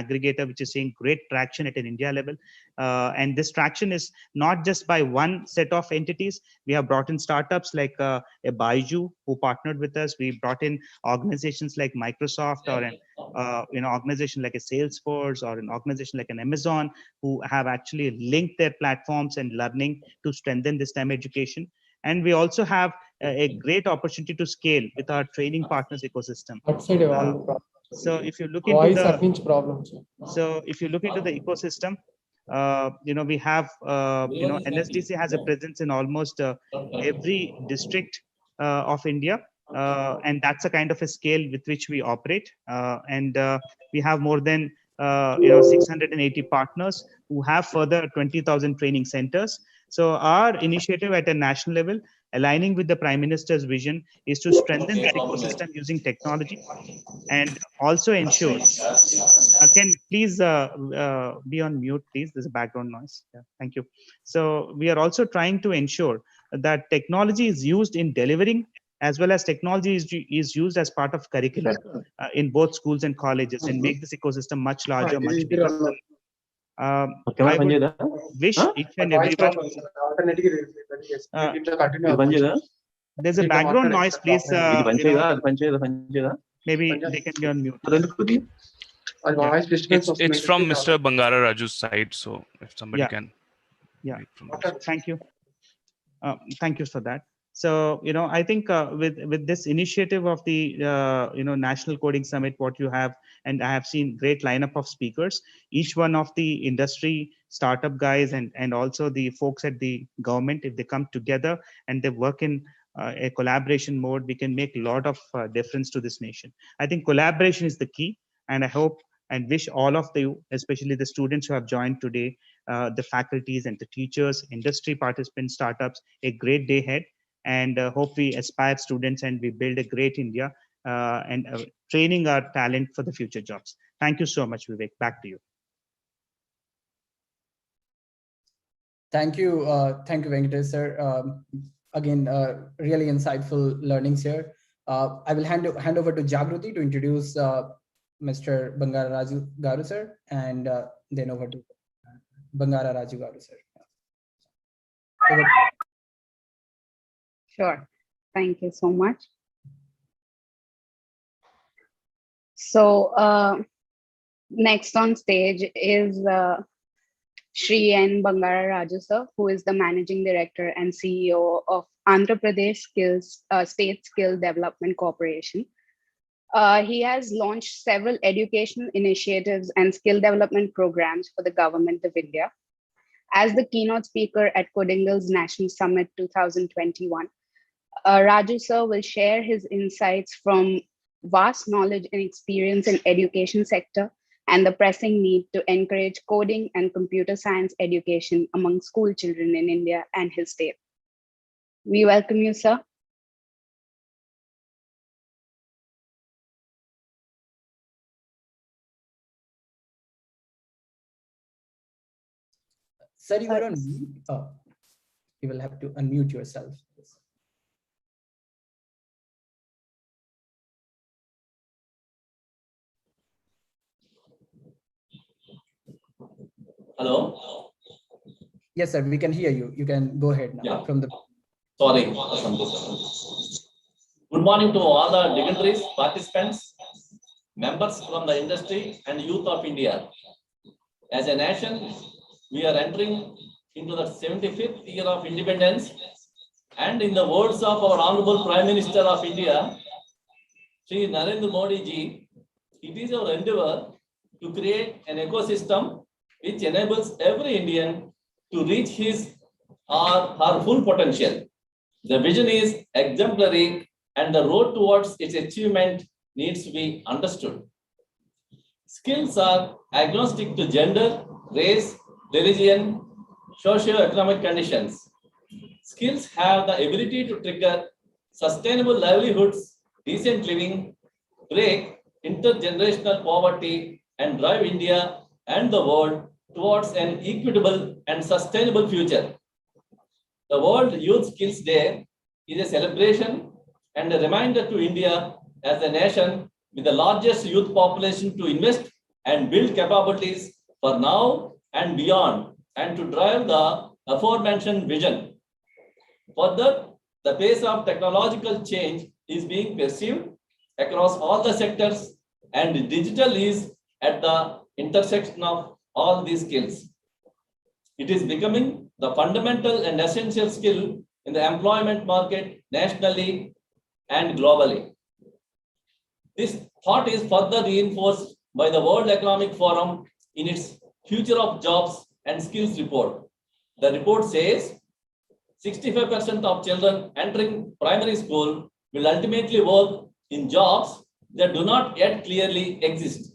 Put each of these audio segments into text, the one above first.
aggregator, which is seeing great traction at an India level. And this traction is not just by one set of entities. We have brought in startups like a Baiju who partnered with us. We brought in organizations like Microsoft, or an organization like a Salesforce, or an organization like an Amazon, who have actually linked their platforms and learning to strengthen this STEM education. And we also have a great opportunity to scale with our training partners ecosystem. So if you look into the ecosystem, we have NSDC has a presence in almost every district of India, and that's a kind of a scale with which we operate. And we have more than 680 partners who have further 20,000 training centers. So our initiative at a national level, aligning with the Prime Minister's vision, is to strengthen this ecosystem using technology, and also ensure. Can please be on mute, please? There's a background noise. Yeah, thank you. So we are also trying to ensure that technology is used in delivering, as well as technology is used as part of curriculum in both schools and colleges, and make this ecosystem much larger, much bigger. I would wish each and everyone. There's a background noise, please. Maybe they can be on mute. It's from Mr. Bangara Raju's side, so if somebody can. Yeah. Thank you. Thank you for that. So, I think with this initiative of the National Coding Summit, what you have, and I have seen great lineup of speakers, each one of the industry startup guys and also the folks at the government, if they come together and they work in a collaboration mode, we can make a lot of difference to this nation. I think collaboration is the key, and I hope and wish all of you, especially the students who have joined today, the faculties and the teachers, industry participants, startups, a great day ahead. And hope we aspire students and we build a great India and training our talent for the future jobs. Thank you so much, Vivek. Back to you. Thank you, Venkatesh, sir. Again, really insightful learnings here. I will hand over to Jagruti to introduce Mr. Bangara Raju Garu, sir, and then over to Bangara Raju Garu, sir. Sure. Thank you so much. So next on stage is Shri N. Bangara Raju, sir, who is the Managing Director and CEO of Andhra Pradesh State Skill Development Corporation. He has launched several educational initiatives and skill development programs for the Government of India. As the keynote speaker at Codingles National Summit 2021, Raju sir will share his insights from vast knowledge and experience in education sector and the pressing need to encourage coding and computer science education among school children in India and his state. We welcome you, sir. Sir, you are on mute. Oh, you will have to unmute yourself. Hello? Yes, sir, we can hear you. You can go ahead now. Yeah. From the. Sorry. Good morning to all the dignitaries, participants, members from the industry and youth of India. As a nation, we are entering into the 75th year of independence, and in the words of our Honorable Prime Minister of India, Shri Narendra Modi ji, it is our endeavor to create an ecosystem which enables every Indian to reach his or her full potential. The vision is exemplary and the road towards its achievement needs to be understood. Skills are agnostic to gender, race, religion, socio-economic conditions. Skills have the ability to trigger sustainable livelihoods, decent living, break intergenerational poverty, and drive India and the world towards an equitable and sustainable future. The World Youth Skills Day is a celebration and a reminder to India as a nation with the largest youth population to invest and build capabilities for now and beyond, and to drive the aforementioned vision. Further, the pace of technological change is being perceived across all the sectors, and digital is at the intersection of all these skills. It is becoming the fundamental and essential skill in the employment market nationally and globally. This thought is further reinforced by the World Economic Forum in its Future of Jobs and Skills report. The report says 65% of children entering primary school will ultimately work in jobs that do not yet clearly exist.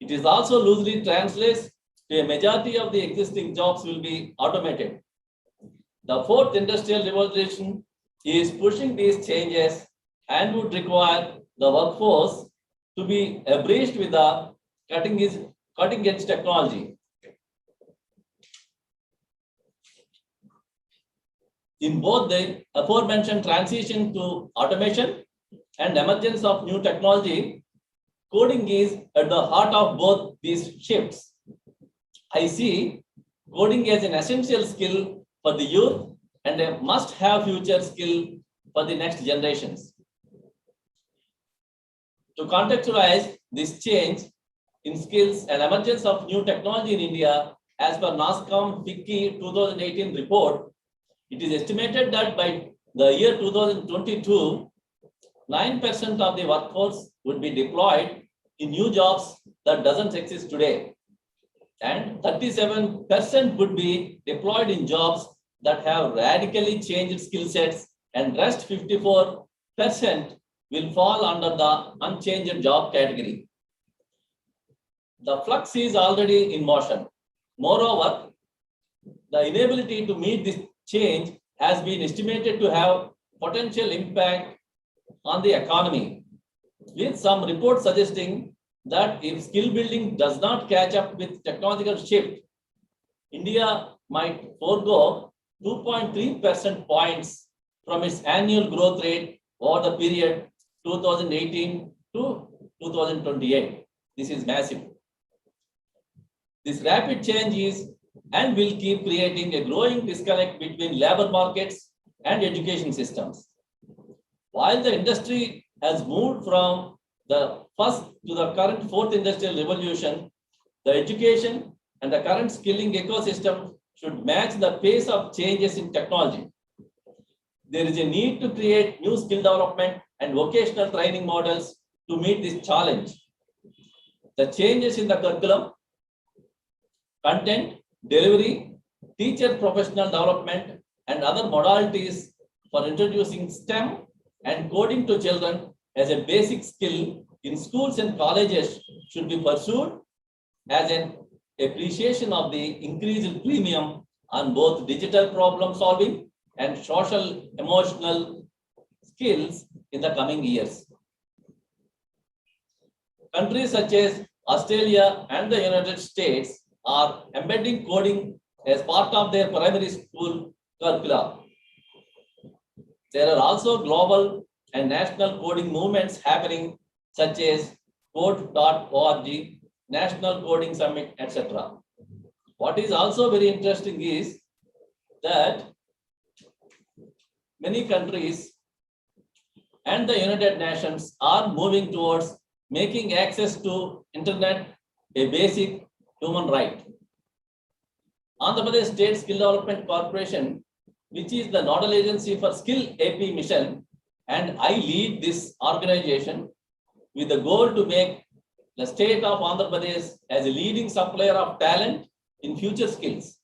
It is also loosely translates to a majority of the existing jobs will be automated. The fourth industrial revolution is pushing these changes and would require the workforce to be abreast with the cutting edge technology. In both the aforementioned transition to automation and emergence of new technology, coding is at the heart of both these shifts. I see coding as an essential skill for the youth and a must-have future skill for the next generations. To contextualize this change in skills and emergence of new technology in India, as per NASSCOM FICCI 2018 report, it is estimated that by the year 2022, 9% of the workforce would be deployed in new jobs that doesn't exist today. And 37% would be deployed in jobs that have radically changed skill sets, and rest 54% will fall under the unchanged job category. The flux is already in motion. Moreover, the inability to meet this change has been estimated to have potential impact on the economy, with some reports suggesting that if skill building does not catch up with technological shift, India might forego 2.3% points from its annual growth rate over the period 2018 to 2028. This is massive. This rapid change is and will keep creating a growing disconnect between labor markets and education systems. While the industry has moved from the first to the current fourth industrial revolution, the education and the current skilling ecosystem should match the pace of changes in technology. There is a need to create new skill development and vocational training models to meet this challenge. The changes in the curriculum, content, delivery, teacher professional development, and other modalities for introducing STEM and coding to children as a basic skill in schools and colleges should be pursued as an appreciation of the increased premium on both digital problem solving and social emotional skills in the coming years. Countries such as Australia and the United States are embedding coding as part of their primary school curricula. There are also global and national coding movements happening, such as Code.org, National Coding Summit, etc. What is also very interesting is that many countries and the United Nations are moving towards making access to internet a basic human right. Andhra Pradesh State Skill Development Corporation, which is the nodal agency for Skill AP mission, and I lead this organization with the goal to make the state of Andhra Pradesh as a leading supplier of talent in future skills,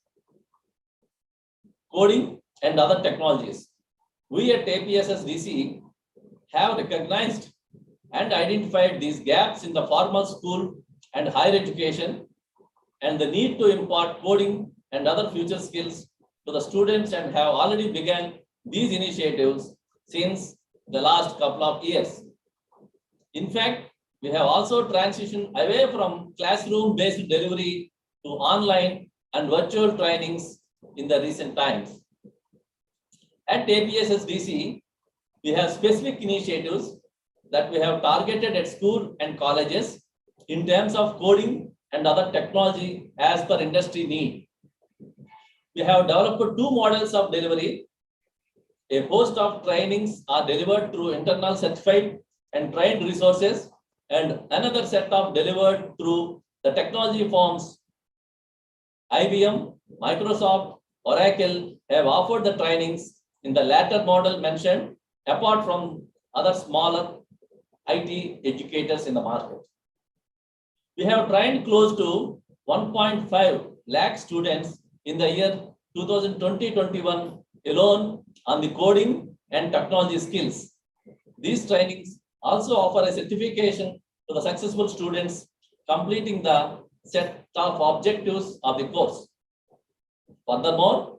coding, and other technologies. We at APSSDC have recognized and identified these gaps in the formal school and higher education and the need to impart coding and other future skills to the students, and have already begun these initiatives since the last couple of years. In fact, we have also transitioned away from classroom-based delivery to online and virtual trainings in the recent times. At APSSDC, we have specific initiatives that we have targeted at school and colleges in terms of coding and other technology as per industry need. We have developed two models of delivery. A host of trainings are delivered through internal certified and trained resources, and another set of delivered through the technology firms. IBM, Microsoft, Oracle have offered the trainings in the latter model mentioned, apart from other smaller IT educators in the market. We have trained close to 1.5 lakh students in the year 2020-21 alone on the coding and technology skills. These trainings also offer a certification to the successful students completing the set of objectives of the course. Furthermore,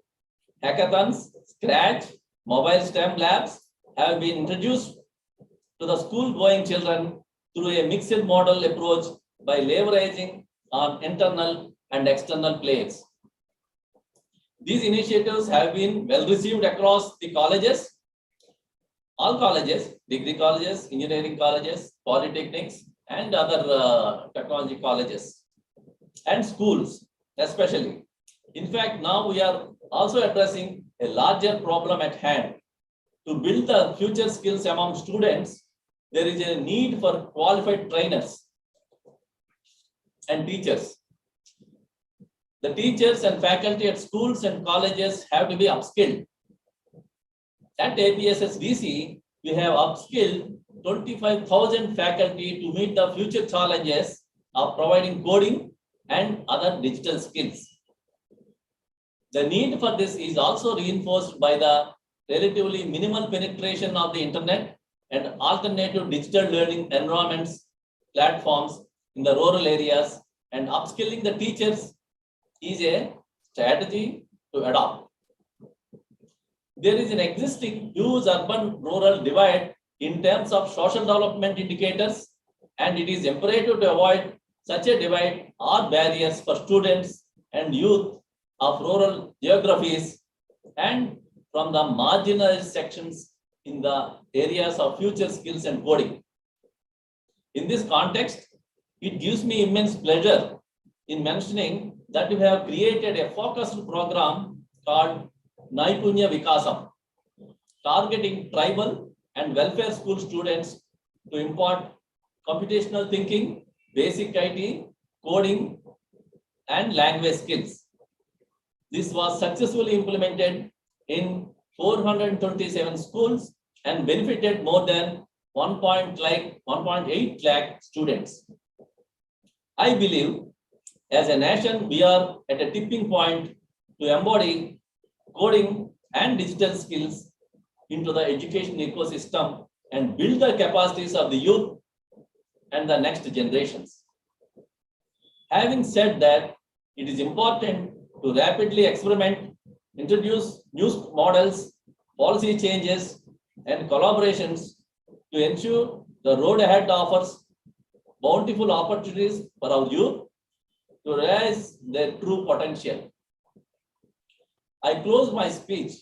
hackathons, Scratch, mobile STEM labs have been introduced to the school-going children through a mixed model approach by leveraging on internal and external players. These initiatives have been well received across the colleges, all colleges, degree colleges, engineering colleges, polytechnics, and other technology colleges, and schools especially. In fact, now we are also addressing a larger problem at hand. To build the future skills among students, there is a need for qualified trainers and teachers. The teachers and faculty at schools and colleges have to be upskilled. At APSSDC, we have upskilled 25,000 faculty to meet the future challenges of providing coding and other digital skills. The need for this is also reinforced by the relatively minimal penetration of the internet and alternative digital learning environments, platforms in the rural areas, and upskilling the teachers is a strategy to adopt. There is an existing huge urban-rural divide in terms of social development indicators, and it is imperative to avoid such a divide or barriers for students and youth of rural geographies and from the marginalized sections in the areas of future skills and coding. In this context, it gives me immense pleasure in mentioning that we have created a focused program called Naipunya Vikasam, targeting tribal and welfare school students to impart computational thinking, basic IT, coding, and language skills. This was successfully implemented in 427 schools and benefited more than 1.8 lakh students. I believe as a nation, we are at a tipping point to embody coding and digital skills into the education ecosystem and build the capacities of the youth and the next generations. Having said that, it is important to rapidly experiment, introduce new models, policy changes, and collaborations to ensure the road ahead offers bountiful opportunities for our youth to realize their true potential. I close my speech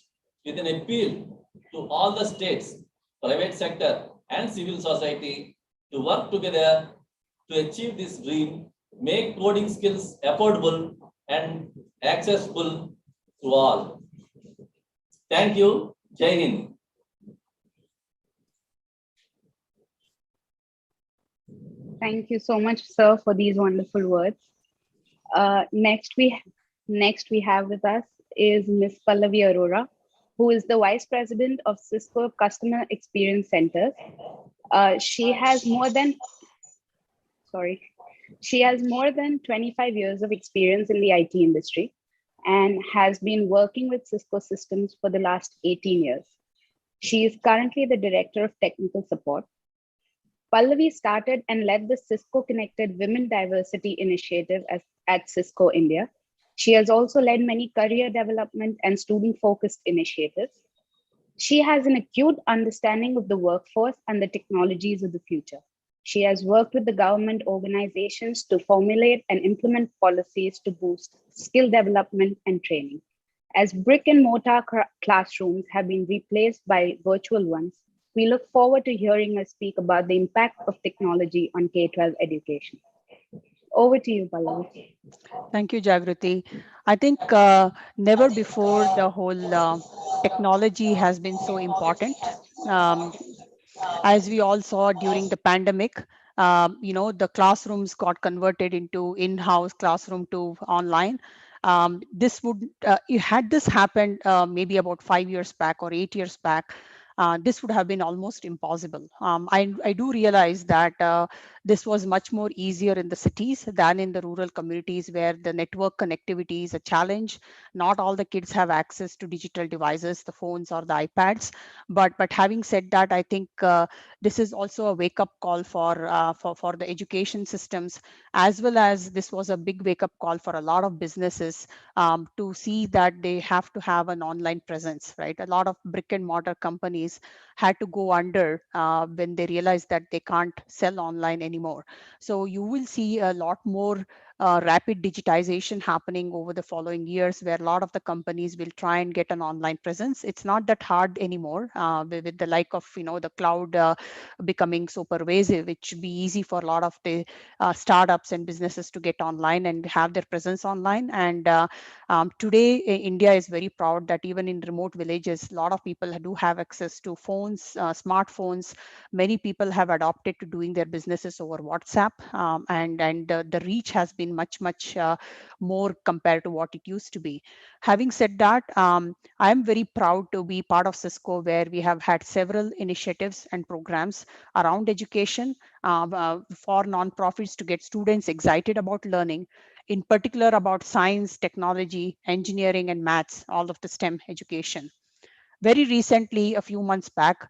with an appeal to all the states, private sector, and civil society to work together to achieve this dream, make coding skills affordable and accessible to all. Thank you. Jai Hind. Thank you so much, sir, for these wonderful words. Next we have with us is Ms. Pallavi Arora, who is the Vice President of Cisco Customer Experience Centers. She has more than 25 years of experience in the IT industry and has been working with Cisco systems for the last 18 years. She is currently the Director of Technical Support. Pallavi started and led the Cisco Connected Women Diversity Initiative at Cisco India. She has also led many career development and student-focused initiatives. She has an acute understanding of the workforce and the technologies of the future. She has worked with the government organizations to formulate and implement policies to boost skill development and training. As brick and mortar classrooms have been replaced by virtual ones, we look forward to hearing her speak about the impact of technology on K-12 education. Over to you, Pallavi. Thank you, Jagruti. I think never before the whole technology has been so important. Um, as we all saw during the pandemic, the classrooms got converted into in-house classroom to online. This would, had this happened maybe about 5 years back or 8 years back, this would have been almost impossible. I do realize that this was much more easier in the cities than in the rural communities where the network connectivity is a challenge. Not all the kids have access to digital devices, the phones or the iPads. But having said that, I think this is also a wake-up call for the education systems, as well as this was a big wake-up call for a lot of businesses to see that they have to have an online presence, right? A lot of brick and mortar companies had to go under when they realized that they can't sell online anymore. So you will see a lot more rapid digitization happening over the following years, where a lot of the companies will try and get an online presence. It's not that hard anymore with the like of the cloud becoming so pervasive. It should be easy for a lot of the startups and businesses to get online and have their presence online. And today, India is very proud that even in remote villages, a lot of people do have access to phones, smartphones. Many people have adopted to doing their businesses over WhatsApp, and the reach has been much more compared to what it used to be. Having said that, I'm very proud to be part of Cisco, where we have had several initiatives and programs around education for nonprofits to get students excited about learning, in particular about science, technology, engineering, and maths, all of the STEM education. Very recently, a few months back,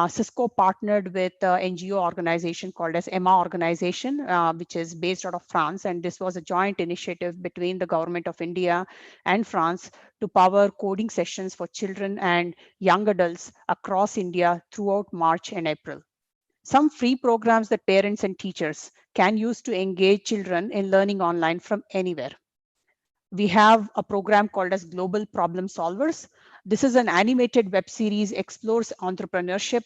Cisco partnered with an NGO organization called as EMA organization, which is based out of France. And this was a joint initiative between the government of India and France to power coding sessions for children and young adults across India throughout March and April. Some free programs that parents and teachers can use to engage children in learning online from anywhere. We have a program called as Global Problem Solvers. This is an animated web series, explores entrepreneurship,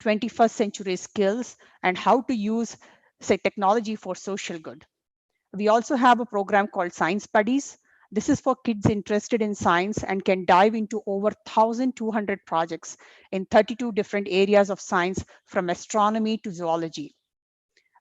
21st century skills, and how to use, say, technology for social good. We also have a program called Science Buddies. This is for kids interested in science and can dive into over 1,200 projects in 32 different areas of science, from astronomy to zoology.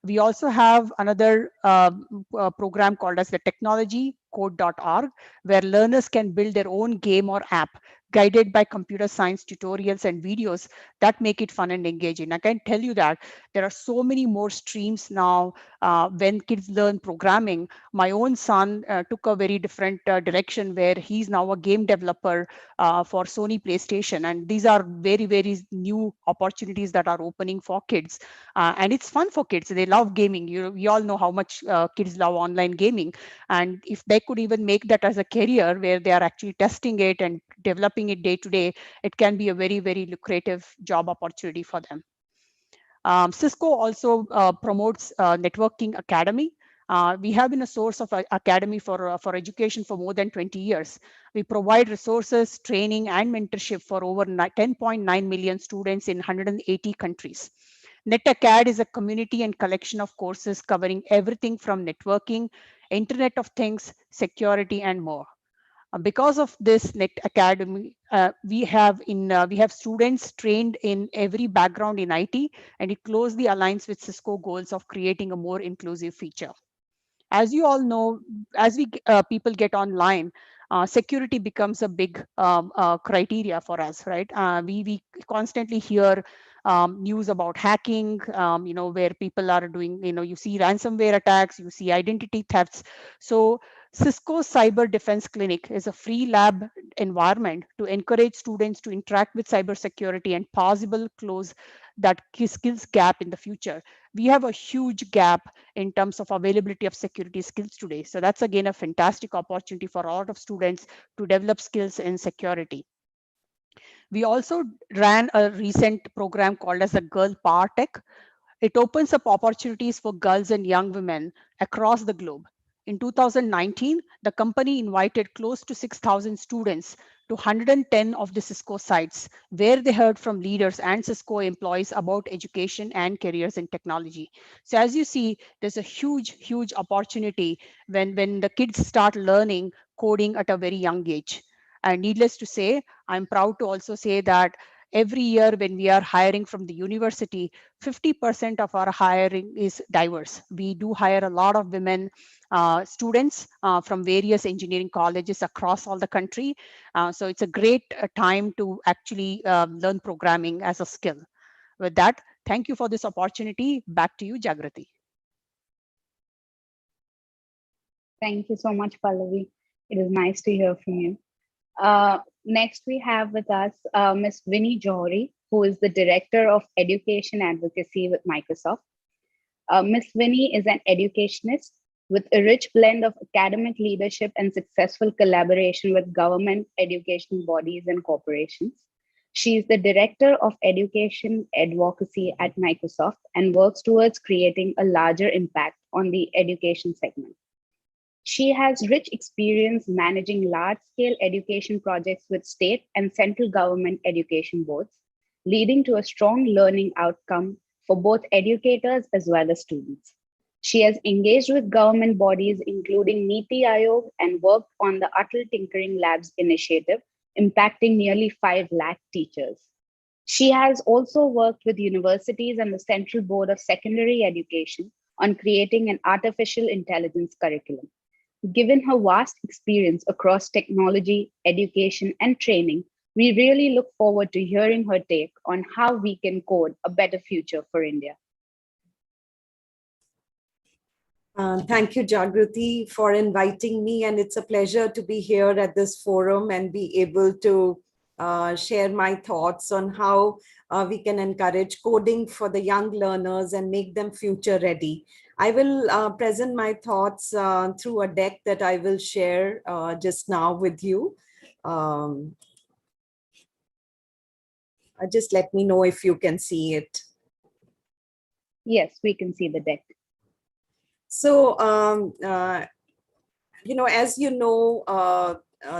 We also have another program called as the technologycode.org, where learners can build their own game or app guided by computer science tutorials and videos that make it fun and engaging. I can tell you that there are so many more streams now when kids learn programming. My own son took a very different direction, where he's now a game developer for Sony PlayStation. And these are very new opportunities that are opening for kids. And it's fun for kids. They love gaming. We all know how much kids love online gaming. And if they could even make that as a career, where they are actually testing it and developing it day to day, it can be a very lucrative job opportunity for them. Cisco also promotes Networking Academy. We have been a source of academy for education for more than 20 years. We provide resources, training, and mentorship for over 10.9 million students in 180 countries. NetAcad is a community and collection of courses covering everything from networking, Internet of Things, security, and more. Because of this Net Academy, we have students trained in every background in IT, and it closely aligns with Cisco goals of creating a more inclusive future. As you all know, as people get online, security becomes a big criteria for us, right? We constantly hear news about hacking, where people are doing, you see ransomware attacks, you see identity thefts. So Cisco Cyber Defense Clinic is a free lab environment to encourage students to interact with cybersecurity and possible close that skills gap in the future. We have a huge gap in terms of availability of security skills today. So that's again a fantastic opportunity for a lot of students to develop skills in security. We also ran a recent program called as the Girl Power Tech. It opens up opportunities for girls and young women across the globe. In 2019, the company invited close to 6,000 students to 110 of the Cisco sites, where they heard from leaders and Cisco employees about education and careers in technology. So as you see, there's a huge opportunity when the kids start learning coding at a very young age. And needless to say, I'm proud to also say that every year when we are hiring from the university, 50% of our hiring is diverse. We do hire a lot of women students from various engineering colleges across all the country. So it's a great time to actually learn programming as a skill. With that, thank you for this opportunity. Back to you, Jagrati. Thank you so much, Pallavi. It is nice to hear from you. Next, we have with us Ms. Vinnie Johri, who is the Director of Education Advocacy with Microsoft. Ms. Vinnie is an educationist with a rich blend of academic leadership and successful collaboration with government education bodies and corporations. She is the Director of Education Advocacy at Microsoft and works towards creating a larger impact on the education segment. She has rich experience managing large-scale education projects with state and central government education boards, leading to a strong learning outcome for both educators as well as students. She has engaged with government bodies, including NITI Aayog, and worked on the Atal Tinkering Labs initiative, impacting nearly 5 lakh teachers. She has also worked with universities and the Central Board of Secondary Education on creating an artificial intelligence curriculum. Given her vast experience across technology, education, and training, we really look forward to hearing her take on how we can code a better future for India. Thank you, Jagrati, for inviting me. And it's a pleasure to be here at this forum and be able to share my thoughts on how we can encourage coding for the young learners and make them future ready. I will present my thoughts through a deck that I will share just now with you. Just let me know if you can see it. Yes, we can see the deck. So, as you know,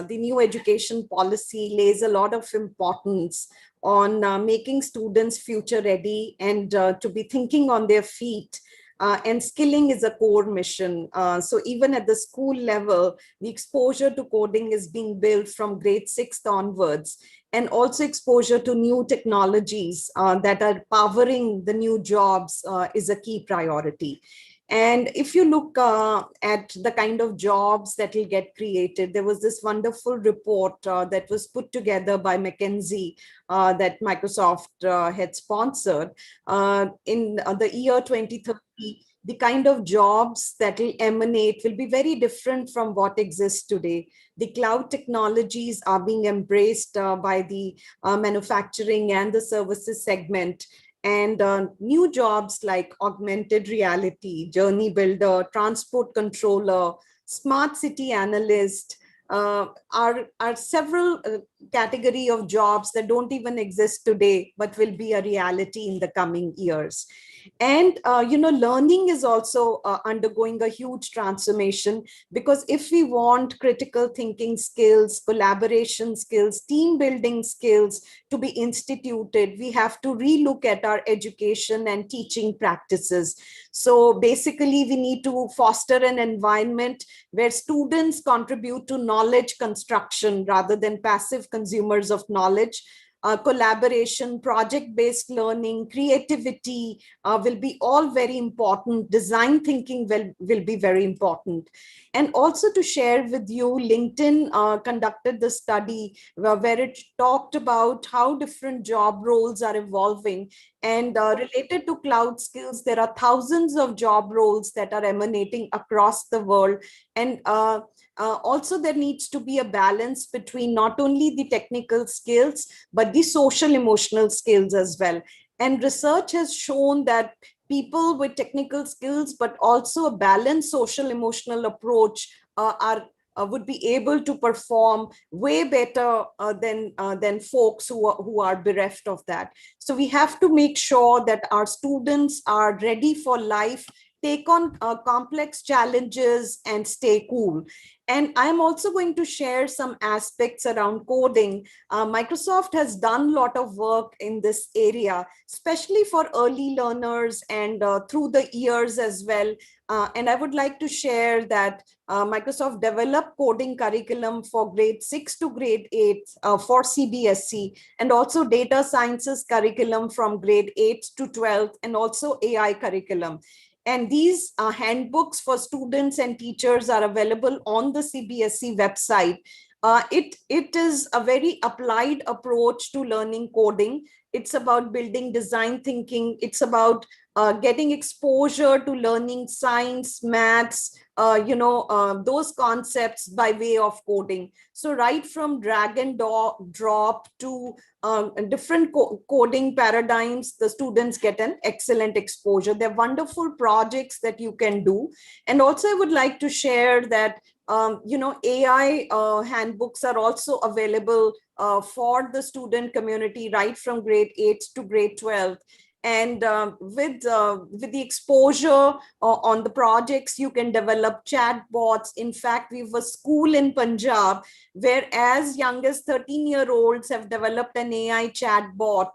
the new education policy lays a lot of importance on making students future ready and to be thinking on their feet. And skilling is a core mission. So even at the school level, the exposure to coding is being built from grade 6th onwards, and also exposure to new technologies that are powering the new jobs is a key priority. And if you look at the kind of jobs that will get created, there was this wonderful report that was put together by McKinsey that Microsoft had sponsored in the year 2030. The kind of jobs that will emanate will be very different from what exists today. The cloud technologies are being embraced by the manufacturing and the services segment. And new jobs like augmented reality, journey builder, transport controller, smart city analyst are several category of jobs that don't even exist today, but will be a reality in the coming years. And, learning is also undergoing a huge transformation, because if we want critical thinking skills, collaboration skills, team building skills to be instituted, we have to relook at our education and teaching practices. So basically, we need to foster an environment where students contribute to knowledge construction rather than passive consumers of knowledge. Collaboration, project-based learning, creativity will be all very important. Design thinking will be very important. And also to share with you, LinkedIn conducted the study where it talked about how different job roles are evolving. And related to cloud skills, there are thousands of job roles that are emanating across the world. And also, there needs to be a balance between not only the technical skills, but the social emotional skills as well. And research has shown that people with technical skills, but also a balanced social emotional approach would be able to perform way better than folks who are bereft of that. So we have to make sure that our students are ready for life, take on complex challenges and stay cool. And I'm also going to share some aspects around coding. Microsoft has done a lot of work in this area, especially for early learners and through the years as well. And I would like to share that Microsoft developed coding curriculum for grade 6 to grade 8 for CBSE, and also data sciences curriculum from grade 8 to 12, and also AI curriculum. And these handbooks for students and teachers are available on the CBSE website. It is a very applied approach to learning coding. It's about building design thinking. It's about getting exposure to learning science, maths, those concepts by way of coding. So right from drag and drop to different coding paradigms, the students get an excellent exposure. They're wonderful projects that you can do. And also I would like to share that AI handbooks are also available for the student community right from grade 8 to grade 12. And with the exposure on the projects, you can develop chatbots. In fact, we have a school in Punjab where as young as 13-year-olds have developed an AI chatbot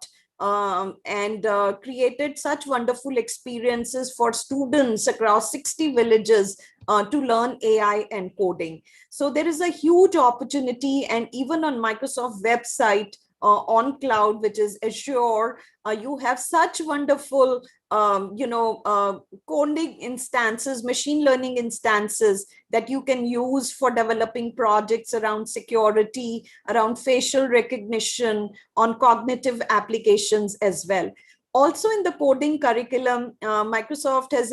and created such wonderful experiences for students across 60 villages to learn AI and coding. So there is a huge opportunity, and even on Microsoft website, on cloud, which is Azure, you have such wonderful, coding instances, machine learning instances that you can use for developing projects around security, around facial recognition, on cognitive applications as well. Also in the coding curriculum, Microsoft has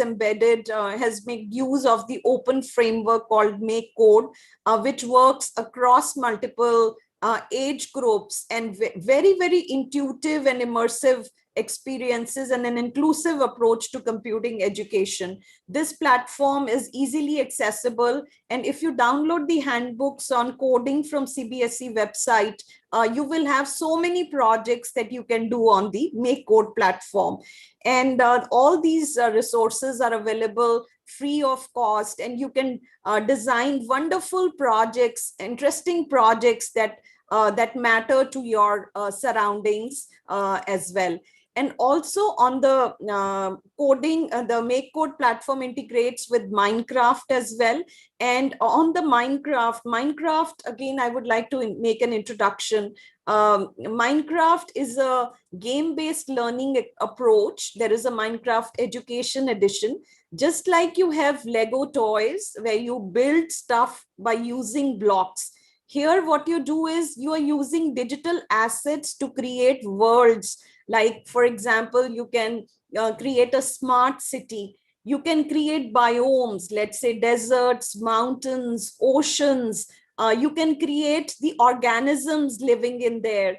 has made use of the open framework called MakeCode, which works across multiple age groups, and very, very intuitive and immersive experiences, and an inclusive approach to computing education. This platform is easily accessible, and if you download the handbooks on coding from CBSE website, you will have so many projects that you can do on the MakeCode platform. And all these resources are available free of cost, and you can design wonderful projects, interesting projects that matter to your surroundings as well. And also on the coding, the MakeCode platform integrates with Minecraft as well. And on the Minecraft, again, I would like to make an introduction. Minecraft is a game-based learning approach. There is a Minecraft Education Edition. Just like you have Lego toys where you build stuff by using blocks, here what you do is you are using digital assets to create worlds. Like, for example, you can create a smart city. You can create biomes, let's say deserts, mountains, oceans. You can create the organisms living in there.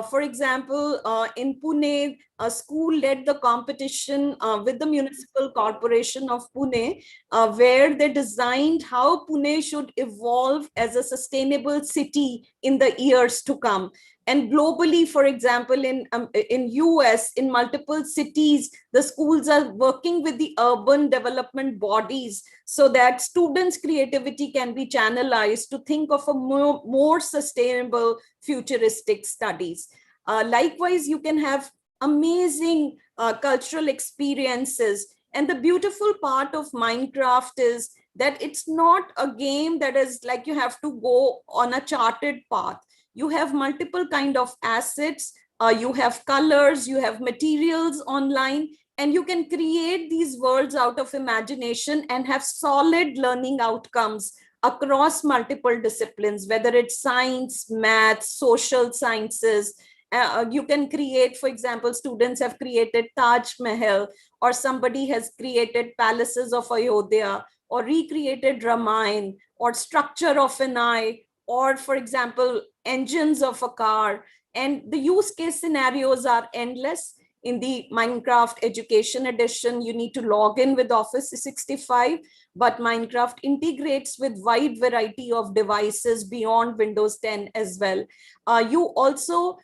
For example, in Pune, a school led the competition with the Municipal Corporation of Pune, where they designed how Pune should evolve as a sustainable city in the years to come. And globally, for example, in US, in multiple cities, the schools are working with the urban development bodies so that students' creativity can be channelized to think of a more sustainable futuristic studies. Likewise, you can have amazing cultural experiences. And the beautiful part of Minecraft is that it's not a game that is like you have to go on a charted path. You have multiple kind of assets, you have colors, you have materials online, and you can create these worlds out of imagination and have solid learning outcomes across multiple disciplines, whether it's science, math, social sciences. You can create, for example, students have created Taj Mahal, or somebody has created palaces of Ayodhya, or recreated Ramayana, or structure of an eye, or, for example, engines of a car. And the use case scenarios are endless. In the Minecraft Education Edition, you need to log in with Office 365, but Minecraft integrates with wide variety of devices beyond Windows 10 as well. You also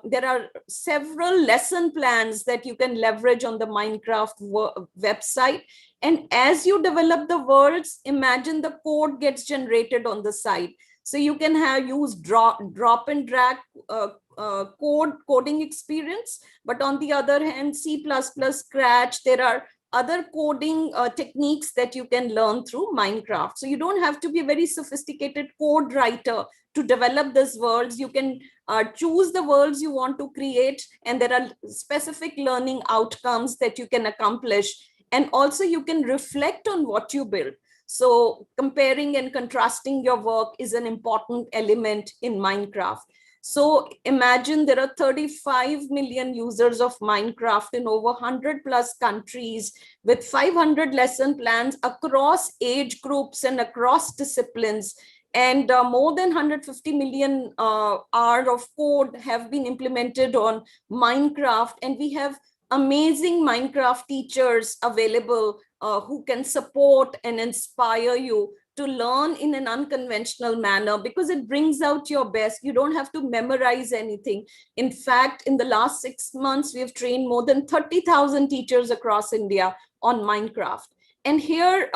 there are several lesson plans that you can leverage on the Minecraft website. And as you develop the worlds, imagine the code gets generated on the site. So you can use drop and drag coding experience. But on the other hand, C++, Scratch, there are other coding techniques that you can learn through Minecraft. So you don't have to be a very sophisticated code writer to develop these worlds. You can choose the worlds you want to create, and there are specific learning outcomes that you can accomplish. And also you can reflect on what you build. So comparing and contrasting your work is an important element in Minecraft. So imagine there are 35 million users of Minecraft in over 100 plus countries with 500 lesson plans across age groups and across disciplines. And more than 150 million hours of code have been implemented on Minecraft. And we have amazing Minecraft teachers available who can support and inspire you to learn in an unconventional manner, because it brings out your best. You don't have to memorize anything. In fact, in the last 6 months, we have trained more than 30,000 teachers across India on Minecraft. And here,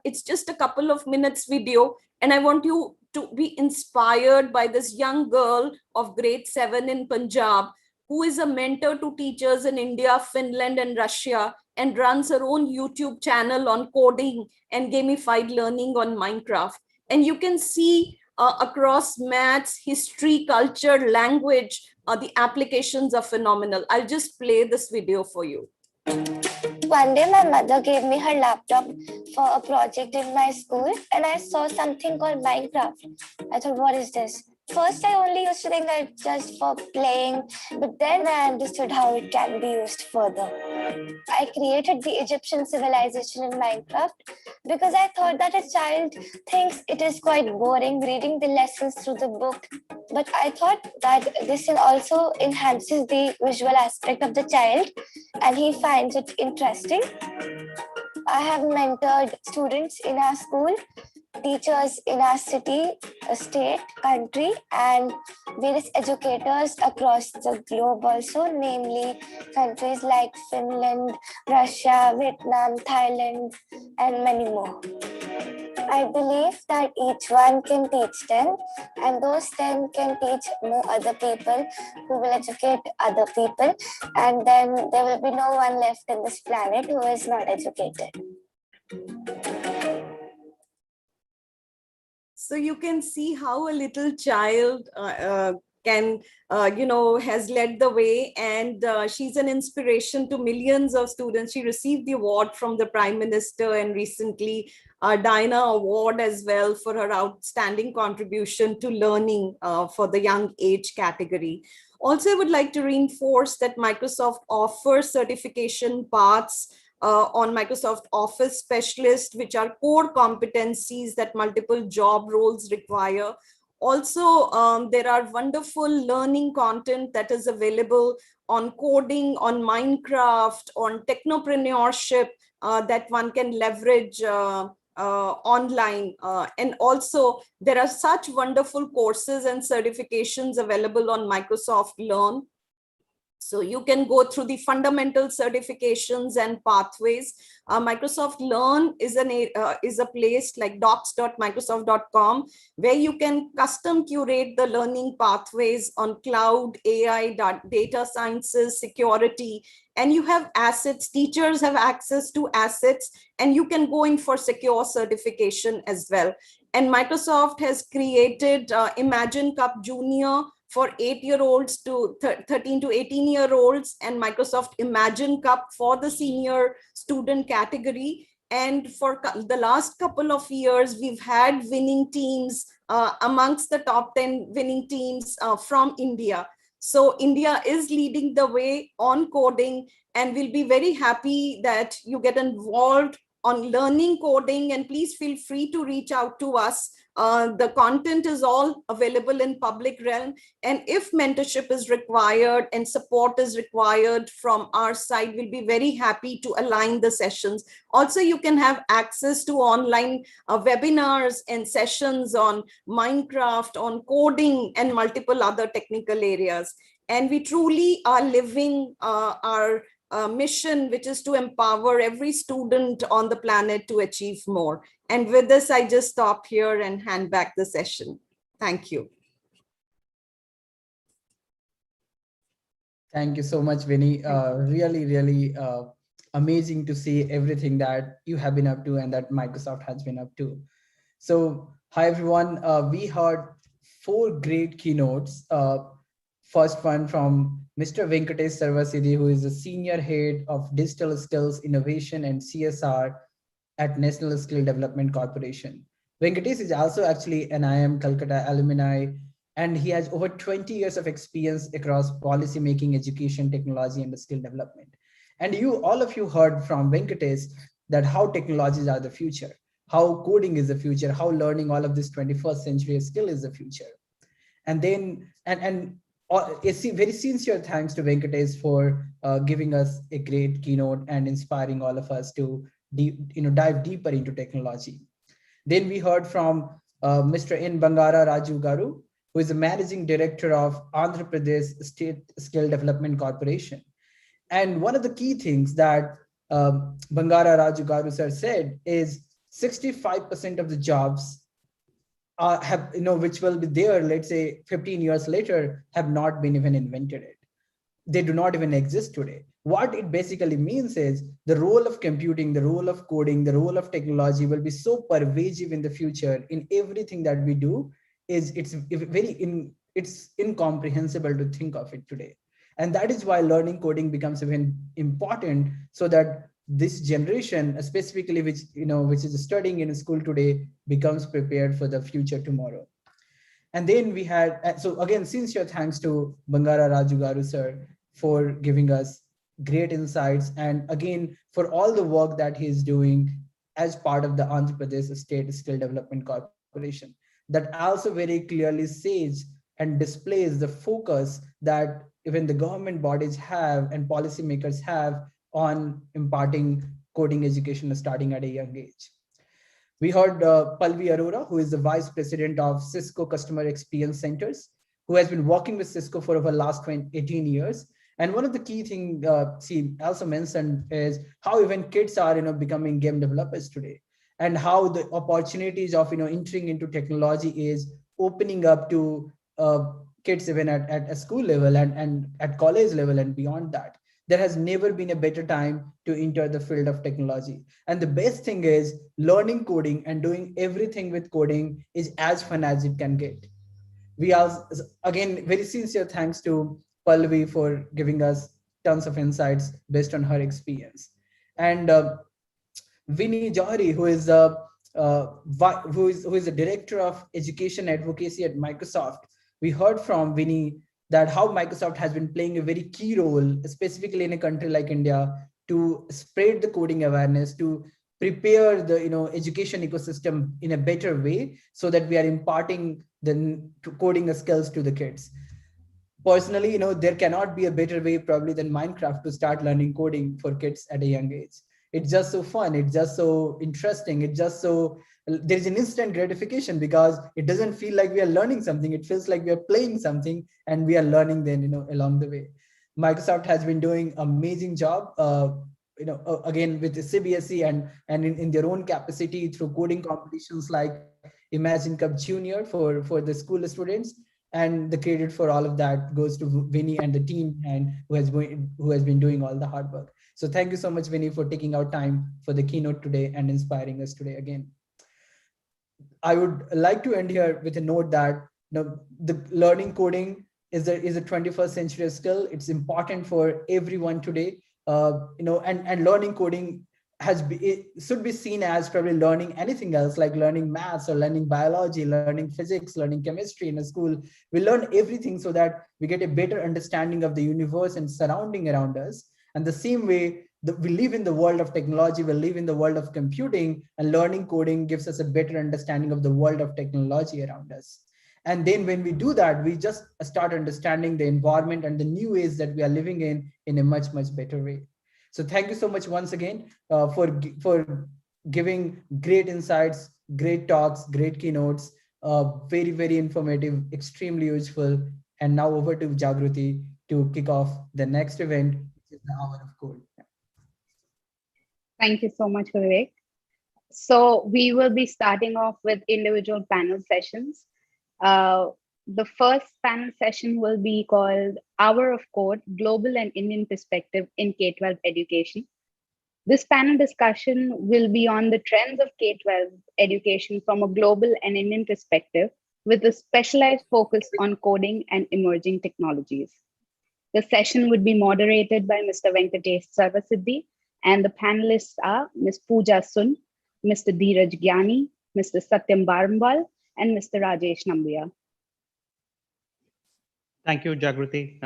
it's just a couple of minutes video, and I want you to be inspired by this young girl of grade 7 in Punjab, who is a mentor to teachers in India, Finland, and Russia, and runs her own YouTube channel on coding and gamified learning on Minecraft. And you can see across maths, history, culture, language, the applications are phenomenal. I'll just play this video for you. One day my mother gave me her laptop for a project in my school, and I saw something called Minecraft. I thought, what is this? First, I only used to think that it's just for playing, but then I understood how it can be used further. I created the Egyptian civilization in Minecraft because I thought that a child thinks it is quite boring reading the lessons through the book. But I thought that this also enhances the visual aspect of the child, and he finds it interesting. I have mentored students in our school, teachers in our city, state, country, and various educators across the globe also, namely countries like Finland, Russia, Vietnam, Thailand, and many more. I believe that each one can teach 10, and those 10 can teach more other people who will educate other people, and then there will be no one left in this planet who is not educated. So you can see how a little child has led the way, and she's an inspiration to millions of students. She received the award from the Prime Minister, and recently Diana Award as well, for her outstanding contribution to learning for the young age category. Also, I would like to reinforce that Microsoft offers certification paths on Microsoft Office Specialist, which are core competencies that multiple job roles require. Also, there are wonderful learning content that is available on coding, on Minecraft, on technopreneurship that one can leverage online. And also, there are such wonderful courses and certifications available on Microsoft Learn. So you can go through the fundamental certifications and pathways. Microsoft Learn is a place like docs.microsoft.com, where you can custom curate the learning pathways on cloud, AI, data sciences, security, and you have assets. Teachers have access to assets, and you can go in for secure certification as well. And Microsoft has created Imagine Cup Junior for 8-year-olds to 13 to 18-year-olds, and Microsoft Imagine Cup for the senior student category. And for the last couple of years, we've had winning teams amongst the top 10 winning teams from India. So India is leading the way on coding, and we'll be very happy that you get involved on learning coding, and please feel free to reach out to us. The content is all available in public realm. And if mentorship is required and support is required from our side, we'll be very happy to align the sessions. Also, you can have access to online webinars and sessions on Minecraft, on coding, and multiple other technical areas. And we truly are living our mission, which is to empower every student on the planet to achieve more. And with this, I just stop here and hand back the session. Thank you. Thank you so much, Vinny. Really, really amazing to see everything that you have been up to and that Microsoft has been up to. So, hi everyone. We heard 4 great keynotes. First one from Mr. Venkatesh Sarvasiddhi, who is the Senior Head of Digital Skills Innovation and CSR at National Skill Development Corporation. Venkatesh is also actually an IIM Calcutta alumni, and he has over 20 years of experience across policy making, education, technology, and skill development. And all of you heard from Venkatesh that how technologies are the future, how coding is the future, how learning all of this 21st century skill is the future. And then, a very sincere thanks to Venkatesh for giving us a great keynote and inspiring all of us to dive deeper into technology. Then we heard from Mr. N. Bangara Raju Garu, who is the Managing Director of Andhra Pradesh State Skill Development Corporation. And one of the key things that Bangara Raju Garu sir said is 65% of the jobs which will be there, let's say 15 years later, have not been even invented yet. They do not even exist today. What it basically means is the role of computing, the role of coding, the role of technology will be so pervasive in the future in everything that we do. It's incomprehensible to think of it today. And that is why learning coding becomes even important, so that this generation, specifically which is studying in school today, becomes prepared for the future tomorrow. And then we had, so again, sincere thanks to Bangara Raju Garu sir for giving us great insights, and again for all the work that he is doing as part of the Andhra Pradesh State Skill Development Corporation, that also very clearly says and displays the focus that even the government bodies have and policymakers have on imparting coding education starting at a young age. We heard Palvi Arora, who is the Vice President of Cisco Customer Experience Centers, who has been working with Cisco for over the last 18 years. And one of the key things she also mentioned is how even kids are becoming game developers today, and how the opportunities of entering into technology is opening up to kids even at a school level and at college level and beyond that. There has never been a better time to enter the field of technology. And the best thing is learning coding and doing everything with coding is as fun as it can get. We are, again, very sincere thanks to Pallavi for giving us tons of insights based on her experience. And Vinny Johari, who is the Director of Education Advocacy at Microsoft. We heard from Vinny that how Microsoft has been playing a very key role, specifically in a country like India, to spread the coding awareness, to prepare the education ecosystem in a better way, so that we are imparting the coding skills to the kids. Personally, there cannot be a better way probably than Minecraft to start learning coding for kids at a young age. It's just so fun. It's just so interesting. It's just so, there's an instant gratification because it doesn't feel like we are learning something. It feels like we are playing something and we are learning then, along the way. Microsoft has been doing amazing job, again, with the CBSE and in their own capacity through coding competitions like Imagine Cup Junior for the school students. And the credit for all of that goes to Vinny and the team, and who has been doing all the hard work. So thank you so much, Vinny, for taking out time for the keynote today and inspiring us today again. I would like to end here with a note that the learning coding is a 21st century skill. It's important for everyone today. And learning coding should be seen as probably learning anything else, like learning maths or learning biology, learning physics, learning chemistry in a school. We learn everything so that we get a better understanding of the universe and surrounding around us. And the same way, we live in the world of technology, we live in the world of computing, and learning coding gives us a better understanding of the world of technology around us. And then when we do that, we just start understanding the environment and the new ways that we are living in a much, much better way. So thank you so much once again for giving great insights, great talks, great keynotes, very, very informative, extremely useful. And now over to Jagruti to kick off the next event, which is the Hour of Code. Thank you so much, Vivek. So we will be starting off with individual panel sessions. The first panel session will be called Hour of Code, Global and Indian Perspective in K-12 Education. This panel discussion will be on the trends of K-12 education from a global and Indian perspective, with a specialized focus on coding and emerging technologies. The session would be moderated by Mr. Venkatesh Sarvasiddhi, and the panelists are Ms. Pooja Sun, Mr. Dheeraj Gyani, Mr. Satyam Barambal, and Mr. Rajesh Nambiar. Thank you, Jagruti,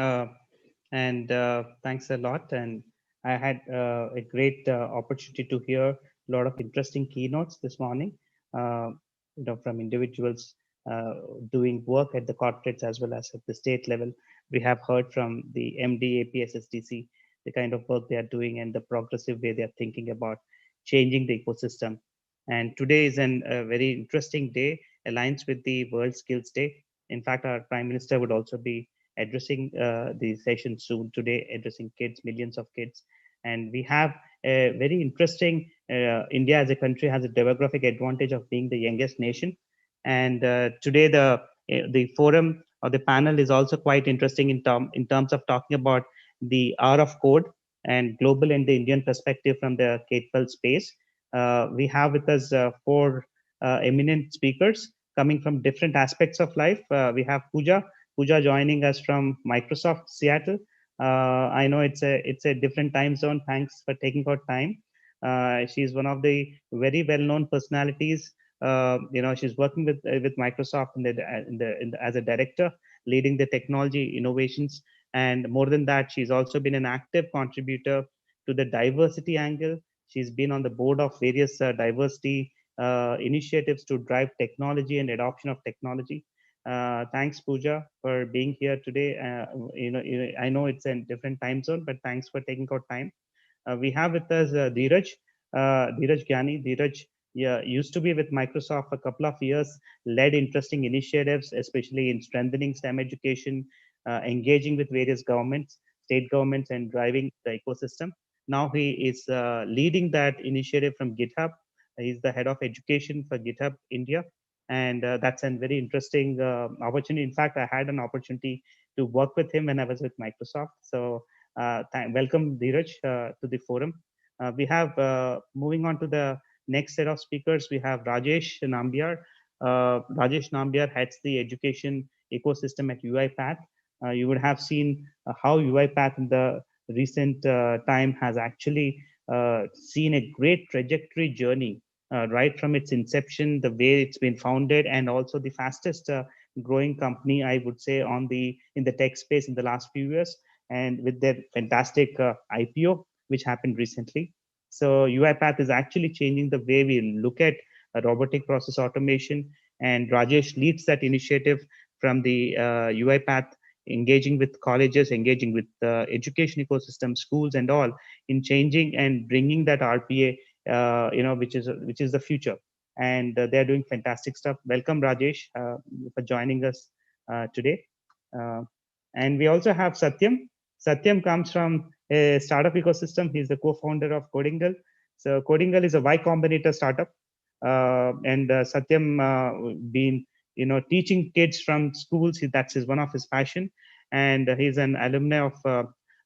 and thanks a lot. And I had a great opportunity to hear a lot of interesting keynotes this morning, from individuals doing work at the corporates as well as at the state level. We have heard from the MD, AP, SSDC, the kind of work they are doing and the progressive way they are thinking about changing the ecosystem. And today is a very interesting day, aligns with the World Skills Day. In fact, our Prime Minister would also be addressing the session soon today, addressing kids, millions of kids. And we have a very interesting, India as a country has a demographic advantage of being the youngest nation. And today the forum or the panel is also quite interesting in terms of talking about the Hour of Code and global and the Indian perspective from the K-12 space. We have with us 4 eminent speakers coming from different aspects of life. We have Pooja joining us from Microsoft Seattle. I know it's a different time zone. Thanks for taking out time. She's one of the very well-known personalities. She's working with Microsoft as a director, leading the technology innovations. And more than that, she's also been an active contributor to the diversity angle. She's been on the board of various diversity initiatives to drive technology and adoption of technology. Thanks, Pooja, for being here today. I know it's a different time zone, but thanks for taking out time. We have with us Dheeraj Gyani. Dheeraj used to be with Microsoft for a couple of years, led interesting initiatives, especially in strengthening STEM education, engaging with various governments, state governments, and driving the ecosystem. Now he is leading that initiative from GitHub. He's the head of education for GitHub India. And that's a very interesting opportunity. In fact, I had an opportunity to work with him when I was with Microsoft. So welcome, Dheeraj, to the forum. We have, moving on to the next set of speakers, we have Rajesh Nambiar. Rajesh Nambiar heads the education ecosystem at UiPath. You would have seen how UiPath in the recent time has actually seen a great trajectory journey right from its inception, the way it's been founded, and also the fastest growing company, I would say, in the tech space in the last few years, and with their fantastic IPO, which happened recently. So UiPath is actually changing the way we look at robotic process automation, and Rajesh leads that initiative from the UiPath, engaging with colleges, engaging with the education ecosystem, schools, and all in changing and bringing that RPA, which is the future. And they're doing fantastic stuff. Welcome, Rajesh, for joining us today. And we also have Satyam. Satyam comes from a startup ecosystem. He's the co-founder of Codingle. So Codingle is a Y Combinator startup. And Satyam been teaching kids from schools. That's one of his passion. And he's an alumni of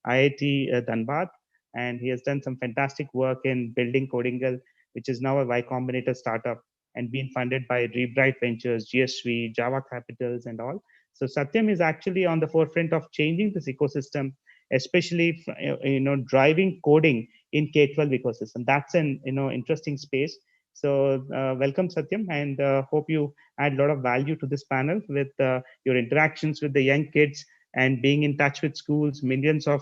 IIT Dhanbad. And he has done some fantastic work in building Codingle, which is now a Y Combinator startup and being funded by Rebright Ventures, GSV, Java Capitals, and all. So Satyam is actually on the forefront of changing this ecosystem, especially driving coding in K-12 ecosystem. That's an interesting space. So welcome, Satyam, and hope you add a lot of value to this panel with your interactions with the young kids and being in touch with schools, millions of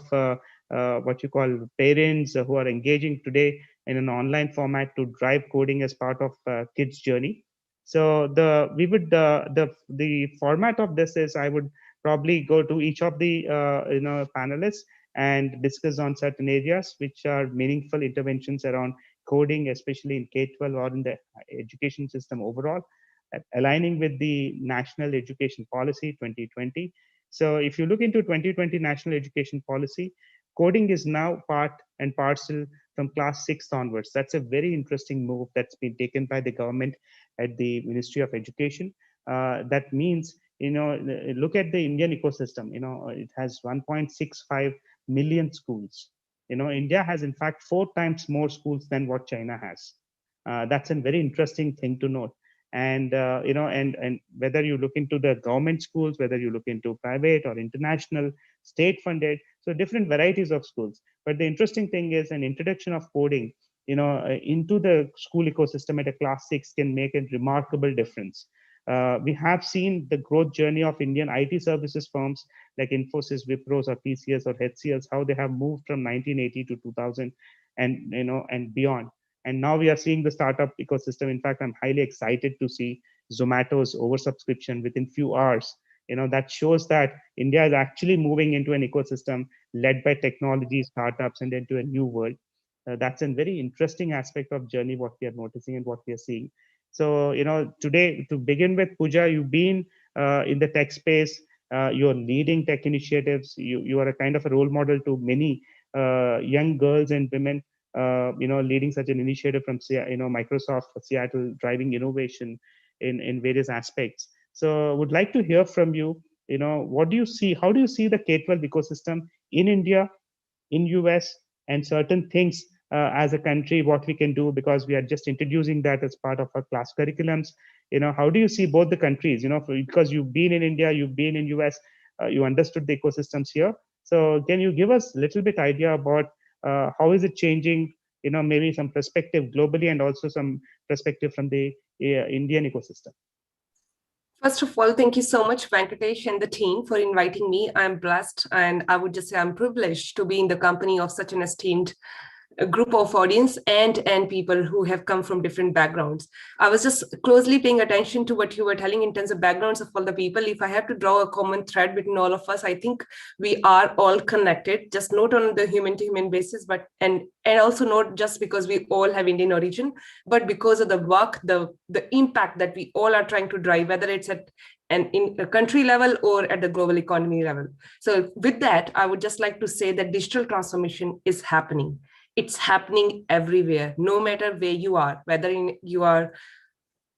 what you call parents who are engaging today in an online format to drive coding as part of kids' journey. So the format of this is I would probably go to each of the panelists and discuss on certain areas which are meaningful interventions around coding, especially in K-12 or in the education system overall, aligning with the National Education Policy 2020. So if you look into 2020 National Education Policy, coding is now part and parcel from class 6 onwards. That's a very interesting move that's been taken by the government at the Ministry of Education. That means, look at the Indian ecosystem. It has 1.65 million schools. India has in fact 4 times more schools than what China has. That's a very interesting thing to note. And and whether you look into the government schools, whether you look into private or international, state funded, so different varieties of schools. But the interesting thing is an introduction of coding, into the school ecosystem at a class 6 can make a remarkable difference. We have seen the growth journey of Indian IT services firms like Infosys, Wipros, or TCS or HCLs, how they have moved from 1980 to 2000 and and beyond. And now we are seeing the startup ecosystem. In fact, I'm highly excited to see Zomato's oversubscription within few hours. That shows that India is actually moving into an ecosystem led by technology, startups, and into a new world. That's a very interesting aspect of journey, what we are noticing and what we are seeing. So, today, to begin with, Pooja, you've been in the tech space. You're leading tech initiatives. You are a kind of a role model to many young girls and women. Leading such an initiative from Microsoft Seattle, driving innovation in various aspects. So, would like to hear from you. What do you see? How do you see the K-12 ecosystem in India, in US, and certain things as a country, what we can do, because we are just introducing that as part of our class curriculums. How do you see both the countries? Because you've been in India, you've been in US, you understood the ecosystems here. So, can you give us a little bit idea about how is it changing, maybe some perspective globally and also some perspective from the Indian ecosystem? First of all, thank you so much, Venkatesh and the team, for inviting me. I'm blessed, and I would just say I'm privileged to be in the company of such an esteemed group of audience and people who have come from different backgrounds. I was just closely paying attention to what you were telling in terms of backgrounds of all the people. If I have to draw a common thread between all of us, I think we are all connected, just not on the human to human basis, but and also not just because we all have Indian origin, but because of the work, the impact that we all are trying to drive, whether it's at in a country level or at the global economy level. So with that, I would just like to say that digital transformation is happening. It's happening everywhere, no matter where you are, whether you are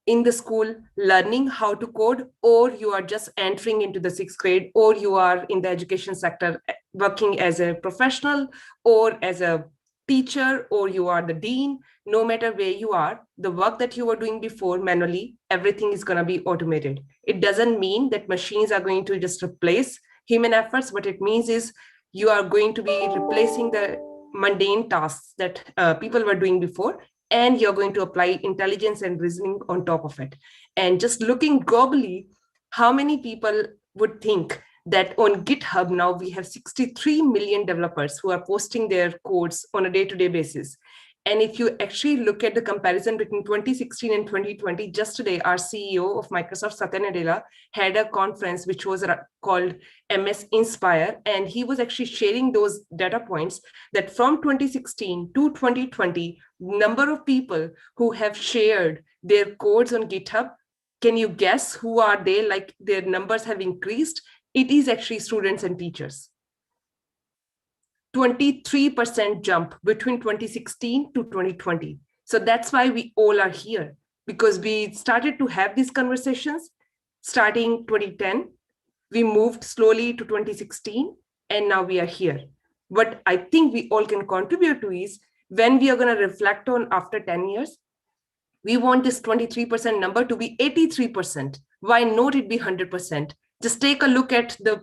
in the school learning how to code, or you are just entering into the 6th grade, or you are in the education sector working as a professional or as a teacher, or you are the dean. No matter where you are, the work that you were doing before manually, everything is going to be automated. It doesn't mean that machines are going to just replace human efforts. What it means is you are going to be replacing the mundane tasks that people were doing before, and you're going to apply intelligence and reasoning on top of it. And just looking globally, how many people would think that on GitHub now we have 63 million developers who are posting their codes on a day-to-day basis. And if you actually look at the comparison between 2016 and 2020, just today, our CEO of Microsoft, Satya Nadella, had a conference which was called MS Inspire. And he was actually sharing those data points that from 2016 to 2020, number of people who have shared their codes on GitHub, can you guess who are they? Like their numbers have increased. It is actually students and teachers. 23% jump between 2016 to 2020. So that's why we all are here, because we started to have these conversations starting 2010. We moved slowly to 2016, and now we are here. What I think we all can contribute to is when we are going to reflect on after 10 years, we want this 23% number to be 83%. Why not it be 100%? Just take a look at the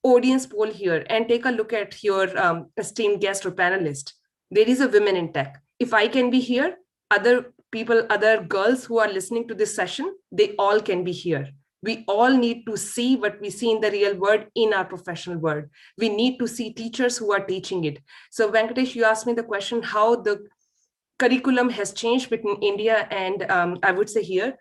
audience poll here and take a look at your esteemed guest or panelist. There is a women in tech. If I can be here, other people, other girls who are listening to this session, they all can be here. We all need to see what we see in the real world in our professional world. We need to see teachers who are teaching it. So Venkatesh, you asked me the question, how the curriculum has changed between India and I would say here.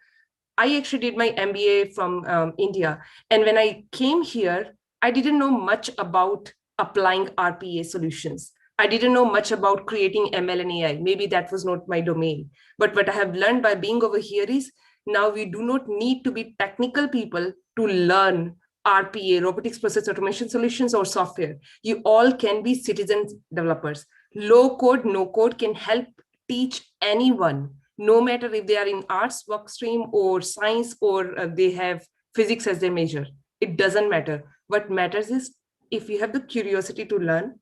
I actually did my MBA from India. And when I came here, I didn't know much about applying RPA solutions. I didn't know much about creating ML and AI. Maybe that was not my domain. But what I have learned by being over here is now we do not need to be technical people to learn RPA, robotics process automation solutions or software. You all can be citizen developers. Low code, no code can help teach anyone, no matter if they are in arts work stream or science or they have physics as their major. It doesn't matter. What matters is if you have the curiosity to learn,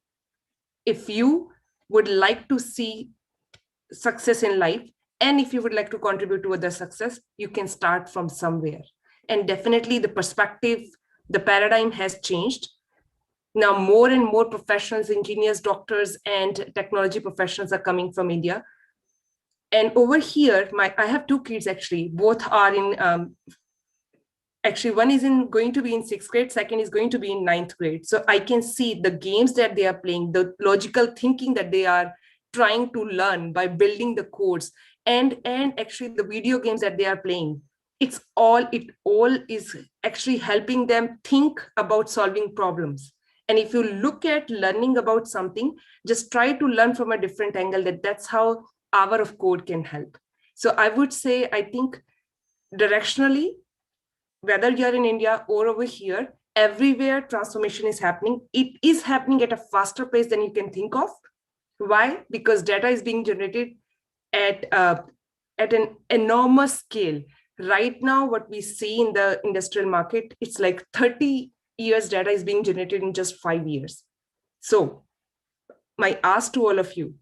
if you would like to see success in life, and if you would like to contribute to other success, you can start from somewhere. And definitely the perspective, the paradigm has changed. Now more and more professionals, engineers, doctors, and technology professionals are coming from India. And over here, I have two kids actually, both are in, actually one is going to be in 6th grade, second is going to be in 9th grade. So I can see the games that they are playing, the logical thinking that they are trying to learn by building the codes, and actually the video games that they are playing. It all is actually helping them think about solving problems. And if you look at learning about something, just try to learn from a different angle. That's how Hour of Code can help. So I would say, I think directionally, whether you're in India or over here, everywhere transformation is happening. It is happening at a faster pace than you can think of. Why? Because data is being generated at an enormous scale. Right now, what we see in the industrial market, it's like 30 years data is being generated in just 5 years. So my ask to all of you,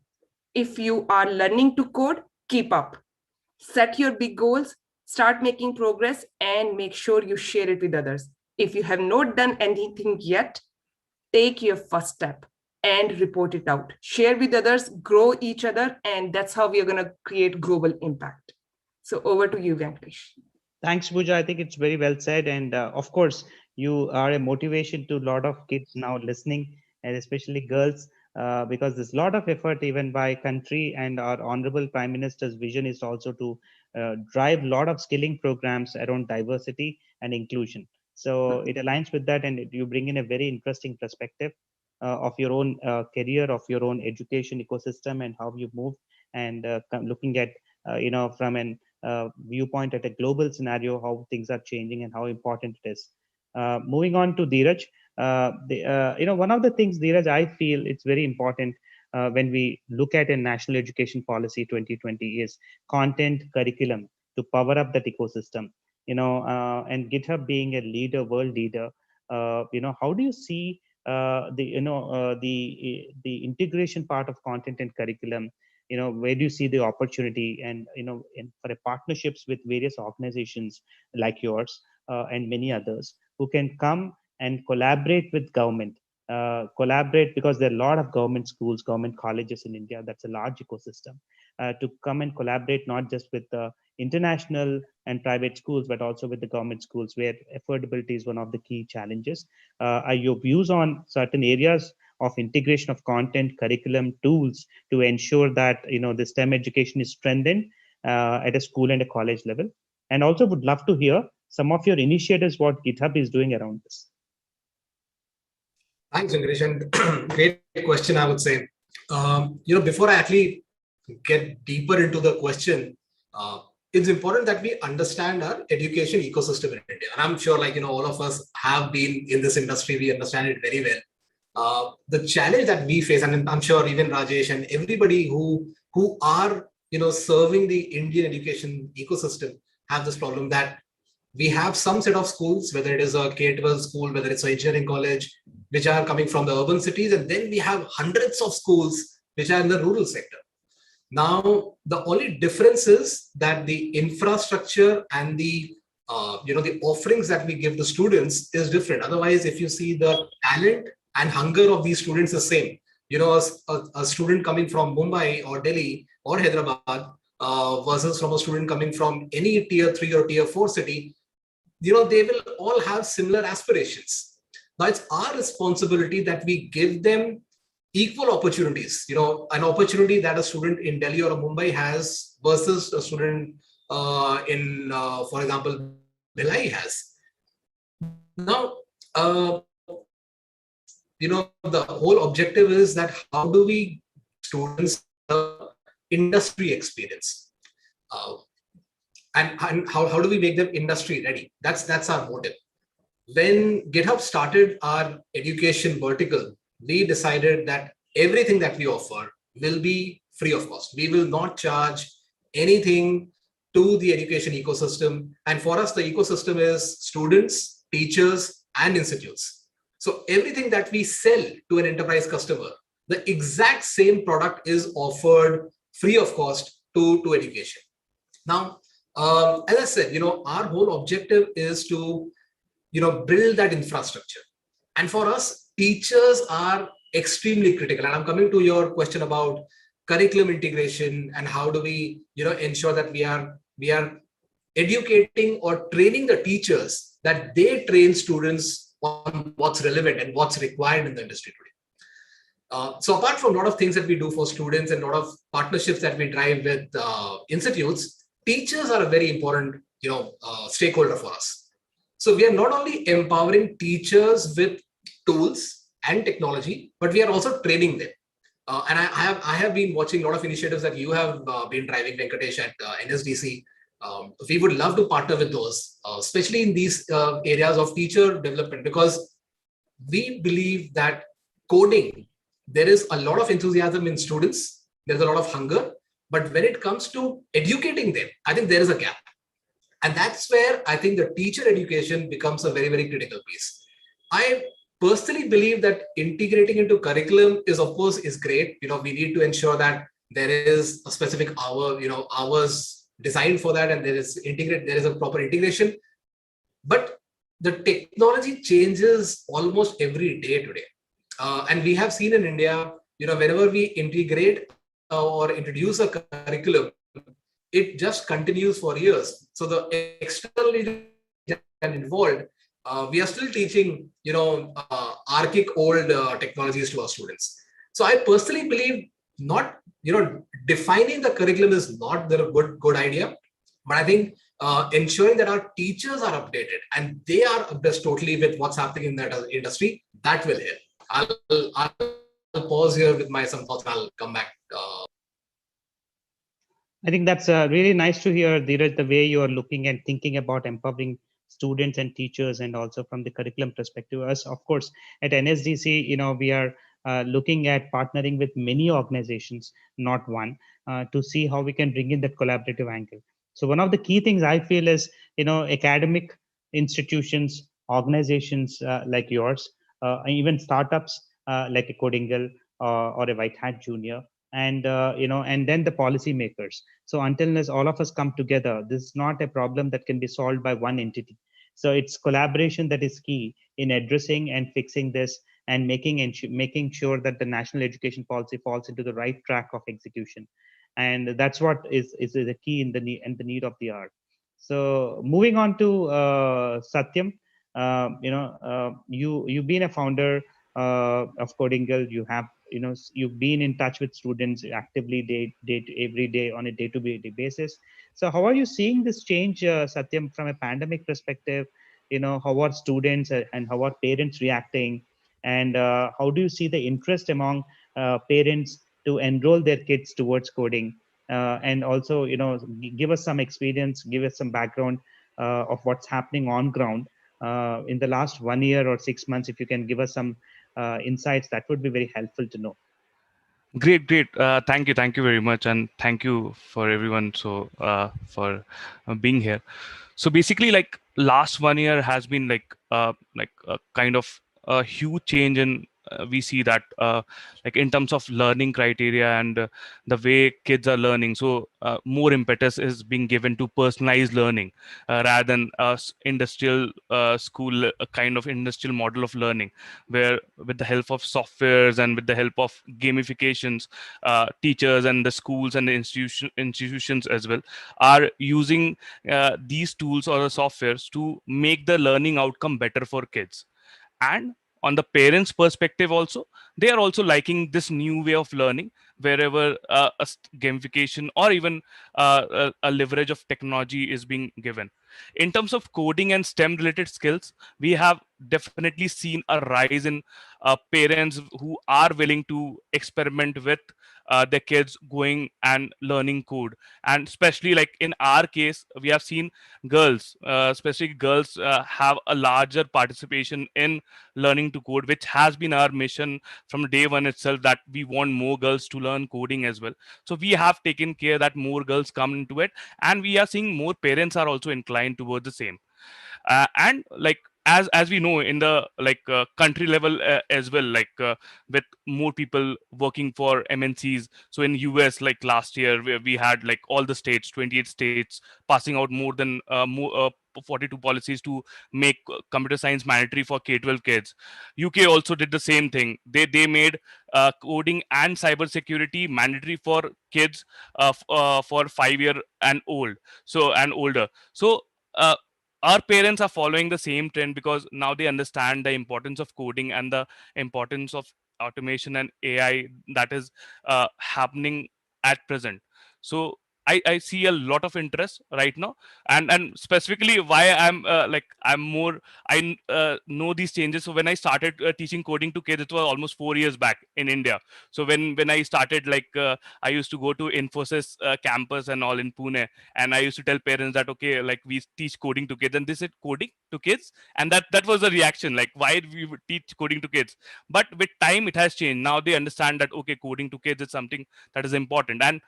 if you are learning to code, keep up. Set your big goals, start making progress, and make sure you share it with others. If you have not done anything yet, take your first step and report it out. Share with others, grow each other, and that's how we are going to create global impact. So over to you, Venkatesh. Thanks, Pooja. I think it's very well said. And of course, you are a motivation to a lot of kids now listening, and especially girls, because there's a lot of effort even by country, and our Honorable Prime Minister's vision is also to drive a lot of skilling programs around diversity and inclusion. So it aligns with that, and you bring in a very interesting perspective of your own career, of your own education ecosystem, and how you move, and looking at, from an viewpoint at a global scenario, how things are changing and how important it is. Moving on to Dheeraj, one of the things, Dheeraj, I feel it's very important when we look at a National Education Policy 2020 is content curriculum to power up that ecosystem. And GitHub being a leader, world leader, how do you see the integration part of content and curriculum? Where do you see the opportunity, and for a partnerships with various organizations like yours and many others who can come and collaborate with government, because there are a lot of government schools, government colleges in India. That's a large ecosystem, to come and collaborate not just with the international and private schools, but also with the government schools, where affordability is one of the key challenges. Are your views on certain areas of integration of content, curriculum, tools to ensure that the STEM education is strengthened at a school and a college level? And also would love to hear some of your initiatives, what GitHub is doing around this. Thanks, Venkatesh, and great question, I would say. Before I actually get deeper into the question, it's important that we understand our education ecosystem in India. And I'm sure, all of us have been in this industry, we understand it very well. The challenge that we face, and I'm sure even Rajesh and everybody who are serving the Indian education ecosystem have this problem, that we have some set of schools, whether it is a K-12 school, whether it's an engineering college, which are coming from the urban cities, and then we have hundreds of schools which are in the rural sector. Now, the only difference is that the infrastructure and the offerings that we give the students is different. Otherwise, if you see, the talent and hunger of these students is same. A student coming from Mumbai or Delhi or Hyderabad versus from a student coming from any tier 3 or tier 4 city, they will all have similar aspirations. Now it's our responsibility that we give them equal opportunities. An opportunity that a student in Delhi or Mumbai has versus a student in, for example, Bhilai has. Now, the whole objective is that how do we students industry experience, and how do we make them industry ready? That's our motive. When GitHub started our education vertical, we decided that everything that we offer will be free of cost. We will not charge anything to the education ecosystem. And for us, the ecosystem is students, teachers, and institutes. So everything that we sell to an enterprise customer, the exact same product is offered free of cost to education. Now, as I said, our whole objective is to build that infrastructure. And for us, teachers are extremely critical. And I'm coming to your question about curriculum integration and how do we, ensure that we are educating or training the teachers that they train students on what's relevant and what's required in the industry today. So apart from a lot of things that we do for students and a lot of partnerships that we drive with institutes, teachers are a very important, stakeholder for us. So we are not only empowering teachers with tools and technology, but we are also training them. And I have been watching a lot of initiatives that you have been driving, Venkatesh, at NSDC. We would love to partner with those, especially in these areas of teacher development, because we believe that coding, there is a lot of enthusiasm in students, there's a lot of hunger, but when it comes to educating them, I think there is a gap. And that's where I think the teacher education becomes a very, very critical piece. I personally believe that integrating into curriculum is, of course, is great. We need to ensure that there is a specific hours designed for that, and there is a proper integration. But the technology changes almost every day today. And we have seen in India, whenever we integrate or introduce a curriculum, it just continues for years. So the external involved, we are still teaching, archaic old technologies to our students. So I personally believe not, defining the curriculum is not the good idea, but I think ensuring that our teachers are updated and they are abreast totally with what's happening in that industry, that will help. I'll pause here with my some thoughts and I'll come back. I think that's really nice to hear, Dheeraj, the way you are looking and thinking about empowering students and teachers, and also from the curriculum perspective. Us, of course, at NSDC, we are looking at partnering with many organizations, not one, to see how we can bring in that collaborative angle. So one of the key things I feel is, academic institutions, organizations like yours, even startups like a Codingle or a White Hat Junior, and and then the policymakers. So until all of us come together, this is not a problem that can be solved by one entity. So it's collaboration that is key in addressing and fixing this, and making sure that the national education policy falls into the right track of execution. And that's what is the key in the need of the hour. So moving on to Satyam, you've been a founder of Codingle. You have you've been in touch with students actively every day on a day-to-day basis. So how are you seeing this change, Satyam, from a pandemic perspective? How are students and how are parents reacting, and how do you see the interest among parents to enroll their kids towards coding? And also, give us some experience, give us some background of what's happening on ground in the last 1 year or 6 months. If you can give us some insights, that would be very helpful to know. Great. Thank you very much, and thank you for everyone for being here. So basically, like last 1 year has been like a kind of a huge change in we see that like in terms of learning criteria and the way kids are learning, so more impetus is being given to personalized learning rather than industrial school, a kind of industrial model of learning, where with the help of softwares and with the help of gamifications, teachers and the schools and the institutions as well are using these tools or the softwares to make the learning outcome better for kids. And on the parents perspective also, they are also liking this new way of learning, wherever gamification or even a leverage of technology is being given. In terms of coding and STEM related skills, we have definitely seen a rise in parents who are willing to experiment with their kids going and learning code. And especially like in our case, we have seen girls, especially girls, have a larger participation in learning to code, which has been our mission from day one itself, that we want more girls to learn coding as well. So we have taken care that more girls come into it, and we are seeing more parents are also inclined towards the same. And like as we know in the like country level as well, like with more people working for MNCs. So in US, like last year we had like all the states, 28 states passing out more than 42 policies to make computer science mandatory for K-12 kids. UK also did the same thing. They made coding and cybersecurity mandatory for kids for 5 year and old, so and older. So uh, our parents are following the same trend because now they understand the importance of coding and the importance of automation and AI that is happening at present. So I see a lot of interest right now, and specifically why I'm more know these changes. So when I started teaching coding to kids, it was almost 4 years back in India. So when I started, like I used to go to Infosys campus and all in Pune, and I used to tell parents that okay, like we teach coding to kids, and they said coding to kids, and that was the reaction, like why we would teach coding to kids. But with time it has changed. Now they understand that okay, coding to kids is something that is important, and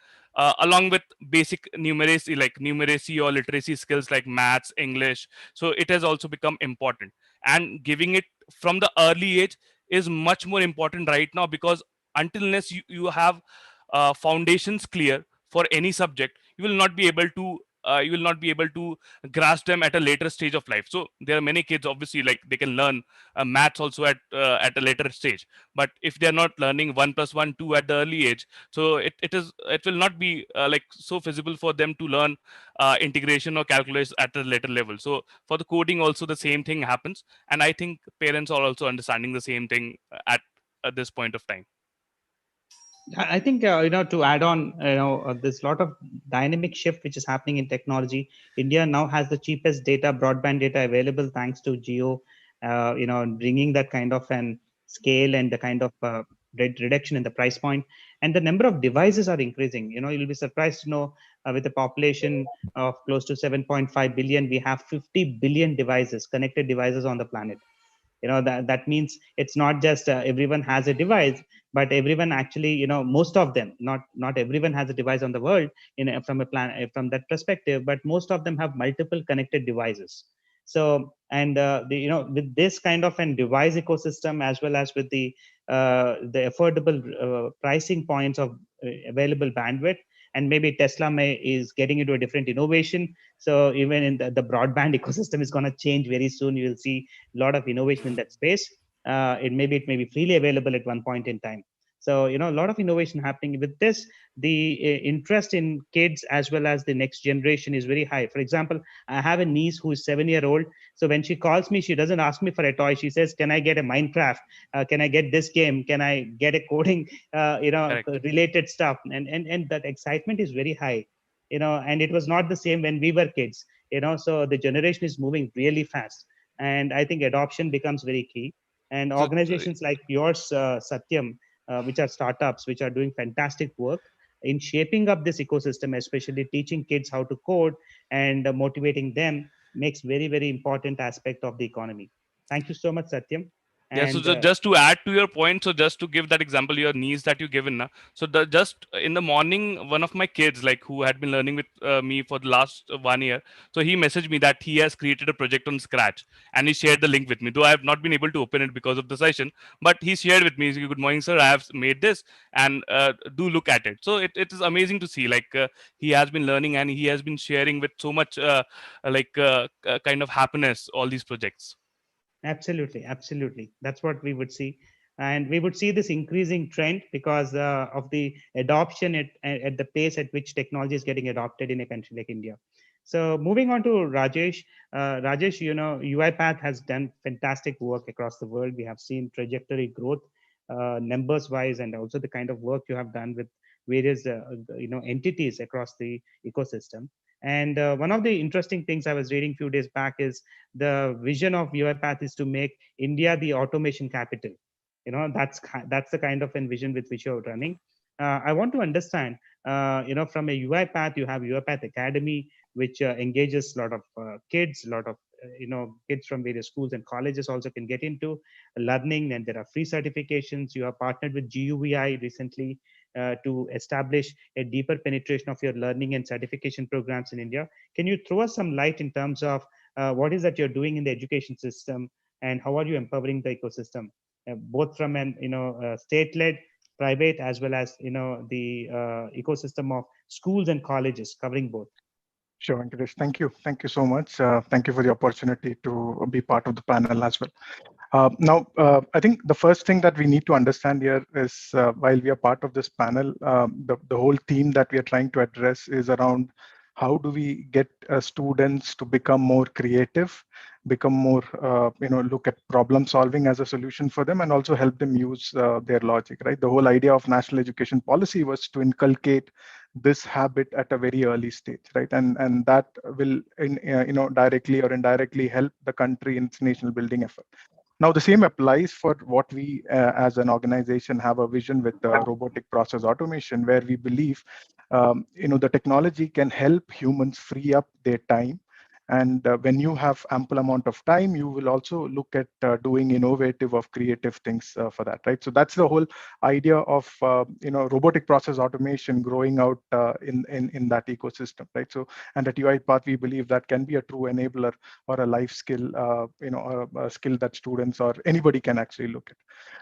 along with basic numeracy, like numeracy or literacy skills like maths, English, so it has also become important. And giving it from the early age is much more important right now, because until unless you have foundations clear for any subject, you will not be able to grasp them at a later stage of life. So there are many kids, obviously, like they can learn maths also at a later stage, but if they are not learning 1 plus 1 2 at the early age, so it will not be like so feasible for them to learn integration or calculus at a later level. So for the coding also the same thing happens, and I think parents are also understanding the same thing at this point of time. I think to add on, there's a lot of dynamic shift which is happening in technology. India now has the cheapest data, broadband data available thanks to Geo. Bringing that kind of an scale and the kind of reduction in the price point, and the number of devices are increasing. You'll be surprised to know with a population of close to 7.5 billion, we have 50 billion devices, connected devices on the planet. That means it's not just everyone has a device, but everyone actually, most of them, not everyone has a device on the world from from that perspective, but most of them have multiple connected devices. So, and with this kind of an device ecosystem, as well as with the affordable pricing points of available bandwidth, and maybe Tesla is getting into a different innovation. So even in the broadband ecosystem is going to change very soon. You will see a lot of innovation in that space. It may be freely available at one point in time. So a lot of innovation happening with this. The interest in kids as well as the next generation is very high. For example, I have a niece who is 7-year-old. So when she calls me, she doesn't ask me for a toy. She says, "Can I get a Minecraft? Can I get this game? Can I get a coding? Correct. Related stuff?" And that excitement is very high. And it was not the same when we were kids. So the generation is moving really fast, and I think adoption becomes very key. And So organizations like yours, Satyam, which are startups, which are doing fantastic work in shaping up this ecosystem, especially teaching kids how to code and motivating them, makes very, very important aspect of the economy. Thank you so much, Satyam. Yeah, so And just to add to your point, so just to give that example, your niece that you given, na, so just in the morning, one of my kids, like who had been learning with me for the last 1 year, so he messaged me that he has created a project on Scratch and he shared the link with me. Though I have not been able to open it because of the session, but he shared with me, he said, "Good morning, sir. I have made this, and do look at it." So it is amazing to see, like he has been learning and he has been sharing with so much kind of happiness all these projects. Absolutely, absolutely. That's what we would see. And we would see this increasing trend because of the adoption at the pace at which technology is getting adopted in a country like India. So moving on to Rajesh. Rajesh, UiPath has done fantastic work across the world. We have seen trajectory growth, numbers wise, and also the kind of work you have done with various entities across the ecosystem. And one of the interesting things I was reading a few days back is the vision of UiPath is to make India the automation capital. That's the kind of vision with which you're running. I want to understand, from a UiPath, you have UiPath Academy, which engages a lot of kids, a lot of kids from various schools and colleges also can get into learning, and there are free certifications. You have partnered with GUVI recently to establish a deeper penetration of your learning and certification programs in India. Can you throw us some light in terms of what is that you're doing in the education system, and how are you empowering the ecosystem, both from an state-led, private, as well as the ecosystem of schools and colleges, covering both? Sure, Venkatesh. Thank you. Thank you so much. Thank you for the opportunity to be part of the panel as well. I think the first thing that we need to understand here is while we are part of this panel, the whole theme that we are trying to address is around how do we get students to become more creative, become more, look at problem solving as a solution for them, and also help them use their logic, right? The whole idea of national education policy was to inculcate this habit at a very early stage, right? And that will, directly or indirectly help the country in its national building effort. Now, the same applies for what we as an organization have a vision with robotic process automation, where we believe, the technology can help humans free up their time. And when you have ample amount of time, you will also look at doing innovative or creative things for that, right? So that's the whole idea of robotic process automation growing out in that ecosystem, right? So, and at UiPath, we believe that can be a true enabler or a life skill, a skill that students or anybody can actually look at.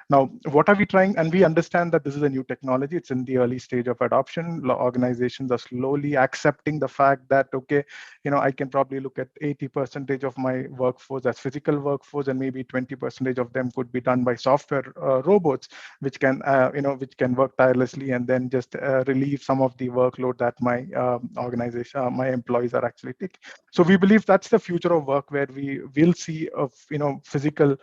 Now, what are we trying? And we understand that this is a new technology. It's in the early stage of adoption. Organizations are slowly accepting the fact that, okay, I can probably look at 80% of my workforce as physical workforce, and maybe 20% of them could be done by software robots, which can, which can work tirelessly and then just relieve some of the workload that my organization, my employees are actually taking. So we believe that's the future of work, where we will see physical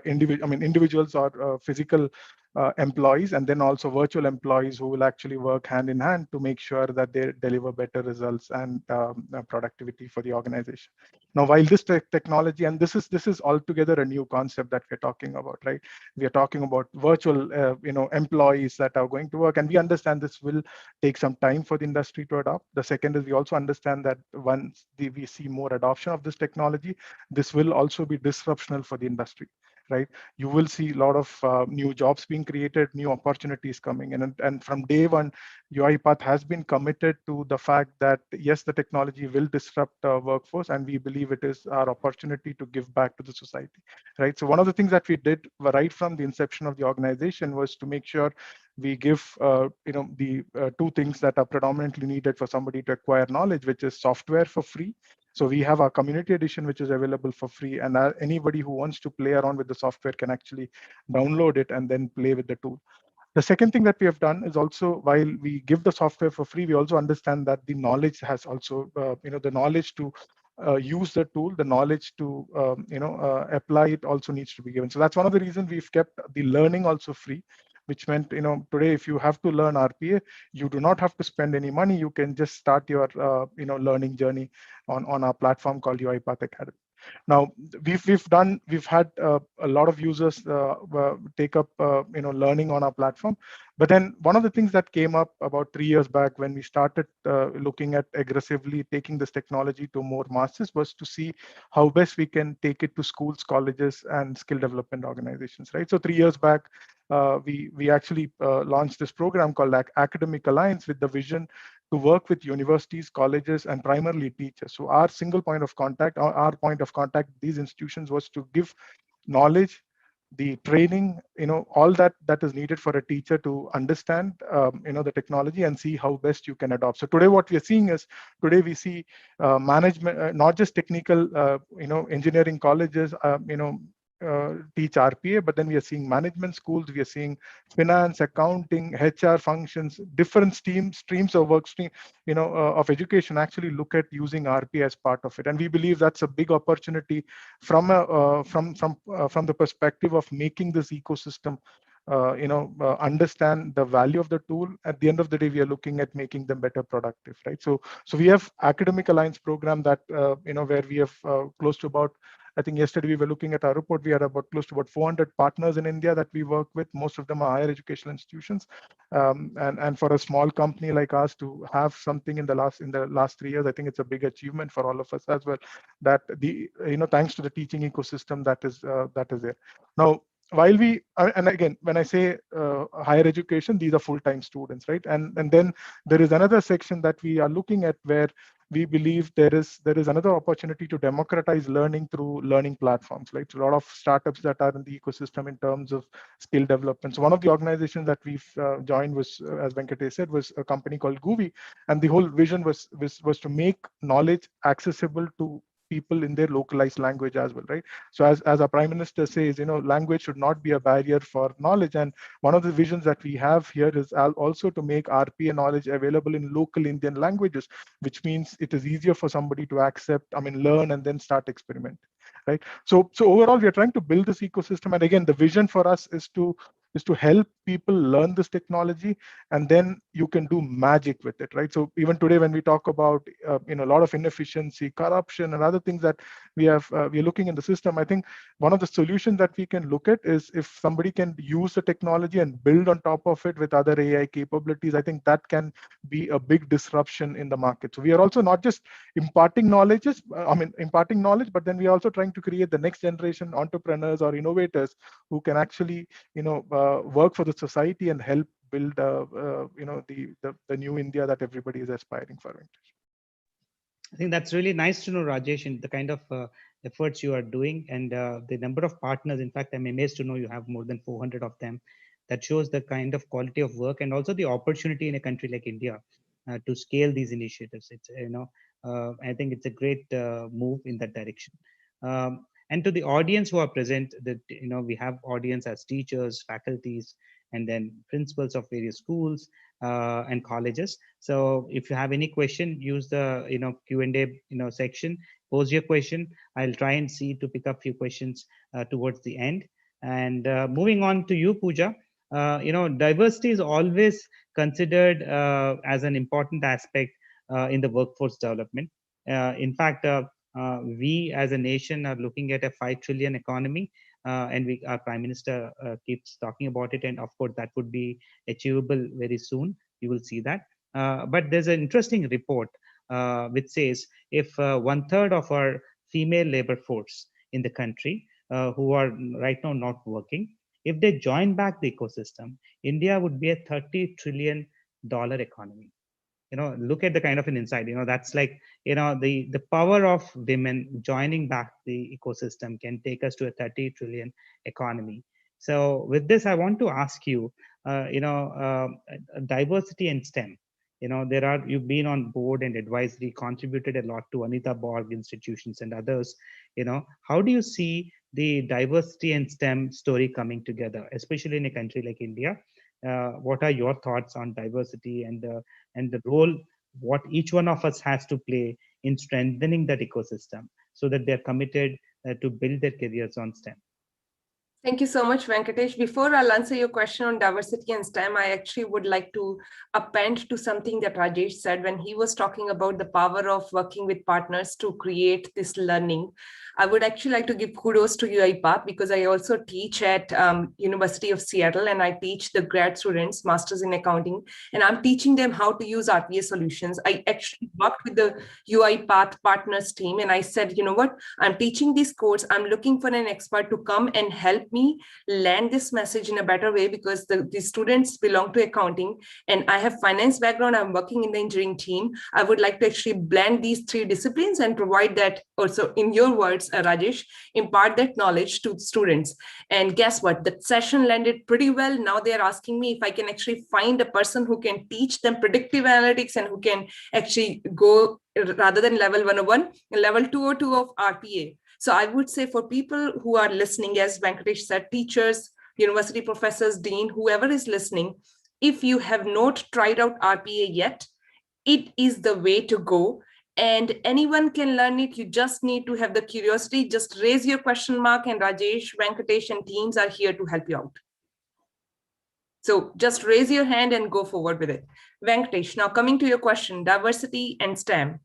individuals or physical employees, and then also virtual employees who will actually work hand in hand to make sure that they deliver better results and productivity for the organization. Now, while this technology, and this is altogether a new concept that we're talking about, right? We are talking about virtual, employees that are going to work, and we understand this will take some time for the industry to adopt. The second is we also understand that once we see more adoption of this technology, this will also be disruptional for the industry, right? You will see a lot of new jobs being created, new opportunities coming in. And from day one, UiPath has been committed to the fact that, yes, the technology will disrupt our workforce, and we believe it is our opportunity to give back to the society, right? So one of the things that we did right from the inception of the organization was to make sure we give, the two things that are predominantly needed for somebody to acquire knowledge, which is software for free. So we have our community edition, which is available for free, and anybody who wants to play around with the software can actually download it and then play with the tool. The second thing that we have done is also, while we give the software for free, we also understand that the knowledge has also, the knowledge to use the tool, the knowledge to, apply it also needs to be given. So that's one of the reasons we've kept the learning also free, which meant, today, if you have to learn RPA, you do not have to spend any money. You can just start your, learning journey on our platform called UiPath Academy. Now we've had a lot of users take up learning on our platform, but then one of the things that came up about 3 years back when we started looking at aggressively taking this technology to more masses was to see how best we can take it to schools, colleges, and skill development organizations, right? So 3 years back, we actually launched this program called Academic Alliance with the vision to work with universities, colleges, and primarily teachers. So our single point of contact, our point of contact, these institutions was to give knowledge, the training, all that is needed for a teacher to understand, the technology and see how best you can adopt. So today, what we are seeing is, today we see management, not just technical, engineering colleges, teach RPA, but then we are seeing management schools, we are seeing finance, accounting, HR functions, different streams of work stream, of education actually look at using RPA as part of it. And we believe that's a big opportunity from the perspective of making this ecosystem understand the value of the tool. At the end of the day, we are looking at making them better productive, right? So we have Academic Alliance program that where we have close to about, I think yesterday we were looking at our report, we had close to about 400 partners in India that we work with. Most of them are higher educational institutions, and for a small company like us to have something in the last 3 years, I think it's a big achievement for all of us as well. That thanks to the teaching ecosystem that is there now. While we, and again, when I say higher education, these are full-time students, right? And then there is another section that we are looking at where we believe there is another opportunity to democratize learning through learning platforms, right? So a lot of startups that are in the ecosystem in terms of skill development. So one of the organizations that we've joined was, as Venkatesh said, was a company called Guvi, and the whole vision was to make knowledge accessible to people in their localized language as well, right? So as our Prime Minister says, language should not be a barrier for knowledge. And one of the visions that we have here is also to make RPA knowledge available in local Indian languages, which means it is easier for somebody to learn and then start experimenting, right? So overall, we are trying to build this ecosystem. And again, the vision for us is to help people learn this technology, and then you can do magic with it, right? So even today, when we talk about a lot of inefficiency, corruption, and other things that we're looking in the system, I think one of the solutions that we can look at is if somebody can use the technology and build on top of it with other AI capabilities. I think that can be a big disruption in the market. So we are also not just imparting knowledge, but then we are also trying to create the next generation entrepreneurs or innovators who can actually, work for the society and help build, the new India that everybody is aspiring for. I think that's really nice to know, Rajesh, and the kind of efforts you are doing and the number of partners. In fact, I'm amazed to know you have more than 400 of them. That shows the kind of quality of work and also the opportunity in a country like India to scale these initiatives. It's, I think it's a great move in that direction. And to the audience who are present, that we have audience as teachers, faculties, and then principals of various schools and colleges. So if you have any question, use the Q&A section, pose your question. I'll try and see to pick up few questions towards the end. And moving on to you, Pooja. Diversity is always considered as an important aspect in the workforce development. In fact, we as a nation are looking at a 5 trillion economy, and our Prime Minister keeps talking about it. And of course, that would be achievable very soon. You will see that. But there's an interesting report which says if 1/3 of our female labor force in the country who are right now not working, if they join back the ecosystem, India would be a $30 trillion economy. Look at the kind of an insight. That's like, the power of women joining back the ecosystem can take us to a 30 trillion economy. So with this, I want to ask you, diversity in STEM. You've been on board and advisory, contributed a lot to Anita Borg institutions and others. How do you see the diversity and STEM story coming together, especially in a country like India? What are your thoughts on diversity and the role what each one of us has to play in strengthening that ecosystem so that they're committed to build their careers on STEM? Thank you so much, Venkatesh. Before I'll answer your question on diversity and STEM, I actually would like to append to something that Rajesh said when he was talking about the power of working with partners to create this learning. I would actually like to give kudos to UiPath because I also teach at University of Seattle, and I teach the grad students, Masters in Accounting, and I'm teaching them how to use RPA solutions. I actually worked with the UiPath partners team, and I said, you know what, I'm teaching this course. I'm looking for an expert to come and help me land this message in a better way because the students belong to accounting and I have finance background. I'm working in the engineering team. I would like to actually blend these three disciplines and provide that also, in your words, Rajesh, impart that knowledge to students. And guess what? That session landed pretty well. Now they're asking me if I can actually find a person who can teach them predictive analytics and who can actually go rather than level 101, level 202 of RPA. So I would say for people who are listening, as Venkatesh said, teachers, university professors, dean, whoever is listening, if you have not tried out RPA yet, it is the way to go. And anyone can learn it. You just need to have the curiosity. Just raise your question mark, and Rajesh, Venkatesh, and teams are here to help you out. So just raise your hand and go forward with it. Venkatesh, now coming to your question, diversity and STEM.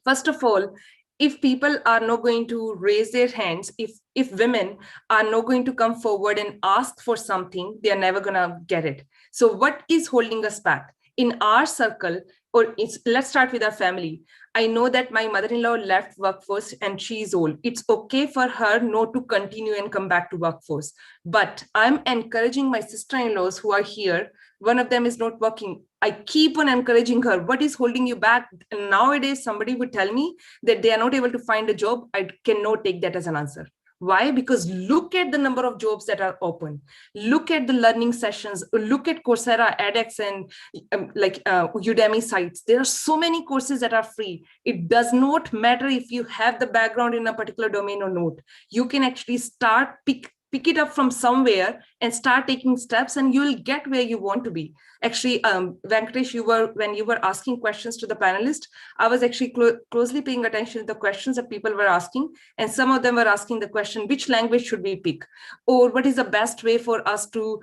First of all, if people are not going to raise their hands, if women are not going to come forward and ask for something, they are never gonna get it. So what is holding us back? In our circle, or let's start with our family. I know that my mother-in-law left workforce and she's old. It's okay for her not to continue and come back to workforce. But I'm encouraging my sister-in-laws who are here. One of them is not working. I keep on encouraging her. What is holding you back? And nowadays, somebody would tell me that they are not able to find a job. I cannot take that as an answer. Why? Because look at the number of jobs that are open. Look at the learning sessions. Look at Coursera, edX, and Udemy sites. There are so many courses that are free. It does not matter if you have the background in a particular domain or not. You can actually start, pick it up from somewhere and start taking steps, and you'll get where you want to be. Actually, Venkatesh, when you were asking questions to the panelists, I was actually closely paying attention to the questions that people were asking. And some of them were asking the question, which language should we pick? Or what is the best way for us to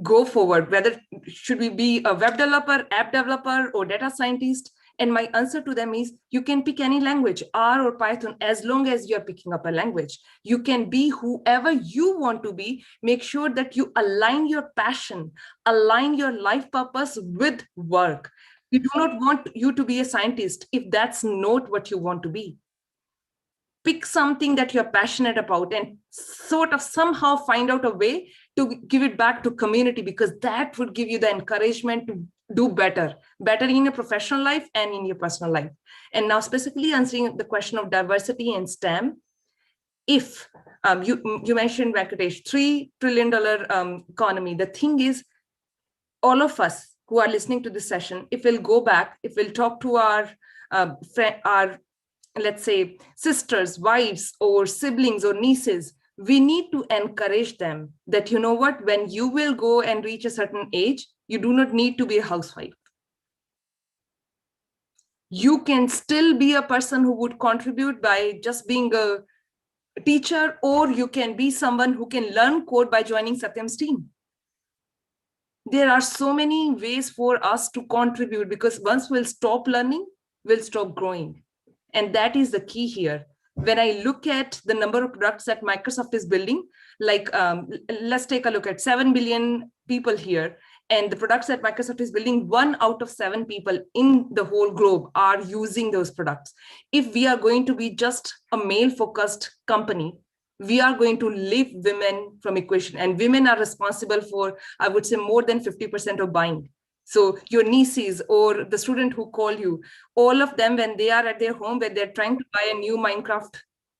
go forward? Whether should we be a web developer, app developer, or data scientist? And my answer to them is, you can pick any language, R or Python, as long as you're picking up a language. You can be whoever you want to be. Make sure that you align your passion, align your life purpose with work. We do not want you to be a scientist if that's not what you want to be. Pick something that you're passionate about and sort of somehow find out a way to give it back to community, because that would give you the encouragement to do better in your professional life and in your personal life. And now specifically answering the question of diversity and STEM, if you mentioned, Venkatesh, $3 trillion economy. The thing is, all of us who are listening to this session, if we'll go back, if we'll talk to our let's say sisters, wives, or siblings or nieces, we need to encourage them that, you know what, when you will go and reach a certain age, you do not need to be a housewife. You can still be a person who would contribute by just being a teacher, or you can be someone who can learn code by joining Satyam's team. There are so many ways for us to contribute, because once we'll stop learning, we'll stop growing. And that is the key here. When I look at the number of products that Microsoft is building, like let's take a look at 7 billion people here, and the products that Microsoft is building, 1 out of 7 people in the whole globe are using those products. If we are going to be just a male-focused company, we are going to leave women from equation, and women are responsible for, I would say, more than 50% of buying. So your nieces or the student who call you, all of them, when they are at their home, when they're trying to buy a new Minecraft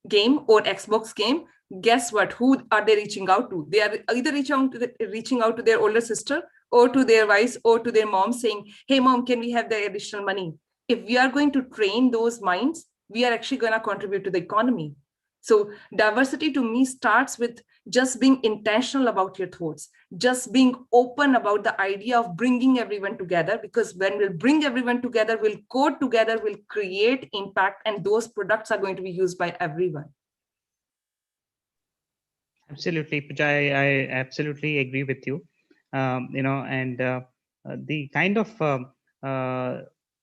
game or Xbox game, guess what? Who are they reaching out to? They are either reaching out to their older sister or to their wives or to their mom saying, hey, mom, can we have the additional money? If we are going to train those minds, we are actually going to contribute to the economy. So diversity to me starts with just being intentional about your thoughts, just being open about the idea of bringing everyone together, because when we'll bring everyone together, we'll code together, we'll create impact, and those products are going to be used by everyone. Absolutely, Pooja, I absolutely agree with you. And the kind of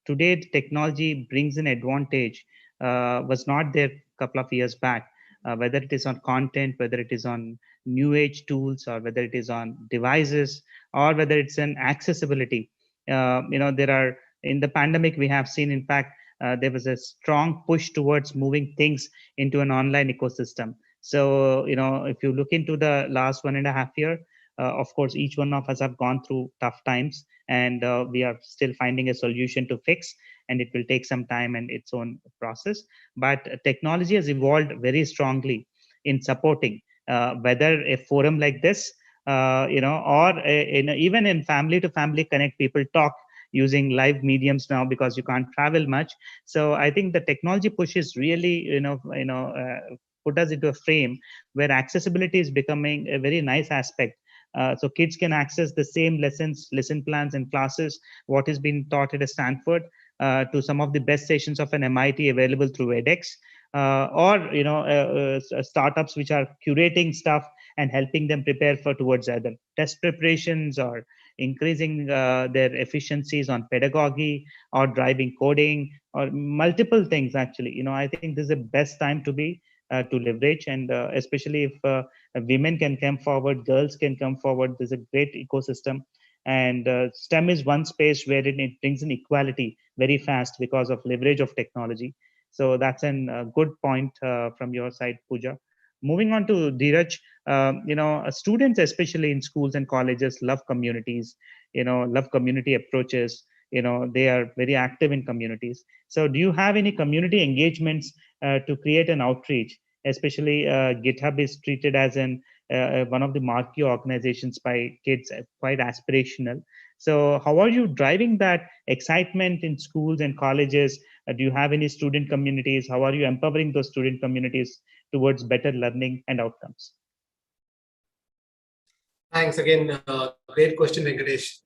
today technology brings an advantage was not there a couple of years back. Whether it is on content, whether it is on new age tools, or whether it is on devices, or whether it's an accessibility. There are, in the pandemic we have seen, in fact, there was a strong push towards moving things into an online ecosystem. So, if you look into the last 1.5 year, of course, each one of us have gone through tough times, and we are still finding a solution to fix, and it will take some time and its own process. But technology has evolved very strongly in supporting whether a forum like this, or even in family to family connect, people talk using live mediums now because you can't travel much. So I think the technology push is really, put us into a frame where accessibility is becoming a very nice aspect. So kids can access the same lesson plans and classes, what is being taught at a Stanford, to some of the best sessions of an MIT available through edX, or startups which are curating stuff and helping them prepare for towards either test preparations or increasing their efficiencies on pedagogy or driving coding or multiple things. Actually, I think this is the best time to be to leverage, and especially if women can come forward, girls can come forward. There's a great ecosystem, and STEM is one space where it brings in equality very fast because of leverage of technology. So that's a good point from your side, Pooja. Moving on to Dheeraj, students, especially in schools and colleges, love communities, love community approaches. They are very active in communities. So do you have any community engagements to create an outreach? Especially GitHub is treated as one of the marquee organizations by kids, quite aspirational. So how are you driving that excitement in schools and colleges? Do you have any student communities? How are you empowering those student communities towards better learning and outcomes? Thanks again. Great question, Venkatesh.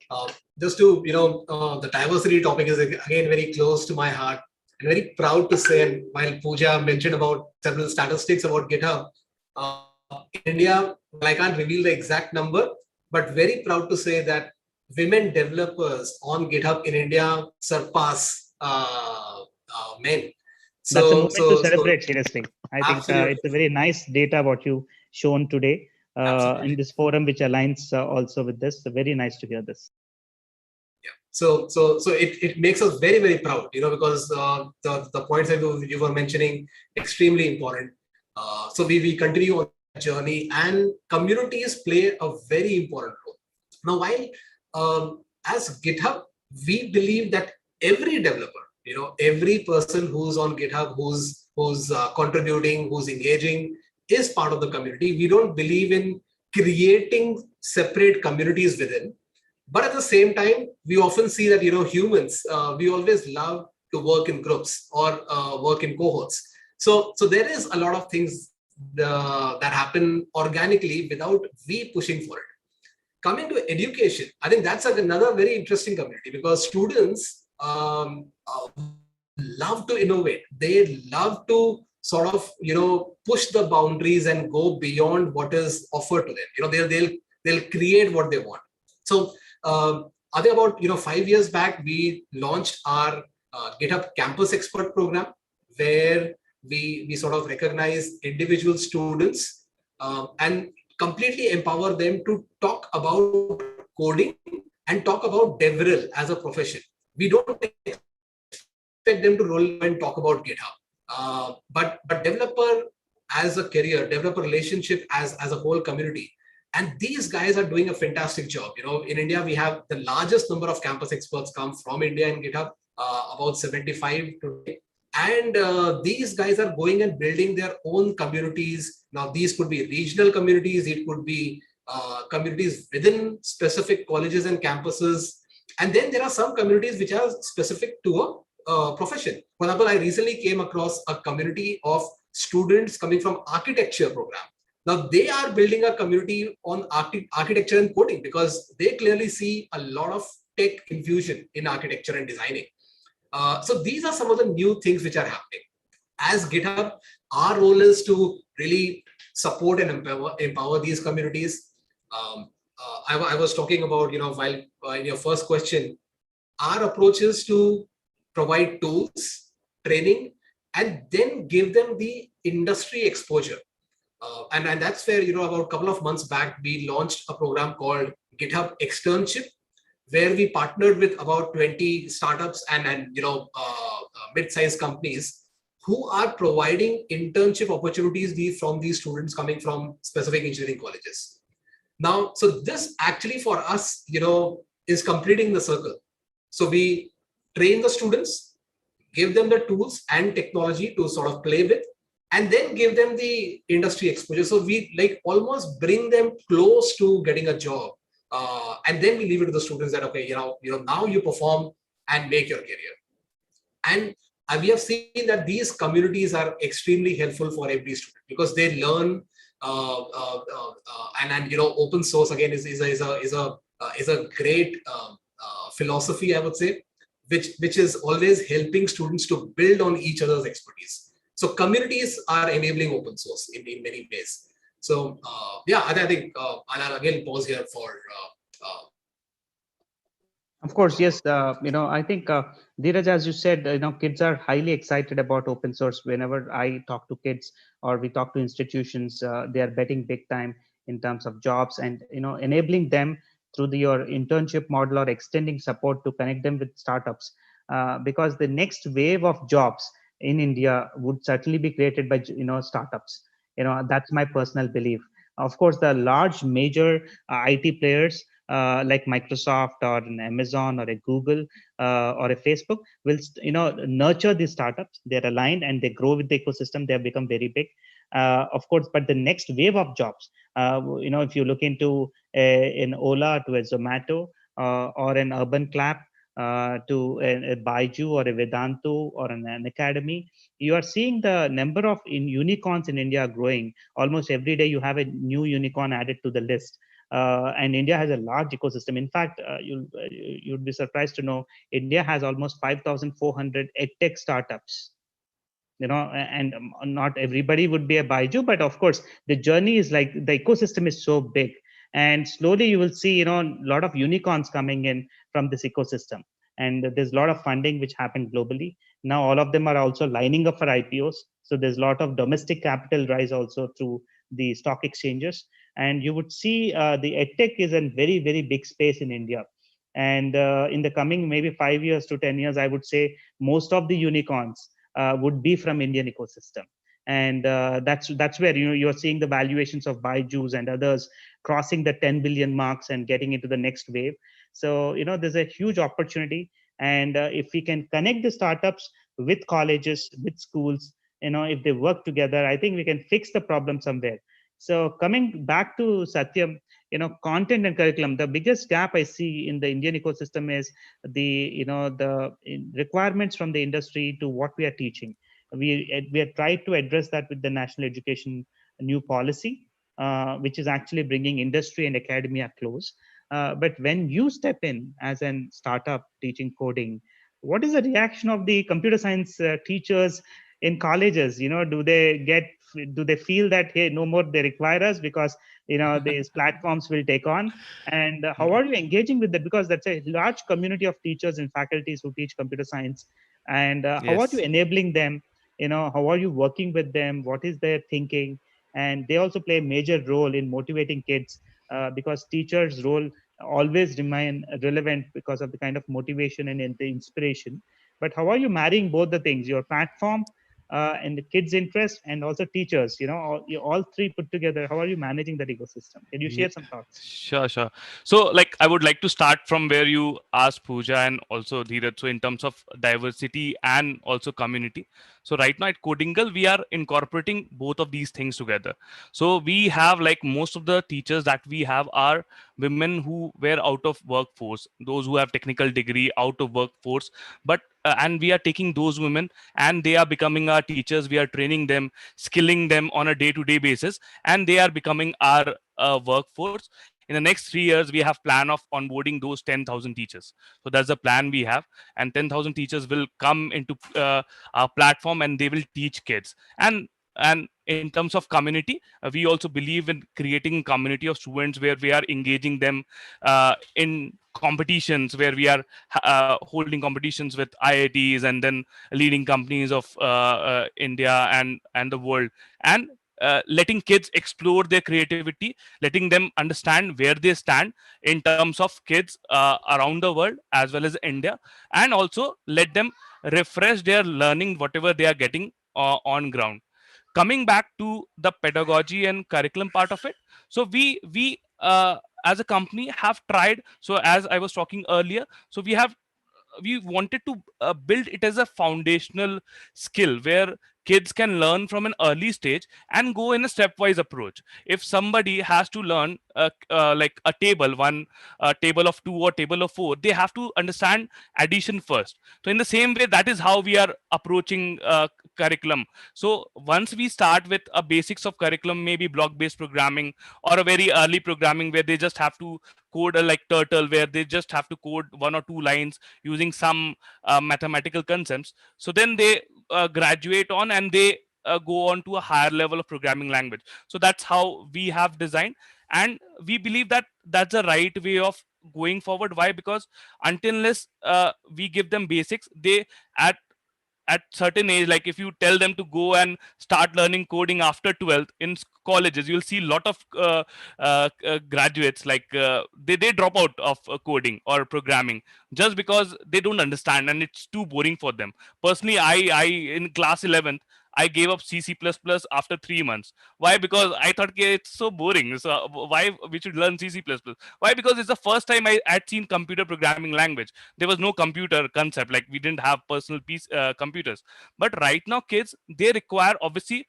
Just to, the diversity topic is again very close to my heart. I'm very proud to say, and while Pooja mentioned about several statistics about GitHub, in India, well, I can't reveal the exact number, but very proud to say that women developers on GitHub in India surpass men. So, that's a moment to celebrate, seriously. I think it's a very nice data what you shown today in this forum, which aligns also with this. So very nice to hear this. Yeah. So it makes us very, very proud, because the points that you were mentioning, extremely important. So we continue on that journey, and communities play a very important role. Now, while as GitHub, we believe that every developer, every person who's on GitHub, who's contributing, who's engaging, is part of the community. We don't believe in creating separate communities within. But at the same time, we often see that, humans, we always love to work in groups or work in cohorts. So there is a lot of things that happen organically without we pushing for it. Coming to education, I think that's another very interesting community, because students love to innovate. They love to sort of, push the boundaries and go beyond what is offered to them. They'll create what they want. So I think about 5 years back, we launched our GitHub Campus Expert program, where we sort of recognize individual students and completely empower them to talk about coding and talk about DevRel as a profession. We don't expect them to roll and talk about GitHub, but developer as a career, developer relationship as a whole community. And these guys are doing a fantastic job. In India, we have the largest number of campus experts come from India in GitHub, about 75 today. And these guys are going and building their own communities. Now, these could be regional communities. It could be communities within specific colleges and campuses. And then there are some communities which are specific to a profession. For example, I recently came across a community of students coming from architecture program. Now, they are building a community on architecture and coding, because they clearly see a lot of tech infusion in architecture and designing. So these are some of the new things which are happening. As GitHub, our role is to really support and empower these communities. I was talking about, while in your first question, our approach is to provide tools, training, and then give them the industry exposure. And that's where, about a couple of months back, we launched a program called GitHub Externship, where we partnered with about 20 startups and mid-sized companies who are providing internship opportunities from these students coming from specific engineering colleges. Now, so this actually for us, is completing the circle. So we train the students, give them the tools and technology to sort of play with, and then give them the industry exposure. So we almost bring them close to getting a job. And then we leave it to the students that, okay, now you perform and make your career. And we have seen that these communities are extremely helpful for every student because they learn, and open source again is a great philosophy, I would say, which is always helping students to build on each other's expertise. So communities are enabling open source in many ways. So yeah, I think I'll again pause here for. Of course, yes. I think Dheeraj, as you said, kids are highly excited about open source. Whenever I talk to kids or we talk to institutions, they are betting big time in terms of jobs and enabling them through your internship model or extending support to connect them with startups, because the next wave of jobs in India would certainly be created by startups. That's my personal belief. Of course, the large major IT players like Microsoft or an Amazon or a Google or a Facebook will nurture these startups. They're aligned and they grow with the ecosystem. They have become very big. Of course, but the next wave of jobs, if you look into an Ola to a Zomato or an Urban Clap, to a Baiju or a Vedantu or an academy, you are seeing the number of unicorns in India growing. Almost every day you have a new unicorn added to the list. And India has a large ecosystem. In fact, you'd be surprised to know India has almost 5,400 edtech startups. And not everybody would be a Baiju, but of course the journey is like the ecosystem is so big. And slowly you will see, a lot of unicorns coming in from this ecosystem. And there's a lot of funding which happened globally. Now all of them are also lining up for IPOs. So there's a lot of domestic capital rise also through the stock exchanges. And you would see the edtech is a very, very big space in India. And in the coming maybe 5 years to 10 years, I would say most of the unicorns would be from Indian ecosystem. And that's where you're seeing the valuations of Baiju's and others crossing the 10 billion marks and getting into the next wave. So there's a huge opportunity, and if we can connect the startups with colleges, with schools, if they work together, I think we can fix the problem somewhere. So coming back to Satyam, content and curriculum, the biggest gap I see in the Indian ecosystem is the requirements from the industry to what we are teaching. We have tried to address that with the national education new policy, which is actually bringing industry and academia close. But when you step in as a startup teaching coding, what is the reaction of the computer science teachers in colleges? Do they feel that, hey, no more they require us because these platforms will take on? And how are you engaging with that? Because that's a large community of teachers and faculties who teach computer science. And how are you enabling them? How are you working with them? What is their thinking? And they also play a major role in motivating kids, because teachers' role always remain relevant because of the kind of motivation and the inspiration. But how are you marrying both the things, your platform and the kids' interest, and also teachers? All three put together. How are you managing that ecosystem? Can you share some thoughts? Sure. So, I would like to start from where you asked Pooja and also Dheeraj. So, in terms of diversity and also community. So, right now at Codingle, we are incorporating both of these things together. So, we have most of the teachers that we have are women who were out of workforce, those who have technical degree out of workforce, but and we are taking those women and they are becoming our teachers. We are training them, skilling them on a day-to-day basis, and they are becoming our workforce. In the next 3 years, we have plan of onboarding those 10,000 teachers. So that's the plan we have, and 10,000 teachers will come into our platform and they will teach kids. And in terms of community, we also believe in creating a community of students where we are engaging them in competitions, where we are holding competitions with IITs and then leading companies of India and the world, and letting kids explore their creativity, letting them understand where they stand in terms of kids around the world as well as India, and also let them refresh their learning, whatever they are getting on ground. Coming back to the pedagogy and curriculum part of it, so we as a company have tried, so as I was talking earlier, so we wanted to build it as a foundational skill where kids can learn from an early stage and go in a stepwise approach. If somebody has to learn like a table, one table of 2 or table of 4, they have to understand addition first. So in the same way, that is how we are approaching curriculum. So once we start with a basics of curriculum, maybe block based programming or a very early programming where they just have to code like Turtle, where they just have to code 1 or 2 lines using some mathematical concepts. So then they graduate on and they go on to a higher level of programming language. So that's how we have designed, and we believe that that's the right way of going forward. Why? Because until unless we give them basics, they at certain age, like if you tell them to go and start learning coding after 12th in colleges, you'll see a lot of graduates like they drop out of coding or programming just because they don't understand and it's too boring for them. Personally, I in class 11th, I gave up C++ after 3 months. Why? Because I thought, okay, it's so boring. So why we should learn C++? Why? Because it's the first time I had seen computer programming language. There was no computer concept, like we didn't have personal computers. But right now kids, they require, obviously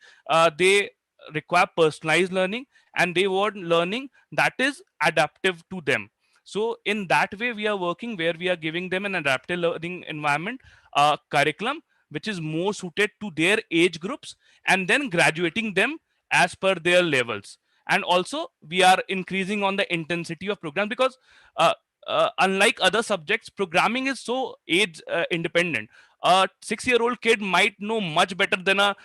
they require personalized learning, and they want learning that is adaptive to them. So in that way we are working, where we are giving them an adaptive learning environment, curriculum which is more suited to their age groups, and then graduating them as per their levels. And also we are increasing on the intensity of program, because unlike other subjects, programming is so age independent. A 6-year-old kid might know much better than a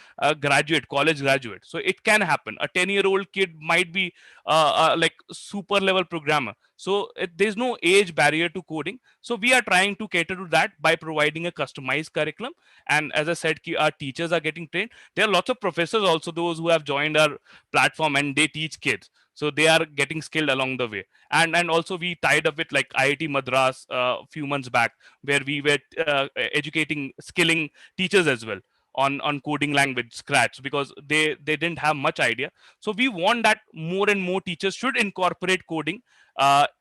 graduate, college graduate. So it can happen. A 10-year-old kid might be like super level programmer. So there's no age barrier to coding. So we are trying to cater to that by providing a customized curriculum. And as I said, our teachers are getting trained. There are lots of professors also, those who have joined our platform, and they teach kids. So they are getting skilled along the way. And also we tied up with like IIT Madras a few months back, where we were educating, skilling teachers as well on coding language Scratch, because they didn't have much idea. So we want that more and more teachers should incorporate coding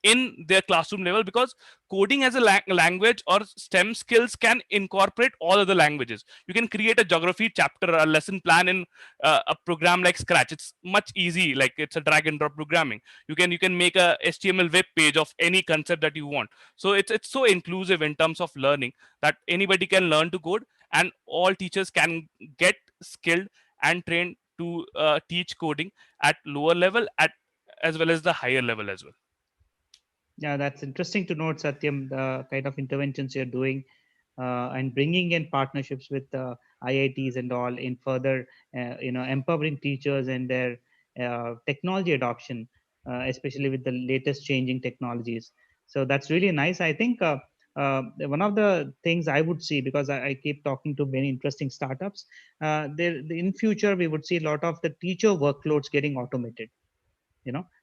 in their classroom level, because coding as a language or STEM skills can incorporate all other languages. You can create a geography chapter, a lesson plan in a program like Scratch. It's much easy, like it's a drag and drop programming. You can make a HTML web page of any concept that you want. So it's so inclusive in terms of learning, that anybody can learn to code, and all teachers can get skilled and trained to teach coding at lower level, at as well as the higher level as well. Yeah, that's interesting to note, Satyam, the kind of interventions you're doing and bringing in partnerships with IITs and all in further, empowering teachers and their technology adoption, especially with the latest changing technologies. So that's really nice. I think one of the things I would see, because I keep talking to many interesting startups, in future we would see a lot of the teacher workloads getting automated,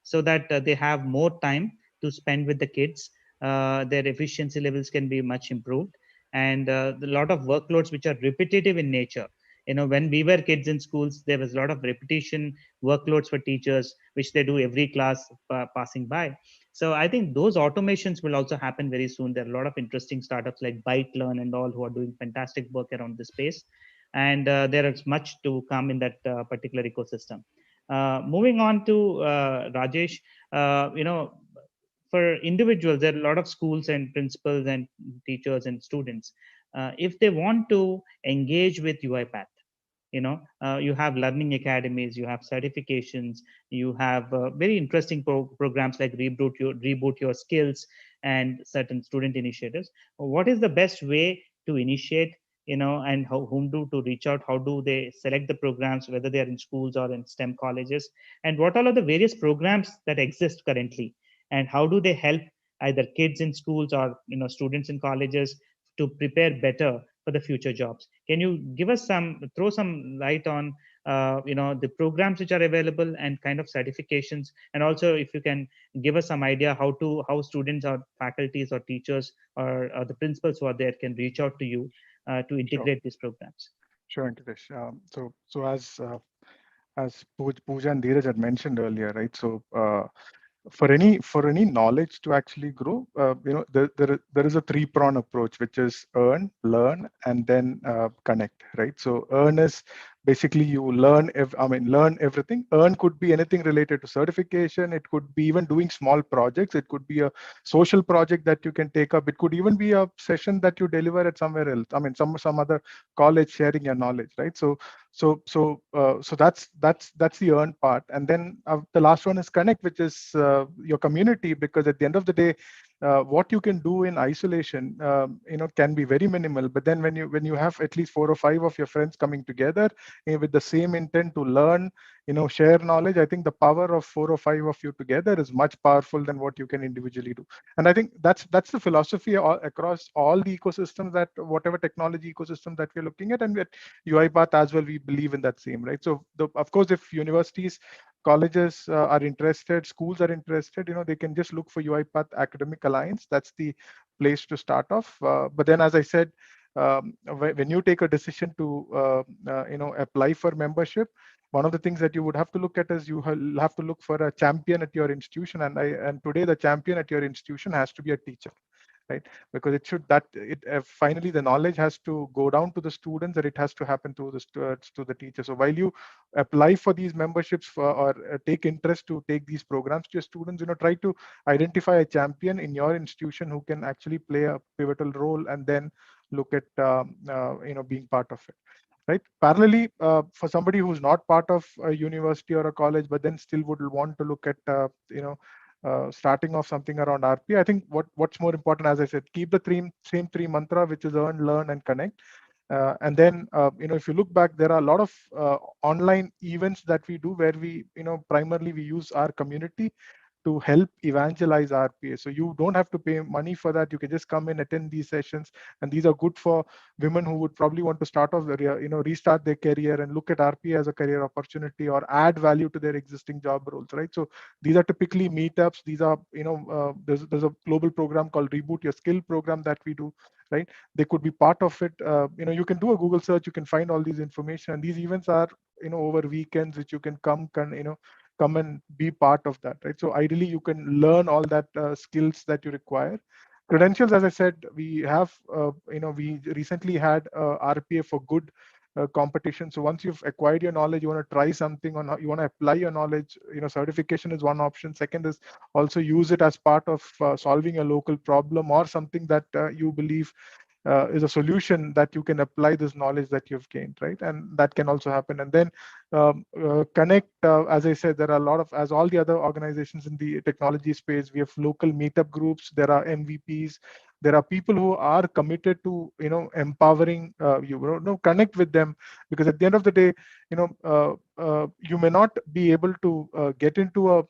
so that they have more time to spend with the kids. Their efficiency levels can be much improved, and a lot of workloads which are repetitive in nature. When we were kids in schools, there was a lot of repetition workloads for teachers, which they do every class passing by. So I think those automations will also happen very soon. There are a lot of interesting startups like ByteLearn and all who are doing fantastic work around this space, and there is much to come in that particular ecosystem. Moving on to Rajesh, for individuals, there are a lot of schools and principals and teachers and students. If they want to engage with UiPath, you have learning academies, you have certifications, you have very interesting programs like Reboot Your Skills and certain student initiatives. What is the best way to initiate and whom to reach out, how do they select the programs, whether they are in schools or in STEM colleges, and what all are the various programs that exist currently, and how do they help either kids in schools or students in colleges to prepare better for the future jobs. Can you throw some light on the programs which are available and kind of certifications, and also if you can give us some idea how students or faculties or teachers or the principals who are there can reach out to you to integrate these programs. Sure, Venkatesh. So as Pooja and Dheeraj had mentioned earlier, right? So for any knowledge to actually grow, there is a three-prong approach, which is earn, learn, and then connect, right? So earn is basically you learn learn everything. Earn could be anything related to certification. It could be even doing small projects. It could be a social project that you can take up. It could even be a session that you deliver at somewhere else. Some other college sharing your knowledge, right? So that's the earn part. And then the last one is connect, which is your community, because at the end of the day, what you can do in isolation can be very minimal, but then when you have at least 4 or 5 of your friends coming together with the same intent to learn, share knowledge, I think the power of 4 or 5 of you together is much powerful than what you can individually do. And I think that's the philosophy across all the ecosystems, that whatever technology ecosystem that we're looking at, and at UiPath as well, we believe in that same, right? So of course, if universities, colleges are interested, schools are interested, they can just look for UiPath Academic Alliance. That's the place to start off. But then, as I said, when you take a decision to apply for membership, one of the things that you would have to look at is you have to look for a champion at your institution, and today the champion at your institution has to be a teacher, right? Because finally the knowledge has to go down to the students, and it has to happen to the teachers. So while you apply for these memberships or take interest to take these programs to your students, try to identify a champion in your institution who can actually play a pivotal role, and then look at being part of it. Right. Parallelly, for somebody who's not part of a university or a college, but then still would want to look at starting off something around RPA, I think what's more important, as I said, keep the same three mantra, which is earn, learn, and connect. And then, if you look back, there are a lot of online events that we do where we, primarily we use our community to help evangelize RPA. So you don't have to pay money for that. You can just come in, attend these sessions, and these are good for women who would probably want to start off restart their career and look at RPA as a career opportunity or add value to their existing job roles, right? So these are typically meetups. These are, there's a global program called Reboot Your Skill program that we do, right? They could be part of it. You can do a Google search, you can find all these information, and these events are, over weekends, which you can come and be part of that, right? So ideally, you can learn all that skills that you require. Credentials, as I said, we have, we recently had RPA for Good competition. So once you've acquired your knowledge, you want to try something on how you want to apply your knowledge, certification is one option. Second is also use it as part of solving a local problem or something that you believe is a solution that you can apply this knowledge that you've gained, right? And that can also happen. And then connect, as I said, there are a lot of, as all the other organizations in the technology space, we have local meetup groups, there are MVPs, there are people who are committed to, empowering connect with them, because at the end of the day, you may not be able to get into a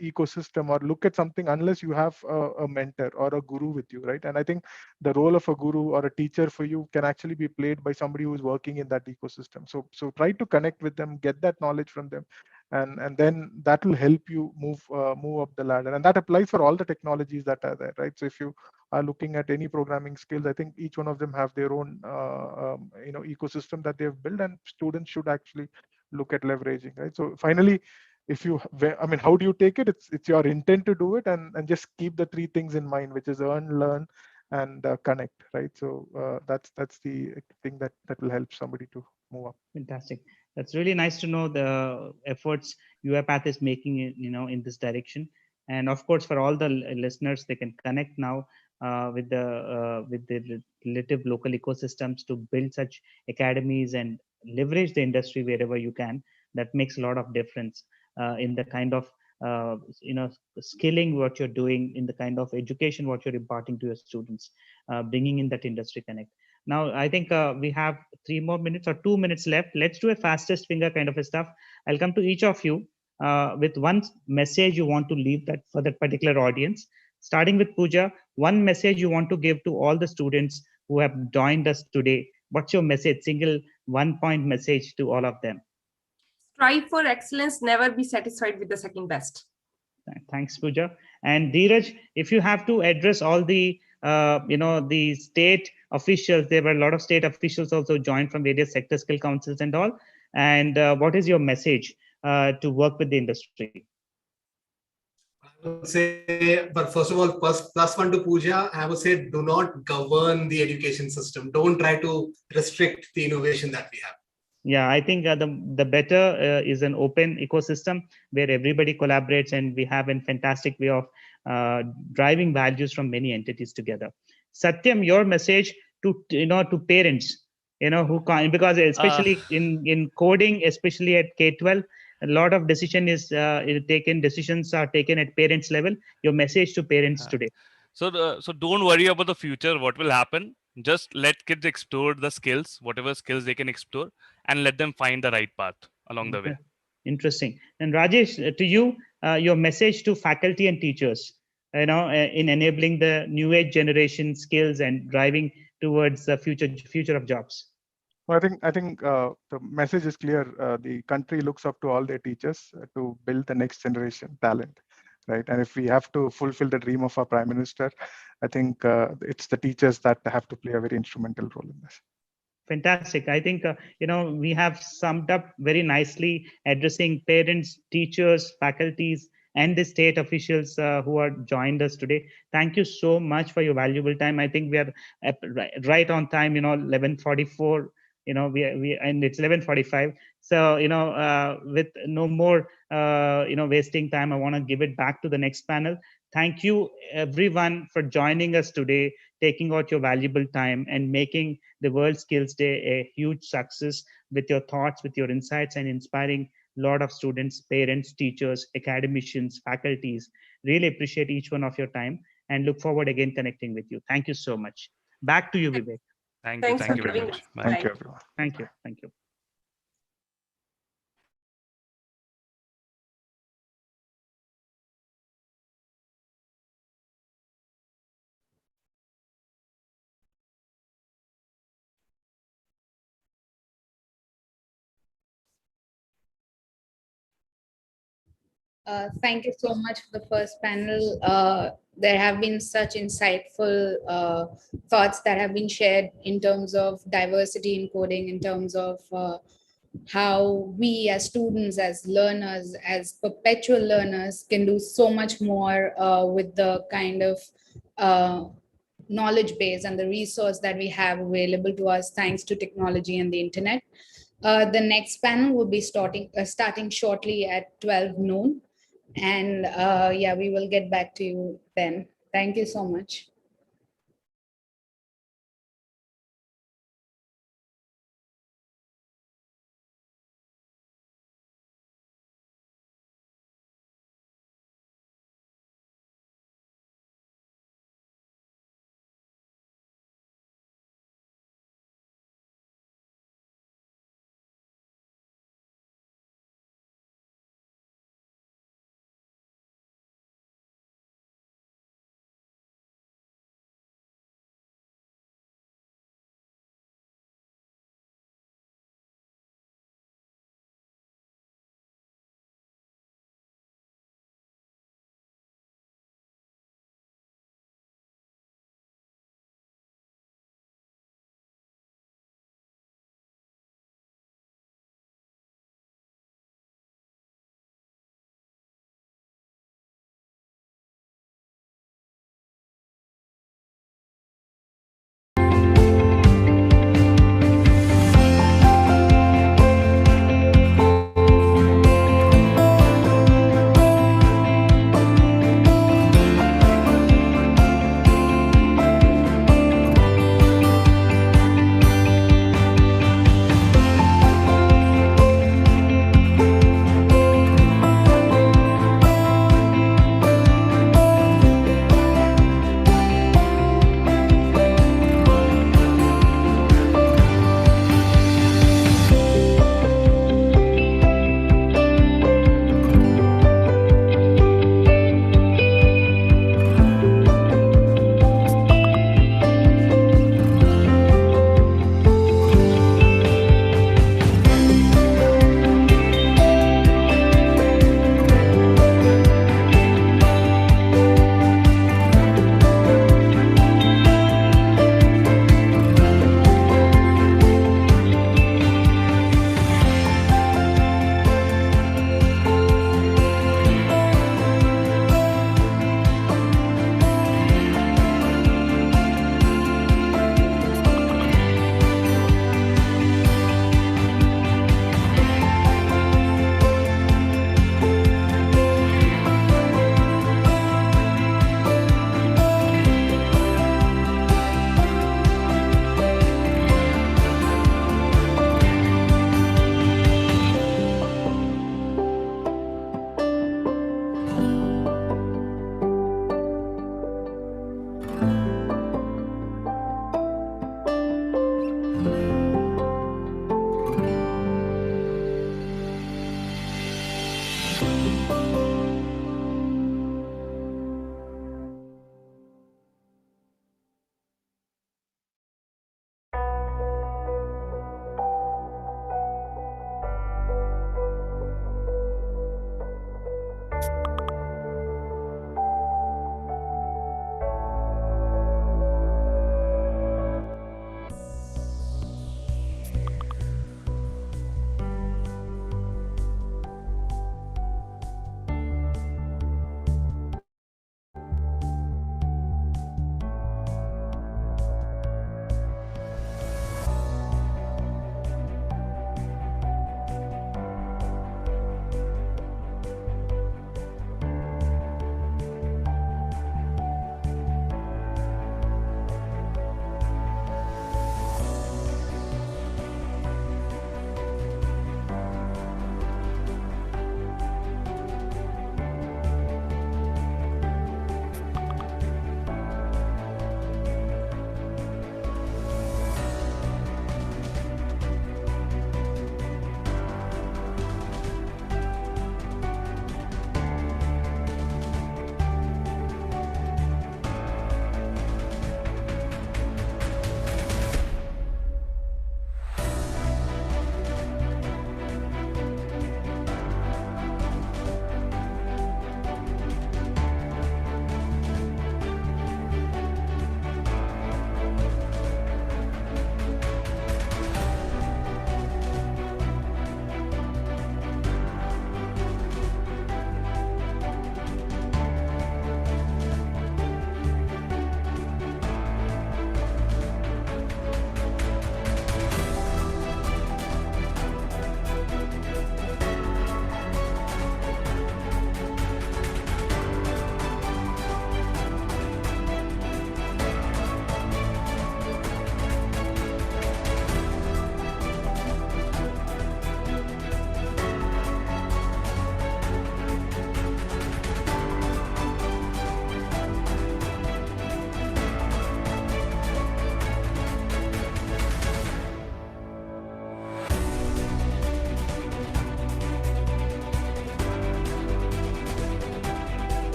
ecosystem or look at something unless you have a mentor or a guru with you, right? And I think the role of a guru or a teacher for you can actually be played by somebody who is working in that ecosystem. So try to connect with them, get that knowledge from them, and then that will help you move up the ladder. And that applies for all the technologies that are there, right? So if you are looking at any programming skills, I think each one of them have their own ecosystem that they've built, and students should actually look at leveraging, right? So finally, how do you take it? It's your intent to do it, and just keep the three things in mind, which is earn, learn, and connect, right? So that's the thing that will help somebody to move up. Fantastic. That's really nice to know the efforts UiPath is making in this direction. And of course, for all the listeners, they can connect now with the relative local ecosystems to build such academies and leverage the industry wherever you can. That makes a lot of difference in the kind of skilling what you're doing, in the kind of education what you're imparting to your students, bringing in that industry connect. Now, I think we have 3 more minutes or 2 minutes left. Let's do a fastest finger kind of a stuff. I'll come to each of you with one message you want to leave that for that particular audience. Starting with Pooja, one message you want to give to all the students who have joined us today. What's your message, single 1-point message to all of them? Strive for excellence, never be satisfied with the second best. Thanks, Pooja. And Dheeraj, if you have to address all the the state officials, there were a lot of state officials also joined from various sector skill councils and all. And what is your message to work with the industry? I would say, but first of all, plus one to Pooja, I would say do not govern the education system. Don't try to restrict the innovation that we have. Yeah, I think the better is an open ecosystem where everybody collaborates, and we have a fantastic way of driving values from many entities together. Satyam, your message to to parents, who can't, because especially in coding, especially at K-12, a lot of decisions are taken at parents level. Your message to parents today. So don't worry about the future. What will happen? Just let kids explore the skills, whatever skills they can explore, and let them find the right path along the way. Interesting. And Rajesh, to you, your message to faculty and teachers, in enabling the new age generation skills and driving towards the future of jobs. Well, I think the message is clear. The country looks up to all their teachers to build the next generation talent, right? And if we have to fulfill the dream of our Prime Minister, I think it's the teachers that have to play a very instrumental role in this. Fantastic. I think, we have summed up very nicely addressing parents, teachers, faculties, and the state officials who are joined us today. Thank you so much for your valuable time. I think we are right on time, 11:44, and it's 11:45. So, with no more, wasting time, I want to give it back to the next panel. Thank you everyone for joining us today, taking out your valuable time and making the World Skills Day a huge success with your thoughts, with your insights, and inspiring a lot of students, parents, teachers, academicians, faculties. Really appreciate each one of your time and look forward again connecting with you. Thank you so much. Back to you, Vivek. Thank you very much. Thank you, everyone. Thank you. Thank you. Thank you so much for the first panel. There have been such insightful thoughts that have been shared in terms of diversity in coding, in terms of how we as students, as learners, as perpetual learners can do so much more with the kind of knowledge base and the resource that we have available to us thanks to technology and the internet. The next panel will be starting shortly at 12 noon. And yeah, we will get back to you then. Thank you so much.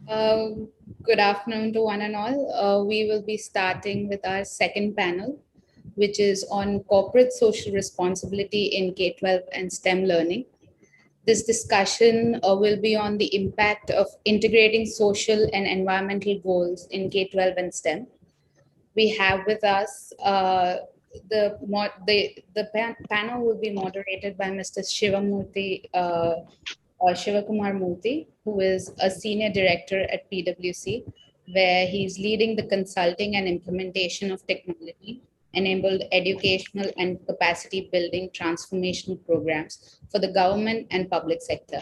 Good afternoon to one and all. We will be starting with our second panel, which is on corporate social responsibility in K-12 and STEM learning. This discussion will be on the impact of integrating social and environmental goals in K-12 and STEM. We have with us the panel will be moderated by Mr. Shivakumar Murthy, who is a senior director at PwC, where he's leading the consulting and implementation of technology-enabled educational and capacity building transformational programs for the government and public sector.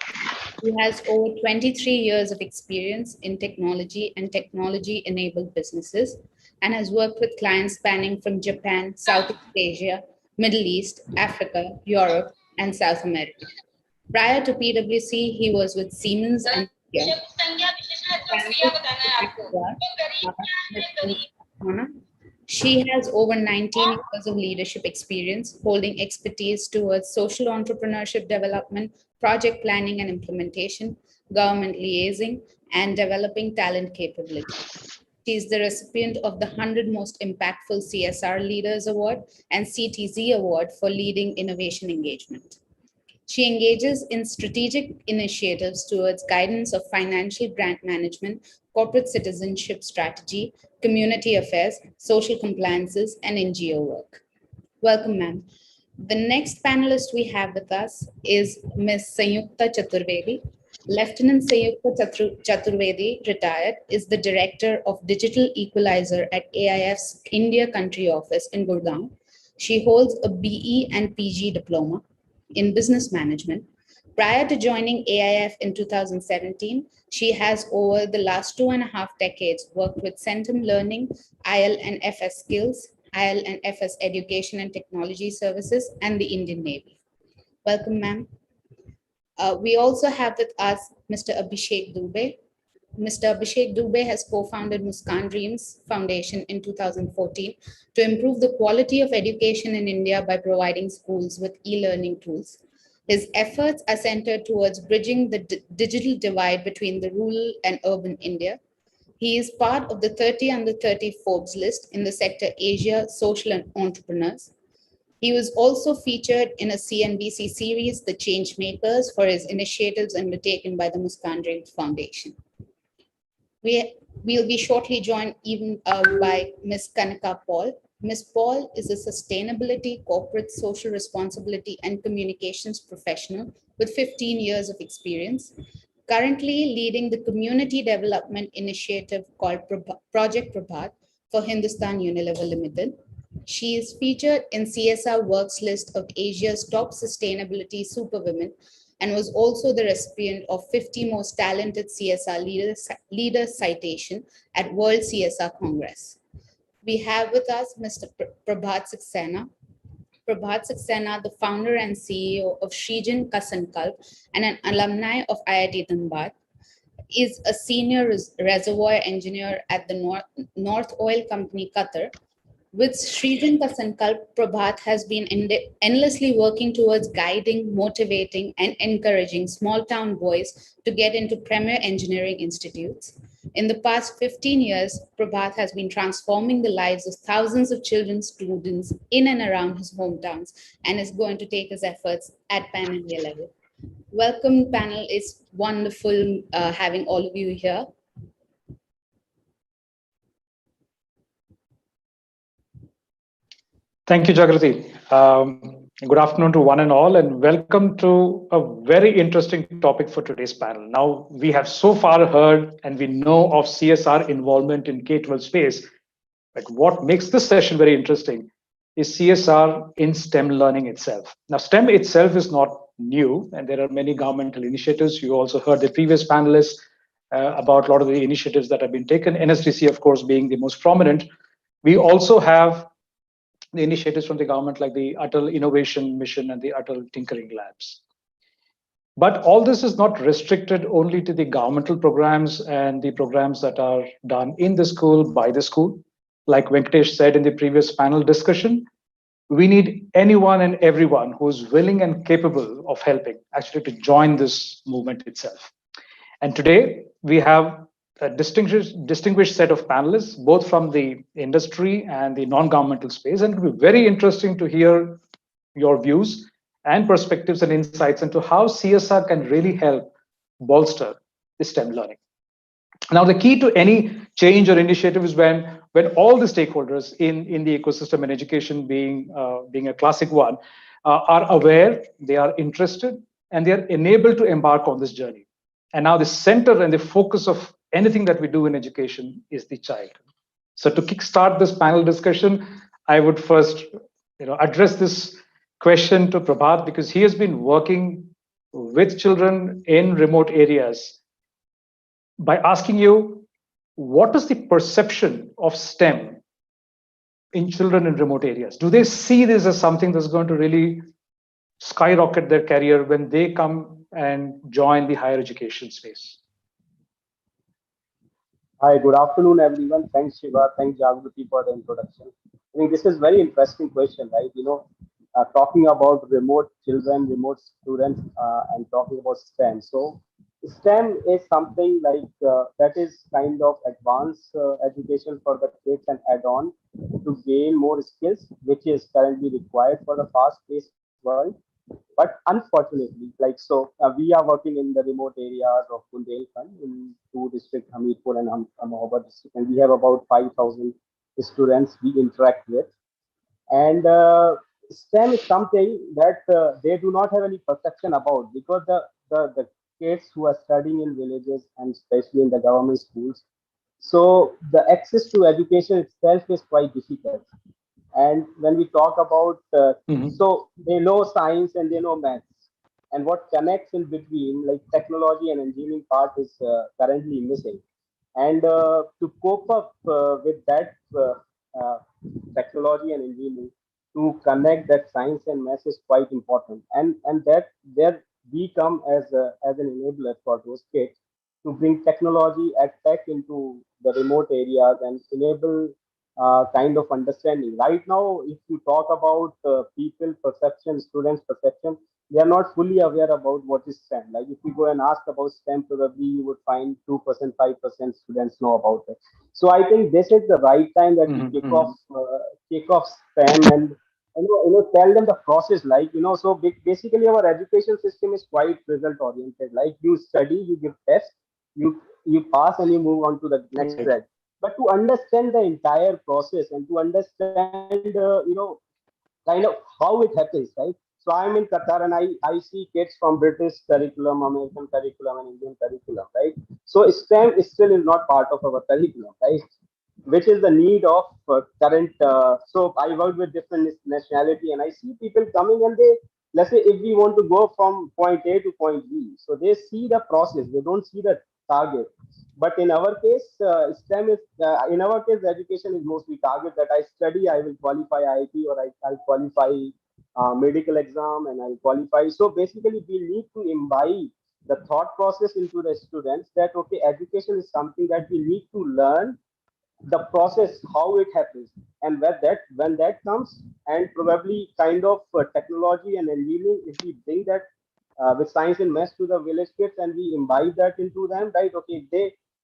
He has over 23 years of experience in technology and technology-enabled businesses and has worked with clients spanning from Japan, Southeast Asia, Middle East, Africa, Europe, and South America. Prior to PwC, he was with Siemens and Nokia. She has over 19 years of leadership experience, holding expertise towards social entrepreneurship development, project planning and implementation, government liaising, and developing talent capability. She is the recipient of the 100 Most Impactful CSR Leaders Award and CTZ Award for leading innovation engagement. She engages in strategic initiatives towards guidance of financial grant management, corporate citizenship strategy, community affairs, social compliances, and NGO work. Welcome, ma'am. The next panelist we have with us is Ms. Sanyukta Chaturvedi. Lieutenant Sanyukta Chaturvedi, retired, is the Director of Digital Equalizer at AIF's India Country Office in Gurgaon. She holds a BE and PG diploma in business management. Prior to joining AIF in 2017, she has over the last 2.5 decades worked with Centum Learning, IL and FS Skills, IL and FS Education and Technology Services, and the Indian Navy. Welcome, ma'am. We also have with us Mr. Abhishek Dubey. Mr. Abhishek Dubey has co-founded Muskaan Dreams Foundation in 2014 to improve the quality of education in India by providing schools with e-learning tools. His efforts are centered towards bridging the digital divide between the rural and urban India. He is part of the 30 under 30 Forbes list in the sector Asia, Social and Entrepreneurs. He was also featured in a CNBC series, The Changemakers, for his initiatives undertaken by the Muskaan Dreams Foundation. We'll be shortly joined even by Ms. Kanika Paul. Ms. Paul is a sustainability, corporate social responsibility, and communications professional with 15 years of experience, currently leading the community development initiative called Project Prabhat for Hindustan Unilever Limited. She is featured in CSR Works list of Asia's top sustainability superwomen and was also the recipient of 50 most talented CSR leaders citation at World CSR Congress. We have with us Mr. Prabhat Saxena. Prabhat Saxena, the founder and CEO of Srijan Kasankalp and an alumni of IIT Dhanbad, is a senior reservoir engineer at the North Oil Company, Qatar. With Srijan Kasankalp, Prabhat has been endlessly working towards guiding, motivating, and encouraging small town boys to get into premier engineering institutes. In the past 15 years, Prabhat has been transforming the lives of thousands of children students in and around his hometowns and is going to take his efforts at pan-India level. Welcome, panel. It's wonderful having all of you here. Thank you, Jagrati. Good afternoon to one and all, and welcome to a very interesting topic for today's panel. Now, we have so far heard and we know of CSR involvement in K-12 space, but what makes this session very interesting is CSR in STEM learning itself. Now, STEM itself is not new, and there are many governmental initiatives. You also heard the previous panelists about a lot of the initiatives that have been taken, NSDC, of course, being the most prominent. We also have the initiatives from the government like the Atal Innovation Mission and the Atal Tinkering Labs. But all this is not restricted only to the governmental programs and the programs that are done in the school, by the school. Like Venkatesh said in the previous panel discussion, we need anyone and everyone who's willing and capable of helping actually to join this movement itself. And today we have a distinguished set of panelists, both from the industry and the non-governmental space. And it will be very interesting to hear your views and perspectives and insights into how CSR can really help bolster the STEM learning. Now, the key to any change or initiative is when all the stakeholders in the ecosystem, and education being a classic one, are aware, they are interested, and they are enabled to embark on this journey. And now the center and the focus of anything that we do in education is the child. So to kickstart this panel discussion, I would first address this question to Prabhat, because he has been working with children in remote areas, by asking you, what is the perception of STEM in children in remote areas? Do they see this as something that's going to really skyrocket their career when they come and join the higher education space? Hi, good afternoon, everyone. Thanks, Shiva. Thanks, Jagruti, for the introduction. I think this is very interesting question, right? Talking about remote children, remote students, and talking about STEM. So STEM is something like that is kind of advanced education for the kids and add-on to gain more skills, which is currently required for the fast-paced world. But unfortunately, we are working in the remote areas of Bundelkhand in two districts, Hamirpur and Amahabad district, and we have about 5,000 students we interact with. And STEM is something that they do not have any perception about, because the kids who are studying in villages and especially in the government schools, so the access to education itself is quite difficult. And when we talk about, so they know science and they know maths, and what connects in between, like technology and engineering part, is currently missing. And to cope up with that technology and engineering, to connect that science and maths is quite important. And that there we come as an enabler for those kids to bring technology and tech into the remote areas and enable kind of understanding. Right now, if you talk about people perception, students perception, they are not fully aware about what is STEM. Like if you go and ask about STEM, probably you would find 2%, 5% students know about it. So I think this is the right time that we kick off STEM and tell them the process. So basically our education system is quite result oriented. Like you study, you give tests, you pass, and you move on to the next grade. But to understand the entire process and to understand, kind of how it happens, right? So I'm in Qatar and I see kids from British curriculum, American curriculum, and Indian curriculum, right? So STEM still is not part of our curriculum, right? Which is the need of current. So I work with different nationality, and I see people coming, and they, let's say, if we want to go from point A to point B, so they see the process, they don't see the target. But in our case, STEM is, in our case, education is mostly target that I study, I will qualify IIT, or I'll qualify medical exam, and I'll qualify. So basically, we need to imbibe the thought process into the students that, okay, education is something that we need to learn the process, how it happens. And when that comes, and probably kind of technology and engineering, if we bring that with science and maths to the village kids and we imbibe that into them, right? Okay,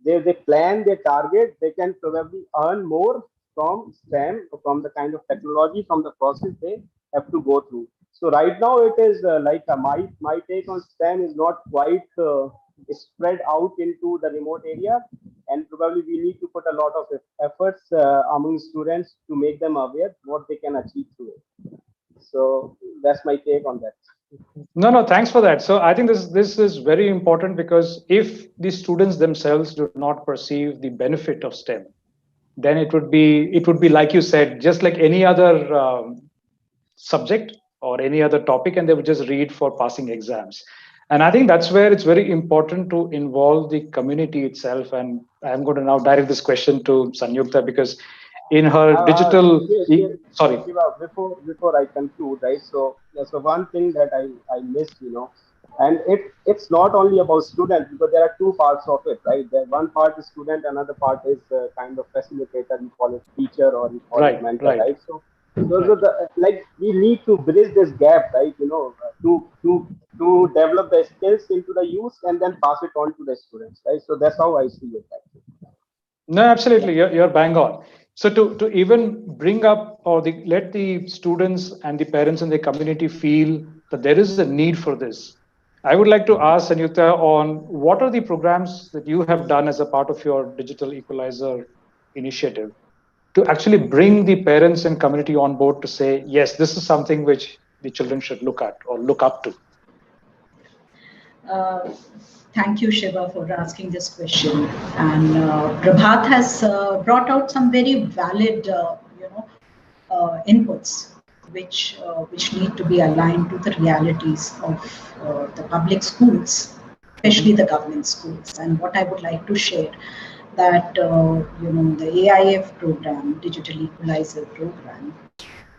they plan their target, they can probably earn more from STEM, from the kind of technology, from the process they have to go through. So right now it is my take on STEM is not quite spread out into the remote area, and probably we need to put a lot of efforts among students to make them aware what they can achieve through it. So that's my take on that. No, thanks for that. So I think this is very important, because if the students themselves do not perceive the benefit of STEM, then it would be like you said, just like any other subject or any other topic, and they would just read for passing exams. And I think that's where it's very important to involve the community itself. And I'm going to now direct this question to Sanyukta, because in her digital, sorry. Before I conclude, right? So one thing that I missed, and it's not only about students, because there are two parts of it, right? One part is student, another part is kind of facilitator, you call it teacher, or you call it mentor, right? So those are the, we need to bridge this gap, right? To develop the skills into the youth and then pass it on to the students, right? So that's how I see it, actually. No, absolutely. You're bang on. So to even bring up or let the students and the parents in the community feel that there is a need for this, I would like to ask Sanyukta on what are the programs that you have done as a part of your Digital Equalizer initiative to actually bring the parents and community on board to say, yes, this is something which the children should look at or look up to. Thank you, Shiva, for asking this question. And Prabhat has brought out some very valid, inputs, which need to be aligned to the realities of the public schools, especially the government schools. And what I would like to share that the AIF program, Digital Equalizer program,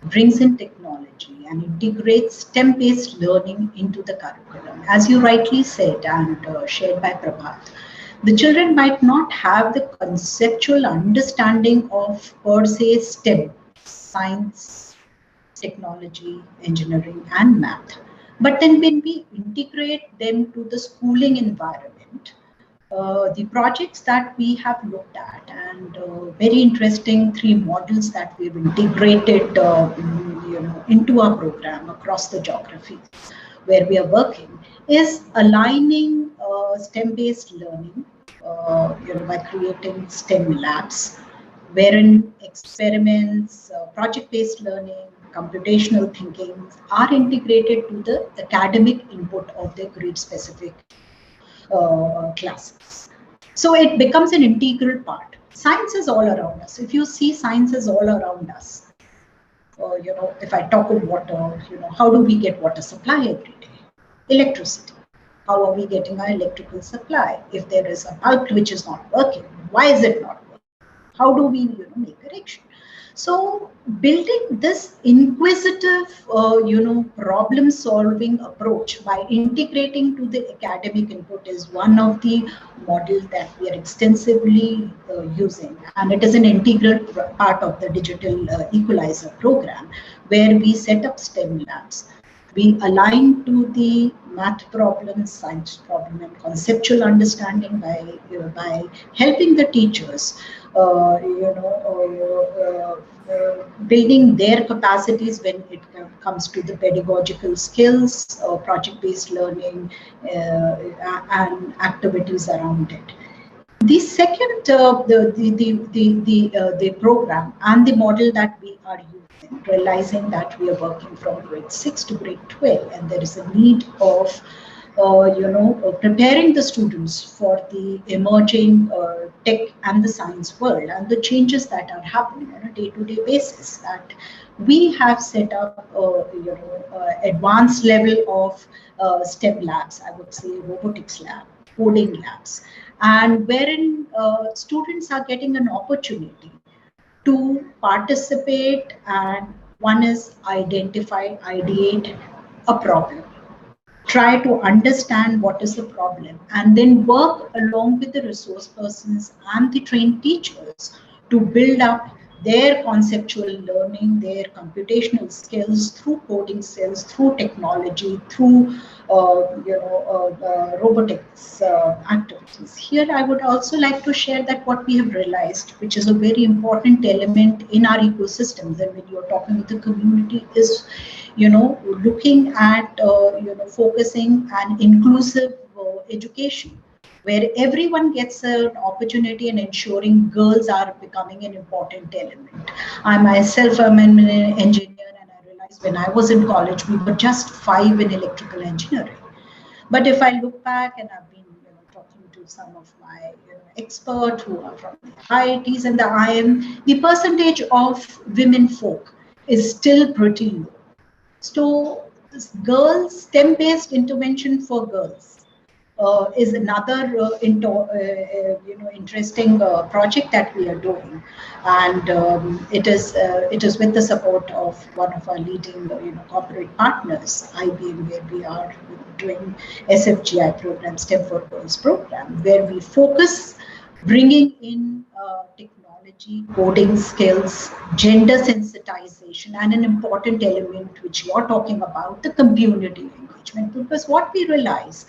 brings in technology and integrates STEM-based learning into the curriculum. As you rightly said and shared by Prabhat, the children might not have the conceptual understanding of per se STEM, science, technology, engineering, and math. But then when we integrate them to the schooling environment, the projects that we have looked at and very interesting 3 models that we've integrated into our program across the geography where we are working is aligning STEM-based learning by creating STEM labs wherein experiments, project-based learning, computational thinking are integrated to the academic input of the grade-specific classes. So it becomes an integral part. Science is all around us. If you see, science is all around us. If I talk of water, how do we get water supply every day? Electricity. How are we getting our electrical supply? If there is a bulb which is not working, why is it not working? How do we make correction? So building this inquisitive, problem-solving approach by integrating to the academic input is one of the models that we are extensively using. And it is an integral part of the Digital Equalizer program, where we set up STEM labs. We align to the math problem, science problem, and conceptual understanding by helping the teachers, building their capacities when it comes to the pedagogical skills, project-based learning, and activities around it. The second, the program and the model that we are using, realizing that we are working from grade 6 to grade 12, and there is a need of preparing the students for the emerging tech and the science world and the changes that are happening on a day-to-day basis. That we have set up, advanced level of STEM labs. I would say robotics lab, coding labs, and wherein students are getting an opportunity to participate, and one is identify, ideate a problem, try to understand what is the problem, and then work along with the resource persons and the trained teachers to build up their conceptual learning, their computational skills through coding skills, through technology, through robotics activities. Here, I would also like to share that what we have realized, which is a very important element in our ecosystems, and when you're talking with the community, is looking at focusing an inclusive education, where everyone gets an opportunity and ensuring girls are becoming an important element. I myself am an engineer, and I realized when I was in college, we were just 5 in electrical engineering. But if I look back, and I've been talking to some of my experts who are from the IITs and the IIM, the percentage of women folk is still pretty low. So girls, STEM-based intervention for girls is another interesting project that we are doing, and it is with the support of one of our leading corporate partners, IBM, where we are doing SFGI program, STEM for Girls program, where we focus bringing in technology, coding skills, gender sensitization, and an important element which you're talking about, the community engagement. Because what we realize,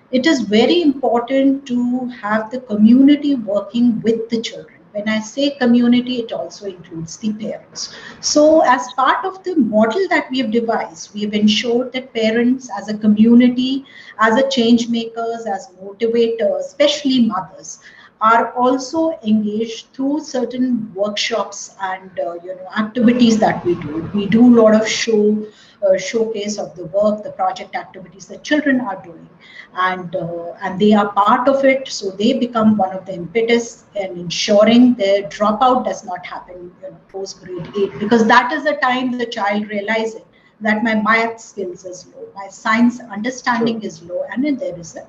it is very important to have the community working with the children. When I say community, it also includes the parents. So as part of the model that we have devised, we have ensured that parents as a community, as a change makers, as motivators, especially mothers, are also engaged through certain workshops and activities that we do. We do a lot of showcase of the work, the project activities that children are doing, and they are part of it. So they become one of the impetus in ensuring their dropout does not happen post grade 8, because that is the time the child realizes that my math skills is low, my science understanding is low, and then there is a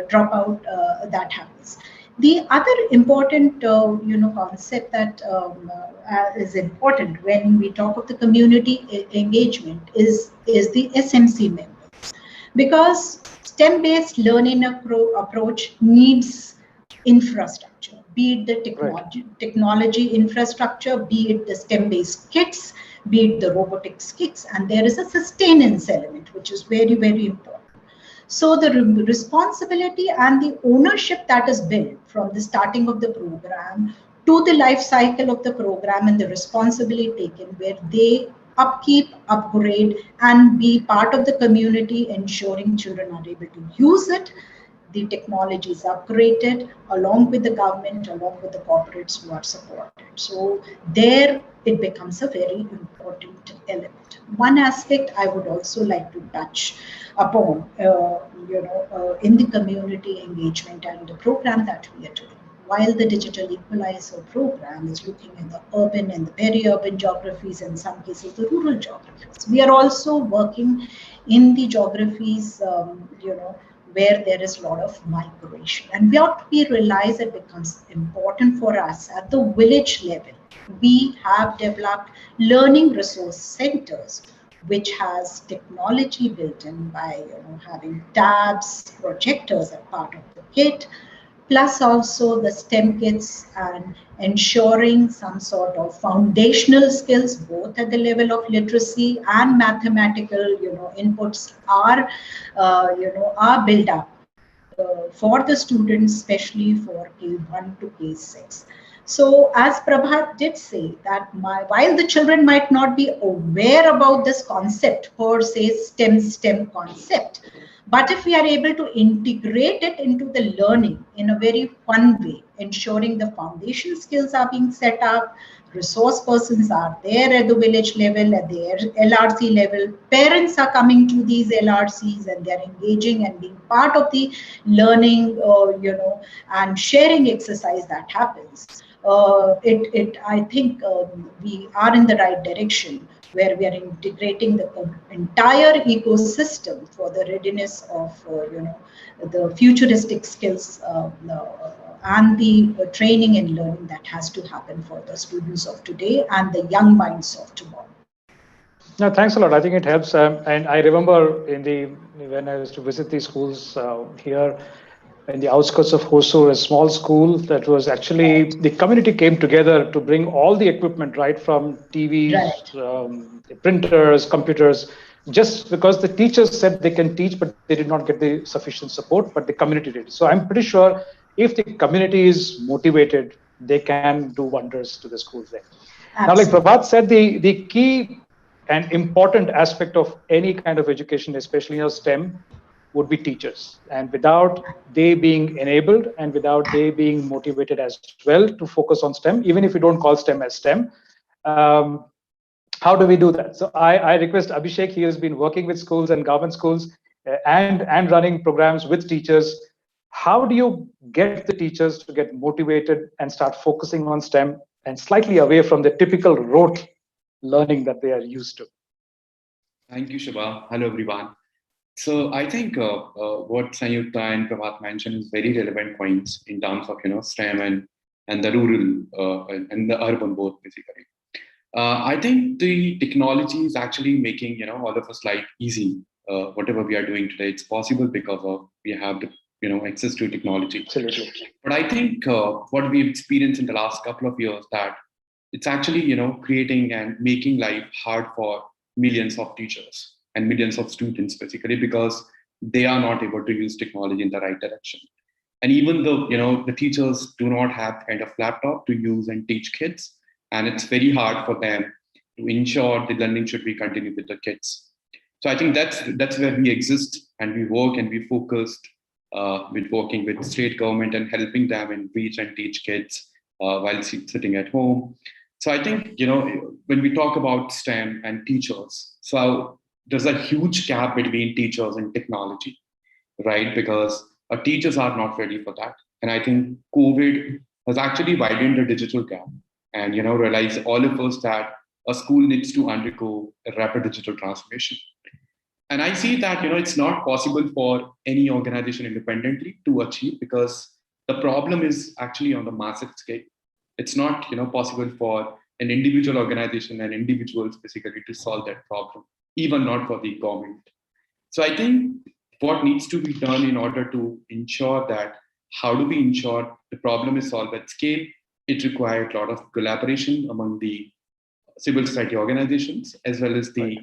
dropout that happens. The other important, concept that is important when we talk of the community engagement is the SMC members, because STEM-based learning approach needs infrastructure, be it the technology infrastructure, be it the STEM-based kits, be it the robotics kits, and there is a sustenance element, which is very, very important. So the responsibility and the ownership that is built from the starting of the program to the life cycle of the program, and the responsibility taken where they upkeep, upgrade, and be part of the community, ensuring children are able to use it. The technology is upgraded along with the government, along with the corporates who are supported. So there it becomes a very important element. One aspect I would also like to touch upon, in the community engagement and the program that we are doing. While the Digital Equalizer program is looking at the urban and the peri-urban geographies, in some cases the rural geographies, we are also working in the geographies, where there is a lot of migration. And what we realize it becomes important for us at the village level. We have developed learning resource centers, which has technology built in by having tabs, projectors as part of the kit, plus also the STEM kits, and ensuring some sort of foundational skills, both at the level of literacy and mathematical, inputs are built up for the students, especially for K1 to K6. So as Prabhat did say that while the children might not be aware about this concept per se, STEM concept, but if we are able to integrate it into the learning in a very fun way, ensuring the foundation skills are being set up, resource persons are there at the village level, at the LRC level, parents are coming to these LRCs and they're engaging and being part of the learning, and sharing exercise that happens. I think we are in the right direction, where we are integrating the entire ecosystem for the readiness of the futuristic skills and the training and learning that has to happen for the students of today and the young minds of tomorrow. No, thanks a lot. I think it helps. And I remember when I used to visit these schools here in the outskirts of Hosur, a small school that was actually, the community came together to bring all the equipment, right from TVs, printers, computers, just because the teachers said they can teach, but they did not get the sufficient support, but the community did. So I'm pretty sure if the community is motivated, they can do wonders to the schools there. Absolutely. Now, like Prabhat said, the key and important aspect of any kind of education, especially in STEM, would be teachers. And without they being enabled and without they being motivated as well to focus on STEM, even if you don't call STEM as STEM, how do we do that? So I request Abhishek, he has been working with schools and government schools and running programs with teachers. How do you get the teachers to get motivated and start focusing on STEM and slightly away from the typical rote learning that they are used to? Thank you, Shubha. Hello, everyone. So I think what Sanyukta and Prabhat mentioned is very relevant points in terms of STEM and the rural and the urban both basically. I think the technology is actually making all of us life easy. Whatever we are doing today, it's possible because of we have the access to technology. Absolutely. But I think what we've experienced in the last couple of years that it's actually creating and making life hard for millions of teachers and millions of students basically, because they are not able to use technology in the right direction. And even though, the teachers do not have kind of laptop to use and teach kids, and it's very hard for them to ensure the learning should be continued with the kids. So I think that's where we exist, and we work and we focused with working with state government and helping them in reach and teach kids while sitting at home. So I think, when we talk about STEM and teachers, so there's a huge gap between teachers and technology, right? Because teachers are not ready for that. And I think COVID has actually widened the digital gap and, realized all of us that a school needs to undergo a rapid digital transformation. And I see that, it's not possible for any organization independently to achieve, because the problem is actually on the massive scale. It's not, possible for an individual organization and individuals basically to solve that problem, even not for the government. So I think what needs to be done in order to ensure that, how do we ensure the problem is solved at scale? It required a lot of collaboration among the civil society organizations as well as the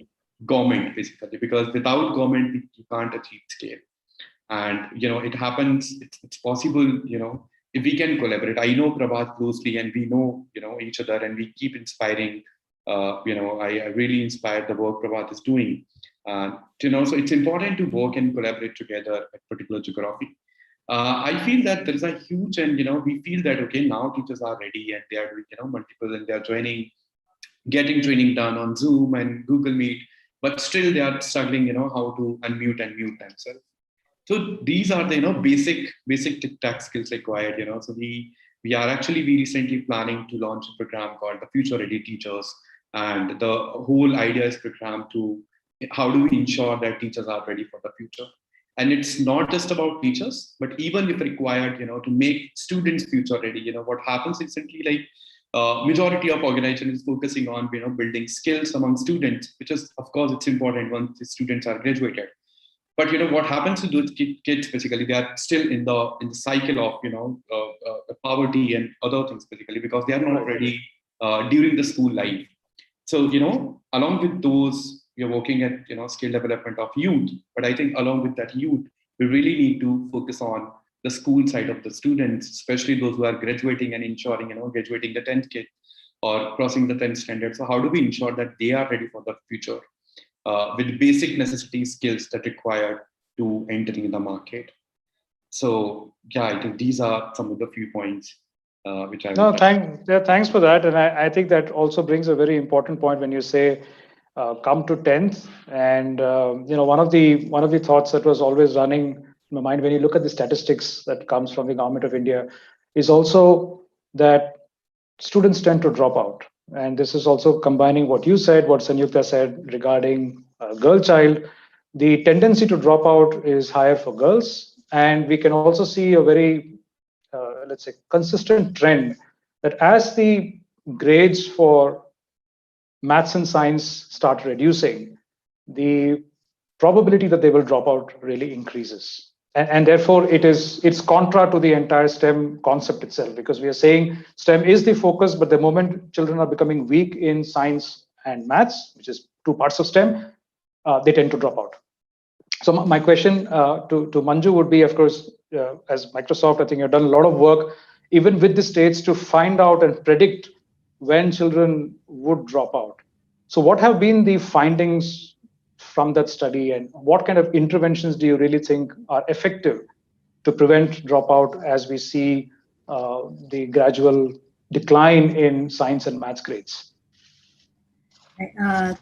government, basically, because without government, you can't achieve scale. And, it happens, it's possible, if we can collaborate. I know Prabhat closely, and we know, each other, and we keep inspiring. I really inspired the work Prabhat is doing. So it's important to work and collaborate together at particular geography. I feel that there is a huge, and we feel that okay, now teachers are ready and they are doing multiple, and they are getting training done on Zoom and Google Meet, but still they are struggling, how to unmute and mute themselves. So these are the basic tic-tac skills required. So we recently planning to launch a program called the Future Ready Teachers, and the whole idea is program to how do we ensure that teachers are ready for the future. And it's not just about teachers, but even if required, to make students future ready. What happens is simply like majority of organizations is focusing on building skills among students, which is, of course, it's important once the students are graduated. But what happens to those kids, basically, they are still in the cycle of poverty and other things, basically, because they are not ready during the school life. So along with those, we are working at skill development of youth. But I think along with that youth, we really need to focus on the school side of the students, especially those who are graduating and ensuring graduating the 10th kid or crossing the 10th standard. So how do we ensure that they are ready for the future? With basic necessity skills that required to entering the market. So yeah, I think these are some of the few points which I thanks for that. And I think that also brings a very important point when you say come to 10th. And one of the thoughts that was always running in my mind when you look at the statistics that comes from the government of India is also that students tend to drop out. And this is also combining what you said, what Sanyukta said regarding a girl child. The tendency to drop out is higher for girls. And we can also see a very, let's say, consistent trend that as the grades for maths and science start reducing, the probability that they will drop out really increases. And therefore, it's contra to the entire STEM concept itself, because we are saying STEM is the focus, but the moment children are becoming weak in science and maths, which is two parts of STEM, they tend to drop out. So my question to Manju would be, of course, as Microsoft, I think you've done a lot of work, even with the states, to find out and predict when children would drop out. So what have been the findings from that study, and what kind of interventions do you really think are effective to prevent dropout as we see the gradual decline in science and maths grades?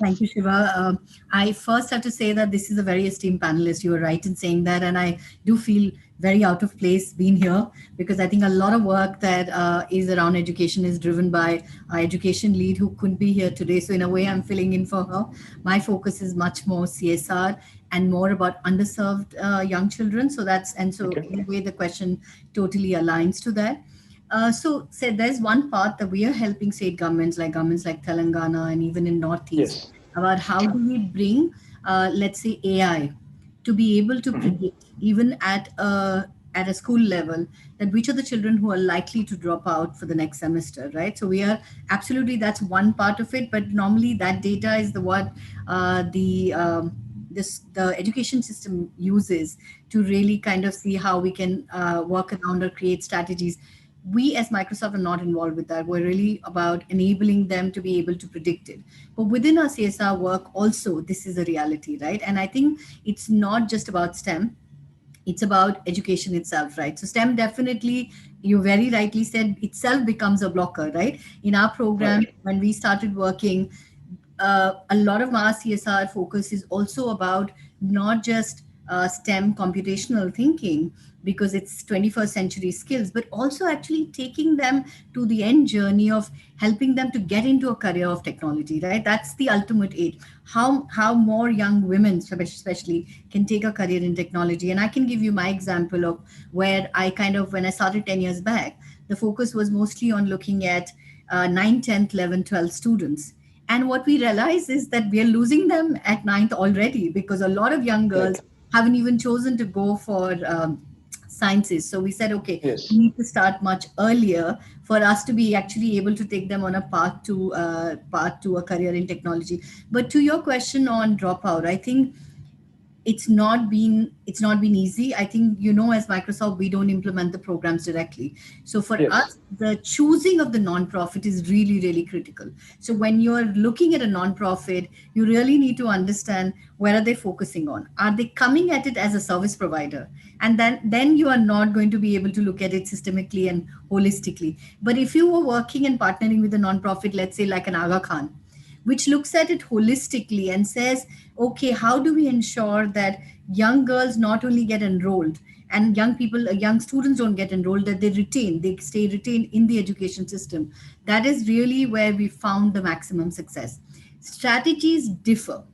Thank you, Shiva. I first have to say that this is a very esteemed panelist. You were right in saying that, and I do feel very out of place being here, because I think a lot of work that is around education is driven by our education lead, who couldn't be here today. So in a way, I'm filling in for her. My focus is much more CSR and more about underserved young children. So in a way, the question totally aligns to that. So there's one part that we are helping state governments like Telangana and even in Northeast about how do we bring, let's say, AI to be able to predict, even at a school level, that which are the children who are likely to drop out for the next semester, right? So we are absolutely, that's one part of it, but normally that data is the the education system uses to really kind of see how we can work around or create strategies. We as Microsoft are not involved with that. We're really about enabling them to be able to predict it. But within our CSR work also, this is a reality, right? And I think it's not just about STEM, it's about education itself, right? So STEM definitely, you very rightly said, itself becomes a blocker, right? In our program, Right. when we started working, a lot of our CSR focus is also about not just STEM computational thinking, because it's 21st century skills, but also actually taking them to the end journey of helping them to get into a career of technology, right? That's the ultimate aid. How more young women, especially, can take a career in technology. And I can give you my example of where I kind of, when I started 10 years back, the focus was mostly on looking at 9, 10th, 11, 12 students. And what we realize is that we are losing them at 9th already, because a lot of young girls haven't even chosen to go for sciences. So we said, okay, Yes. we need to start much earlier for us to be actually able to take them on a path to a career in technology. But to your question on dropout, I think it's not been easy. I think, as Microsoft, we don't implement the programs directly. So for Yes. us, the choosing of the nonprofit is really, really critical. So when you're looking at a nonprofit, you really need to understand, where are they focusing on? Are they coming at it as a service provider? And then you are not going to be able to look at it systemically and holistically. But if you were working and partnering with a nonprofit, let's say like an Aga Khan, which looks at it holistically and says, okay, how do we ensure that young girls not only get enrolled, and young students don't get enrolled, that they stay retained in the education system? That is really where we found the maximum success. Strategies differ,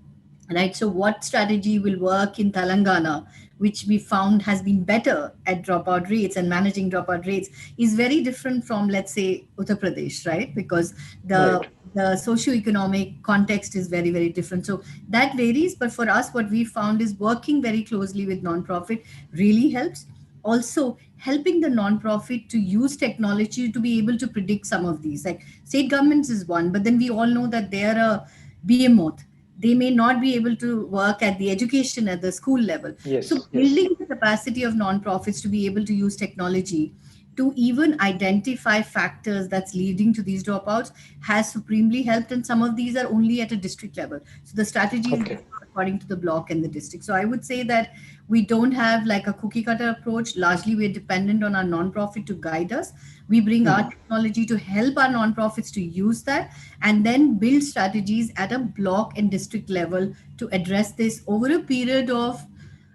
right? So what strategy will work in Telangana, which we found has been better at dropout rates and managing dropout rates, is very different from, let's say, Uttar Pradesh, right? Because the socioeconomic context is very, very different. So that varies. But for us, what we found is working very closely with nonprofit really helps. Also, helping the nonprofit to use technology to be able to predict some of these. Like state governments is one, but then we all know that they're a behemoth. They may not be able to work at the education at the school level. Yes. So building the capacity of nonprofits to be able to use technology to even identify factors that's leading to these dropouts has supremely helped. And some of these are only at a district level. So the strategy is according to the block and the district. So I would say that we don't have like a cookie cutter approach. Largely, we're dependent on our nonprofit to guide us. We bring our technology to help our nonprofits to use that, and then build strategies at a block and district level to address this over a period of,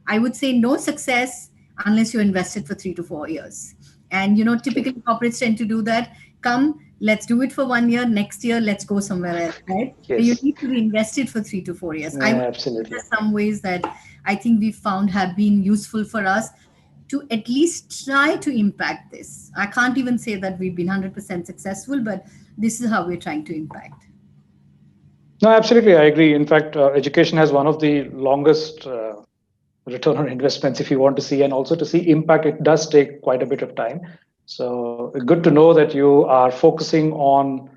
I would say, no success unless you invested for 3 to 4 years. And, typically corporates tend to do that. Let's do it for 1 year. Next year, let's go somewhere else, right? Yes. So you need to be invested for 3 to 4 years. Absolutely. There are some ways that I think we found have been useful for us to at least try to impact this. I can't even say that we've been 100% successful, but this is how we're trying to impact. No, absolutely. I agree. In fact, education has one of the longest return on investments, if you want to see, and also to see impact, it does take quite a bit of time. So good to know that you are focusing on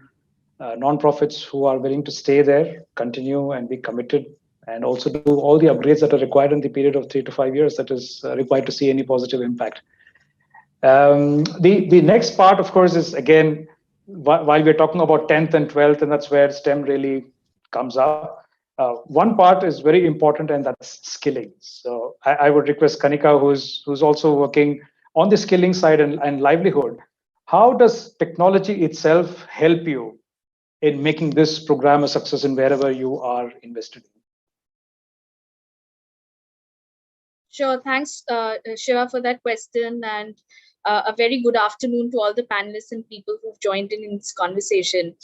nonprofits who are willing to stay there, continue and be committed, and also do all the upgrades that are required in the period of 3 to 5 years that is required to see any positive impact. The next part, of course, is again, while we're talking about 10th and 12th, and that's where STEM really comes up. One part is very important, and that's skilling. So I would request Kanika, who's also working on the skilling side and livelihood. How does technology itself help you in making this program a success in wherever you are invested in? Sure. Thanks, Shiva, for that question. And a very good afternoon to all the panelists and people who've joined in this conversation.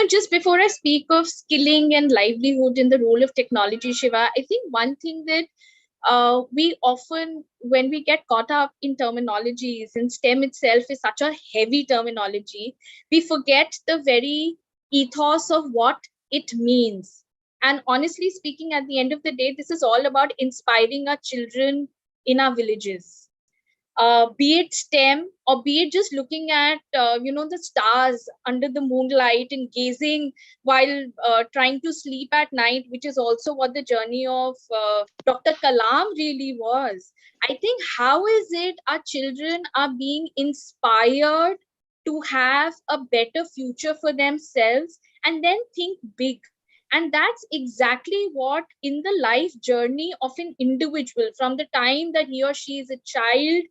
Just before I speak of skilling and livelihood in the role of technology, Shiva, I think one thing that we often, when we get caught up in terminologies, and STEM itself is such a heavy terminology, we forget the very ethos of what it means. And honestly speaking, at the end of the day, this is all about inspiring our children in our villages. be it STEM or be it just looking at, the stars under the moonlight and gazing while trying to sleep at night, which is also what the journey of Dr. Kalam really was. I think how is it our children are being inspired to have a better future for themselves and then think big. And that's exactly what in the life journey of an individual, from the time that he or she is a child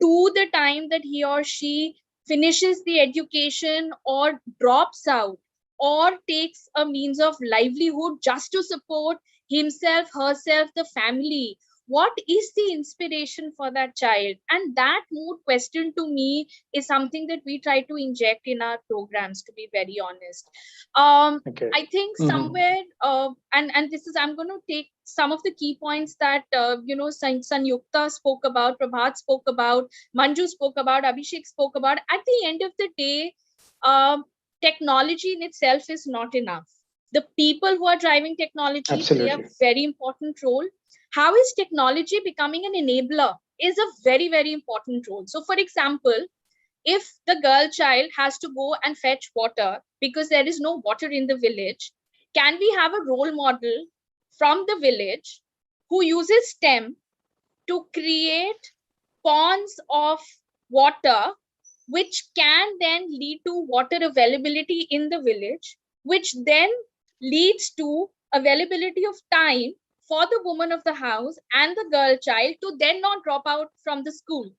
to the time that he or she finishes the education or drops out or takes a means of livelihood just to support himself, herself, the family. What is the inspiration for that child? And that mood question to me is something that we try to inject in our programs, to be very honest. Okay. I think somewhere, and this is, I'm going to take some of the key points that, Sanyukta spoke about, Prabhat spoke about, Manju spoke about, Abhishek spoke about. At the end of the day, technology in itself is not enough. The people who are driving technology play a very important role. How is technology becoming an enabler is a very, very important role. So for example, if the girl child has to go and fetch water because there is no water in the village, can we have a role model from the village who uses STEM to create ponds of water, which can then lead to water availability in the village, which then leads to availability of time for the woman of the house and the girl child to then not drop out from the school.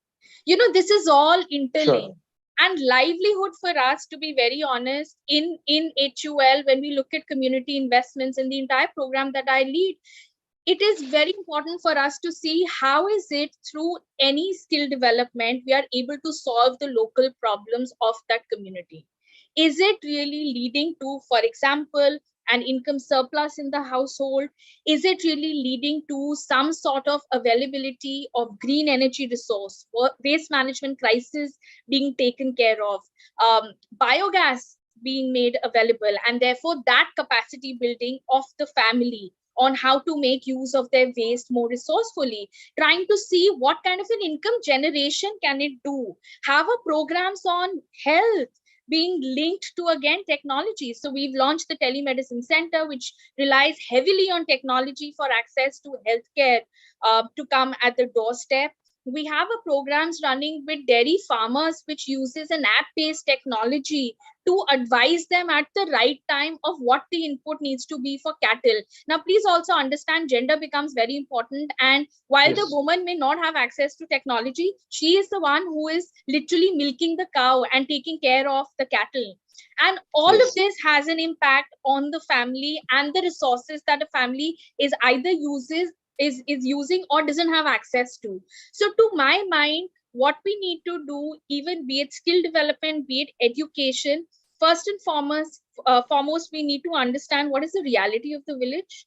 This is all interlinked. And livelihood for us, to be very honest, in HUL, when we look at community investments in the entire program that I lead, it is very important for us to see how is it through any skill development we are able to solve the local problems of that community. Is it really leading to, for example, an income surplus in the household? Is it really leading to some sort of availability of green energy resource, waste management crisis being taken care of, biogas being made available, and therefore that capacity building of the family on how to make use of their waste more resourcefully, trying to see what kind of an income generation can it do, have a programs on health being linked to, again, technology. So we've launched the telemedicine center, which relies heavily on technology for access to healthcare to come at the doorstep. We have a programs running with dairy farmers, which uses an app-based technology to advise them at the right time of what the input needs to be for cattle. Now, please also understand gender becomes very important. And while the woman may not have access to technology, she is the one who is literally milking the cow and taking care of the cattle. And all of this has an impact on the family and the resources that a family is either is using or doesn't have access to. So to my mind, what we need to do, even be it skill development, be it education, first and foremost, we need to understand what is the reality of the village.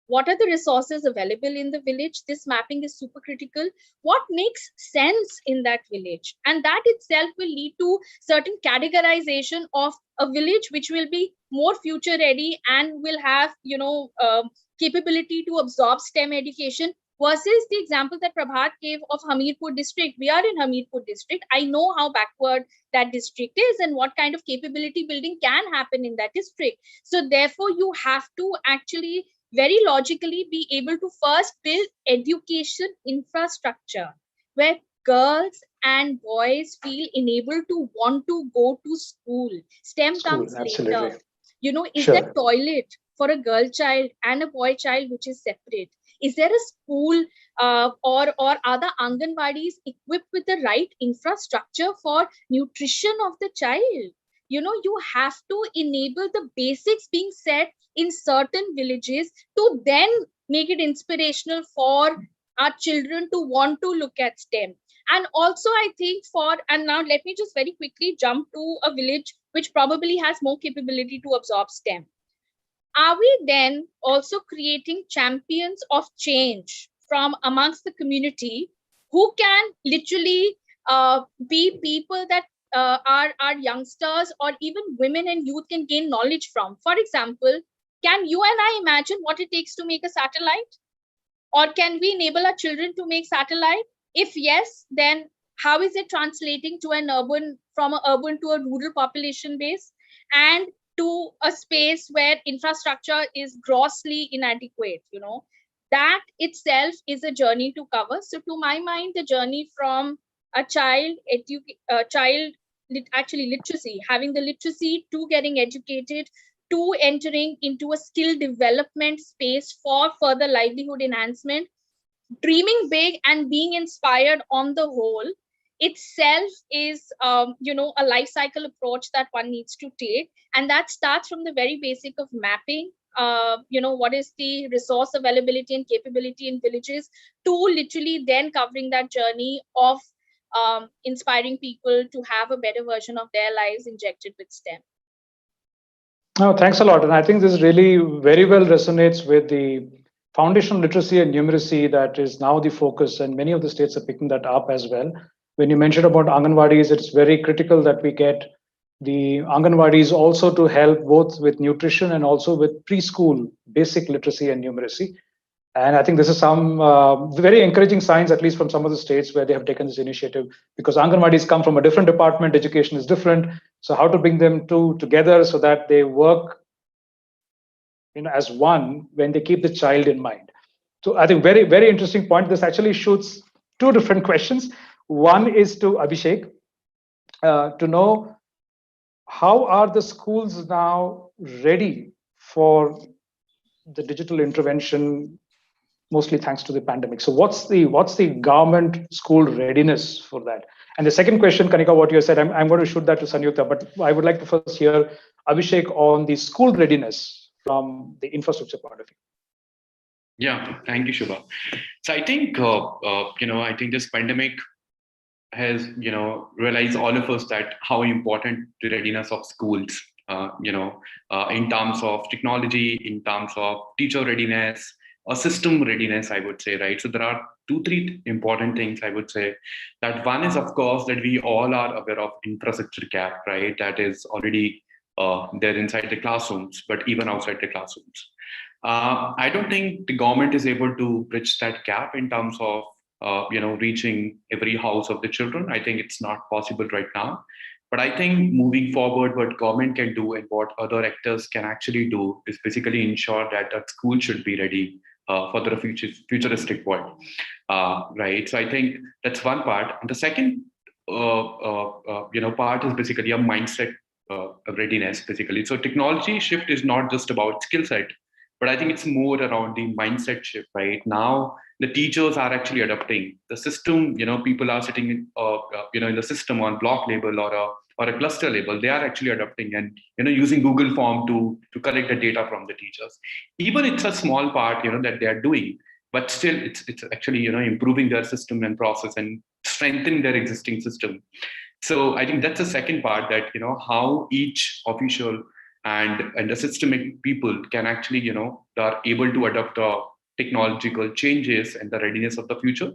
What are the resources available in the village? This mapping is super critical. What makes sense in that village? And that itself will lead to certain categorization of a village, which will be more future ready and will have, capability to absorb STEM education, versus the example that Prabhat gave of Hamirpur district. We are in Hamirpur district. I know how backward that district is and what kind of capability building can happen in that district. So therefore, you have to actually very logically be able to first build education infrastructure where girls and boys feel enabled to want to go to school. STEM comes later. Is there toilet for a girl child and a boy child which is separate? Is there a school or are the Anganwadis equipped with the right infrastructure for nutrition of the child? You have to enable the basics being set in certain villages to then make it inspirational for our children to want to look at STEM. And also, I think and now let me just very quickly jump to a village which probably has more capability to absorb STEM. Are we then also creating champions of change from amongst the community who can literally be people that our youngsters or even women and youth can gain knowledge from? For example, can you and I imagine what it takes to make a satellite? Or can we enable our children to make satellite? If yes, then how is it translating to from an urban to a rural population base, and to a space where infrastructure is grossly inadequate? That itself is a journey to cover. So to my mind, the journey from a literacy, having the literacy, to getting educated, to entering into a skill development space for further livelihood enhancement, dreaming big and being inspired on the whole itself is a life cycle approach that one needs to take. And that starts from the very basic of mapping what is the resource availability and capability in villages, to literally then covering that journey of inspiring people to have a better version of their lives injected with STEM. No, thanks a lot. And I think this really very well resonates with the foundational literacy and numeracy that is now the focus, and many of the states are picking that up as well. When you mentioned about Anganwadis, it's very critical that we get the Anganwadis also to help both with nutrition and also with preschool basic literacy and numeracy. And I think this is some very encouraging signs, at least from some of the states where they have taken this initiative, because Anganwadis come from a different department, education is different. So how to bring them together so that they work as one when they keep the child in mind. So I think very, very interesting point. This actually shoots two different questions. One is to Abhishek, to know how are the schools now ready for the digital intervention, mostly thanks to the pandemic. So what's the government school readiness for that? And the second question, Kanika, what you said, I'm going to shoot that to Sanyukta, but I would like to first hear Abhishek on the school readiness from the infrastructure point of view. Yeah, thank you, Shubha. So I think, I think this pandemic has, realized all of us that how important the readiness of schools, in terms of technology, in terms of teacher readiness, or system readiness, I would say, right? So there are 2-3 important things I would say. That one is, of course, that we all are aware of infrastructure gap, right? That is already there inside the classrooms, but even outside the classrooms. I don't think the government is able to bridge that gap in terms of, reaching every house of the children. I think it's not possible right now. But I think moving forward, what government can do and what other actors can actually do is basically ensure that that school should be ready for the futuristic world, right? So I think that's one part. And the second, part is basically a mindset readiness, basically. So technology shift is not just about skill set, but I think it's more around the mindset shift, right? Now, the teachers are actually adapting the system. People are sitting in the system on block level or a cluster level. They are actually adapting and using Google Form to collect the data from the teachers. Even it's a small part that they are doing, but still it's actually improving their system and process and strengthening their existing system. So I think that's the second part, that how each official and the systemic people can actually are able to adapt the technological changes and the readiness of the future.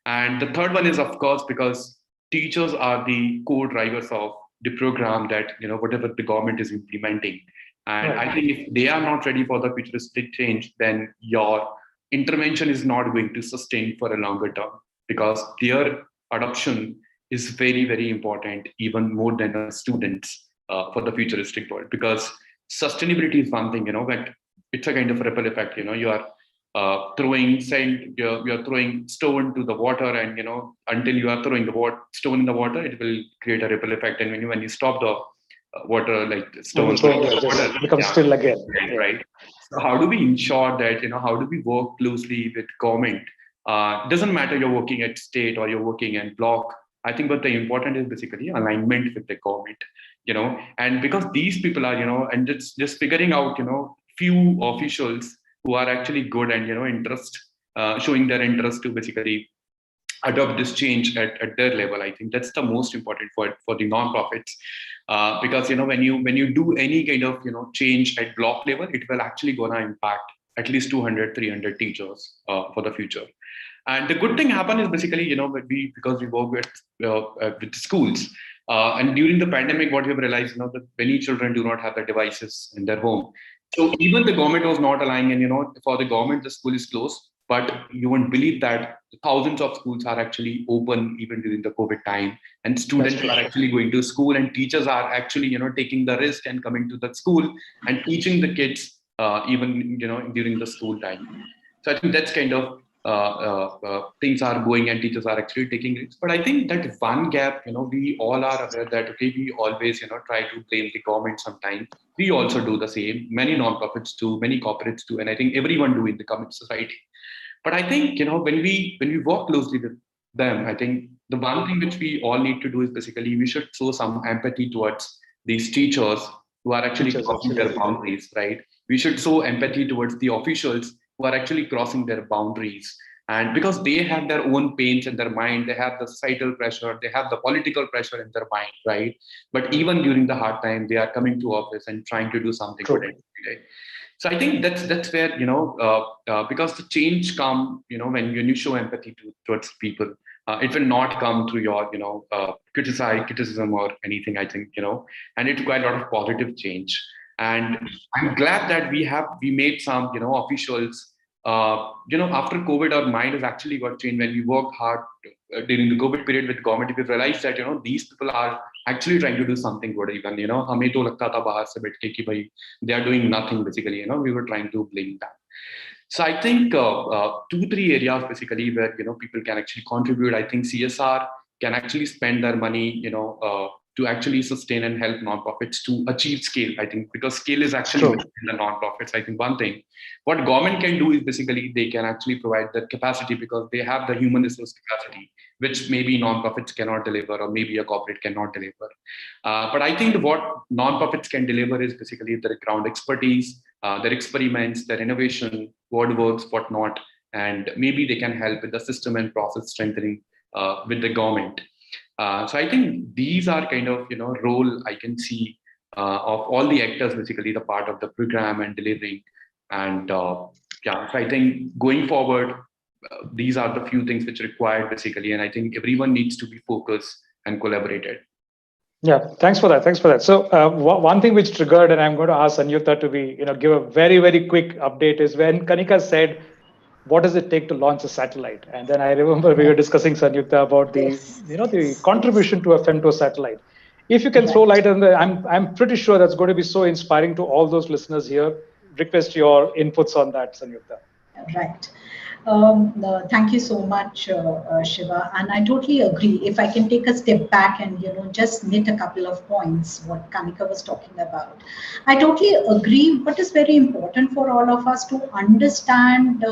And the third one is, of course, because teachers are the core drivers of the program that whatever the government is implementing. And I think if they are not ready for the futuristic change, then your intervention is not going to sustain for a longer term, because their adoption is very, very important, even more than the students for the futuristic world. Because sustainability is one thing, but it's a kind of ripple effect. You are throwing sand, you're throwing stone to the water, and until you are throwing the stone in the water, it will create a ripple effect. And when you stop the water, like stones, it becomes still again. Right. So how do we ensure that how do we work closely with government? Doesn't matter you're working at state or you're working in block. I think what the important is basically alignment with the government. And because these people are and it's just figuring out few officials who are actually good and showing their interest to basically adopt this change at their level. I think that's the most important for the nonprofits, because when you do any kind of change at block level, it will actually gonna impact at least 200-300 teachers for the future. And the good thing happened is basically because we work with schools. And during the pandemic, what we have realized, that many children do not have the devices in their home. So even the government was not allowing, and for the government, the school is closed. But you won't believe that thousands of schools are actually open even during the COVID time, and students are actually going to school, and teachers are actually, taking the risk and coming to the school and teaching the kids even, during the school time. So I think that's kind of things are going and teachers are actually taking risks. But I think that one gap, we all are aware that, okay, we always, try to blame the government sometimes. We also do the same. Many nonprofits do, many corporates do, and I think everyone do in the common society. But I think, when we work closely with them, I think the one thing which we all need to do is basically we should show some empathy towards these teachers who are actually crossing their boundaries, right? We should show empathy towards the officials who are actually crossing their boundaries. And because they have their own pains in their mind, they have the societal pressure, they have the political pressure in their mind, right? But even during the hard time, they are coming to office and trying to do something good every day. So I think that's where, because the change come, when you show empathy towards people, it will not come through your, criticism or anything, I think, and it requires a lot of positive change. And I'm glad that we made some, officials, after COVID, our mind has actually got changed. When we worked hard during the COVID period with government, we realized that, these people are actually trying to do something good. Even, हमें तो लगता था बाहर से बैठ के कि भाई they are doing nothing basically. We were trying to blame that. So I think 2-3 areas basically where people can actually contribute. I think CSR can actually spend their money, to actually sustain and help nonprofits to achieve scale. I think because scale is actually in the nonprofits. I think one thing what government can do is basically they can actually provide that capacity because they have the human resource capacity, which maybe nonprofits cannot deliver or maybe a corporate cannot deliver. But I think what nonprofits can deliver is basically their ground expertise, their experiments, their innovation, what works, what not, and maybe they can help with the system and process strengthening with the government. So I think these are kind of, role I can see of all the actors, basically the part of the program and delivering. And so I think going forward, these are the few things which are required basically. And I think everyone needs to be focused and collaborated. Yeah, thanks for that. Thanks for that. So one thing which triggered, and I'm going to ask Sanyukta to be, give a very, very quick update is when Kanika said, what does it take to launch a satellite? And then I remember we were discussing, Sanyukta, about the, the contribution to a femto satellite. If you can throw light on that, I'm pretty sure that's going to be so inspiring to all those listeners here. Request your inputs on that, Sanyukta. Right. Thank you so much, Shiva. And I totally agree. If I can take a step back and, just knit a couple of points, what Kanika was talking about. I totally agree. What is very important for all of us to understand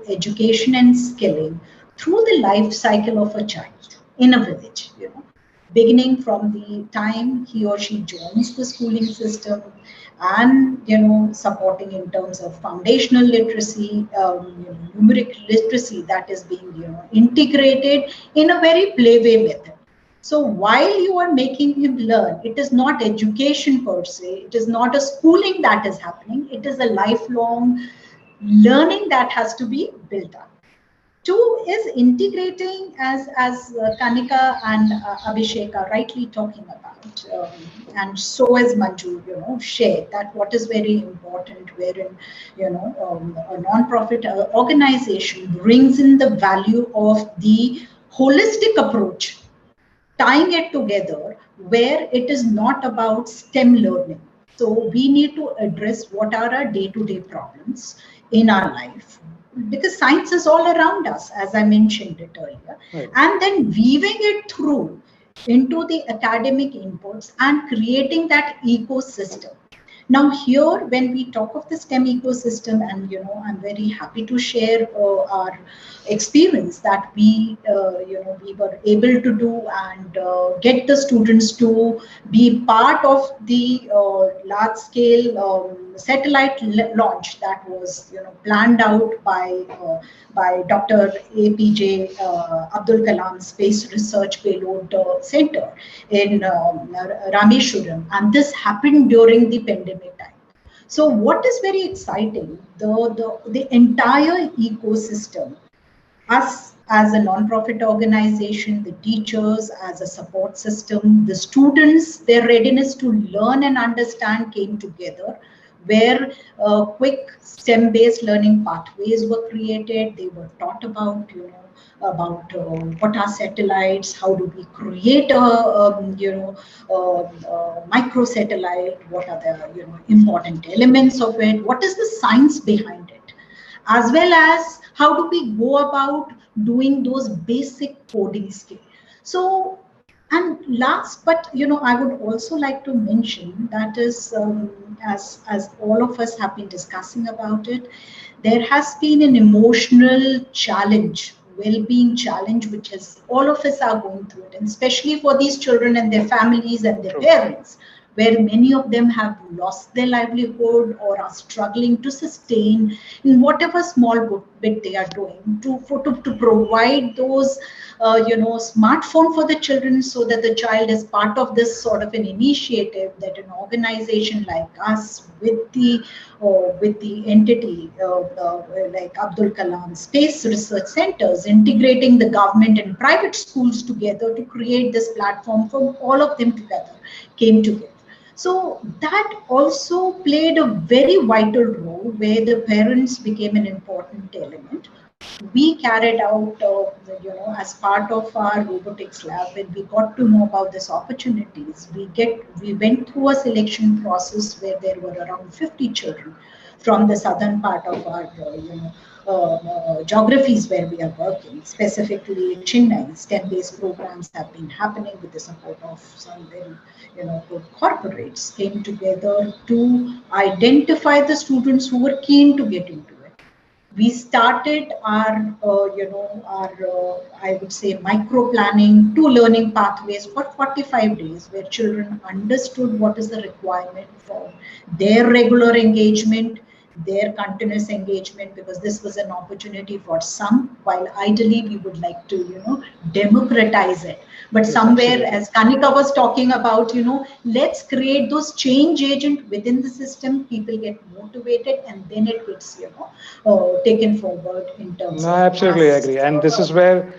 education and skilling through the life cycle of a child in a village, beginning from the time he or she joins the schooling system, and supporting in terms of foundational literacy, numeric literacy that is being integrated in a very playway method. So while you are making him learn, it is not education per se, it is not a schooling that is happening, it is a lifelong learning that has to be built up. 2 is integrating, as Kanika and Abhishek are rightly talking about, and so as Manju, shared that what is very important, wherein a non-profit organization brings in the value of the holistic approach, tying it together, where it is not about STEM learning. So we need to address what are our day-to-day problems in our life, because science is all around us, as I mentioned it earlier, and then weaving it through into the academic inputs and creating that ecosystem. Now here, when we talk of the STEM ecosystem, and I'm very happy to share our experience that we were able to do and get the students to be part of the large-scale satellite launch that was planned out by Dr. APJ Abdul Kalam Space Research Payload Center in Rameshwaram, and this happened during the pandemic time. So what is very exciting, the entire ecosystem, us as a non-profit organization, the teachers as a support system, the students, their readiness to learn and understand came together, where quick STEM-based learning pathways were created. They were taught about, about what are satellites, how do we create a microsatellite, what are the important elements of it, what is the science behind it, as well as how do we go about doing those basic coding skills. So, and last, but I would also like to mention that is, as all of us have been discussing about it, there has been an emotional challenge, well-being challenge, which is all of us are going through it, and especially for these children and their families and their parents, where many of them have lost their livelihood or are struggling to sustain in whatever small bit they are doing to provide those smartphone for the children, so that the child is part of this sort of an initiative that an organization like us with the entity like Abdul Kalam Space Research Centers, integrating the government and private schools together to create this platform for all of them together, came together. So that also played a very vital role, where the parents became an important element. We carried out, as part of our robotics lab, when we got to know about these opportunities, we went through a selection process where there were around 50 children from the southern part of our, geographies where we are working, specifically Chennai. STEM-based programs have been happening with the support of some very, good corporates, came together to identify the students who were keen to get into it. We started our, I would say, micro planning to learning pathways for 45 days, where children understood what is the requirement for their regular engagement, their continuous engagement, because this was an opportunity for some, while ideally we would like to, democratize it. But somewhere, as Kanika was talking about, let's create those change agent within the system. People get motivated, and then it gets, taken forward in terms No, of. I absolutely agree. And this is where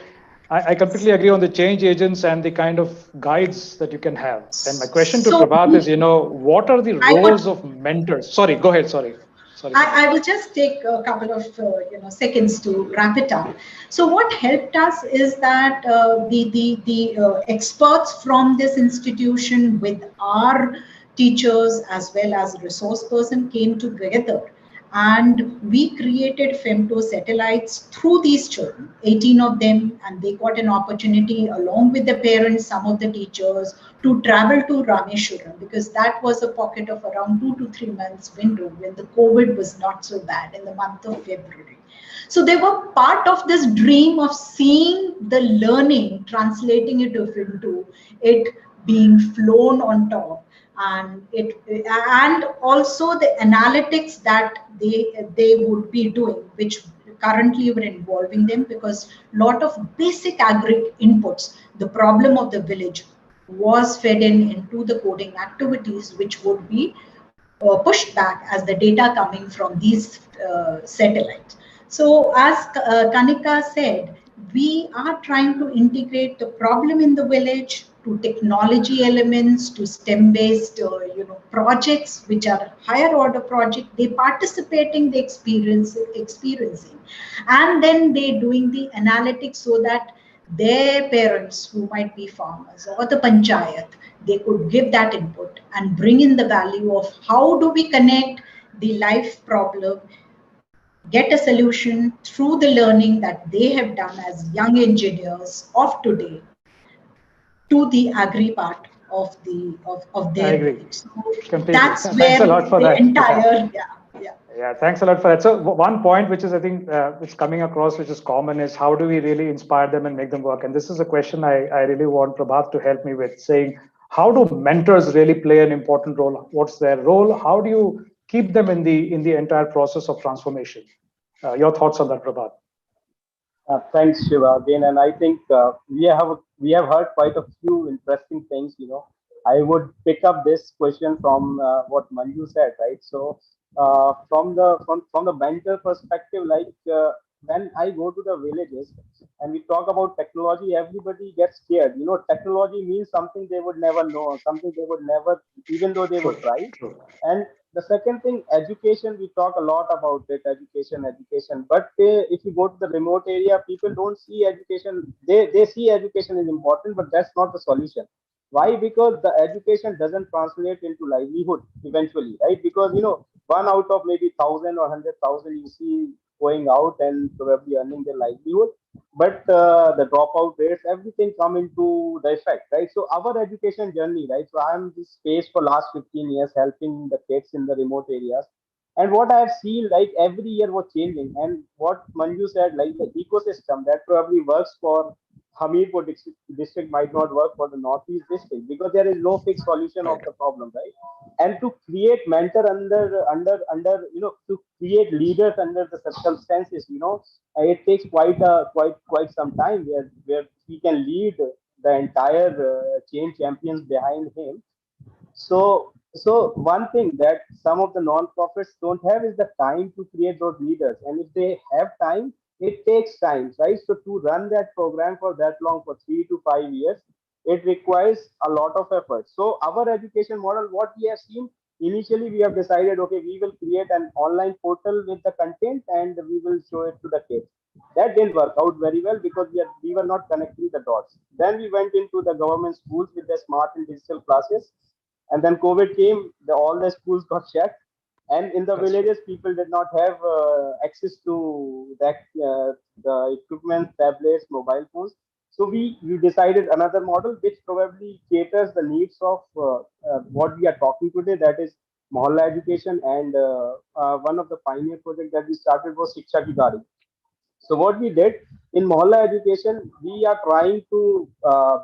I completely agree on the change agents and the kind of guides that you can have. And my question to Prabhat is, what are the roles of mentors? Sorry, go ahead. Sorry. I will just take a couple of seconds to wrap it up. So what helped us is that the experts from this institution with our teachers as well as resource person came together, and we created femto satellites through these children, 18 of them, and they got an opportunity along with the parents, some of the teachers, to travel to Rameshwaram, because that was a pocket of around 2 to 3 months window when the COVID was not so bad, in the month of February. So they were part of this dream of seeing the learning, translating it into it being flown on top, and also the analytics that they would be doing, which currently we're involving them, because a lot of basic agri inputs, the problem of the village, was fed into the coding activities, which would be pushed back as the data coming from these satellites. So as Kanika said, we are trying to integrate the problem in the village to technology elements, to STEM-based projects, which are higher order projects. They participating, they experiencing, and then they doing the analytics, so that their parents, who might be farmers, or the panchayat, they could give that input and bring in the value of how do we connect the life problem, get a solution through the learning that they have done as young engineers of today to the agri part of their. I agree. So completely. that's Thanks where a lot for the that. entire Yeah, thanks a lot for that. So one point which is, I think, it's coming across, which is common, is how do we really inspire them and make them work? And this is a question I really want Prabhat to help me with, saying, how do mentors really play an important role? What's their role? How do you keep them in the entire process of transformation? Your thoughts on that, Prabhat? Thanks, Shiva, again. And I think we have heard quite a few interesting things. I would pick up this question from what Manju said, right? So from the mentor perspective, like when I go to the villages and we talk about technology, everybody gets scared. You know, technology means something they would never know, something they would never, even though they would try. And the second thing, education, we talk a lot about it, education. But if you go to the remote area, people don't see education. They see education is important, but that's not the solution. Why? Because the education doesn't translate into livelihood eventually, right? Because, you know, one out of maybe 1,000 or 100,000 you see going out and probably earning their livelihood, but the dropout rates, everything come into the effect, right? So our education journey, right? So I'm this space for last 15 years helping the kids in the remote areas, and what I have seen, like every year was changing. And what Manju said, like the ecosystem that probably works for Hamirpur district might not work for the Northeast district, because there is no fixed solution of the problem, right? And to create mentor under you know, to create leaders under the circumstances, you know, it takes quite some time where he can lead the entire change champions behind him. So one thing that some of the non-profits don't have is the time to create those leaders. And if they have time, it takes time, right? So to run that program for that long, for 3 to 5 years, it requires a lot of effort. So our education model, what we have seen, initially we have decided, okay, we will create an online portal with the content and we will show it to the kids. That didn't work out very well because we were not connecting the dots. Then we went into the government schools with the smart and digital classes, and then COVID came, all the schools got shut, and in the villages people did not have access to the equipment, tablets, mobile phones. So we decided another model which probably caters the needs of what we are talking today, that is mohalla education. And one of the pioneer projects that we started was Shiksha Ki Gari. So what we did in Mohalla education, we are trying to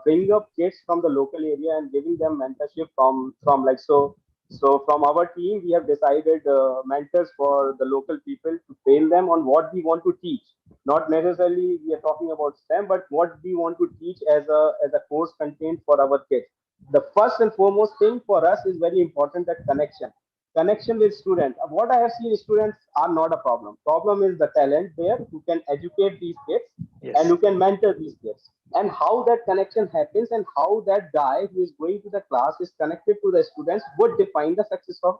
bring up kids from the local area and giving them mentorship from like so. So from our team, we have decided mentors for the local people to train them on what we want to teach. Not necessarily we are talking about STEM, but what we want to teach as a course content for our kids. The first and foremost thing for us is very important, that connection with students. What I have seen, students are not a problem. Problem is the talent there who can educate these kids and who can mentor these kids. And how that connection happens and how that guy who is going to the class is connected to the students would define the success of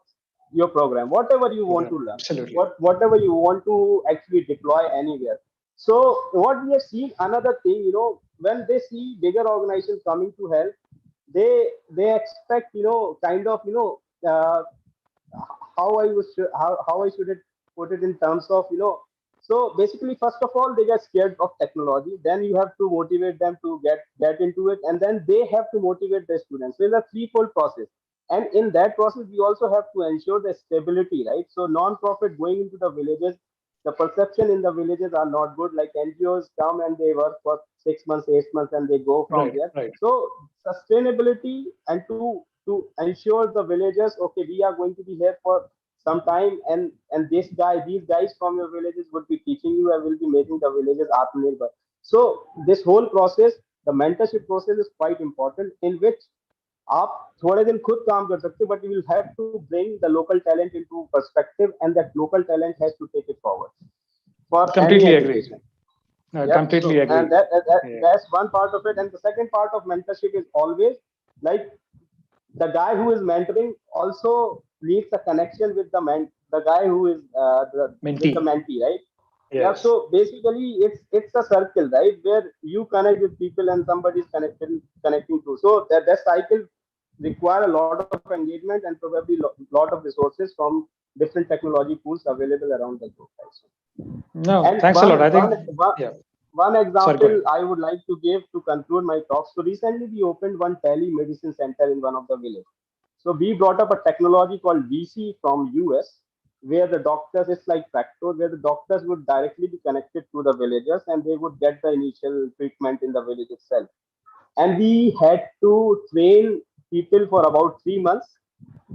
your program. Whatever you want to learn, whatever you want to actually deploy anywhere. So what we have seen, another thing, you know, when they see bigger organizations coming to help, they expect, you know, kind of, you know, how I should put it in terms of, you know, so basically first of all they get scared of technology, then you have to motivate them to get into it, and then they have to motivate the students. So it's a threefold process, and in that process we also have to ensure the stability, right? So non-profit going into the villages, the perception in the villages are not good. Like NGOs come and they work for 6 months, 8 months, and they go from there. So sustainability, and to ensure the villagers, okay, we are going to be here for some time, and these guys from your villages would be teaching you and will be making the villages Atmanirbhar. So this whole process, the mentorship process is quite important, in which आप थोड़े दिन खुद काम कर सकते हो, but you will have to bring the local talent into perspective, and that local talent has to take it forward for completely any agree. education. Completely agree. And that's one part of it. And the second part of mentorship is always like the guy who is mentoring also needs a connection with the guy who is with the mentee, right? Yeah. So basically, it's a circle, right, where you connect with people and somebody is connecting to. So that cycle require a lot of engagement and probably lot of resources from different technology pools available around the globe. No, and thanks a lot. I think one example I would like to give to conclude my talk. So recently we opened one telemedicine center in one of the villages. So we brought up a technology called VC from US, where the doctors, it's like Practo, where the doctors would directly be connected to the villagers and they would get the initial treatment in the village itself. And we had to train people for about 3 months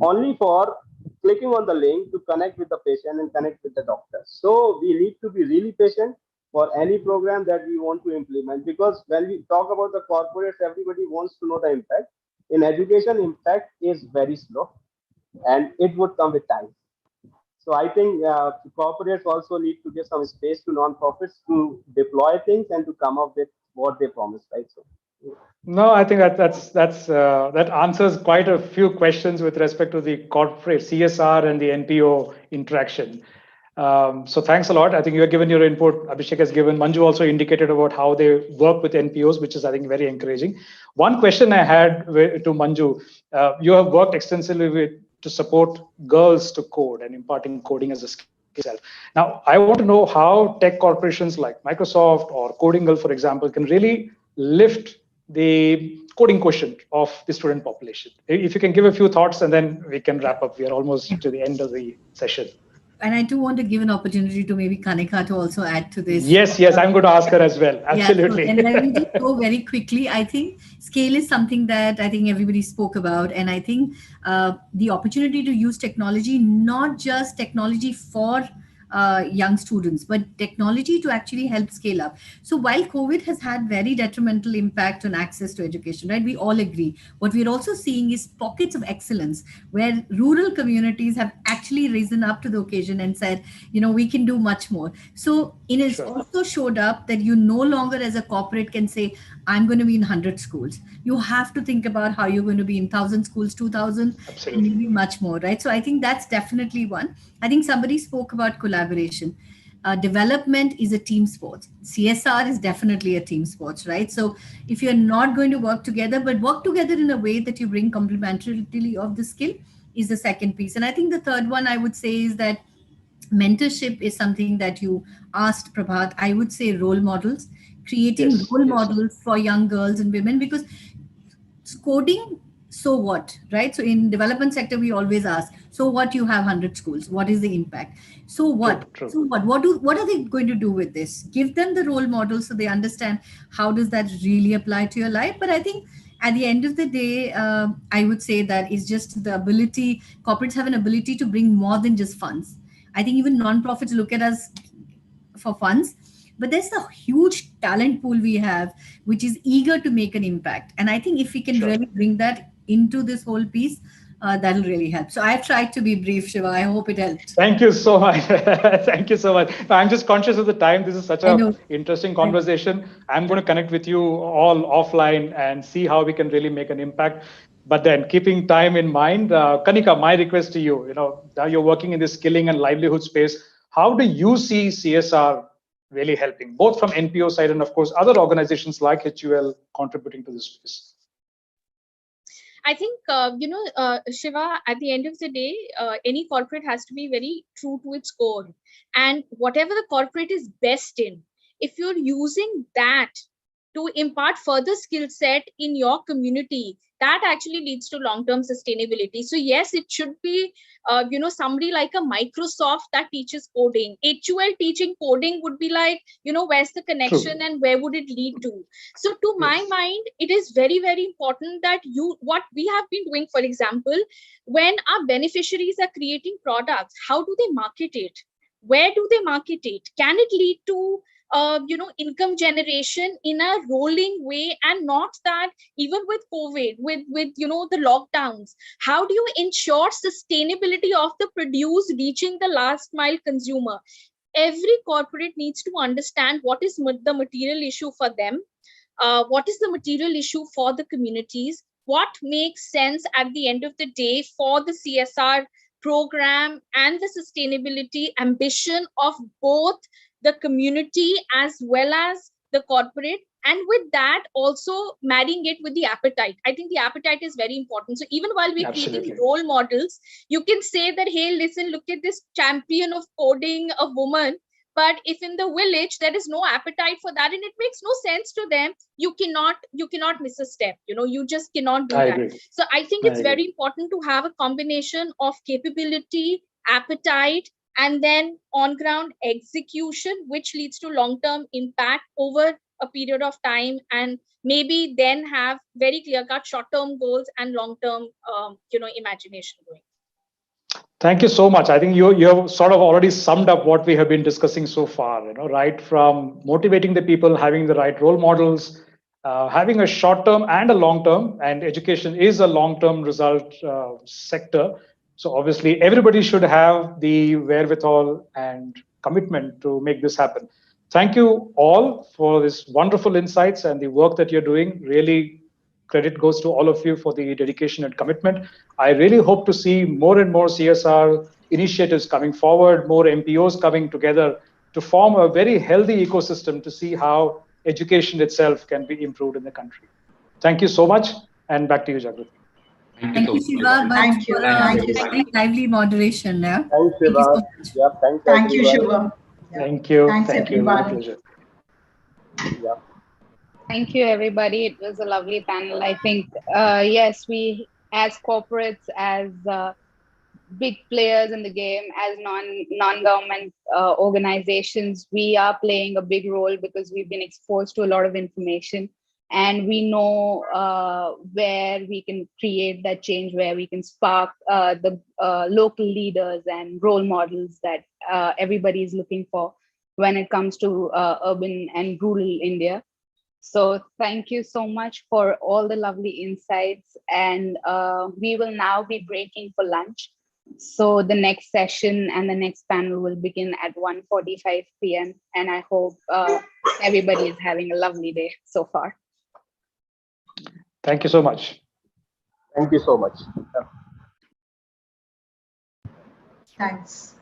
only for clicking on the link to connect with the patient and connect with the doctor. So we need to be really patient for any program that we want to implement, because when we talk about the corporates, everybody wants to know the impact. In education, impact is very slow and it would come with time. So I think corporates also need to give some space to non-profits to deploy things and to come up with what they promise, right? So. No, I think that answers quite a few questions with respect to the corporate CSR and the NPO interaction. So thanks a lot. I think you have given your input. Abhishek has given. Manju also indicated about how they work with NPOs, which is, I think, very encouraging. One question I had to Manju, you have worked extensively to support girls to code and imparting coding as a skill itself. Now, I want to know how tech corporations like Microsoft or Coding Girl, for example, can really lift the coding quotient of the student population. If you can give a few thoughts and then we can wrap up. We are almost to the end of the session. And I do want to give an opportunity to maybe Kanika to also add to this. Yes, I'm going to ask her as well. Absolutely. Yeah, so, and let me just go very quickly. I think scale is something that I think everybody spoke about. And I think the opportunity to use technology, not just technology for young students, but technology to actually help scale up. So while COVID has had very detrimental impact on access to education, right? We all agree. What we're also seeing is pockets of excellence where rural communities have actually risen up to the occasion and said, we can do much more. So it has also showed up that you no longer as a corporate can say, I'm going to be in 100 schools. You have to think about how you're going to be in 1,000 schools, 2,000, and maybe much more, right? So I think that's definitely one. I think somebody spoke about collaboration. Development is a team sport. CSR is definitely a team sport, right? So if you're not going to work together, but work together in a way that you bring complementarity of the skill is the second piece. And I think the third one I would say is that mentorship is something that you asked, Prabhat. I would say role models, creating role models for young girls and women, because coding, so what, right? So in development sector, we always ask, so what, you have 100 schools, what is the impact? So what? True. So what are they going to do with this? Give them the role model so they understand how does that really apply to your life. But I think at the end of the day, I would say that it's just the ability, corporates have an ability to bring more than just funds. I think even nonprofits look at us for funds, but there's a huge talent pool we have, which is eager to make an impact. And I think if we can really bring that into this whole piece, that'll really help. So I've tried to be brief, Shiva. I hope it helped. Thank you so much. Thank you so much. I'm just conscious of the time. This is such an interesting conversation. I'm going to connect with you all offline and see how we can really make an impact. But then keeping time in mind, Kanika, my request to you, now you're working in this skilling and livelihood space. How do you see CSR really helping, both from NPO side and of course other organizations like HUL contributing to this space? I think, Shiva, at the end of the day, any corporate has to be very true to its core. And whatever the corporate is best in, if you're using that to impart further skill set in your community, that actually leads to long-term sustainability. So yes, it should be, somebody like a Microsoft that teaches coding. HUL teaching coding would be like, where's the connection and where would it lead to? So to my mind, it is very, very important that what we have been doing, for example, when our beneficiaries are creating products, how do they market it? Where do they market it? Can it lead to income generation in a rolling way, and not that even with COVID, with the lockdowns, how do you ensure sustainability of the produce reaching the last mile consumer? Every corporate needs to understand what is the material issue for them, what is the material issue for the communities, what makes sense at the end of the day for the CSR program and the sustainability ambition of both the community as well as the corporate, and with that also marrying it with the appetite. I think the appetite is very important. So even while we're creating role models, you can say that, hey, listen, look at this champion of coding, a woman. But if in the village there is no appetite for that and it makes no sense to them, you cannot miss a step. You just cannot do that. So I think it's very important to have a combination of capability, appetite, and then on-ground execution, which leads to long-term impact over a period of time, and maybe then have very clear-cut short-term goals and long-term, imagination going. Thank you so much. I think you have sort of already summed up what we have been discussing so far, right from motivating the people, having the right role models, having a short-term and a long-term, and education is a long-term result sector. So obviously, everybody should have the wherewithal and commitment to make this happen. Thank you all for this wonderful insights and the work that you're doing. Really, credit goes to all of you for the dedication and commitment. I really hope to see more and more CSR initiatives coming forward, more MPOs coming together to form a very healthy ecosystem to see how education itself can be improved in the country. Thank you so much, and back to you, Jagrati. Thank you, Shiva, but Thank you. for Thank a you. very lively moderation. Yeah. Thanks, Thank you so Shiva. much. Yeah, thanks Thank you, everyone. Shiva. Yeah. Thank you. Thanks, Thank you. It was a everybody. pleasure. Yeah. Thank you, everybody. It was a lovely panel. I think, yes, we as corporates, as big players in the game, as non-government organizations, we are playing a big role because we've been exposed to a lot of information, and we know where we can create that change, where we can spark the local leaders and role models that everybody is looking for when it comes to urban and rural India. So thank you so much for all the lovely insights, and we will now be breaking for lunch. So the next session and the next panel will begin at 1:45 p.m. And I hope everybody is having a lovely day so far. Thank you so much. Thank you so much. Thanks.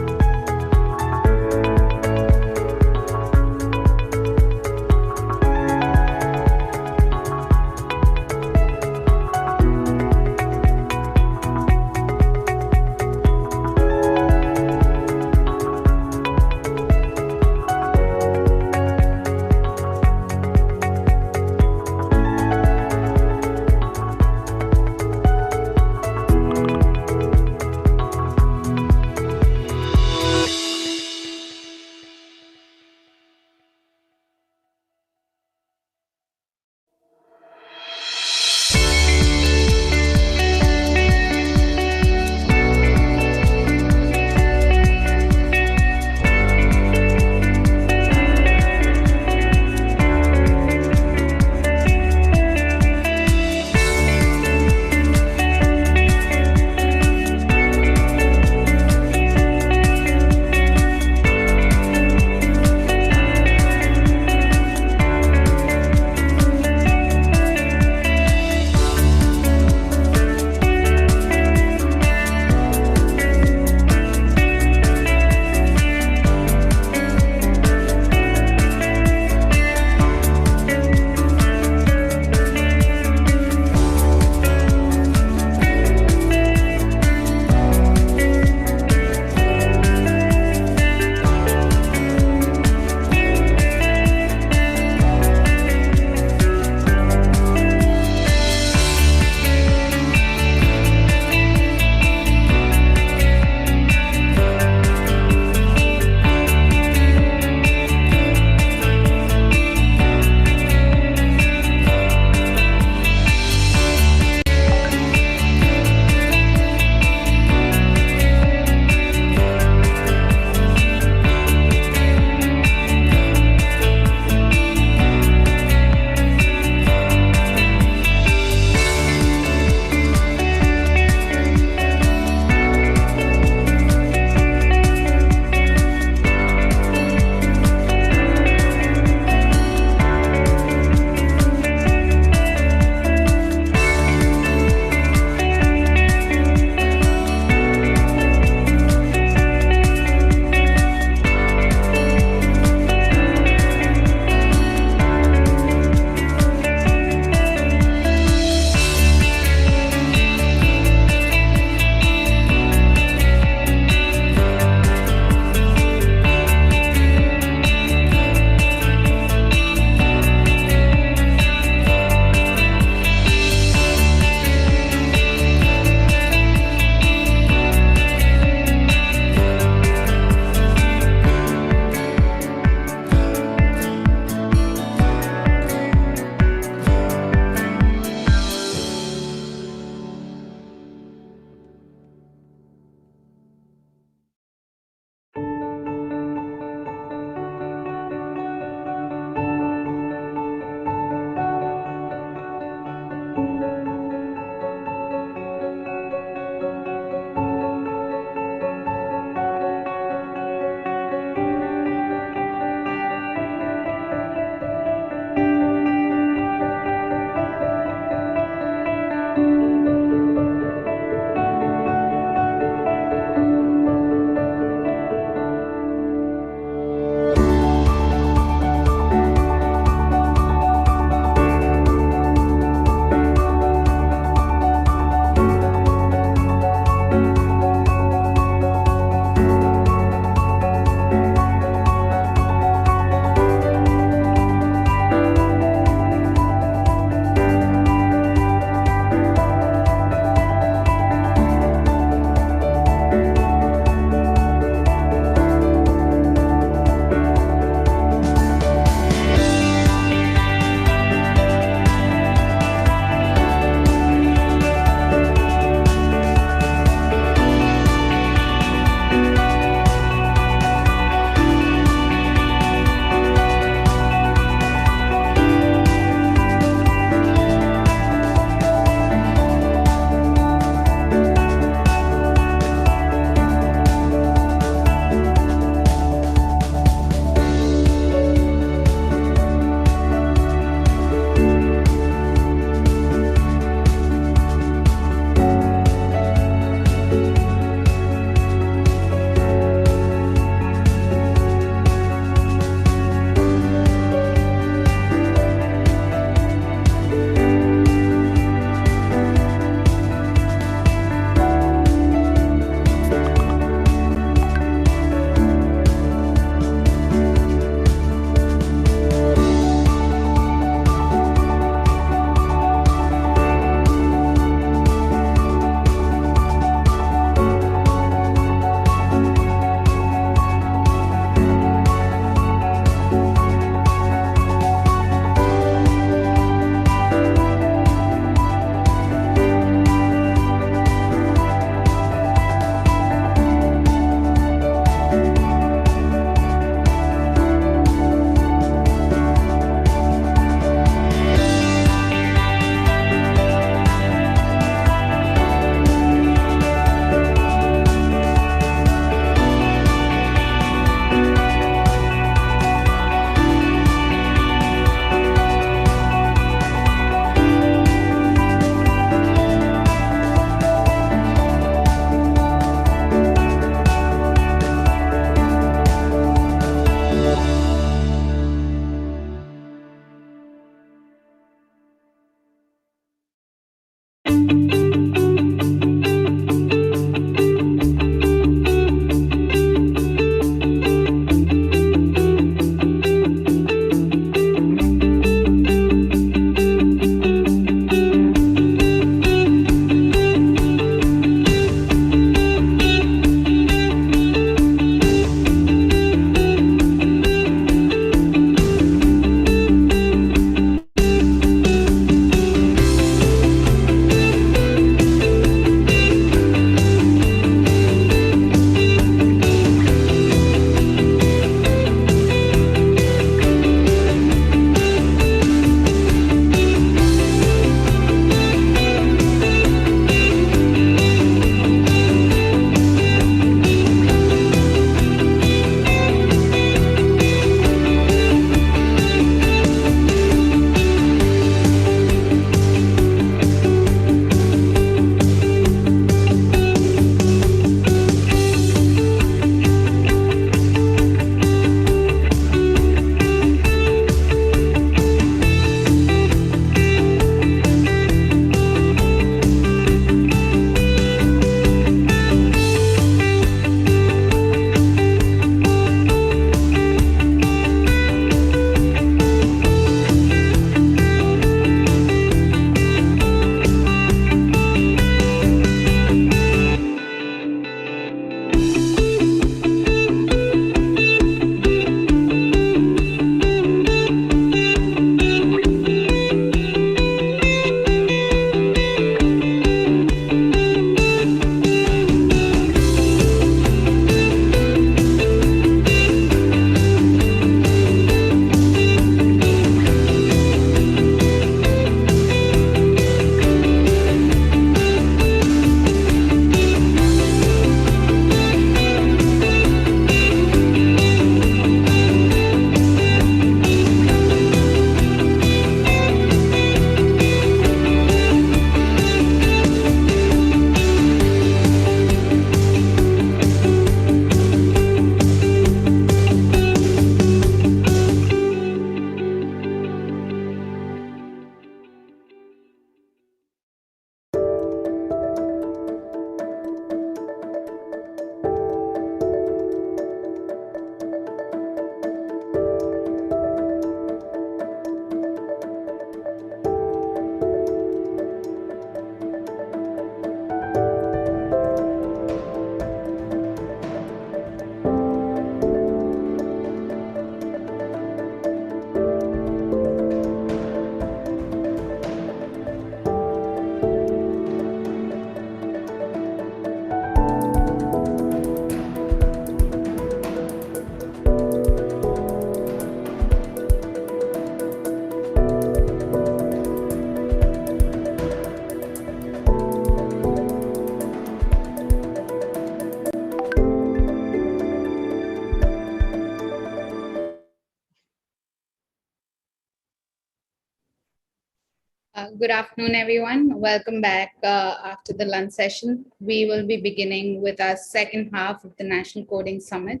Good afternoon, everyone. Welcome back after the lunch session. We will be beginning with our second half of the National Coding Summit.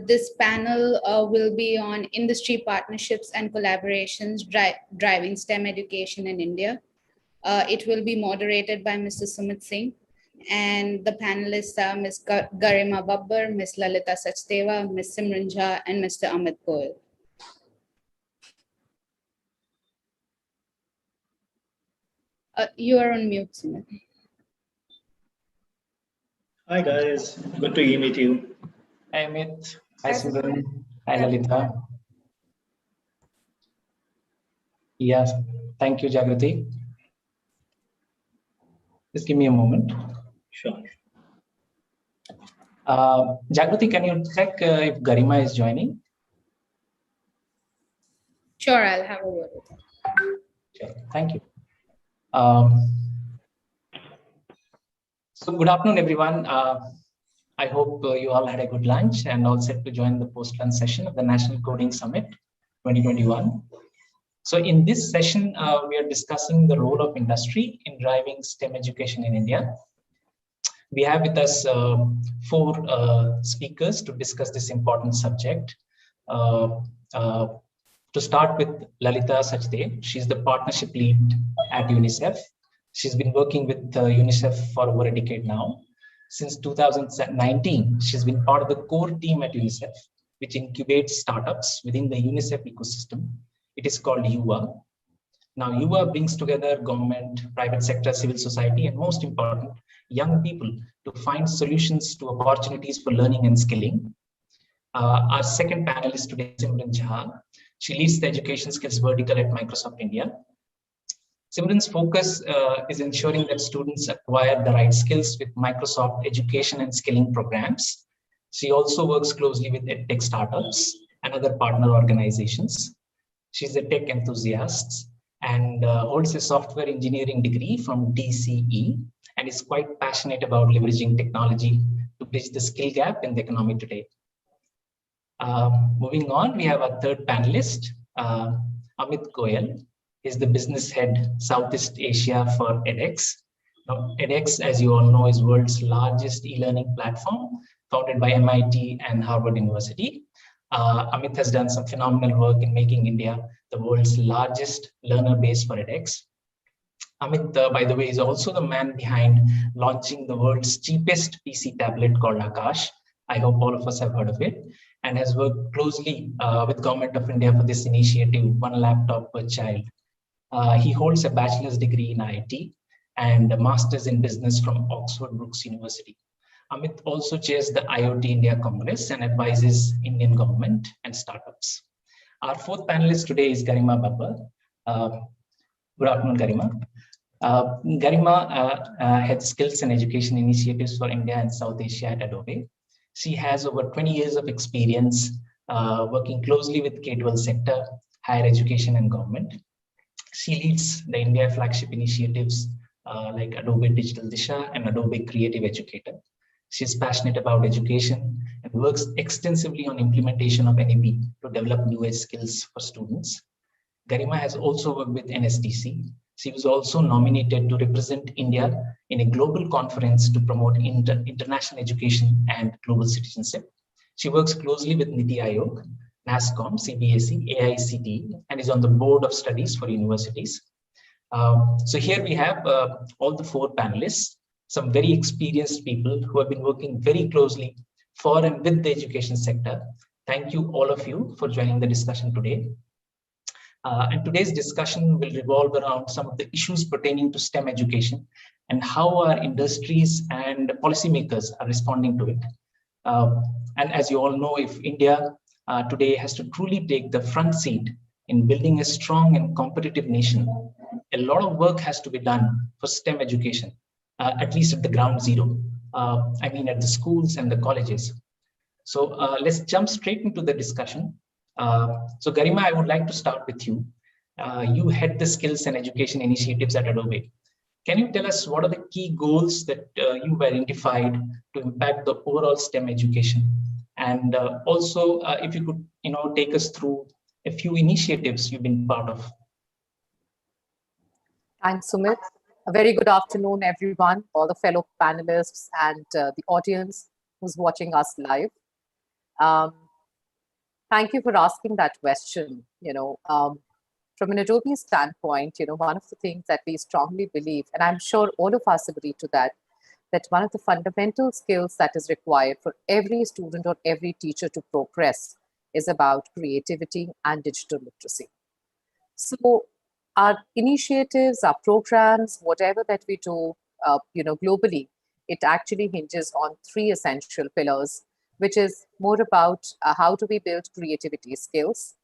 This panel will be on industry partnerships and collaborations driving STEM education in India. It will be moderated by Mr. Sumit Singh, and the panelists are Ms. Garima Babbar, Ms. Lalita Sachdeva, Ms. Simran Jha, and Mr. Amit Goel. You are on mute, Sumit. Hi guys, good to meet you. Hi Amit, hi Simran, hi Lalita. Yes, thank you Jagrati. Just give me a moment. Sure. Jagrati, can you check if Garima is joining? Sure, I'll have a word with her. Sure, thank you. So good afternoon, everyone. I hope you all had a good lunch and all set to join the post-lunch session of the National Coding Summit 2021. So in this session, we are discussing the role of industry in driving STEM education in India. We have with us 4 speakers to discuss this important subject. To start with Lalita Sachdeva, she's the partnership lead at UNICEF. She's been working with UNICEF for over a decade now. Since 2019, she's been part of the core team at UNICEF, which incubates startups within the UNICEF ecosystem. It is called UA. Now, UA brings together government, private sector, civil society, and most important, young people to find solutions to opportunities for learning and skilling. Our second panelist today is Simran Jha. She leads the education skills vertical at Microsoft India. Simran's focus is ensuring that students acquire the right skills with Microsoft education and skilling programs. She also works closely with EdTech startups and other partner organizations. She's a tech enthusiast and holds a software engineering degree from DCE and is quite passionate about leveraging technology to bridge the skill gap in the economy today. Moving on, we have our third panelist, Amit Goel. Is the business head Southeast Asia for edX. Now, edX, as you all know, is world's largest e-learning platform, founded by MIT and Harvard University. Amit has done some phenomenal work in making India the world's largest learner base for edX. Amit, by the way, is also the man behind launching the world's cheapest PC tablet called Akash. I hope all of us have heard of it, and has worked closely with Government of India for this initiative, One Laptop Per Child. He holds a bachelor's degree in IT and a master's in business from Oxford Brookes University. Amit also chairs the IoT India Congress and advises Indian government and startups. Our fourth panelist today is Garima Babbar. Good afternoon, Garima. Garima heads skills and education initiatives for India and South Asia at Adobe. She has over 20 years of experience working closely with K-12 sector, higher education and government. She leads the India flagship initiatives like Adobe Digital Disha and Adobe Creative Educator. She's passionate about education and works extensively on implementation of NAP to develop new skills for students. Garima has also worked with NSDC. She was also nominated to represent India in a global conference to promote international education and global citizenship. She works closely with NITI Aayog, NASSCOM, CBSE, AICTE, and is on the board of studies for universities. So here we have all the 4 panelists, some very experienced people who have been working very closely for and with the education sector. Thank you, all of you, for joining the discussion today. And today's discussion will revolve around some of the issues pertaining to STEM education and how our industries and policymakers are responding to it. And as you all know, if India today has to truly take the front seat in building a strong and competitive nation, a lot of work has to be done for STEM education, at least at the ground zero. I mean, at the schools and the colleges. So let's jump straight into the discussion. So Garima, I would like to start with you. You head the skills and education initiatives at Adobe. Can you tell us what are the key goals that you've identified to impact the overall STEM education? And also, if you could, take us through a few initiatives you've been part of. Thanks, Sumit. A very good afternoon, everyone, all the fellow panelists and the audience who's watching us live. Thank you for asking that question. From an Adobe standpoint, one of the things that we strongly believe, and I'm sure all of us agree to that one of the fundamental skills that is required for every student or every teacher to progress is about creativity and digital literacy. So our initiatives, our programs, whatever that we do, globally, it actually hinges on three essential pillars, which is more about how do we build creativity skills,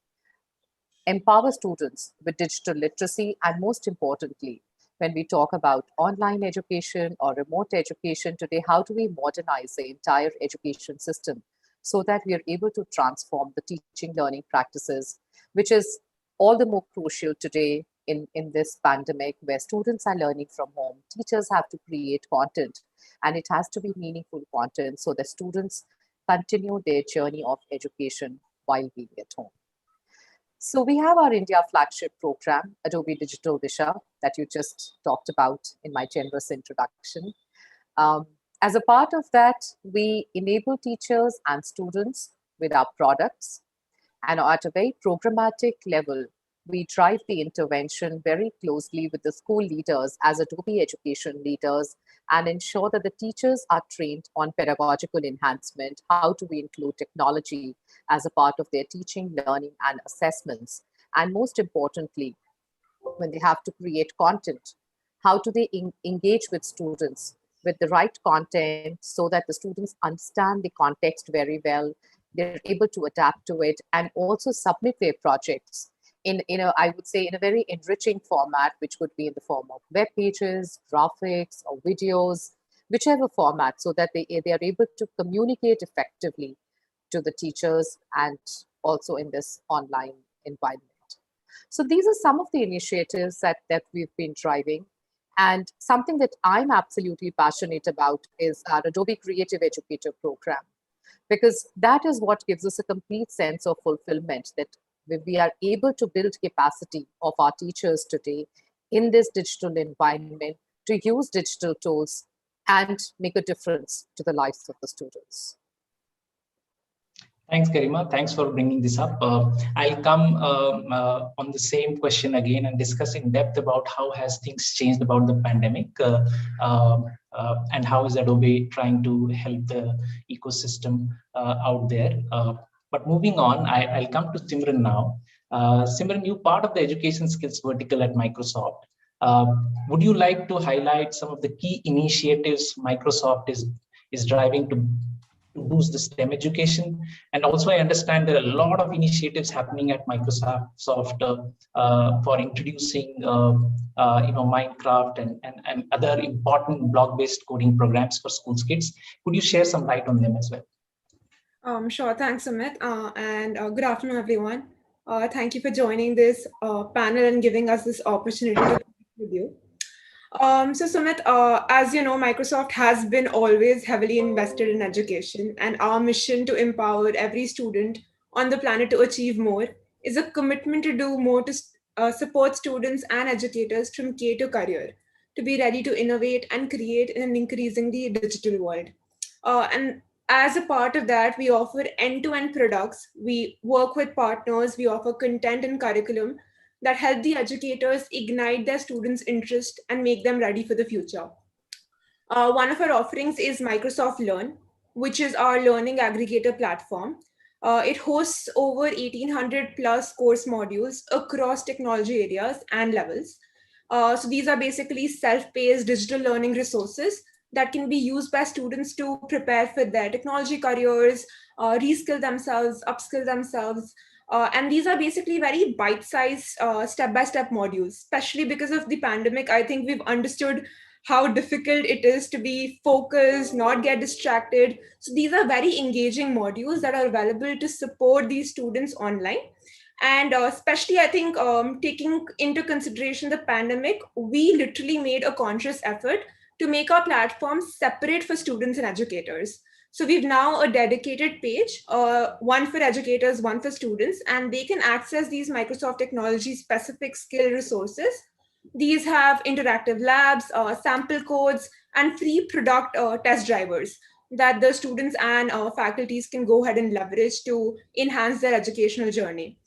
empower students with digital literacy, and most importantly, when we talk about online education or remote education today, how do we modernize the entire education system so that we are able to transform the teaching learning practices, which is all the more crucial today in this pandemic where students are learning from home. Teachers have to create content, and it has to be meaningful content so that students continue their journey of education while being at home. So we have our India flagship program, Adobe Digital Disha, that you just talked about in my generous introduction. As a part of that, we enable teachers and students with our products. And at a very programmatic level, we drive the intervention very closely with the school leaders as Adobe education leaders and ensure that the teachers are trained on pedagogical enhancement. How do we include technology as a part of their teaching, learning, and assessments? And most importantly, when they have to create content, how do they engage with students with the right content so that the students understand the context very well, they're able to adapt to it, and also submit their projects I would say in a very enriching format, which would be in the form of web pages, graphics, or videos, whichever format, so that they are able to communicate effectively to the teachers and also in this online environment. So these are some of the initiatives that we've been driving. And something that I'm absolutely passionate about is our Adobe Creative Educator program, because that is what gives us a complete sense of fulfillment, that we are able to build capacity of our teachers today in this digital environment to use digital tools and make a difference to the lives of the students. Thanks, Garima. Thanks for bringing this up. I'll come on the same question again and discuss in depth about how has things changed about the pandemic and how is Adobe trying to help the ecosystem out there. But moving on, I'll come to Simran now. Simran, you're part of the education skills vertical at Microsoft. Would you like to highlight some of the key initiatives Microsoft is driving to boost the STEM education? And also, I understand there are a lot of initiatives happening at Microsoft for introducing Minecraft and other important block-based coding programs for school kids. Could you share some light on them as well? Sure, thanks, Sumit, and good afternoon, everyone. Thank you for joining this panel and giving us this opportunity to connect with you. So Sumit, as you know, Microsoft has been always heavily invested in education, and our mission to empower every student on the planet to achieve more is a commitment to do more to support students and educators from K to career, to be ready to innovate and create in an increasingly digital world. And as a part of that, we offer end-to-end products. We work with partners, we offer content and curriculum that help the educators ignite their students' interest and make them ready for the future. One of our offerings is Microsoft Learn, which is our learning aggregator platform. It hosts over 1,800 plus course modules across technology areas and levels. So these are basically self-paced digital learning resources that can be used by students to prepare for their technology careers, reskill themselves, upskill themselves. And these are basically very bite-sized step-by-step modules, especially because of the pandemic. I think we've understood how difficult it is to be focused, not get distracted. So these are very engaging modules that are available to support these students online. And especially, I think, taking into consideration the pandemic, we literally made a conscious effort to make our platforms separate for students and educators. So we've now a dedicated page, one for educators, one for students, and they can access these Microsoft technology specific skill resources These have interactive labs, sample codes, and free product test drivers that the students and faculties can go ahead and leverage to enhance their educational journey.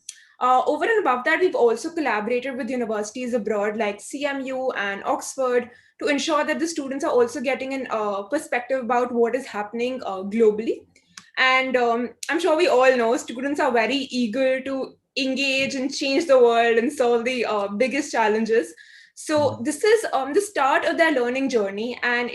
Over and above that, we've also collaborated with universities abroad like CMU and Oxford to ensure that the students are also getting an perspective about what is happening globally. And I'm sure we all know students are very eager to engage and change the world and solve the biggest challenges. So this is the start of their learning journey, and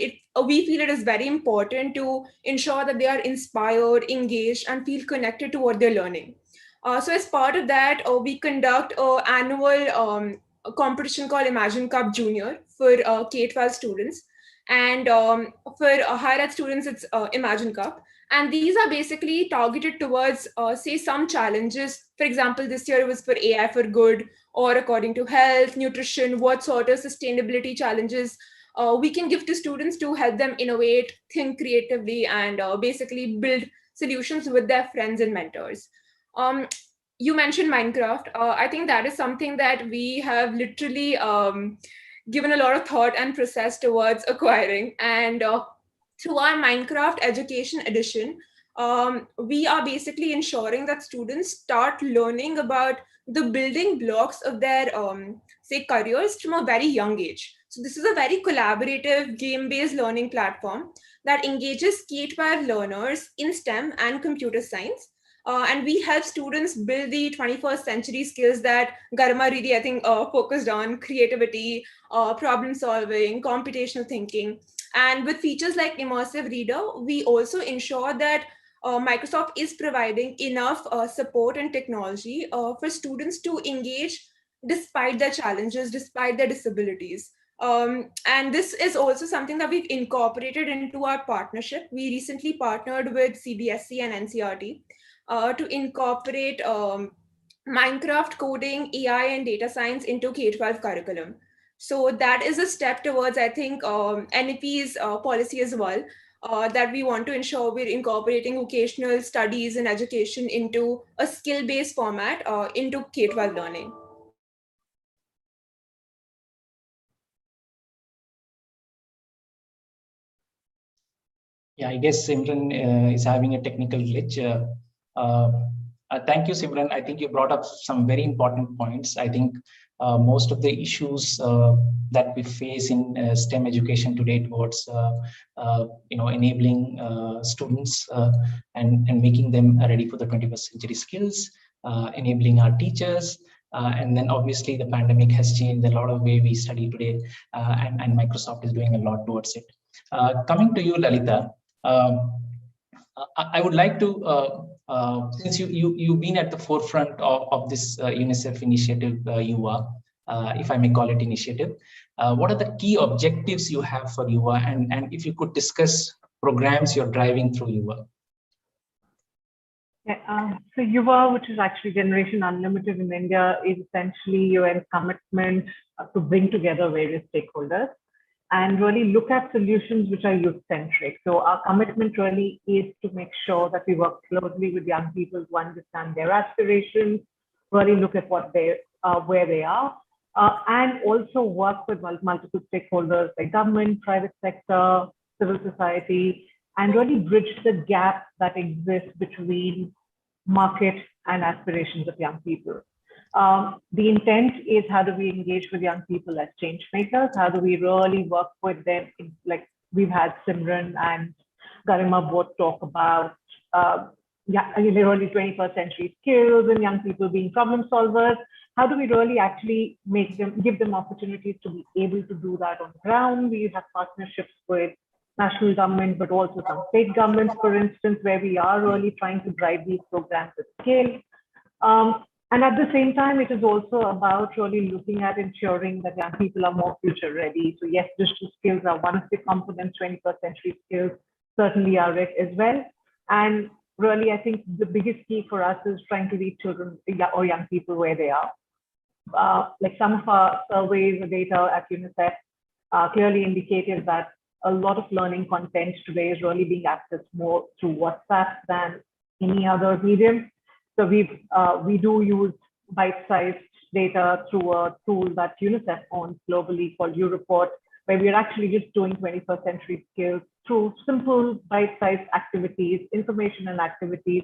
we feel it is very important to ensure that they are inspired, engaged, and feel connected to what they're learning. So as part of that, we conduct an annual a competition called Imagine Cup Junior for K-12 students. And for higher ed students, it's Imagine Cup. And these are basically targeted towards, say, some challenges. For example, this year it was for AI for good, or according to health, nutrition, what sort of sustainability challenges we can give to students to help them innovate, think creatively, and basically build solutions with their friends and mentors. You mentioned Minecraft. I think that is something that we have literally given a lot of thought and process towards acquiring. And through our Minecraft Education Edition, we are basically ensuring that students start learning about the building blocks of their, say, careers from a very young age. So this is a very collaborative game-based learning platform that engages K-12 learners in STEM and computer science. And we help students build the 21st century skills that Garima really, I think, focused on: creativity, problem solving, computational thinking. And with features like Immersive Reader, we also ensure that Microsoft is providing enough support and technology for students to engage despite their challenges, despite their disabilities. And this is also something that we've incorporated into our partnership. We recently partnered with CBSE and NCERT to incorporate Minecraft coding, AI, and data science into K-12 curriculum. So that is a step towards, I think, NEP's policy as well, that we want to ensure we're incorporating vocational studies and education into a skill-based format into K-12 learning. Yeah, I guess Simran is having a technical glitch. Thank you, Simran. I think you brought up some very important points. I think most of the issues that we face in STEM education today towards enabling students and making them ready for the 21st century skills, enabling our teachers, and then obviously the pandemic has changed a lot of way we study today, and Microsoft is doing a lot towards it. Coming to you, Lalita, I would like to, since you've been at the forefront of this UNICEF initiative, YUVA, if I may call it initiative, what are the key objectives you have for YUVA, and if you could discuss programs you're driving through YUVA? Yeah, so YUVA, which is actually Generation Unlimited in India, is essentially UN's commitment to bring together various stakeholders and really look at solutions which are youth-centric. So our commitment really is to make sure that we work closely with young people to understand their aspirations, really look at what where they are, and also work with multiple stakeholders like government, private sector, civil society, and really bridge the gap that exists between market and aspirations of young people. The intent is, how do we engage with young people as change makers? How do we really work with them? Like we've had Simran and Garima both talk about really 21st century skills and young people being problem solvers. How do we really actually give them opportunities to be able to do that on the ground? We have partnerships with national government, but also some state governments, for instance, where we are really trying to drive these programs at scale. And at the same time, it is also about really looking at ensuring that young people are more future ready. So yes, digital skills are one of the components, 21st century skills certainly are it as well. And really, I think the biggest key for us is trying to reach children or young people where they are. Like some of our surveys or data at UNICEF clearly indicated that a lot of learning content today is really being accessed more through WhatsApp than any other medium. So we do use bite-sized data through a tool that UNICEF owns globally called UReport, where we're actually just doing 21st century skills through simple bite-sized activities, information and activities,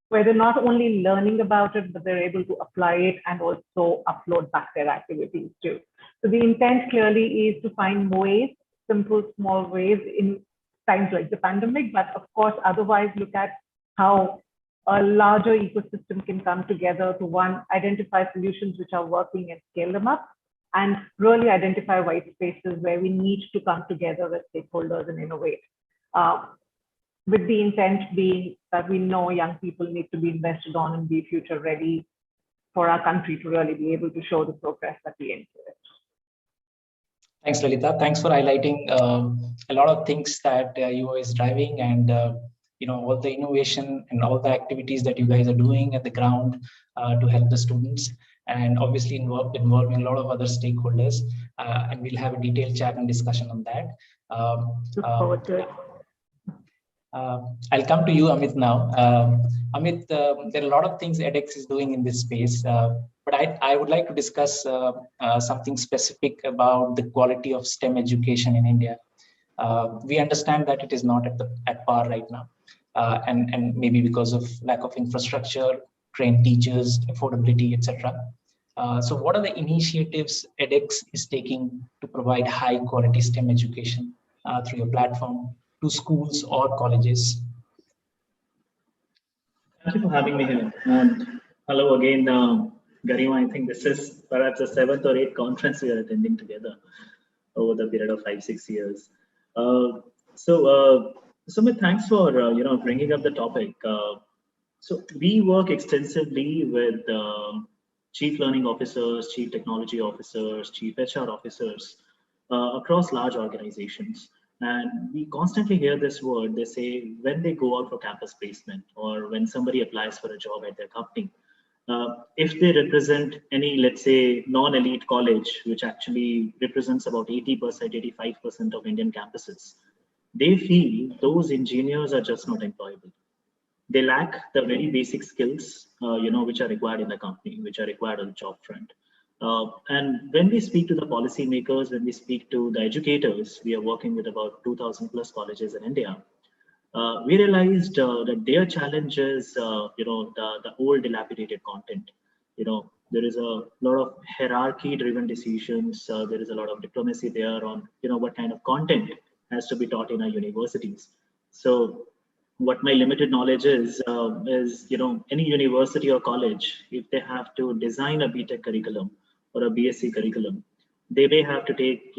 where they're not only learning about it, but they're able to apply it and also upload back their activities too. So the intent clearly is to find ways, simple, small ways in times like the pandemic, but of course, otherwise look at how a larger ecosystem can come together to, one, identify solutions which are working and scale them up, and really identify white spaces where we need to come together as stakeholders and innovate. With the intent being that we know young people need to be invested on and be future ready for our country to really be able to show the progress that we aim for. Thanks, Lalitha. Thanks for highlighting a lot of things that you is driving, and all the innovation and all the activities that you guys are doing at the ground to help the students, and obviously involving a lot of other stakeholders. And we'll have a detailed chat and discussion on that. Look forward to it. I'll come to you, Amit, now. Amit, there are a lot of things edX is doing in this space, but I would like to discuss something specific about the quality of STEM education in India. We understand that it is not at par right now, and maybe because of lack of infrastructure, trained teachers, affordability, etc. So what are the initiatives edX is taking to provide high quality STEM education through your platform to schools or colleges? Thank you for having me here. And hello again, Garima. I think this is perhaps the 7th or 8th conference we are attending together over the period of 5-6 years. Sumit, thanks for bringing up the topic. So we work extensively with chief learning officers, chief technology officers, chief HR officers across large organizations. And we constantly hear this word. They say when they go out for campus placement or when somebody applies for a job at their company, if they represent any, let's say, non-elite college, which actually represents about 80%, 85% of Indian campuses, they feel those engineers are just not employable. They lack the very basic skills, which are required in the company, which are required on the job front. And when we speak to the policymakers, when we speak to the educators, we are working with about 2,000 plus colleges in India. We realized that their challenge is, the old dilapidated content. There is a lot of hierarchy-driven decisions. There is a lot of diplomacy there on, what kind of content has to be taught in our universities. So what my limited knowledge is any university or college, if they have to design a BTech curriculum or a BSc curriculum, they may have to take,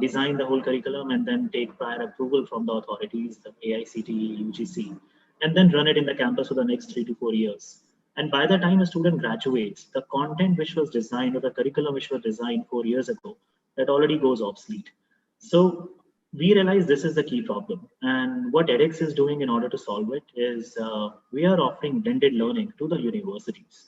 design the whole curriculum and then take prior approval from the authorities, the AICTE, UGC, and then run it in the campus for the next 3 to 4 years. And by the time a student graduates, the content which was designed or the curriculum which was designed 4 years ago, that already goes obsolete. So we realize this is the key problem. And what edX is doing in order to solve it is we are offering blended learning to the universities.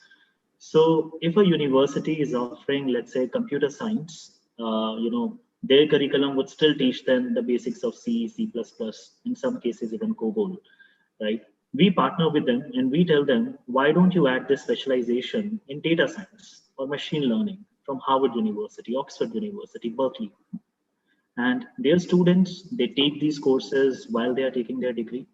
So if a university is offering, let's say, computer science, their curriculum would still teach them the basics of C, C++, in some cases even COBOL, right? We partner with them and we tell them, why don't you add this specialization in data science or machine learning from Harvard University, Oxford University, Berkeley. And their students, they take these courses while they are taking their degree.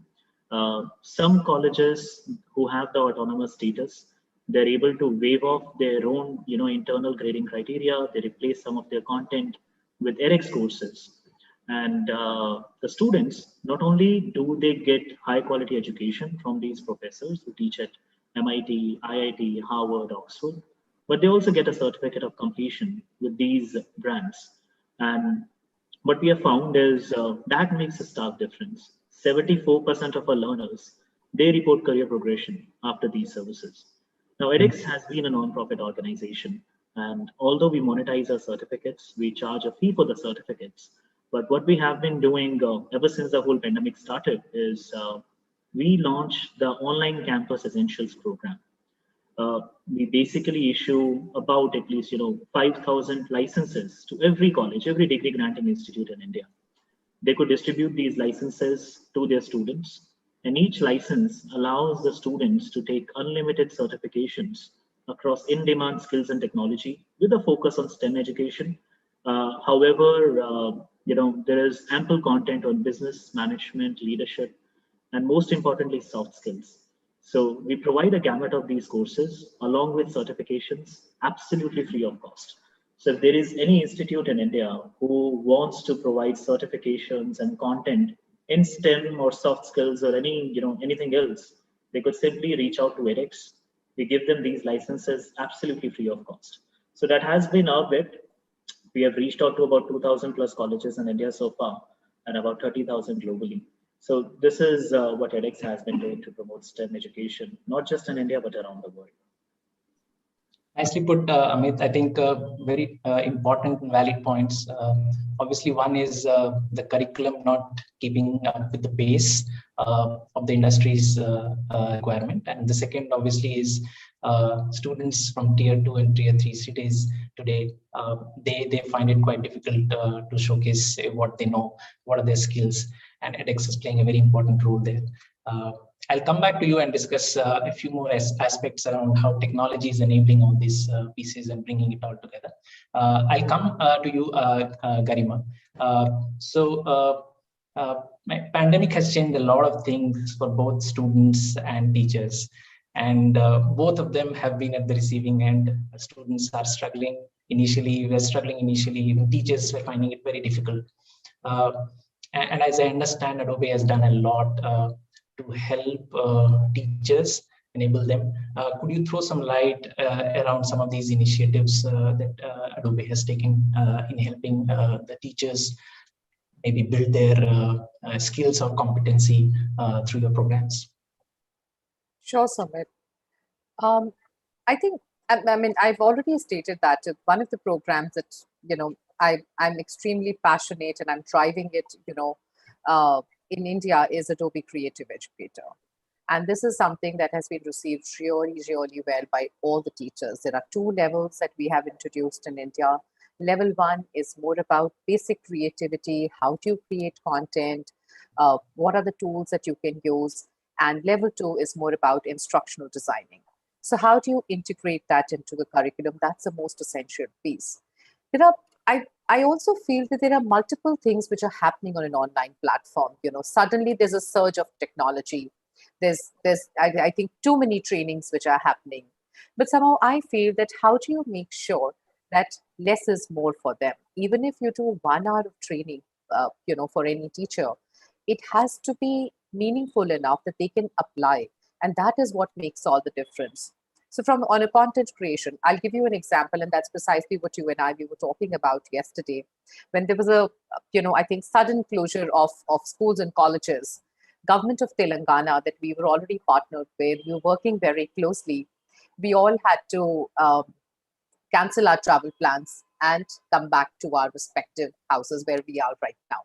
Some colleges who have the autonomous status, they're able to waive off their own, internal grading criteria. They replace some of their content with edX courses. And the students, not only do they get high quality education from these professors who teach at MIT, IIT, Harvard, Oxford, but they also get a certificate of completion with these brands. And what we have found is that makes a stark difference. 74% of our learners, they report career progression after these services. Now, edX has been a non-profit organization, and although we monetize our certificates, we charge a fee for the certificates. But what we have been doing ever since the whole pandemic started is we launched the Online Campus Essentials program. We basically issue about at least 5,000 licenses to every college, every degree granting institute in India. They could distribute these licenses to their students, and each license allows the students to take unlimited certifications across in-demand skills and technology with a focus on STEM education. However, there is ample content on business, management, leadership, and most importantly, soft skills. So we provide a gamut of these courses along with certifications, absolutely free of cost. So if there is any institute in India who wants to provide certifications and content in STEM or soft skills or anything else, they could simply reach out to edX. We give them these licenses absolutely free of cost. So that has been our bit. We have reached out to about 2,000 plus colleges in India so far and about 30,000 globally. So this is what edX has been doing to promote STEM education, not just in India, but around the world. Nicely put, Amit. I think very important and valid points. Obviously, one is the curriculum not keeping up with the pace of the industry's requirement. And the second, obviously, is students from tier 2 and tier 3 cities today, they find it quite difficult to showcase what they know, what are their skills. And edX is playing a very important role there. I'll come back to you and discuss a few more aspects around how technology is enabling all these pieces and bringing it all together. I'll come to you, Garima. Pandemic has changed a lot of things for both students and teachers. And both of them have been at the receiving end. Students are struggling initially, we're struggling initially, even teachers were finding it very difficult. And as I understand, Adobe has done a lot to help teachers, enable them. Could you throw some light around some of these initiatives that Adobe has taken in helping the teachers maybe build their skills or competency through your programs? Sure, Sumit. I think, I mean, I've already stated that one of the programs that, I'm extremely passionate and I'm driving it, in India is Adobe Creative Educator. And this is something that has been received really, really well by all the teachers. There are 2 levels that we have introduced in India. Level 1 is more about basic creativity, how to create content, what are the tools that you can use. And level 2 is more about instructional designing. So how do you integrate that into the curriculum? That's the most essential piece. I also feel that there are multiple things which are happening on an online platform. Suddenly there's a surge of technology. I think too many trainings which are happening. But somehow I feel that how do you make sure that less is more for them? Even if you do 1 hour of training, for any teacher, it has to be meaningful enough that they can apply. And that is what makes all the difference. So on a content creation, I'll give you an example, and that's precisely what you and we were talking about yesterday, when there was a, I think sudden closure of schools and colleges. Government of Telangana that we were already partnered with, we were working very closely. We all had to cancel our travel plans and come back to our respective houses where we are right now.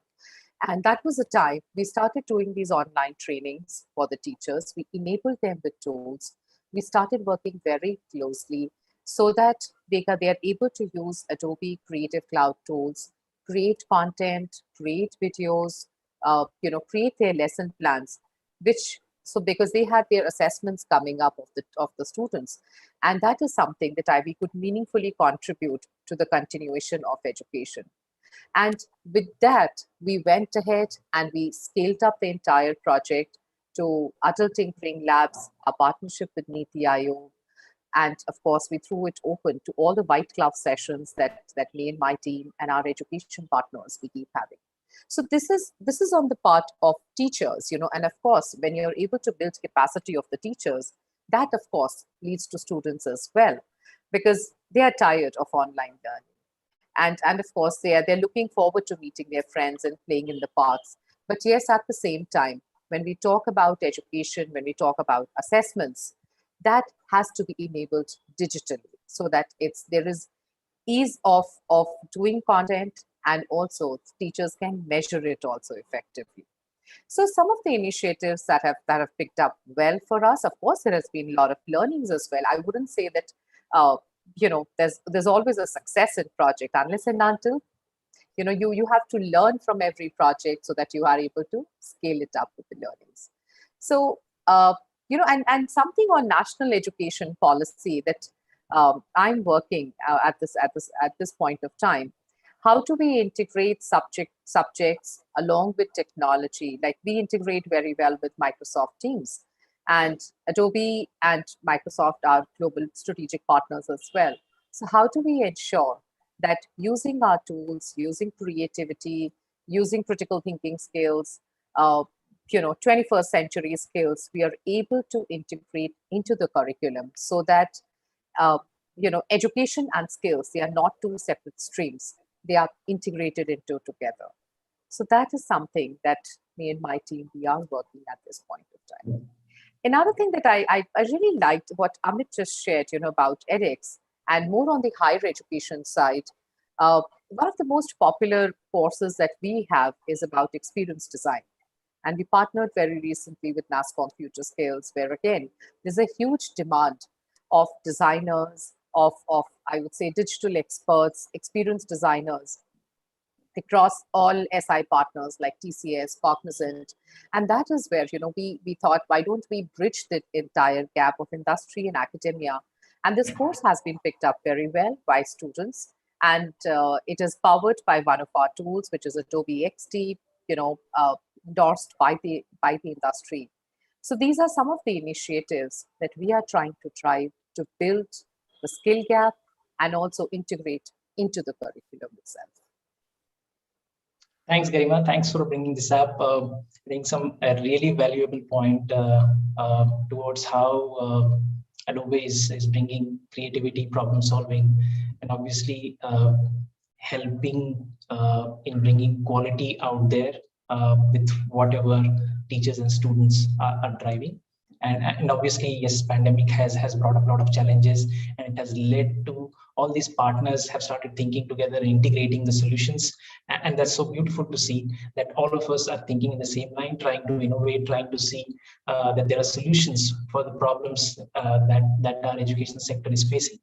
And that was the time we started doing these online trainings for the teachers. We enabled them with tools. We started working very closely so that they are able to use Adobe Creative Cloud tools, create content, create videos, create their lesson plans, because they had their assessments coming up of the students. And that is something that we could meaningfully contribute to the continuation of education. And with that, we went ahead and we scaled up the entire project to Adult Tinkering Labs, a partnership with Niti Aayog. And of course, we threw it open to all the white glove sessions that me and my team and our education partners we keep having. So this is on the part of teachers, and of course, when you're able to build capacity of the teachers, that of course leads to students as well, because they are tired of online learning. And of course, they're looking forward to meeting their friends and playing in the parks. But yes, at the same time, when we talk about education, when we talk about assessments, that has to be enabled digitally so that there is ease of doing content, and also teachers can measure it also effectively. So some of the initiatives that have picked up well for us, of course, there has been a lot of learnings as well. I wouldn't say that there's always a success in project unless and until you have to learn from every project so that you are able to scale it up with the learnings. So and something on national education policy that I'm working at this point of time. How do we integrate subjects along with technology? Like we integrate very well with Microsoft Teams, and Adobe and Microsoft are global strategic partners as well. So how do we ensure that using our tools, using creativity, using critical thinking skills, 21st century skills, we are able to integrate into the curriculum so that education and skills, they are not two separate streams. They are integrated into together. So that is something that me and my team, we are working at this point of time. Another thing that I really liked what Amit just shared, about edX, and more on the higher education side. One of the most popular courses that we have is about experience design. And we partnered very recently with NASCOM Future Skills, where again, there's a huge demand of designers, of I would say digital experts, experienced designers across all SI partners like TCS, Cognizant. And that is where, we thought, why don't we bridge the entire gap of industry and academia? And this course has been picked up very well by students. And it is powered by one of our tools, which is Adobe XD, endorsed by the industry. So these are some of the initiatives that we are trying to drive to build the skill gap and also integrate into the curriculum itself. Thanks, Garima. Thanks for bringing this up. I think a really valuable point towards how Adobe is bringing creativity, problem solving, and obviously helping in bringing quality out there with whatever teachers and students are driving. And obviously, yes, pandemic has brought up a lot of challenges, and it has led to all these partners have started thinking together and integrating the solutions. And that's so beautiful to see that all of us are thinking in the same line, trying to innovate, trying to see that there are solutions for the problems that our education sector is facing.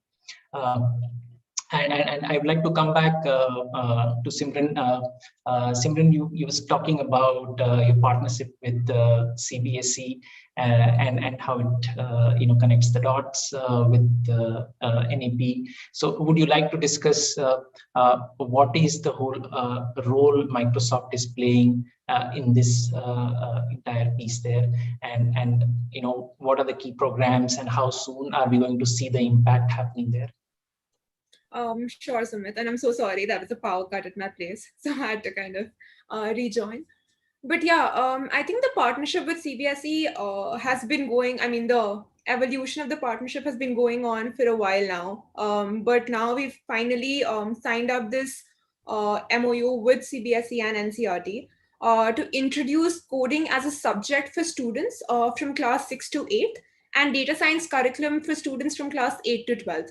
And I would like to come back to Simran. Simran, you was talking about your partnership with CBSE and how it connects the dots with NEP. So would you like to discuss what is the whole role Microsoft is playing in this entire piece there, and what are the key programs and how soon are we going to see the impact happening there? Sure, Sumit, and I'm so sorry, that was a power cut at my place, so I had to kind of rejoin. But yeah, I think the partnership with CBSE has been going, the evolution of the partnership has been going on for a while now. But now we've finally signed up this MOU with CBSE and NCERT to introduce coding as a subject for students from class 6 to 8, and data science curriculum for students from class 8 to 12.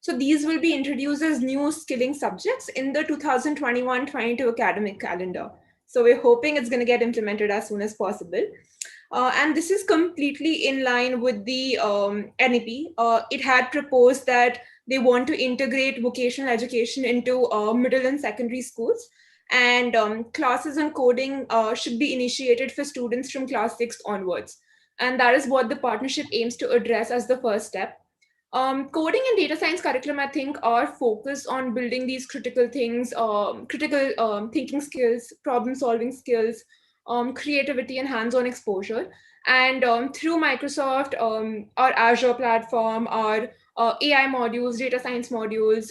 So these will be introduced as new skilling subjects in the 2021-22 academic calendar. So we're hoping it's going to get implemented as soon as possible. And this is completely in line with the NEP. It had proposed that they want to integrate vocational education into middle and secondary schools. And classes on coding should be initiated for students from class 6 onwards. And that is what the partnership aims to address as the first step. Coding and data science curriculum, I think, are focused on building these critical things, critical thinking skills, problem solving skills, creativity and hands-on exposure. And through Microsoft, our Azure platform, our AI modules, data science modules,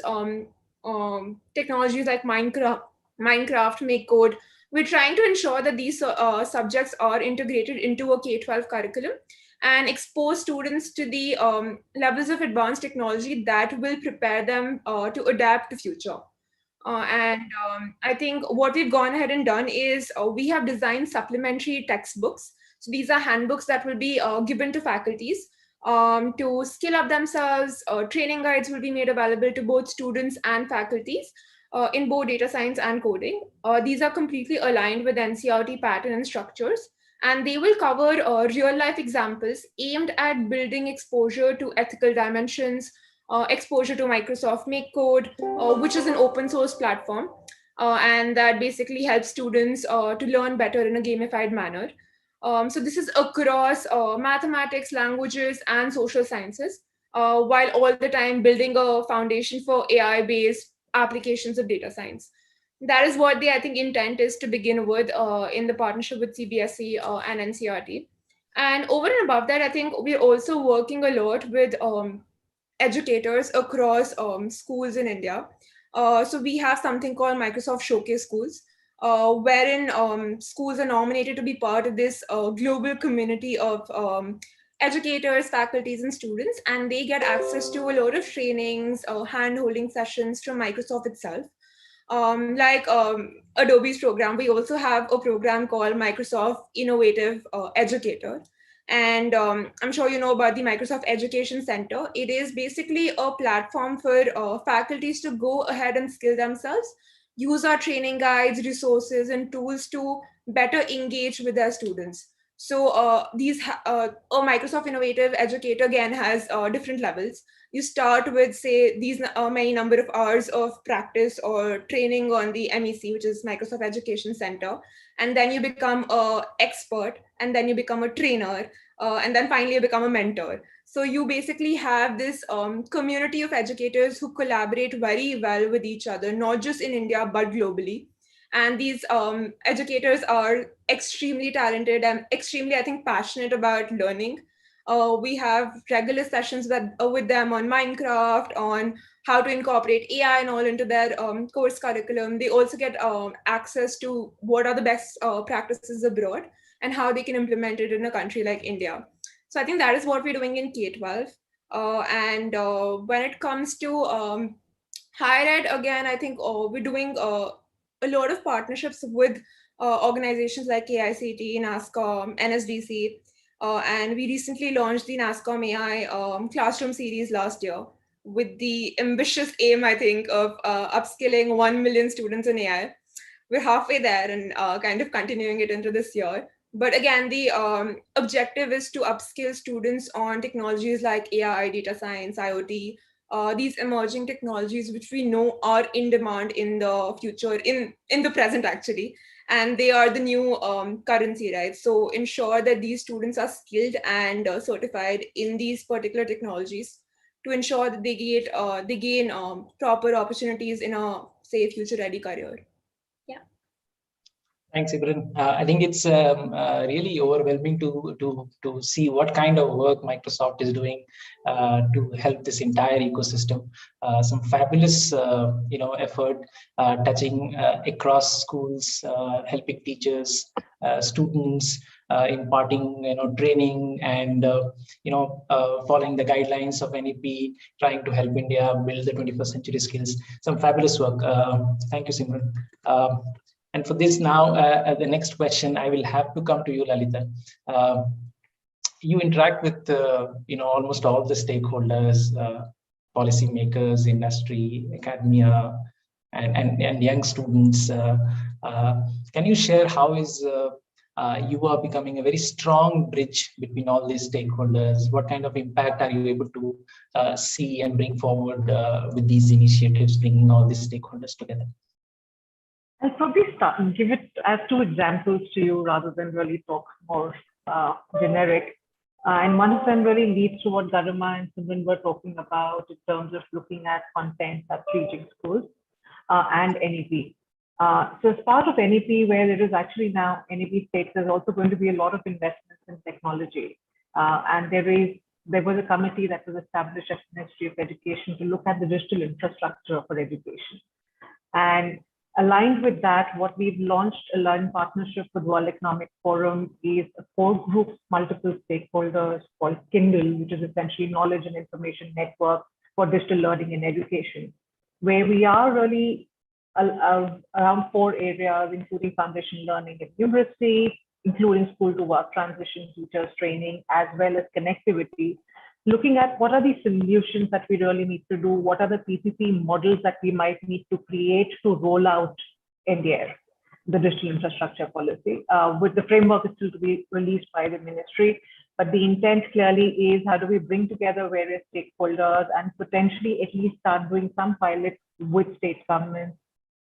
technologies like Minecraft, MakeCode, we're trying to ensure that these subjects are integrated into a K-12 curriculum and expose students to the levels of advanced technology that will prepare them to adapt to future. I think what we've gone ahead and done is we have designed supplementary textbooks. So these are handbooks that will be given to faculties to skill up themselves. Training guides will be made available to both students and faculties in both data science and coding. These are completely aligned with NCERT pattern and structures. And they will cover real life examples aimed at building exposure to ethical dimensions, exposure to Microsoft MakeCode, which is an open source platform. And that basically helps students to learn better in a gamified manner. So this is across mathematics, languages, and social sciences. while all the time building a foundation for AI-based applications of data science. That is what the, I think, intent is to begin with in the partnership with CBSE and NCERT. And over and above that, I think we're also working a lot with educators across schools in India. So we have something called Microsoft Showcase Schools, wherein schools are nominated to be part of this global community of educators, faculties, and students, and they get access to a lot of trainings, hand-holding sessions from Microsoft itself. Like Adobe's program, we also have a program called Microsoft Innovative Educator. And I'm sure you know about the Microsoft Education Center. It is basically a platform for faculties to go ahead and skill themselves, use our training guides, resources, and tools to better engage with their students. So a Microsoft Innovative Educator again has different levels. You start with, say, these many number of hours of practice or training on the MEC, which is Microsoft Education Center. And then you become an expert, and then you become a trainer, and then finally you become a mentor. So you basically have this community of educators who collaborate very well with each other, not just in India, but globally. And these educators are extremely talented and extremely, I think, passionate about learning. We have regular sessions with them on Minecraft, on how to incorporate AI and all into their course curriculum. They also get access to what are the best practices abroad and how they can implement it in a country like India. So I think that is what we're doing in K-12. And when it comes to higher ed, again, I think we're doing a lot of partnerships with organizations like KICT, NASSCOM, NSDC, and we recently launched the NASSCOM AI classroom series last year with the ambitious aim, I think, of upskilling 1 million students in AI. We're halfway there and kind of continuing it into this year. But again, the objective is to upskill students on technologies like AI, data science, IoT, these emerging technologies, which we know are in demand in the future, in the present actually, and they are the new currency, right? So ensure that these students are skilled and certified in these particular technologies to ensure that they gain proper opportunities in a, say, future-ready career. Yeah. Thanks, Simran. I think it's really overwhelming to see what kind of work Microsoft is doing to help this entire ecosystem. Some fabulous, effort touching across schools, helping teachers, students, imparting, training, and following the guidelines of NEP, trying to help India build the 21st century skills. Some fabulous work. Thank you, Simran. And for this now, the next question, I will have to come to you, Lalita. You interact with, almost all the stakeholders, policymakers, industry, academia, and young students. Can you share how is you are becoming a very strong bridge between all these stakeholders? What kind of impact are you able to see and bring forward with these initiatives, bringing all these stakeholders together? I'll probably give it as 2 examples to you rather than really talk more generic. And one of them really leads to what Garima and Simran were talking about in terms of looking at content that's reaching schools and NEP. So as part of NEP, where there is actually now NEP states, there's also going to be a lot of investments in technology. And there was a committee that was established at the Ministry of Education to look at the digital infrastructure for education. And aligned with that, what we've launched a learn partnership with World Economic Forum is a 4 groups, multiple stakeholders called Kindle, which is essentially knowledge and information network for digital learning and education, where we are really around 4 areas, including foundation learning and numeracy, including school to work transition, teachers training, as well as connectivity, looking at what are the solutions that we really need to do, what are the PPP models that we might need to create to roll out NDR, the digital infrastructure policy. With the framework is still to be released by the ministry, but the intent clearly is how do we bring together various stakeholders and potentially at least start doing some pilots with state governments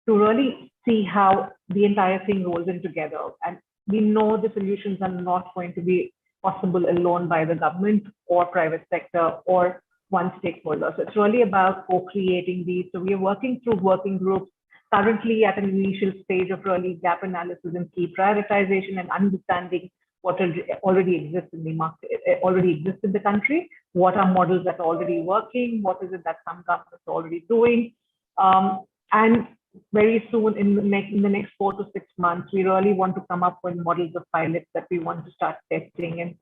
to really see how the entire thing rolls in together. And we know the solutions are not going to be possible alone by the government or private sector or one stakeholder. So it's really about co-creating these. So we are working through working groups currently at an initial stage of really gap analysis and key prioritization and understanding what already exists in the market, already exists in the country, what are models that are already working, what is it that some governments are already doing. And very soon in the next 4 to 6 months, we really want to come up with models of pilots that we want to start testing. And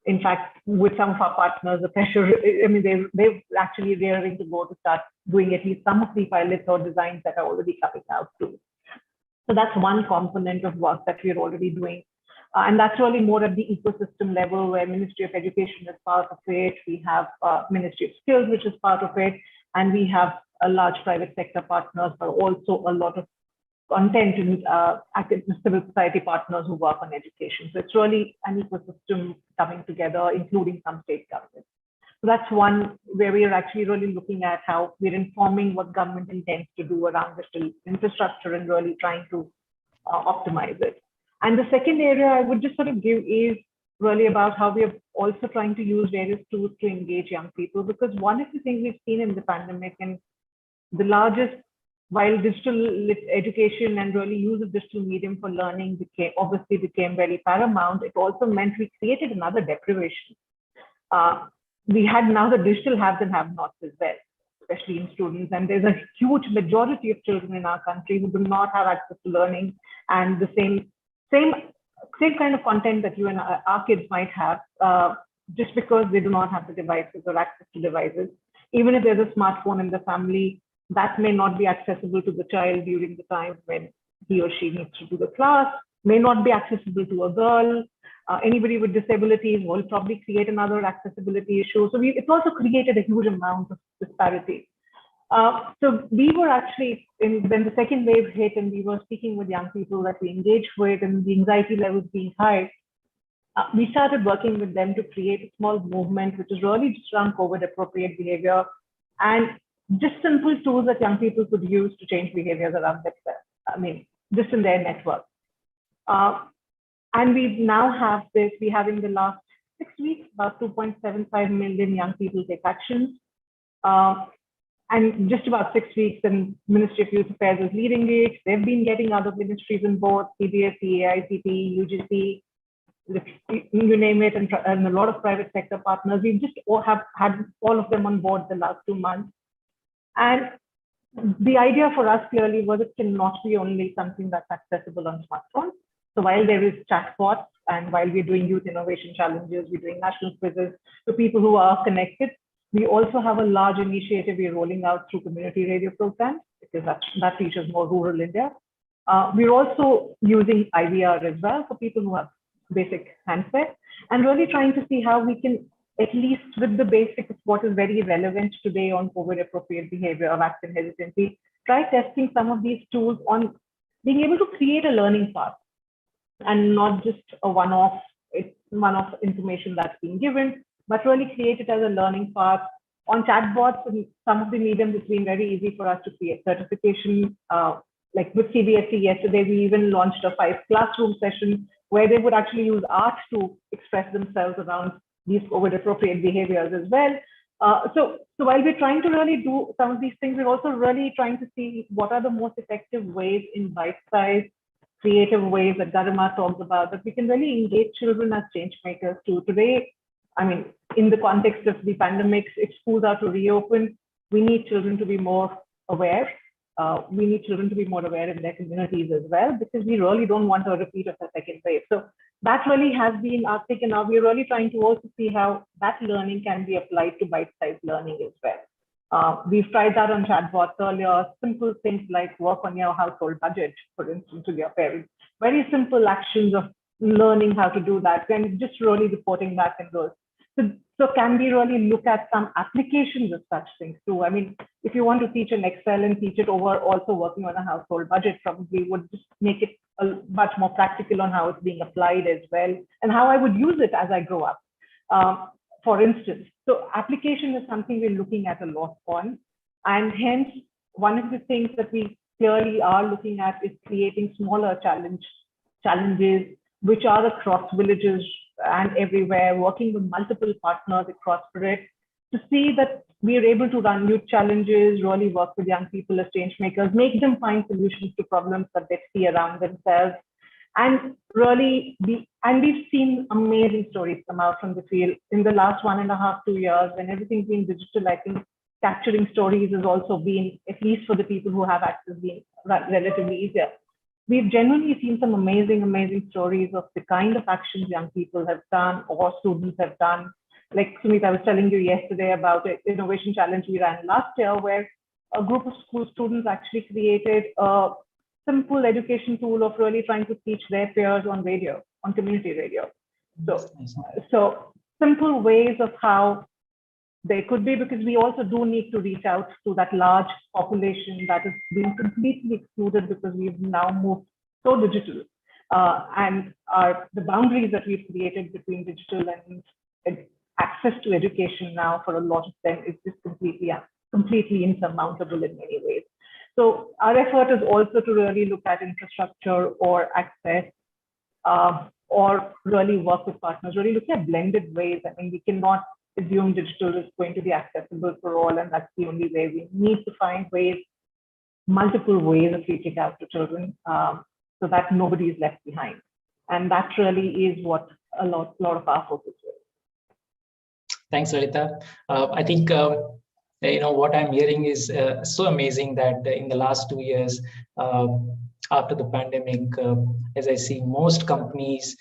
in fact, with some of our partners, the pressure, I mean, they're actually raring to go to start doing at least some of the pilots or designs that are already coming out too. So that's one component of work that we're already doing. And that's really more at the ecosystem level, where Ministry of Education is part of it. We have Ministry of Skills, which is part of it. And we have a large private sector partners, but also a lot of content and active civil society partners who work on education. So it's really an ecosystem coming together, including some state governments. So that's one where we are actually really looking at how we're informing what government intends to do around digital infrastructure and really trying to optimize it. And the second area I would just sort of give is really about how we are also trying to use various tools to engage young people, because one of the things we've seen in the pandemic, and the largest, while digital education and really use of digital medium for learning became very paramount, it also meant we created another deprivation. We had now the digital haves and have-nots as well, especially in students. And there's a huge majority of children in our country who do not have access to learning and the same kind of content that you and our kids might have, just because they do not have the devices or access to devices. Even if there's a smartphone in the family, that may not be accessible to the child during the time when he or she needs to do the class, may not be accessible to a girl. Anybody with disabilities will probably create another accessibility issue. So it's also created a huge amount of disparity. So we were actually, when the second wave hit and we were speaking with young people that we engaged with and the anxiety levels being high, we started working with them to create a small movement, which is really just around COVID appropriate behavior and just simple tools that young people could use to change behaviors around themselves. I mean, just in their network. And we now have this, we have in the last 6 weeks, about 2.75 million young people take actions. And just about 6 weeks, and Ministry of Youth Affairs is leading it. They've been getting other ministries on board, CBSE, AICTE, UGC, you name it, and a lot of private sector partners. We just have had all of them on board the last 2 months. And the idea for us clearly was it cannot be only something that's accessible on smartphones. So while there is chatbots and while we're doing youth innovation challenges, we're doing national quizzes to people who are connected, we also have a large initiative we're rolling out through community radio programs, because that reaches more rural India. We're also using IVR as well for people who have basic handset, and really trying to see how we can, at least with the basics of what is very relevant today on COVID appropriate behavior, vaccine hesitancy, try testing some of these tools on being able to create a learning path and not just a one-off information that's being given, but really create it as a learning path. On chatbots and some of the mediums, it's been very easy for us to create certification. Like with CBSE yesterday, we even launched a 5-classroom session where they would actually use art to express themselves around these COVID appropriate behaviors as well. So while we're trying to really do some of these things, we're also really trying to see what are the most effective ways in bite-sized, creative ways that Garima talks about, that we can really engage children as change makers too. Today, I mean, in the context of the pandemic, if schools are to reopen, we need children to be more aware. We need children to be more aware in their communities as well, because we really don't want a repeat of the second wave. So that really has been our take, and now we're really trying to also see how that learning can be applied to bite-sized learning as well. We've tried that on chatbots earlier, simple things like work on your household budget, for instance, with your parents. Very simple actions of learning how to do that and just really reporting back in those. So can we really look at some applications of such things too? I mean, if you want to teach an Excel and teach it over also working on a household budget, probably would just make it much more practical on how it's being applied as well, and how I would use it as I grow up, for instance. So application is something we're looking at a lot on. And hence, one of the things that we clearly are looking at is creating smaller challenges, which are across villages and everywhere, working with multiple partners across it, to see that we are able to run youth challenges, really work with young people as change makers, make them find solutions to problems that they see around themselves. And really, we've seen amazing stories come out from the field in the last 1.5, 2 years, when everything's been digital. I think capturing stories has also been, at least for the people who have access, been relatively easier. We've genuinely seen some amazing, amazing stories of the kind of actions young people have done or students have done. Like Sumit, I was telling you yesterday about an innovation challenge we ran last year, where a group of school students actually created a simple education tool of really trying to teach their peers on radio, on community radio. So simple ways of how they could be, because we also do need to reach out to that large population that is being completely excluded because we've now moved so digital. And the boundaries that we've created between digital and access to education now for a lot of them is just completely insurmountable in many ways. So our effort is also to really look at infrastructure or access, or really work with partners, really look at blended ways. I mean, we cannot assume digital is going to be accessible for all, and that's the only way. We need to find ways, multiple ways of reaching out to children, so that nobody is left behind. And that really is what a lot of our focus is. Thanks, Lalitha. I think what I'm hearing is so amazing that in the last 2 years, after the pandemic, as I see most companies,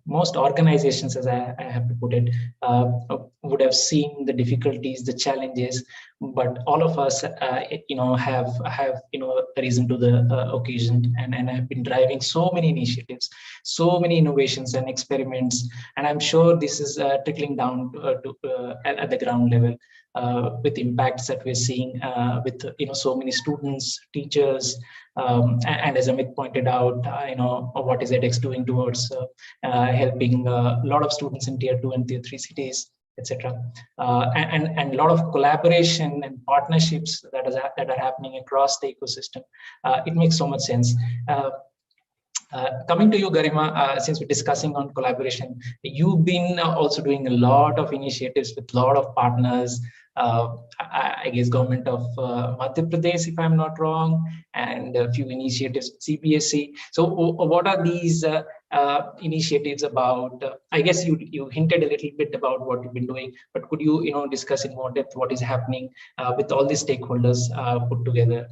most organizations, as I have to put it, would have seen the difficulties, the challenges, but all of us, have risen to the occasion and have been driving so many initiatives, so many innovations and experiments, and I'm sure this is trickling down at the ground level. With impacts that we're seeing with so many students, teachers, and as Amit pointed out, what is edX doing towards helping a lot of students in tier 2 and tier 3 cities, etc. And a lot of collaboration and partnerships that are happening across the ecosystem. It makes so much sense. Coming to you, Garima, since we're discussing on collaboration, you've been also doing a lot of initiatives with a lot of partners. I guess government of Madhya Pradesh, if I'm not wrong, and a few initiatives with CBSE. So what are these initiatives about? I guess you hinted a little bit about what you've been doing, but could you discuss in more depth what is happening with all the stakeholders put together?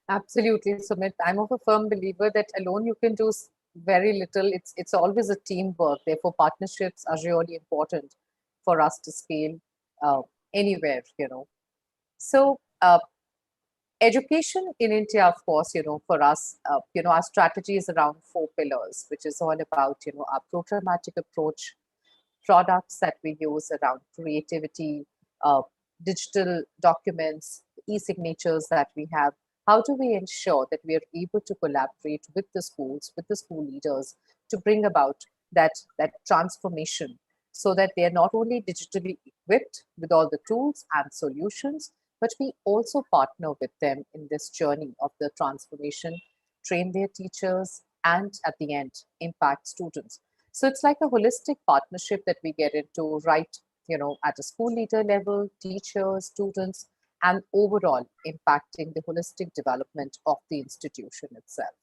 Absolutely, Sumit. I'm of a firm believer that alone you can do very little. It's always a teamwork. Therefore, partnerships are really important for us to scale anywhere, So education in India, of course, for us, our strategy is around 4 pillars, which is all about, our programmatic approach, products that we use around creativity, digital documents, e-signatures that we have. How do we ensure that we are able to collaborate with the schools, with the school leaders, to bring about that transformation, so that they are not only digitally equipped with all the tools and solutions, but we also partner with them in this journey of the transformation, train their teachers, and at the end, impact students. So it's like a holistic partnership that we get into, right, at a school leader level, teachers, students, and overall impacting the holistic development of the institution itself.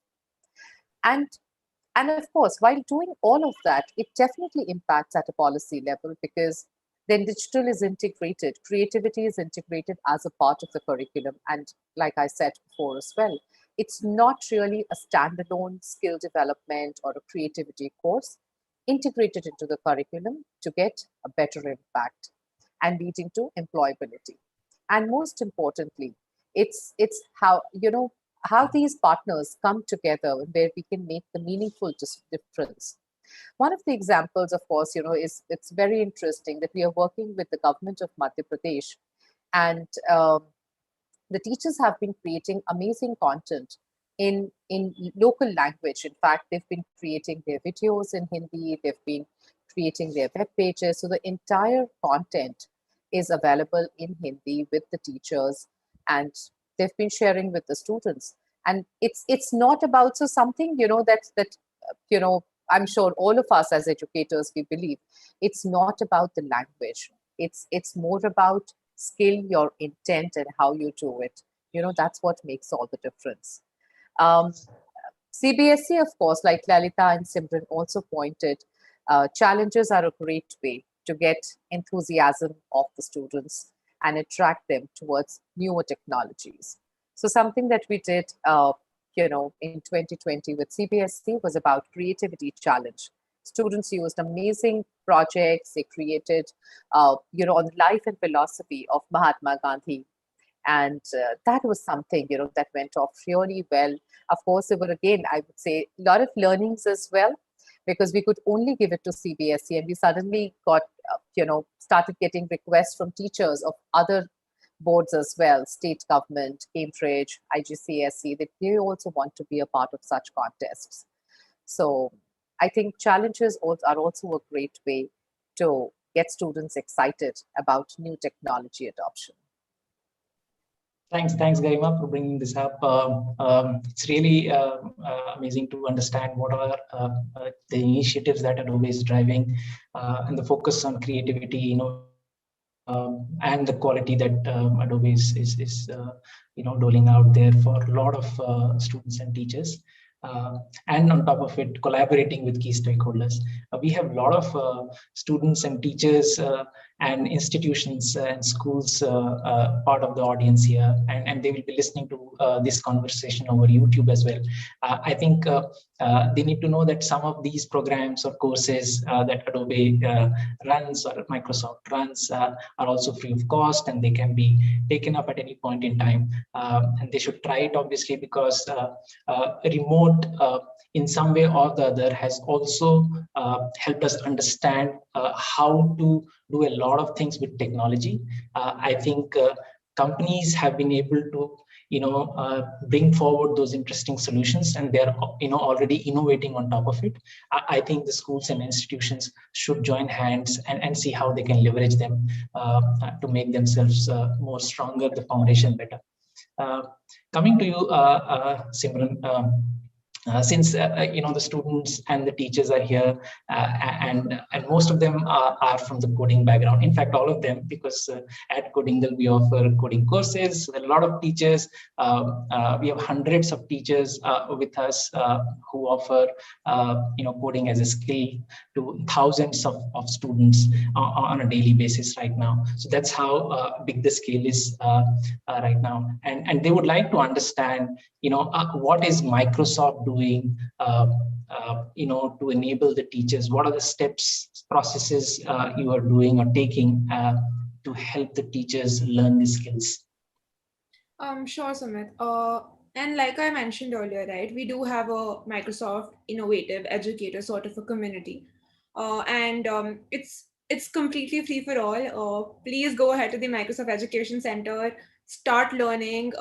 And of course, while doing all of that, it definitely impacts at a policy level, because then digital is integrated, creativity is integrated as a part of the curriculum. And like I said before as well, it's not really a standalone skill development or a creativity course, integrated into the curriculum to get a better impact and leading to employability. And most importantly, it's how, how these partners come together where we can make the meaningful difference. One of the examples, of course, is it's very interesting that we are working with the government of Madhya Pradesh, and the teachers have been creating amazing content in local language. In fact, they've been creating their videos in Hindi, they've been creating their web pages. So the entire content is available in Hindi with the teachers, and they've been sharing with the students. And it's not about something that I'm sure all of us as educators, we believe it's not about the language. It's more about skill, your intent, and how you do it. That's what makes all the difference. CBSE, of course, like Lalita and Simran also pointed, challenges are a great way to get enthusiasm of the students and attract them towards newer technologies. So something that we did, in 2020 with CBSE was about creativity challenge. Students used amazing projects. They created, on the life and philosophy of Mahatma Gandhi. And that was something, that went off really well. Of course, there were, again, I would say, a lot of learnings as well, because we could only give it to CBSE, and we suddenly got, started getting requests from teachers of other boards as well, state government, Cambridge, IGCSE, that they also want to be a part of such contests. So I think challenges are also a great way to get students excited about new technology adoption. Thanks, Garima, for bringing this up. It's really amazing to understand what are the initiatives that Adobe is driving, and the focus on creativity, and the quality that Adobe is doling out there for a lot of students and teachers. And on top of it, collaborating with key stakeholders. We have a lot of students and teachers and institutions and schools part of the audience here, and they will be listening to this conversation over YouTube as well. I think they need to know that some of these programs or courses that Adobe runs or Microsoft runs are also free of cost, and they can be taken up at any point in time. And they should try it, obviously, because remote in some way or the other has also helped us understand how to do a lot of things with technology. I think companies have been able to bring forward those interesting solutions, and they're already innovating on top of it. I think the schools and institutions should join hands and see how they can leverage them to make themselves more stronger, the foundation better. Coming to you, Simran, since the students and the teachers are here, and most of them are from the coding background. In fact, all of them, because at Codingle we offer coding courses. There are a lot of teachers. We have hundreds of teachers with us who offer coding as a skill to thousands of students on a daily basis right now. So that's how big the scale is right now. And they would like to understand, what is Microsoft doing, to enable the teachers? What are the steps, processes you are doing or taking to help the teachers learn these skills? Sure, Sumit. And like I mentioned earlier, right, we do have a Microsoft Innovative Educator sort of a community, and it's completely free for all. Please go ahead to the Microsoft Education Center, start learning.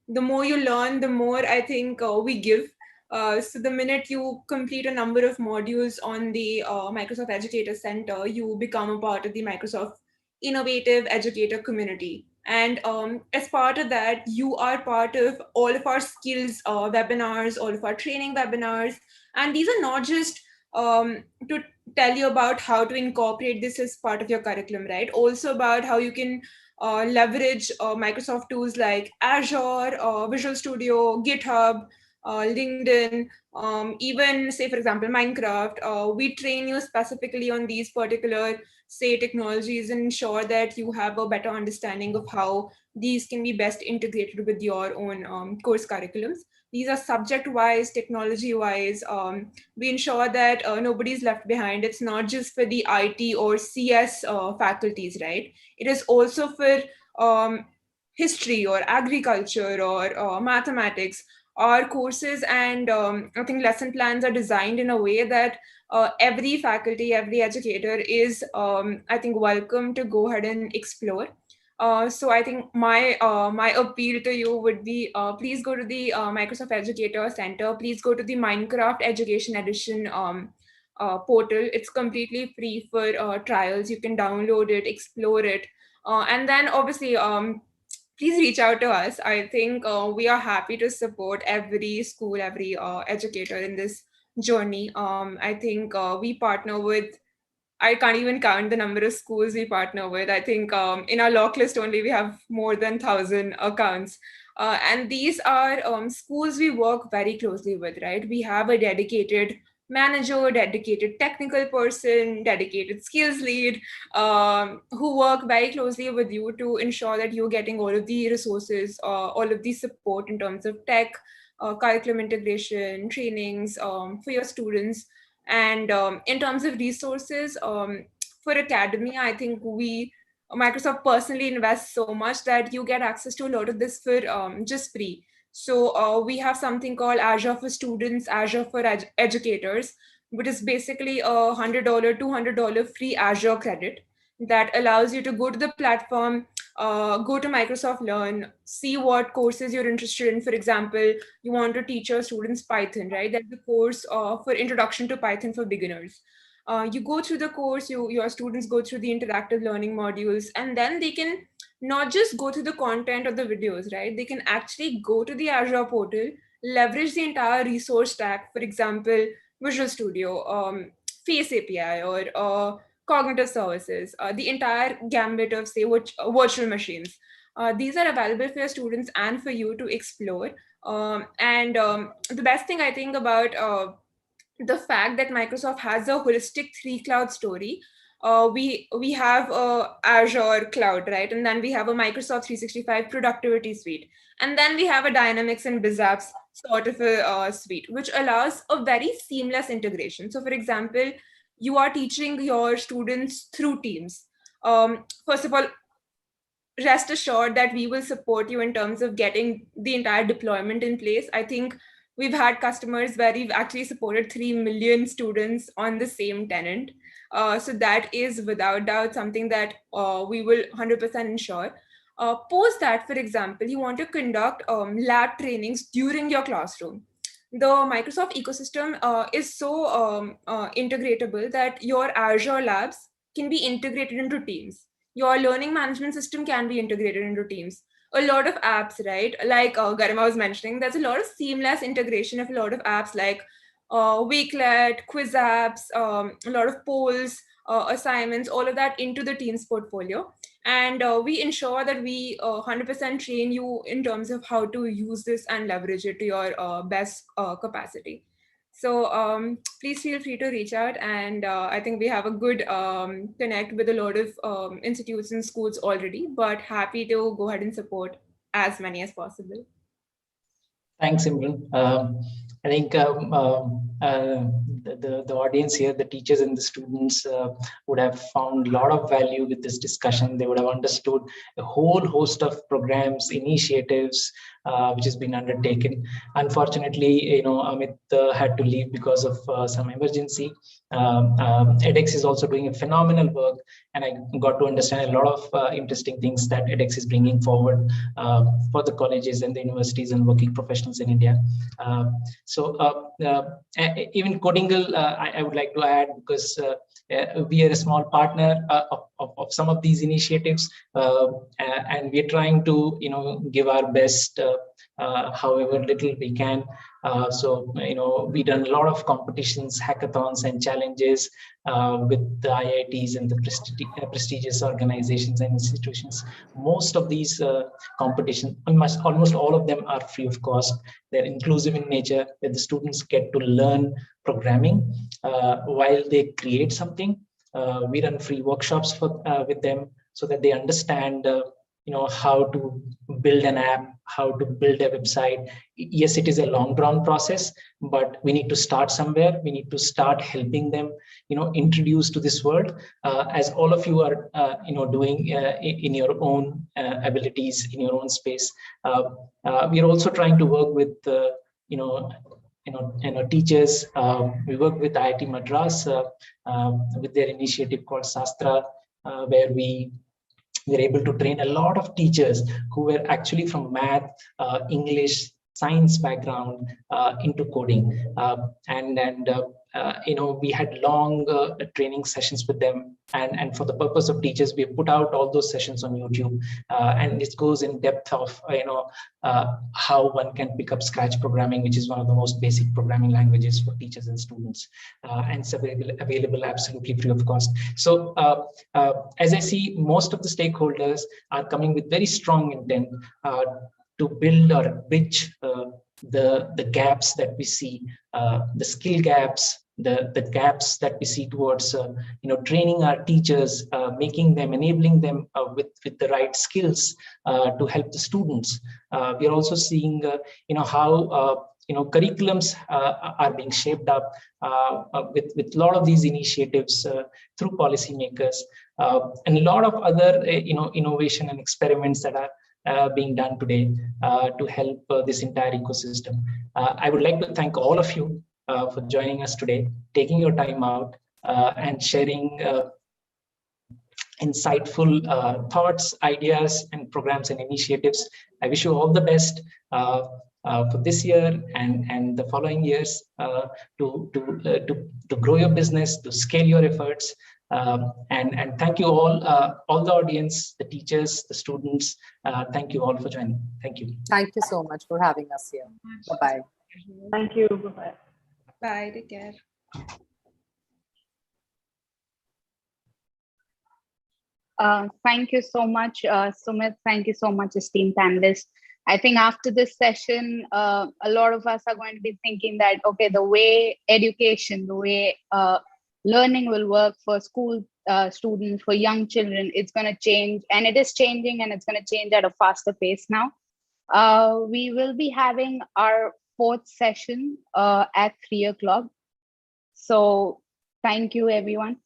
The more you learn, the more I think we give. So the minute you complete a number of modules on the Microsoft Educator Center, you become a part of the Microsoft Innovative Educator community. And as part of that, you are part of all of our skills webinars, all of our training webinars. And these are not just to tell you about how to incorporate this as part of your curriculum, right? Also about how you can leverage Microsoft tools like Azure, Visual Studio, GitHub, LinkedIn, even say, for example, Minecraft. We train you specifically on these particular, say, technologies and ensure that you have a better understanding of how these can be best integrated with your own course curriculums. These are subject-wise, technology-wise. We ensure that nobody's left behind. It's not just for the IT or CS faculties, right? It is also for history or agriculture or mathematics. Our courses and I think lesson plans are designed in a way that every faculty, every educator is, I think, welcome to go ahead and explore. So I think my appeal to you would be, please go to the Microsoft Educator Center. Please go to the Minecraft Education Edition portal. It's completely free for trials. You can download it, explore it. And then obviously, please reach out to us. I think we are happy to support every school, every educator in this journey. I think we partner with, I can't even count the number of schools we partner with. I think in our lock list only, we have more than 1,000 accounts. And these are schools we work very closely with, right? We have a dedicated manager, dedicated technical person, dedicated skills lead, who work very closely with you to ensure that you're getting all of the resources, all of the support in terms of tech, curriculum integration, trainings for your students. And in terms of resources, for academia, I think Microsoft personally invests so much that you get access to a lot of this for just free. So we have something called Azure for Students, Azure for Educators, which is basically a $100, $200 free Azure credit that allows you to go to the platform, go to Microsoft Learn, see what courses you're interested in. For example, you want to teach your students Python, right? That's the course for Introduction to Python for Beginners. You go through the course, your students go through the interactive learning modules, and then they can not just go through the content of the videos, right? They can actually go to the Azure portal, leverage the entire resource stack, for example, Visual Studio, Face API, or cognitive services, the entire gambit of, say, virtual machines. These are available for your students and for you to explore. The best thing I think about the fact that Microsoft has a holistic 3-cloud story. We have Azure cloud, right? And then we have a Microsoft 365 productivity suite. And then we have a Dynamics and BizApps sort of a suite, which allows a very seamless integration. So for example, you are teaching your students through Teams. First of all, rest assured that we will support you in terms of getting the entire deployment in place. I think we've had customers where we've actually supported 3 million students on the same tenant. So that is without doubt something that we will 100% ensure. Post that, for example, you want to conduct lab trainings during your classroom. The Microsoft ecosystem is so integratable that your Azure labs can be integrated into Teams. Your learning management system can be integrated into Teams. A lot of apps, right? Like Garima was mentioning, there's a lot of seamless integration of a lot of apps like Weeklet, quiz apps, a lot of polls, assignments, all of that into the Teams portfolio. And we ensure that we 100% train you in terms of how to use this and leverage it to your best capacity. So please feel free to reach out. And I think we have a good connect with a lot of institutes and schools already, but happy to go ahead and support as many as possible. Thanks, Imran. I think the audience here, the teachers and the students would have found a lot of value with this discussion. They would have understood a whole host of programs, initiatives, which has been undertaken. Unfortunately, Amit had to leave because of some emergency. edX is also doing a phenomenal work, and I got to understand a lot of interesting things that edX is bringing forward for the colleges and the universities and working professionals in India. Even Codingle, I would like to add, because we are a small partner of some of these initiatives, and we're trying to give our best however little we can. We done a lot of competitions, hackathons and challenges with the IITs and the prestigious organizations and institutions. Most of these competitions, almost all of them are free of cost. They're inclusive in nature, where the students get to learn programming while they create something. We run free workshops with them so that they understand how to build an app, how to build a website. Yes, it is a long drawn process, but we need to start somewhere. We need to start helping them, introduce to this world, as all of you are, doing in your own abilities, in your own space. We are also trying to work with, teachers. We work with IIT Madras with their initiative called Sastra, where we're able to train a lot of teachers who were actually from math, English, science background into coding. we had long training sessions with them, and for the purpose of teachers, we put out all those sessions on YouTube, and it goes in depth of how one can pick up Scratch programming, which is one of the most basic programming languages for teachers and students, and it's available absolutely free of cost. So as I see, most of the stakeholders are coming with very strong intent to build or bridge the gaps that we see, the skill gaps, the gaps that we see towards training our teachers, enabling them with the right skills to help the students. We are also seeing how curriculums are being shaped up with a lot of these initiatives through policymakers, and a lot of other innovation and experiments that are being done today to help this entire ecosystem. I would like to thank all of you for joining us today, taking your time out and sharing insightful thoughts, ideas, and programs and initiatives. I wish you all the best for this year and the following years to grow your business, to scale your efforts. And thank you all the audience, the teachers, the students. Thank you all for joining. Thank you. Thank you so much for having us here. Bye-bye. Thank you. Bye-bye. Bye. Take care. Thank you so much, Sumit. Thank you so much, esteemed panelists. I think after this session, a lot of us are going to be thinking that, okay, the way education, the way learning will work for school students, for young children, it's going to change, and it is changing, and it's going to change at a faster pace now. We will be having our 4th session at 3 o'clock. So thank you, everyone.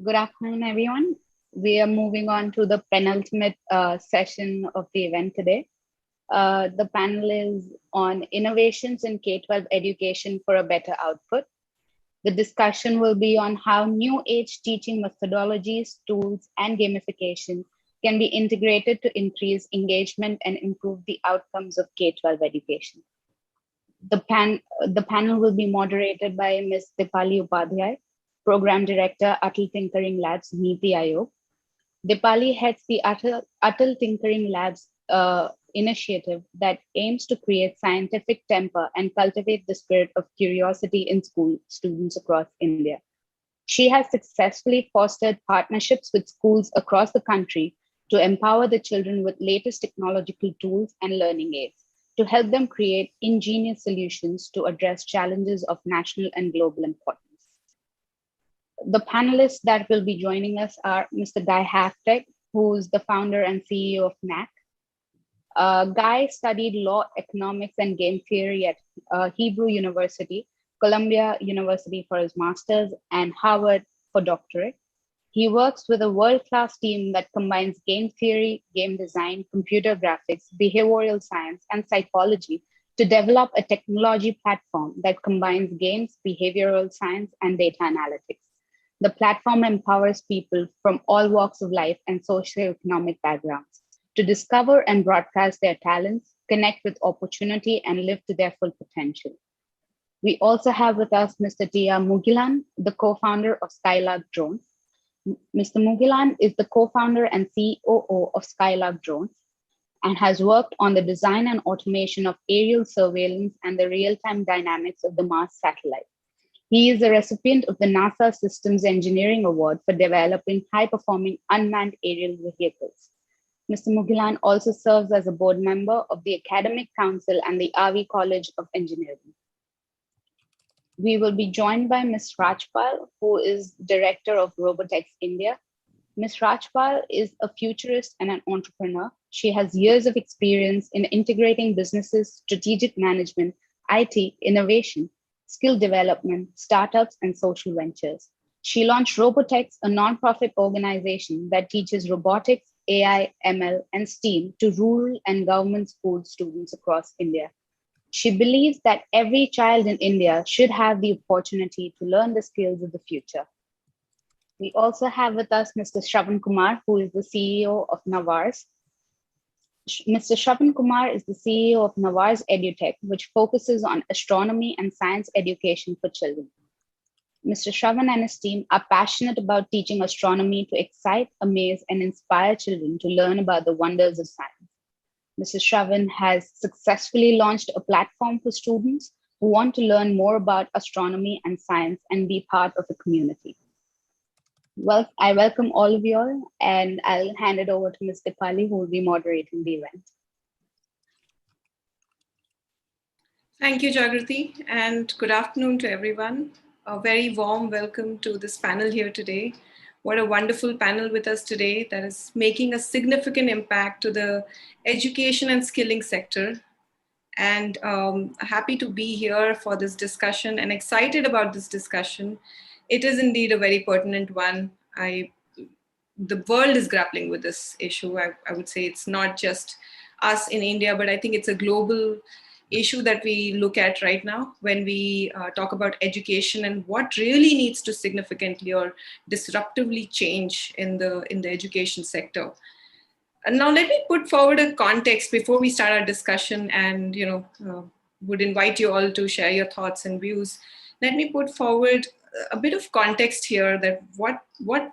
Good afternoon, everyone. We are moving on to the penultimate session of the event today. The panel is on innovations in K-12 education for a better output. The discussion will be on how new age teaching methodologies, tools, and gamification can be integrated to increase engagement and improve the outcomes of K-12 education. The panel will be moderated by Ms. Dipali Upadhyay, Program Director, Atal Tinkering Labs, Niti Aayog. Dipali heads the Atal Tinkering Labs initiative that aims to create scientific temper and cultivate the spirit of curiosity in school students across India. She has successfully fostered partnerships with schools across the country to empower the children with latest technological tools and learning aids to help them create ingenious solutions to address challenges of national and global importance. The panelists that will be joining us are Mr. Guy Haftek, who's the founder and CEO of NAC. Guy studied law, economics, and game theory at Hebrew University, Columbia University for his master's, and Harvard for doctorate. He works with a world-class team that combines game theory, game design, computer graphics, behavioral science, and psychology to develop a technology platform that combines games, behavioral science, and data analytics. The platform empowers people from all walks of life and socioeconomic backgrounds to discover and broadcast their talents, connect with opportunity, and live to their full potential. We also have with us Mr. Tia Mugilan, the co-founder of Skylark Drones. Mr. Mugilan is the co-founder and COO of Skylark Drones and has worked on the design and automation of aerial surveillance and the real-time dynamics of the Mars satellite. He is a recipient of the NASA Systems Engineering Award for developing high-performing unmanned aerial vehicles. Mr. Mugilan also serves as a board member of the Academic Council and the RV College of Engineering. We will be joined by Ms. Rajpal, who is Director of Robotex India. Ms. Rajpal is a futurist and an entrepreneur. She has years of experience in integrating businesses, strategic management, IT, innovation, skill development, startups, and social ventures. She launched Robotex, a nonprofit organization that teaches robotics, AI, ML, and STEAM to rural and government school students across India. She believes that every child in India should have the opportunity to learn the skills of the future. We also have with us Mr. Shravan Kumar, who is the CEO of Navars. Mr. Shravan Kumar is the CEO of Navars EduTech, which focuses on astronomy and science education for children. Mr. Shravan and his team are passionate about teaching astronomy to excite, amaze, and inspire children to learn about the wonders of science. Mr. Shravan has successfully launched a platform for students who want to learn more about astronomy and science and be part of a community. Well, I welcome all of you all, and I'll hand it over to Ms. Dipali, who will be moderating the event. Thank you, Jagrati, and good afternoon to everyone. A very warm welcome to this panel here today. What a wonderful panel with us today that is making a significant impact to the education and skilling sector. And happy to be here for this discussion and excited about this discussion. It is indeed a very pertinent one. The world is grappling with this issue. I would say it's not just us in India, but I think it's a global issue that we look at right now when we talk about education and what really needs to significantly or disruptively change in the education sector. And now let me put forward a context before we start our discussion, and would invite you all to share your thoughts and views. Let me put forward a bit of context here that what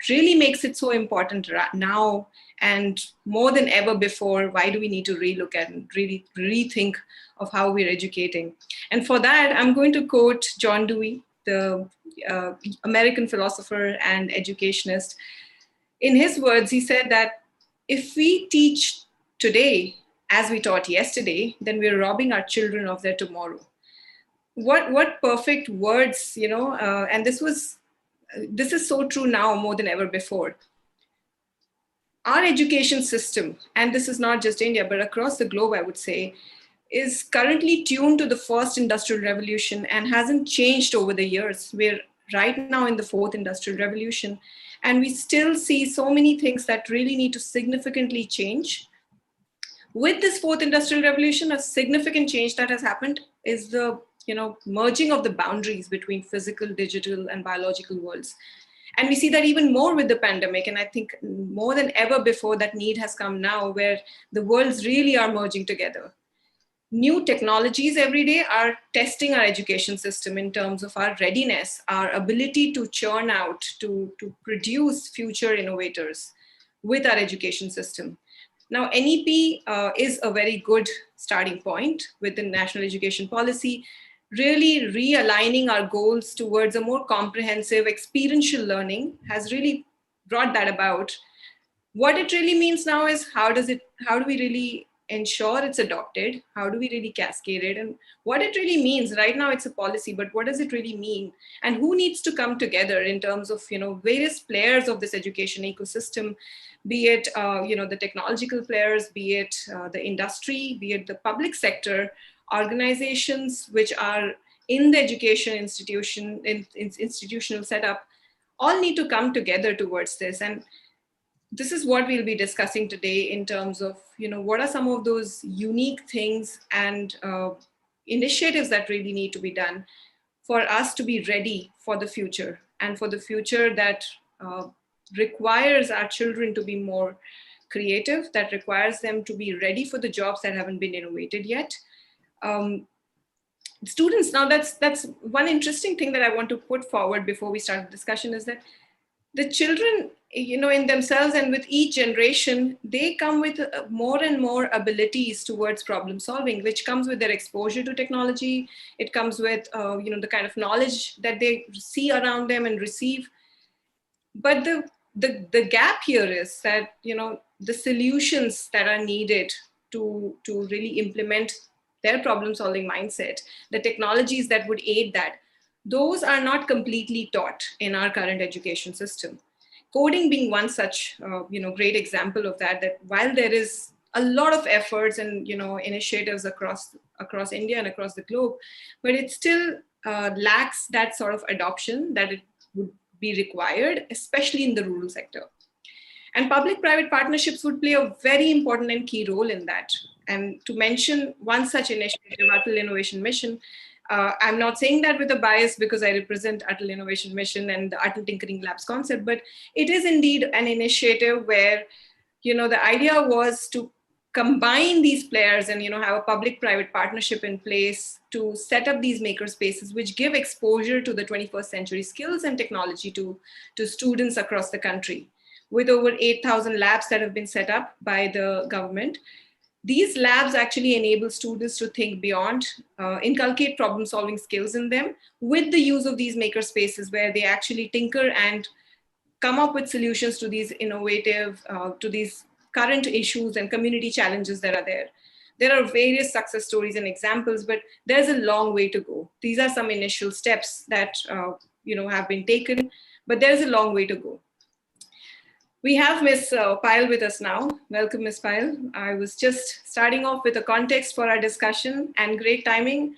really makes it so important now and more than ever before. Why do we need to relook at and really rethink of how we're educating? And for that, I'm going to quote John Dewey, the American philosopher and educationist. In his words, he said that if we teach today as we taught yesterday, then we're robbing our children of their tomorrow. What perfect words, and this is so true now more than ever before. Our education system, and this is not just India, but across the globe, I would say, is currently tuned to the first industrial revolution and hasn't changed over the years. We're right now in the fourth industrial revolution. And we still see so many things that really need to significantly change. With this fourth industrial revolution, a significant change that has happened is the merging of the boundaries between physical, digital, and biological worlds. And we see that even more with the pandemic. And I think more than ever before, that need has come now, where the worlds really are merging together. New technologies every day are testing our education system in terms of our readiness, our ability to churn out, to produce future innovators with our education system. Now, NEP is a very good starting point with the National Education Policy, really realigning our goals towards a more comprehensive experiential learning has really brought that about. What it really means now is how do we really ensure it's adopted? How do we really cascade it? And what it really means, right now it's a policy, but what does it really mean? And who needs to come together in terms of various players of this education ecosystem, be it the technological players, be it the industry, be it the public sector, organizations which are in the education institutional setup, all need to come together towards this. And this is what we'll be discussing today in terms of, what are some of those unique things and initiatives that really need to be done for us to be ready for the future, and for the future that requires our children to be more creative, that requires them to be ready for the jobs that haven't been innovated yet. Students, now that's one interesting thing that I want to put forward before we start the discussion, is that the children, in themselves and with each generation, they come with more and more abilities towards problem solving, which comes with their exposure to technology. It comes with, the kind of knowledge that they see around them and receive. But the gap here is that, the solutions that are needed to really implement their problem solving mindset, the technologies that would aid that, those are not completely taught in our current education system. Coding being one such, great example of that while there is a lot of efforts and, initiatives across India and across the globe, but it still lacks that sort of adoption that it would be required, especially in the rural sector. And public-private partnerships would play a very important and key role in that. And to mention one such initiative, Atal Innovation Mission, I'm not saying that with a bias because I represent Atal Innovation Mission and the Atal Tinkering Labs concept, but it is indeed an initiative where, the idea was to combine these players and, have a public-private partnership in place to set up these maker spaces, which give exposure to the 21st century skills and technology to students across the country. With over 8,000 labs that have been set up by the government, these labs actually enable students to think beyond, inculcate problem-solving skills in them with the use of these maker spaces where they actually tinker and come up with solutions to these innovative, to these current issues and community challenges that are there. There are various success stories and examples, but there's a long way to go. These are some initial steps that have been taken, but there's a long way to go. We have Ms. Payal with us now. Welcome, Ms. Payal. I was just starting off with a context for our discussion, and great timing.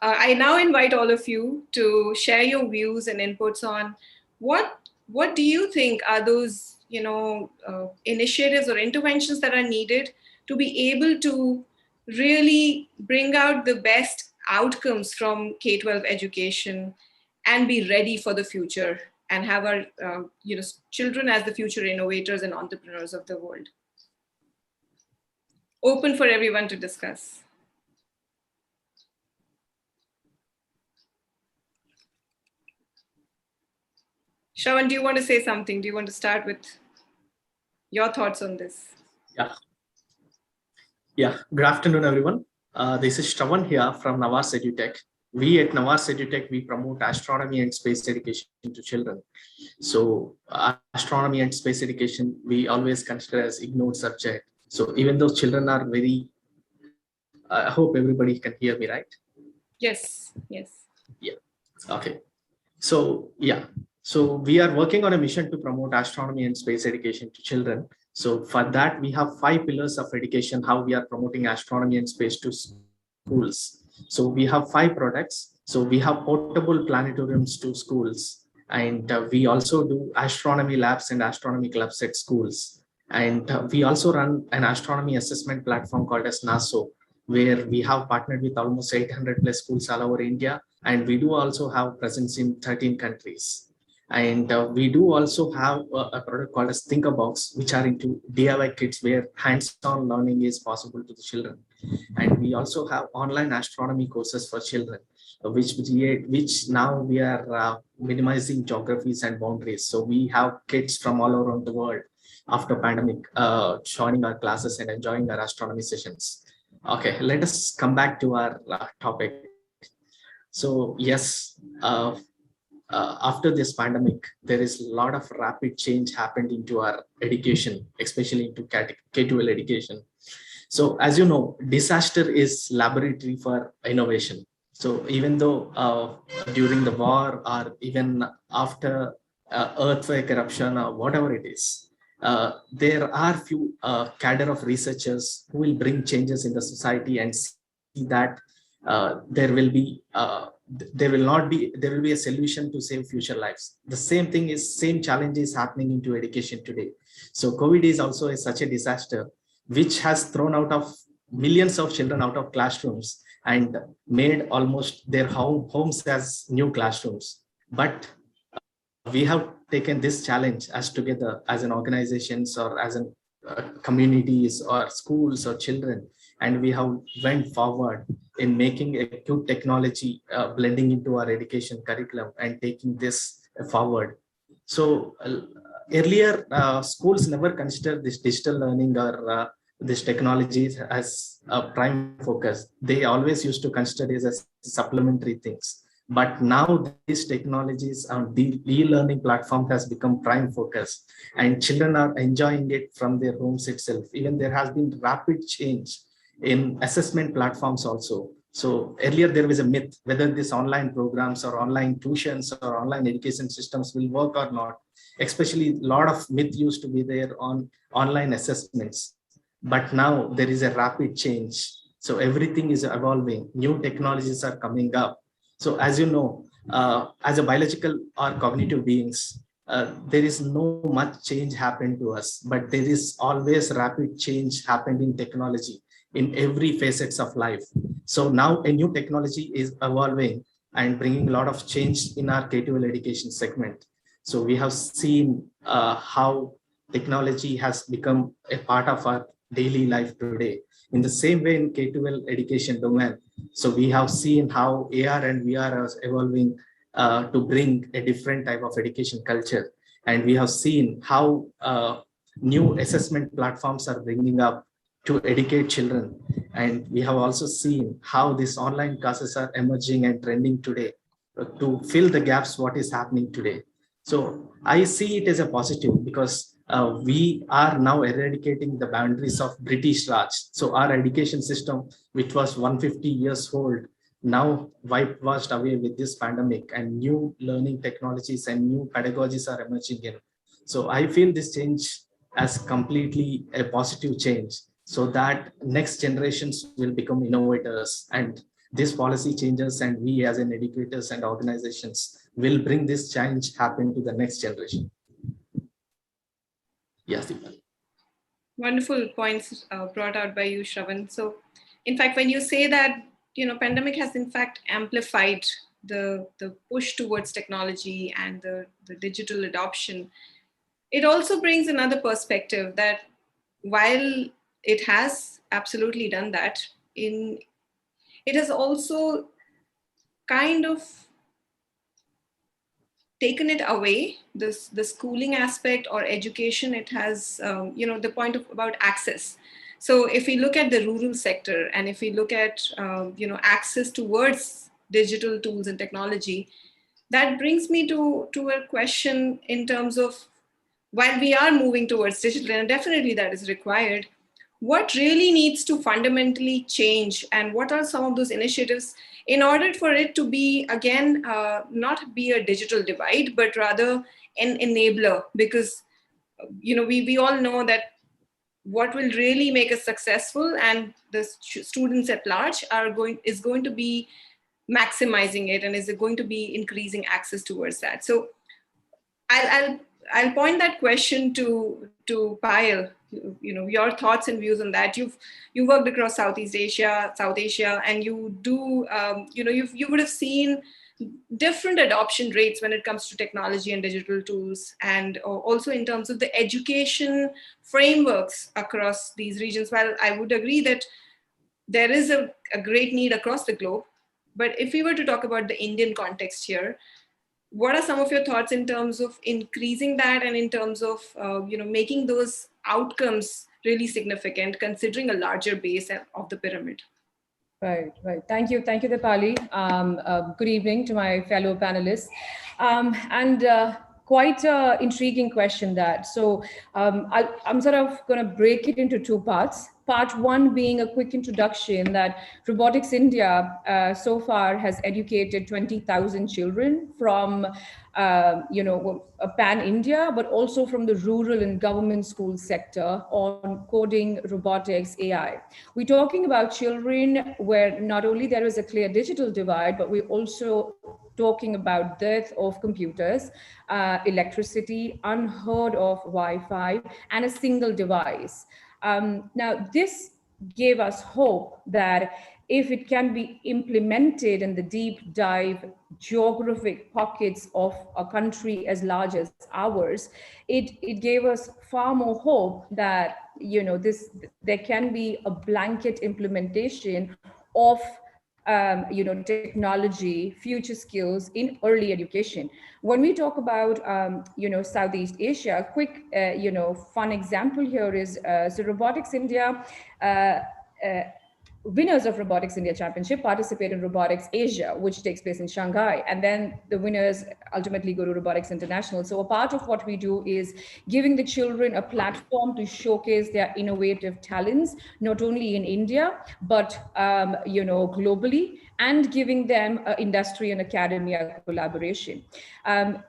I now invite all of you to share your views and inputs on what do you think are those initiatives or interventions that are needed to be able to really bring out the best outcomes from K-12 education and be ready for the future, and have our children as the future innovators and entrepreneurs of the world. Open for everyone to discuss. Shravan, do you want to say something? Do you want to start with your thoughts on this? Yeah. Good afternoon, everyone. This is Shravan here from Navas EduTech. We at Navas EduTech, we promote astronomy and space education to children. So astronomy and space education, we always consider as ignored subject. So even though children are very, I hope everybody can hear me, right? Yes, yes. Yeah, okay. So yeah, so we are working on a mission to promote astronomy and space education to children. So for that, we have 5 pillars of education, how we are promoting astronomy and space to schools. So we have 5 products. So we have portable planetariums to schools, And we also do astronomy labs and astronomy clubs at schools. And we also run an astronomy assessment platform called as NASO, where we have partnered with almost 800 plus schools all over India. And we do also have presence in 13 countries. And we do also have a product called as Thinkabox, which are into DIY kits where hands-on learning is possible to the children. And we also have online astronomy courses for children, which now we are minimizing geographies and boundaries. So we have kids from all around the world after pandemic joining our classes and enjoying our astronomy sessions. Okay, let us come back to our topic. So yes, after this pandemic, there is a lot of rapid change happened into our education, especially into K-12 education. So as you know, disaster is laboratory for innovation. So even though during the war or even after earthquake eruption or whatever it is, there are few cadre of researchers who will bring changes in the society and see that there will be a solution to save future lives. The same challenge is happening into education today. So COVID is also such a disaster which has thrown out of millions of children out of classrooms and made almost their homes as new classrooms. But we have taken this challenge as together as an organizations or as an communities or schools or children, and we have went forward in making a good technology blending into our education curriculum and taking this forward. So earlier schools never considered this digital learning or this technology as a prime focus. They always used to consider it as supplementary things. But now these technologies and the e-learning platform has become prime focus, and children are enjoying it from their homes itself. Even there has been rapid change in assessment platforms also. So earlier there was a myth whether these online programs or online tuitions or online education systems will work or not. Especially a lot of myth used to be there on online assessments. But now there is a rapid change. So everything is evolving. New technologies are coming up. So as you know, as a biological or cognitive beings, there is no much change happened to us, but there is always rapid change happened in technology in every facets of life. So now a new technology is evolving and bringing a lot of change in our K-12 education segment. So we have seen how technology has become a part of our daily life today. In the same way in K-12 education domain, so we have seen how AR and VR are evolving to bring a different type of education culture. And we have seen how new assessment platforms are bringing up to educate children. And we have also seen how these online classes are emerging and trending today to fill the gaps what is happening today. So I see it as a positive because we are now eradicating the boundaries of British Raj. So our education system, which was 150 years old, now washed away with this pandemic, and new learning technologies and new pedagogies are emerging in. So I feel this change as completely a positive change, so that next generations will become innovators, and these policy changes and we as an educators and organizations will bring this change happen to the next generation. Yes, Deepa. Wonderful points brought out by you, Shravan. So, in fact, when you say that, pandemic has in fact amplified the push towards technology and the digital adoption, it also brings another perspective that while it has absolutely done that, it has also kind of taken it away, the schooling aspect or education. It has, the point about access. So if we look at the rural sector and if we look at, access towards digital tools and technology, that brings me to a question in terms of, while we are moving towards digital, and definitely that is required, what really needs to fundamentally change, and what are some of those initiatives in order for it to be, again, not be a digital divide, but rather an enabler? Because, we all know that what will really make us successful and the students at large is going to be maximizing it, and is going to be increasing access towards that. So I'll point that question to Payal. Your thoughts and views on that. You've worked across South Asia, and you do you would have seen different adoption rates when it comes to technology and digital tools, and also in terms of the education frameworks across these regions. While I would agree that there is a great need across the globe, but if we were to talk about the Indian context here, what are some of your thoughts in terms of increasing that, and in terms of making those outcomes really significant, considering a larger base of the pyramid? Right. Thank you, Dipali. Good evening to my fellow panelists. Quite an intriguing question that. So I'm sort of going to break it into two parts. Part one being a quick introduction that Robotics India so far has educated 20,000 children from pan-India, but also from the rural and government school sector on coding, robotics, AI. We're talking about children where not only there is a clear digital divide, but we're also talking about dearth of computers, electricity, unheard of Wi-Fi, and a single device. Now, this gave us hope that if it can be implemented in the deep dive geographic pockets of a country as large as ours, it gave us far more hope that there can be a blanket implementation of technology, future skills in early education. When we talk about, Southeast Asia, a quick, fun example here is, so Robotics India, winners of Robotics India Championship participate in Robotics Asia, which takes place in Shanghai. And then the winners ultimately go to Robotics International. So a part of what we do is giving the children a platform to showcase their innovative talents, not only in India, but, globally, and giving them industry and academia collaboration.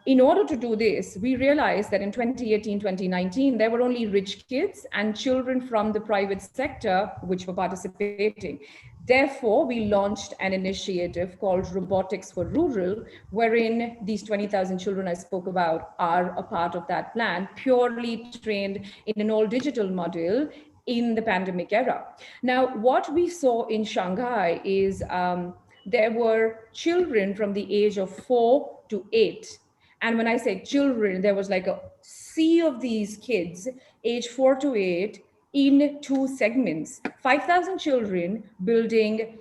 In order to do this, we realized that in 2018, 2019, there were only rich kids and children from the private sector which were participating. Therefore, we launched an initiative called Robotics for Rural, wherein these 20,000 children I spoke about are a part of that plan, purely trained in an all-digital model in the pandemic era. Now, what we saw in Shanghai is there were children from the age of 4 to 8. And when I say children, there was like a sea of these kids, age 4 to 8, in 2 segments. 5,000 children building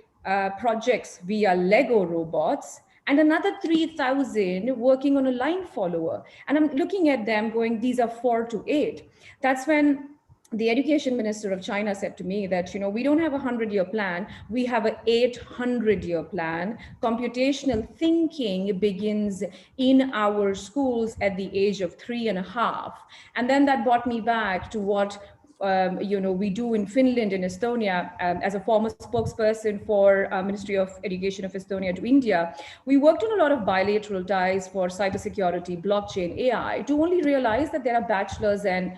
projects via Lego robots, and another 3,000 working on a line follower. And I'm looking at them going, these are 4 to 8. That's when the education minister of China said to me that, we don't have a 100-year plan, we have an 800-year plan. Computational thinking begins in our schools at the age of 3.5. And then that brought me back to what we do in Finland and Estonia. As a former spokesperson for Ministry of Education of Estonia to India, we worked on a lot of bilateral ties for cybersecurity, blockchain, AI, to only realize that there are bachelor's and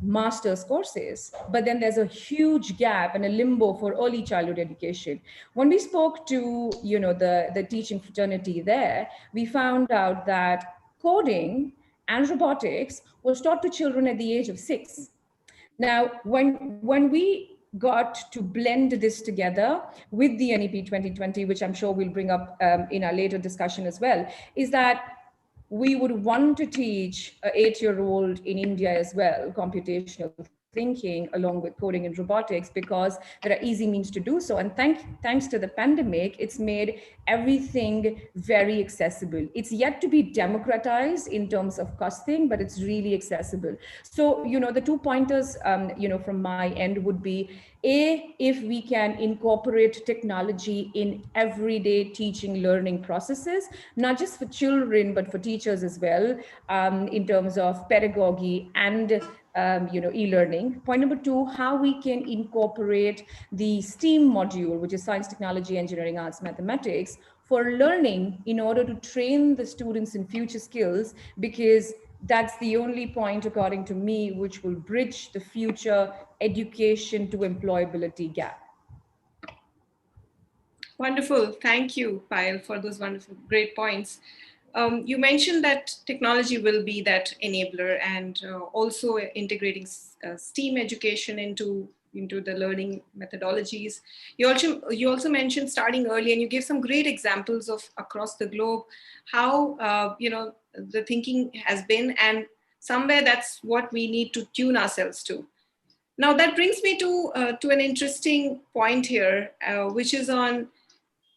master's courses, but then there's a huge gap and a limbo for early childhood education. When we spoke to the teaching fraternity there, we found out that coding and robotics was taught to children at the age of 6. Now, when we got to blend this together with the NEP 2020, which I'm sure we'll bring up in our later discussion as well, is that we would want to teach an 8-year-old in India as well, computational thinking along with coding and robotics, because there are easy means to do so. And thanks to the pandemic, it's made everything very accessible. It's yet to be democratized in terms of costing, but it's really accessible. So, the 2 pointers, from my end would be, A, if we can incorporate technology in everyday teaching learning processes, not just for children, but for teachers as well, in terms of pedagogy and e-learning. Point number 2, how we can incorporate the STEAM module, which is science, technology, engineering, arts, mathematics, for learning in order to train the students in future skills, because that's the only point, according to me, which will bridge the future education to employability gap. Wonderful. Thank you, Payal, for those wonderful, great points. You mentioned that technology will be that enabler, and also integrating STEAM education into the learning methodologies. You also mentioned starting early, and you gave some great examples of across the globe how the thinking has been, and somewhere that's what we need to tune ourselves to. Now that brings me to an interesting point here, which is on,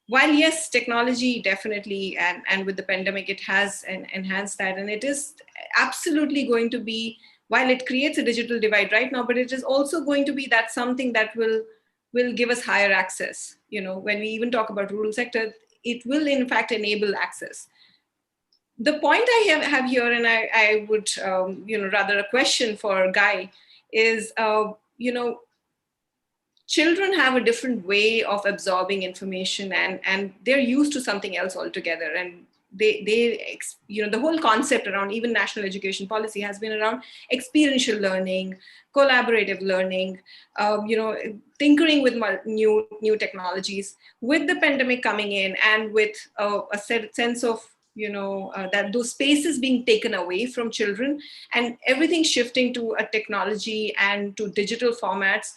while yes, technology definitely, and with the pandemic, it has enhanced that, and it is absolutely going to be, while it creates a digital divide right now, but it is also going to be that something that will give us higher access. When we even talk about rural sector, it will in fact enable access. The point I have here, and I would, rather a question for Guy, is, children have a different way of absorbing information, and they're used to something else altogether. And the whole concept around even national education policy has been around experiential learning, collaborative learning, tinkering with new technologies. With the pandemic coming in, and with a sense of that those spaces being taken away from children, and everything shifting to a technology and to digital formats,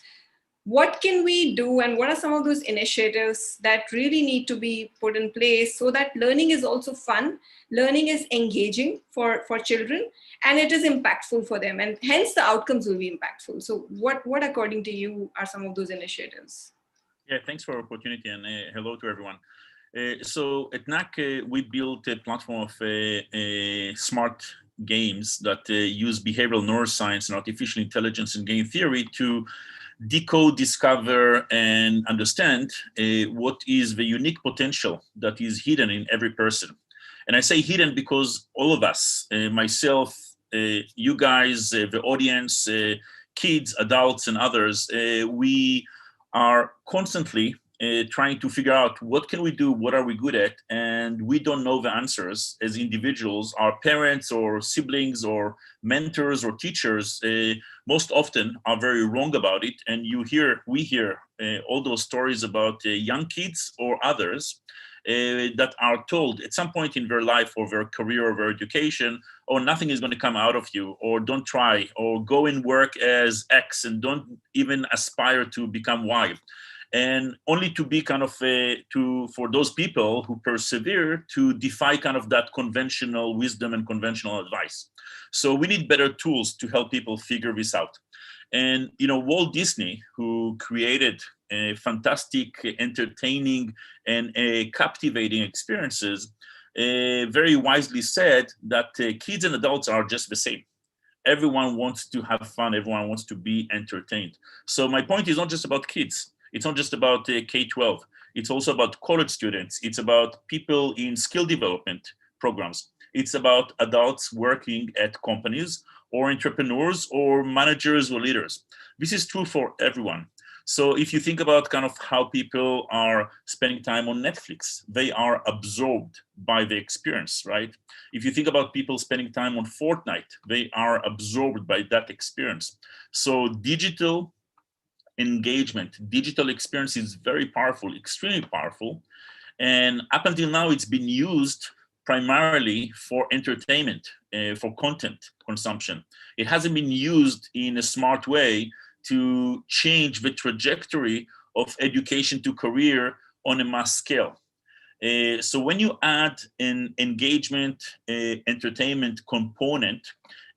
what can we do, and what are some of those initiatives that really need to be put in place so that learning is also fun, learning is engaging for children, and it is impactful for them, and hence the outcomes will be impactful? So what according to you are some of those initiatives? Yeah, thanks for the opportunity, and hello to everyone. So at NAC, we built a platform of smart games that use behavioral neuroscience and artificial intelligence and game theory to decode, discover, and understand what is the unique potential that is hidden in every person. And I say hidden because all of us, myself, you guys, the audience, kids, adults, and others, we are constantly trying to figure out what can we do, what are we good at, and we don't know the answers as individuals. Our parents or siblings or mentors or teachers most often are very wrong about it, and we hear all those stories about young kids or others that are told at some point in their life or their career or their education, oh, nothing is going to come out of you, or don't try, or go and work as X and don't even aspire to become Y. And only to be kind of for those people who persevere to defy kind of that conventional wisdom and conventional advice. So we need better tools to help people figure this out. And Walt Disney, who created fantastic, entertaining, and captivating experiences, very wisely said that kids and adults are just the same. Everyone wants to have fun. Everyone wants to be entertained. So my point is not just about kids. It's not just about K-12. It's also about college students. It's about people in skill development programs. It's about adults working at companies, or entrepreneurs, or managers, or leaders. This is true for everyone. So if you think about kind of how people are spending time on Netflix, they are absorbed by the experience, right? If you think about people spending time on Fortnite, they are absorbed by that experience. So digital engagement, digital experience is very powerful, extremely powerful. And up until now, it's been used primarily for entertainment, for content consumption. It hasn't been used in a smart way to change the trajectory of education to career on a mass scale. So when you add an engagement, entertainment component,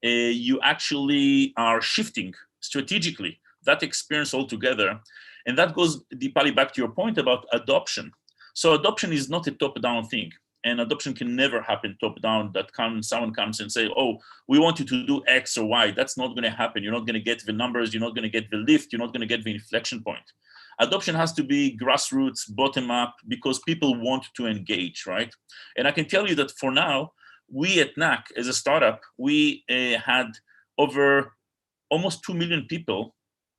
you actually are shifting strategically that experience altogether. And that goes, Deepali, back to your point about adoption. So adoption is not a top-down thing. And adoption can never happen top-down, that someone comes and say, oh, we want you to do X or Y. That's not going to happen. You're not going to get the numbers. You're not going to get the lift. You're not going to get the inflection point. Adoption has to be grassroots, bottom-up, because people want to engage, right? And I can tell you that for now, we at NAC, as a startup, we had over almost 2 million people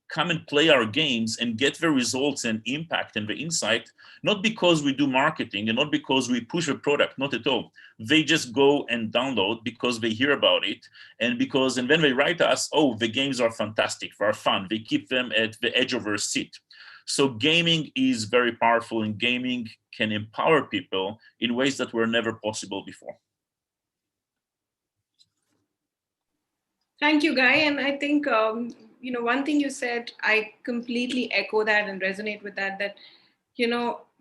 come and play our games and get the results and impact and the insight, not because we do marketing and not because we push a product, not at all. They just go and download because they hear about it, and then they write us, oh, the games are fantastic, they're fun. They keep them at the edge of their seat. So gaming is very powerful, and gaming can empower people in ways that were never possible before. Thank you, Guy. And I think, one thing you said, I completely echo that and resonate with that,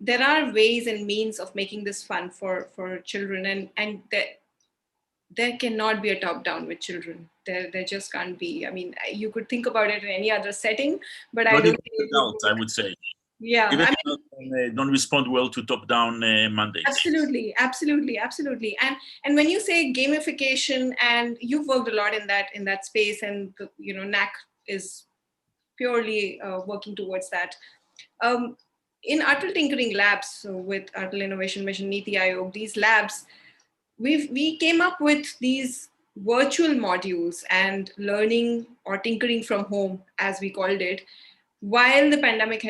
there are ways and means of making this fun for children, and there cannot be a top down with children. There just can't be. I mean, you could think about it in any other setting, but I don't think I would say. Yeah, Even don't respond well to top-down mandates. Absolutely. And when you say gamification, and you've worked a lot in that space, and NAC is purely working towards that. In Atal Tinkering Labs, so with Atal Innovation Mission, Niti Aayog, these labs, we came up with these virtual modules and learning or tinkering from home, as we called it, while the pandemic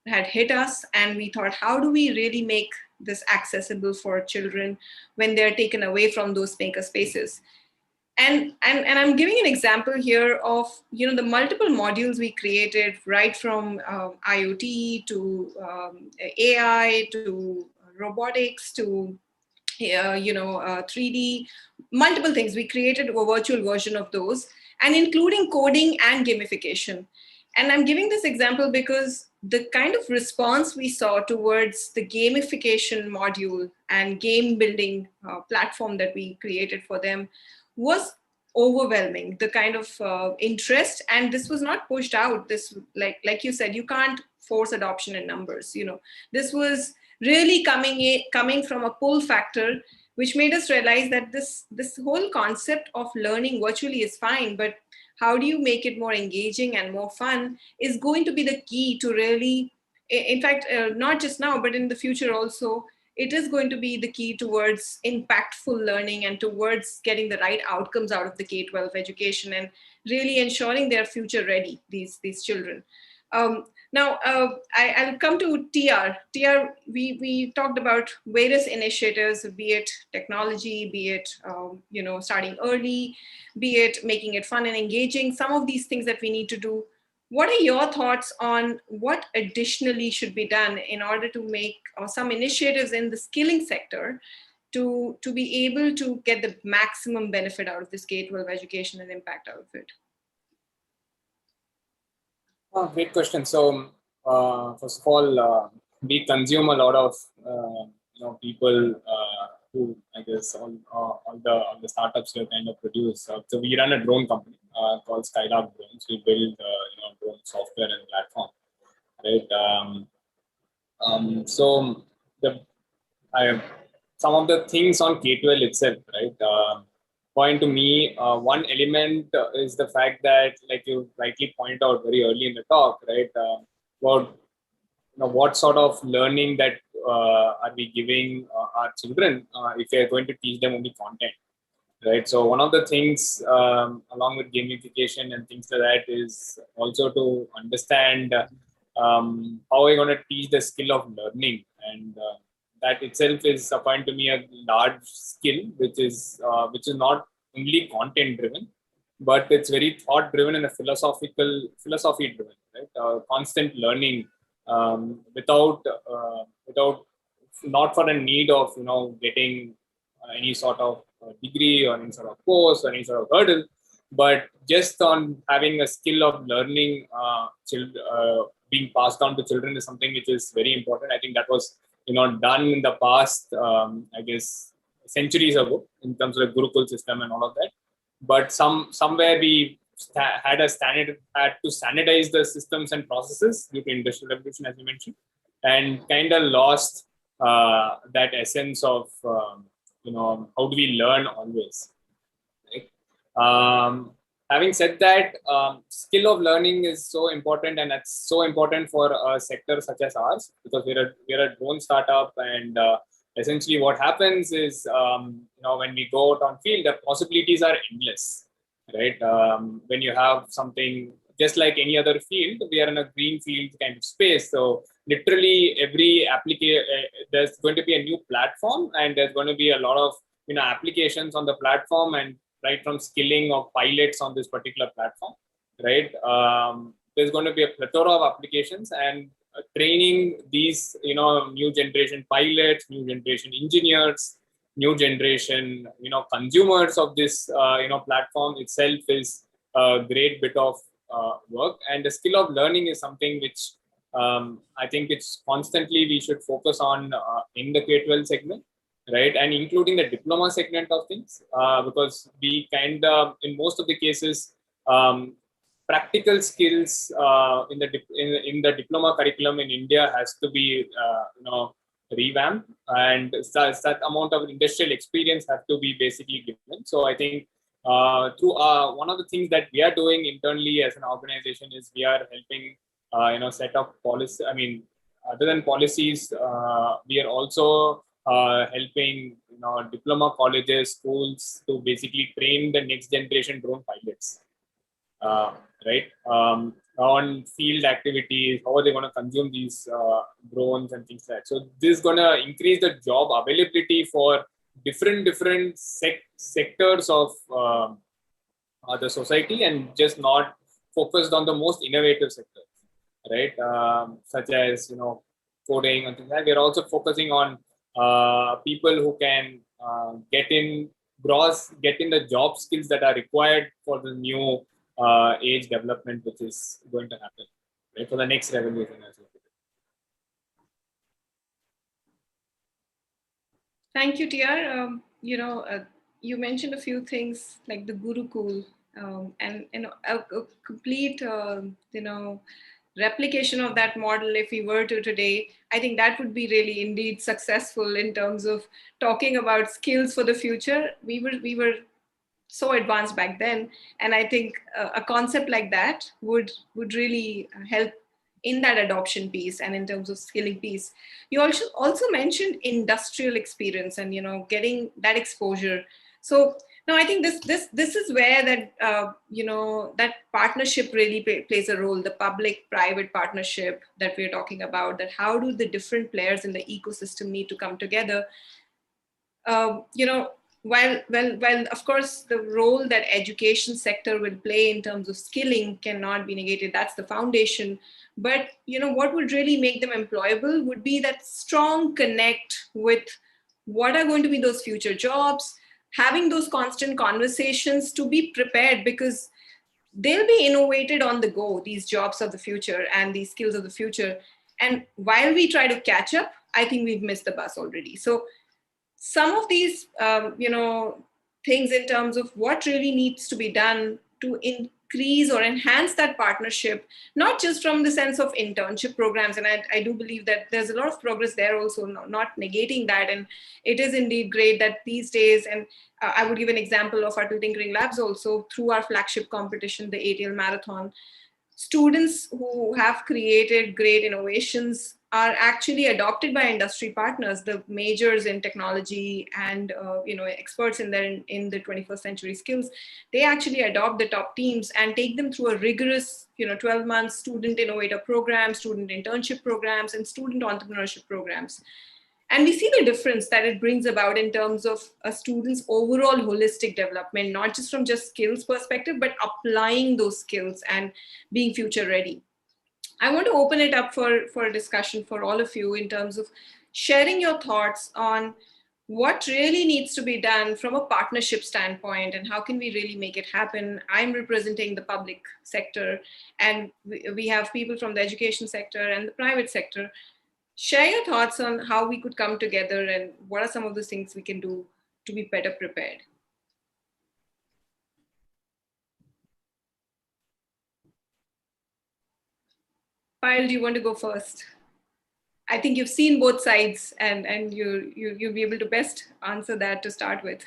had hit us, and we thought, how do we really make this accessible for children when they're taken away from those maker spaces? And I'm giving an example here of the multiple modules we created, right from IoT to AI to robotics to 3D, multiple things. We created a virtual version of those, and including coding and gamification. And I'm giving this example because the kind of response we saw towards the gamification module and game building platform that we created for them was overwhelming, the kind of interest. And this was not pushed out. This, like you said, you can't force adoption in numbers. This was really coming from a pull factor, which made us realize that this whole concept of learning virtually is fine, but how do you make it more engaging and more fun is going to be the key to really, in fact, not just now, but in the future also, it is going to be the key towards impactful learning and towards getting the right outcomes out of the K-12 education and really ensuring they're future ready, these children. Now, I'll come to TR. TR, we talked about various initiatives, be it technology, be it starting early, be it making it fun and engaging, some of these things that we need to do. What are your thoughts on what additionally should be done in order to make some initiatives in the skilling sector to be able to get the maximum benefit out of this K-12 education and impact out of it? Oh, great question. So, first of all, we consume a lot of people who, I guess, all the startups here kind of produce. So we run a drone company called Skylark Drones. We build drone software and platform, right? So some of the things on K-12 itself, right? Point to me, one element is the fact that, like you rightly point out very early in the talk, right, about what sort of learning that are we giving our children if we are going to teach them only content, right? So one of the things along with gamification and things like that is also to understand how we're going to teach the skill of learning, and that itself is, according to me, a large skill, which is not only content driven, but it's very thought driven and a philosophy driven, right? Constant learning without not for a need of getting any sort of degree or any sort of course or any sort of hurdle, but just on having a skill of learning being passed down to children is something which is very important. I think that was done in the past, I guess, centuries ago in terms of the Gurukul system and all of that. But somewhere we had to standardize the systems and processes due to industrial revolution, as you mentioned, and kind of lost that essence of how do we learn always, right? Having said that, skill of learning is so important, and that's so important for a sector such as ours, because we're a drone startup, and essentially what happens is when we go out on field, the possibilities are endless, right? When you have something just like any other field, we are in a green field kind of space. So literally every application, there's going to be a new platform, and there's going to be a lot of applications on the platform, and right from skilling of pilots on this particular platform, right? There's going to be a plethora of applications, and training these, new generation pilots, new generation engineers, new generation, consumers of this, platform itself is a great bit of work. And the skill of learning is something which I think it's constantly we should focus on in the K-12 segment, right? And including the diploma segment of things, because we kind of, in most of the cases, practical skills in the diploma curriculum in India has to be, revamped, and that amount of industrial experience have to be basically given. So I think through one of the things that we are doing internally as an organization is we are helping set up policy. I mean, other than policies, we are also helping diploma colleges, schools to basically train the next generation drone pilots, right? On field activities, how are they going to consume these drones and things like that. So this is going to increase the job availability for different sectors of the society, and just not focused on the most innovative sectors, right? Such as coding and things like that. We're also focusing on people who can get in the job skills that are required for the new age development, which is going to happen, right, for the next revolution as well. Thank you, TR. You mentioned a few things like the Gurukul, and a complete replication of that model. If we were to today, I think that would be really indeed successful in terms of talking about skills for the future. We were so advanced back then, and I think a concept like that would really help in that adoption piece and in terms of skilling piece. You also mentioned industrial experience and getting that exposure. So now I think this is where that that partnership really plays a role, the public-private partnership that we're talking about, that how do the different players in the ecosystem need to come together. While of course the role that education sector will play in terms of skilling cannot be negated, that's the foundation. But what would really make them employable would be that strong connect with what are going to be those future jobs, having those constant conversations to be prepared, because they'll be innovated on the go, these jobs of the future and these skills of the future. And while we try to catch up, I think we've missed the bus already. So some of these, things in terms of what really needs to be done to increase or enhance that partnership, not just from the sense of internship programs. And I do believe that there's a lot of progress there also, not negating that. And it is indeed great that these days, and I would give an example of our two Tinkering Labs also, through our flagship competition, the ATL Marathon, students who have created great innovations are actually adopted by industry partners, the majors in technology and experts in the 21st century skills. They actually adopt the top teams and take them through a rigorous 12-month student innovator program, student internship programs, and student entrepreneurship programs. And we see the difference that it brings about in terms of a student's overall holistic development, not just from just skills perspective, but applying those skills and being future ready. I want to open it up for a discussion for all of you in terms of sharing your thoughts on what really needs to be done from a partnership standpoint and how can we really make it happen. I'm representing the public sector, and we have people from the education sector and the private sector. Share your thoughts on how we could come together and what are some of the things we can do to be better prepared. Payal, do you want to go first? I think you've seen both sides, and you'll be able to best answer that to start with.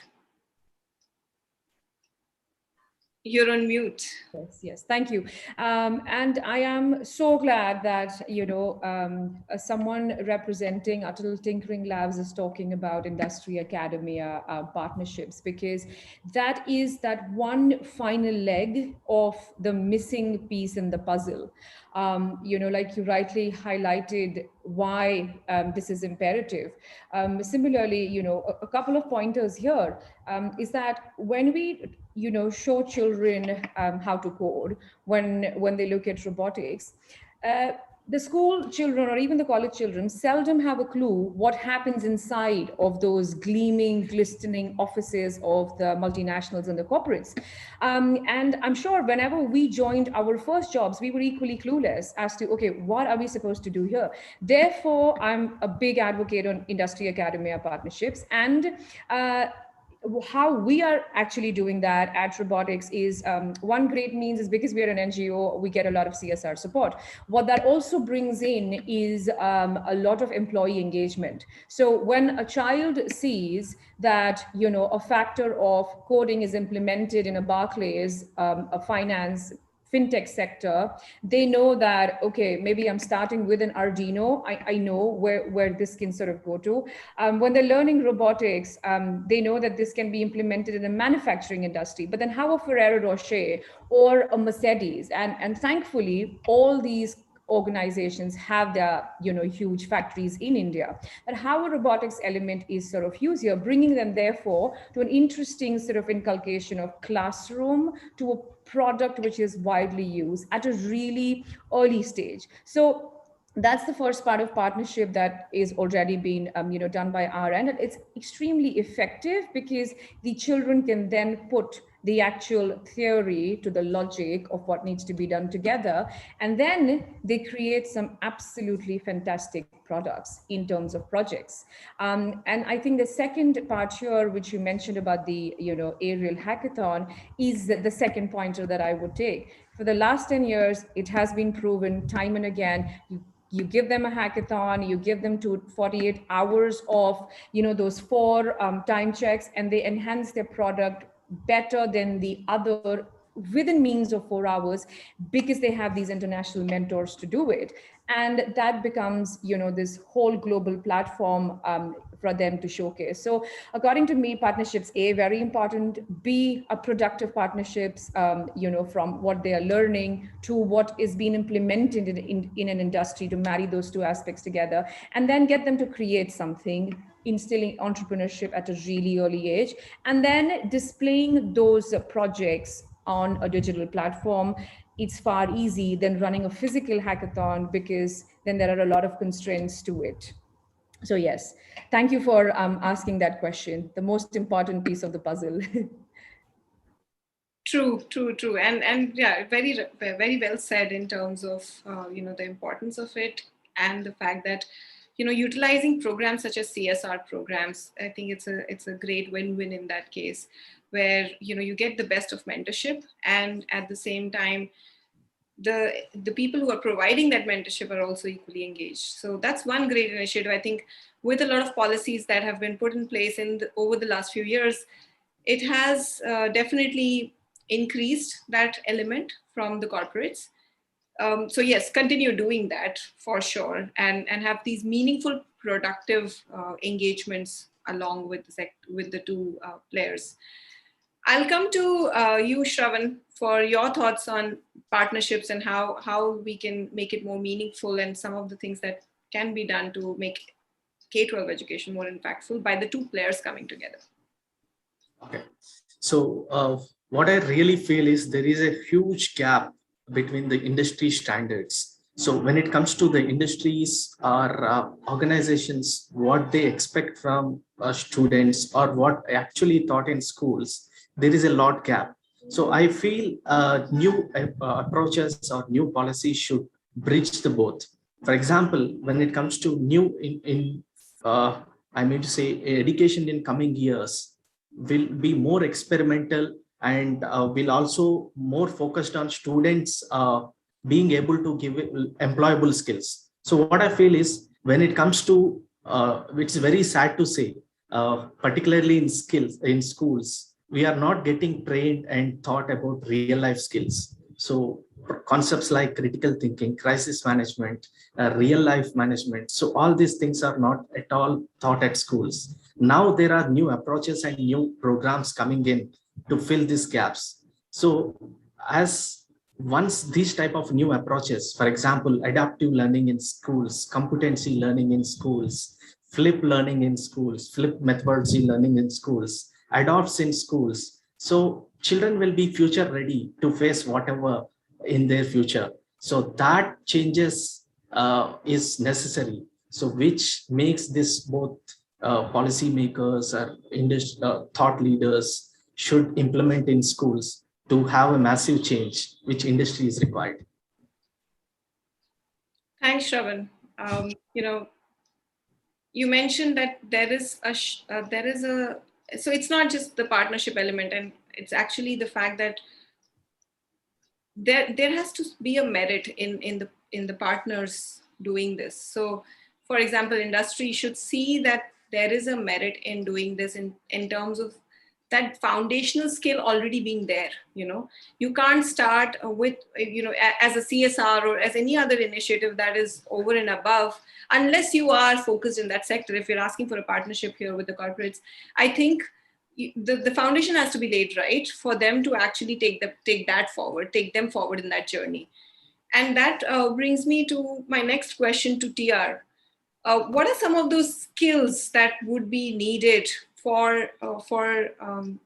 You're on mute. Yes, thank you. And I am so glad that, someone representing Atal Tinkering Labs is talking about industry academia partnerships, because that is that one final leg of the missing piece in the puzzle. Like you rightly highlighted why this is imperative. Similarly, a couple of pointers here is that when we show children how to code, when they look at robotics, the school children or even the college children seldom have a clue what happens inside of those gleaming, glistening offices of the multinationals and the corporates. And I'm sure whenever we joined our first jobs, we were equally clueless as to, okay, what are we supposed to do here? Therefore, I'm a big advocate on industry academia partnerships, and how we are actually doing that at Robotics is one great means is because we are an NGO, we get a lot of CSR support. What that also brings in is a lot of employee engagement. So when a child sees that, you know, a factor of coding is implemented in a Barclays, a finance fintech sector, they know that, okay, maybe I'm starting with an Arduino. I know where this can sort of go to. When they're learning robotics, they know that this can be implemented in the manufacturing industry, but then how a Ferrero Rocher or a Mercedes, and thankfully, all these organizations have their, you know, huge factories in India. But how a robotics element is sort of used here, bringing them therefore to an interesting sort of inculcation of classroom to a product which is widely used at a really early stage. So that's the first part of partnership that is already being you know, done by our end. And it's extremely effective because the children can then put the actual theory to the logic of what needs to be done together. And then they create some absolutely fantastic products in terms of projects. And I think the second part here, which you mentioned about the, you know, aerial hackathon, is the second pointer that I would take. For the last 10 years, it has been proven time and again, you give them a hackathon, you give them 48 hours of, you know, those 4 time checks, and they enhance their product better than the other within means of 4 hours, because they have these international mentors to do it. And that becomes, you know, this whole global platform for them to showcase. So according to me, partnerships, A, very important, B, a productive partnerships, you know, from what they are learning to what is being implemented in an industry, to marry those two aspects together, and then get them to create something, instilling entrepreneurship at a really early age, and then displaying those projects on a digital platform. It's far easier than running a physical hackathon, because then there are a lot of constraints to it. So yes, thank you for asking that question, the most important piece of the puzzle. True. And yeah, very well said in terms of, you know, the importance of it, and the fact that, you know, utilizing programs such as CSR programs, I think it's a great win-win in that case, where, you know, you get the best of mentorship, and at the same time, the people who are providing that mentorship are also equally engaged. So that's one great initiative. I think with a lot of policies that have been put in place over the last few years, it has definitely increased that element from the corporates. So yes, continue doing that for sure, and have these meaningful, productive engagements along with the two players. I'll come to you, Shravan, for your thoughts on partnerships and how we can make it more meaningful, and some of the things that can be done to make K-12 education more impactful by the two players coming together. Okay, so what I really feel is there is a huge gap between the industry standards. So when it comes to the industries or organizations, what they expect from students or what actually taught in schools, there is a lot gap. So I feel new approaches or new policies should bridge the both. For example, when it comes to new I mean to say education in coming years will be more experimental, and will also more focused on students being able to give employable skills. So what I feel is, when it comes to, it's very sad to say, particularly in schools, we are not getting trained and taught about real life skills. So concepts like critical thinking, crisis management, real life management. So all these things are not at all taught at schools. Now there are new approaches and new programs coming in to fill these gaps. So once these type of new approaches, for example, adaptive learning in schools, competency learning in schools, flip learning in schools, flip methodology learning in schools, adopts in schools, so children will be future ready to face whatever in their future. So that changes is necessary. So which makes this both policymakers or thought leaders should implement in schools to have a massive change, which industry is required. Thanks, Shravan. You mentioned that there is a so it's not just the partnership element, and it's actually the fact that there has to be a merit in the partners doing this. So, for example, industry should see that there is a merit in doing this in terms of that foundational skill already being there. You can't start with, as a CSR or as any other initiative that is over and above, unless you are focused in that sector. If you're asking for a partnership here with the corporates, I think the foundation has to be laid right for them to actually take them forward in that journey. And that brings me to my next question to TR. What are some of those skills that would be needed for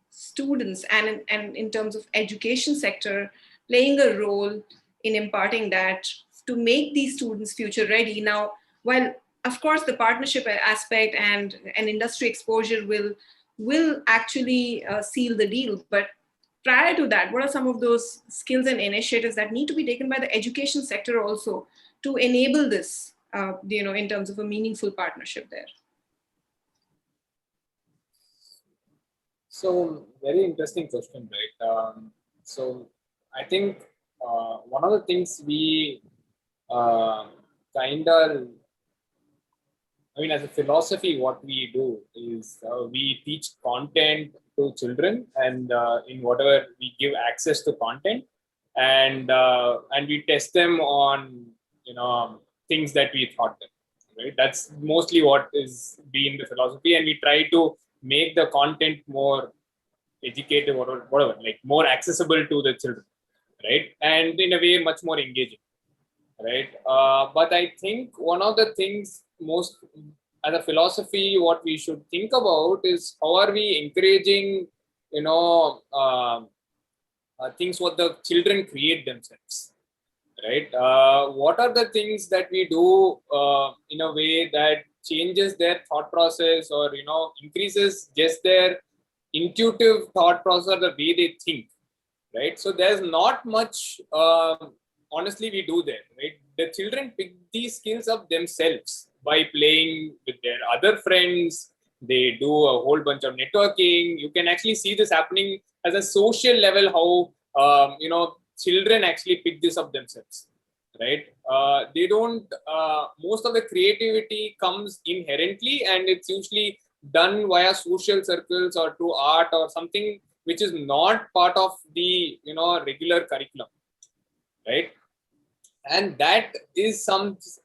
students and in terms of education sector playing a role in imparting that to make these students future ready? Now, while of course the partnership aspect and an industry exposure will actually seal the deal, but prior to that, what are some of those skills and initiatives that need to be taken by the education sector also to enable this, in terms of a meaningful partnership there? So very interesting question, right? So I think one of the things we as a philosophy, what we do is we teach content to children, and in whatever we give access to content, and we test them on things that we taught them. Right? That's mostly what is being the philosophy, and we try to make the content more educative or whatever, like more accessible to the children, right? And in a way, much more engaging, right? But I think one of the things most as a philosophy, what we should think about is how are we encouraging, things what the children create themselves, right? What are the things that we do in a way that changes their thought process or increases just their intuitive thought process or the way they think, right? So there's not much honestly we do there, right? The children pick these skills up themselves by playing with their other friends. They do a whole bunch of networking. You can actually see this happening as a social level, how children actually pick this up themselves, right? They don't, most of the creativity comes inherently, and it's usually done via social circles or through art or something which is not part of the regular curriculum, right? And that is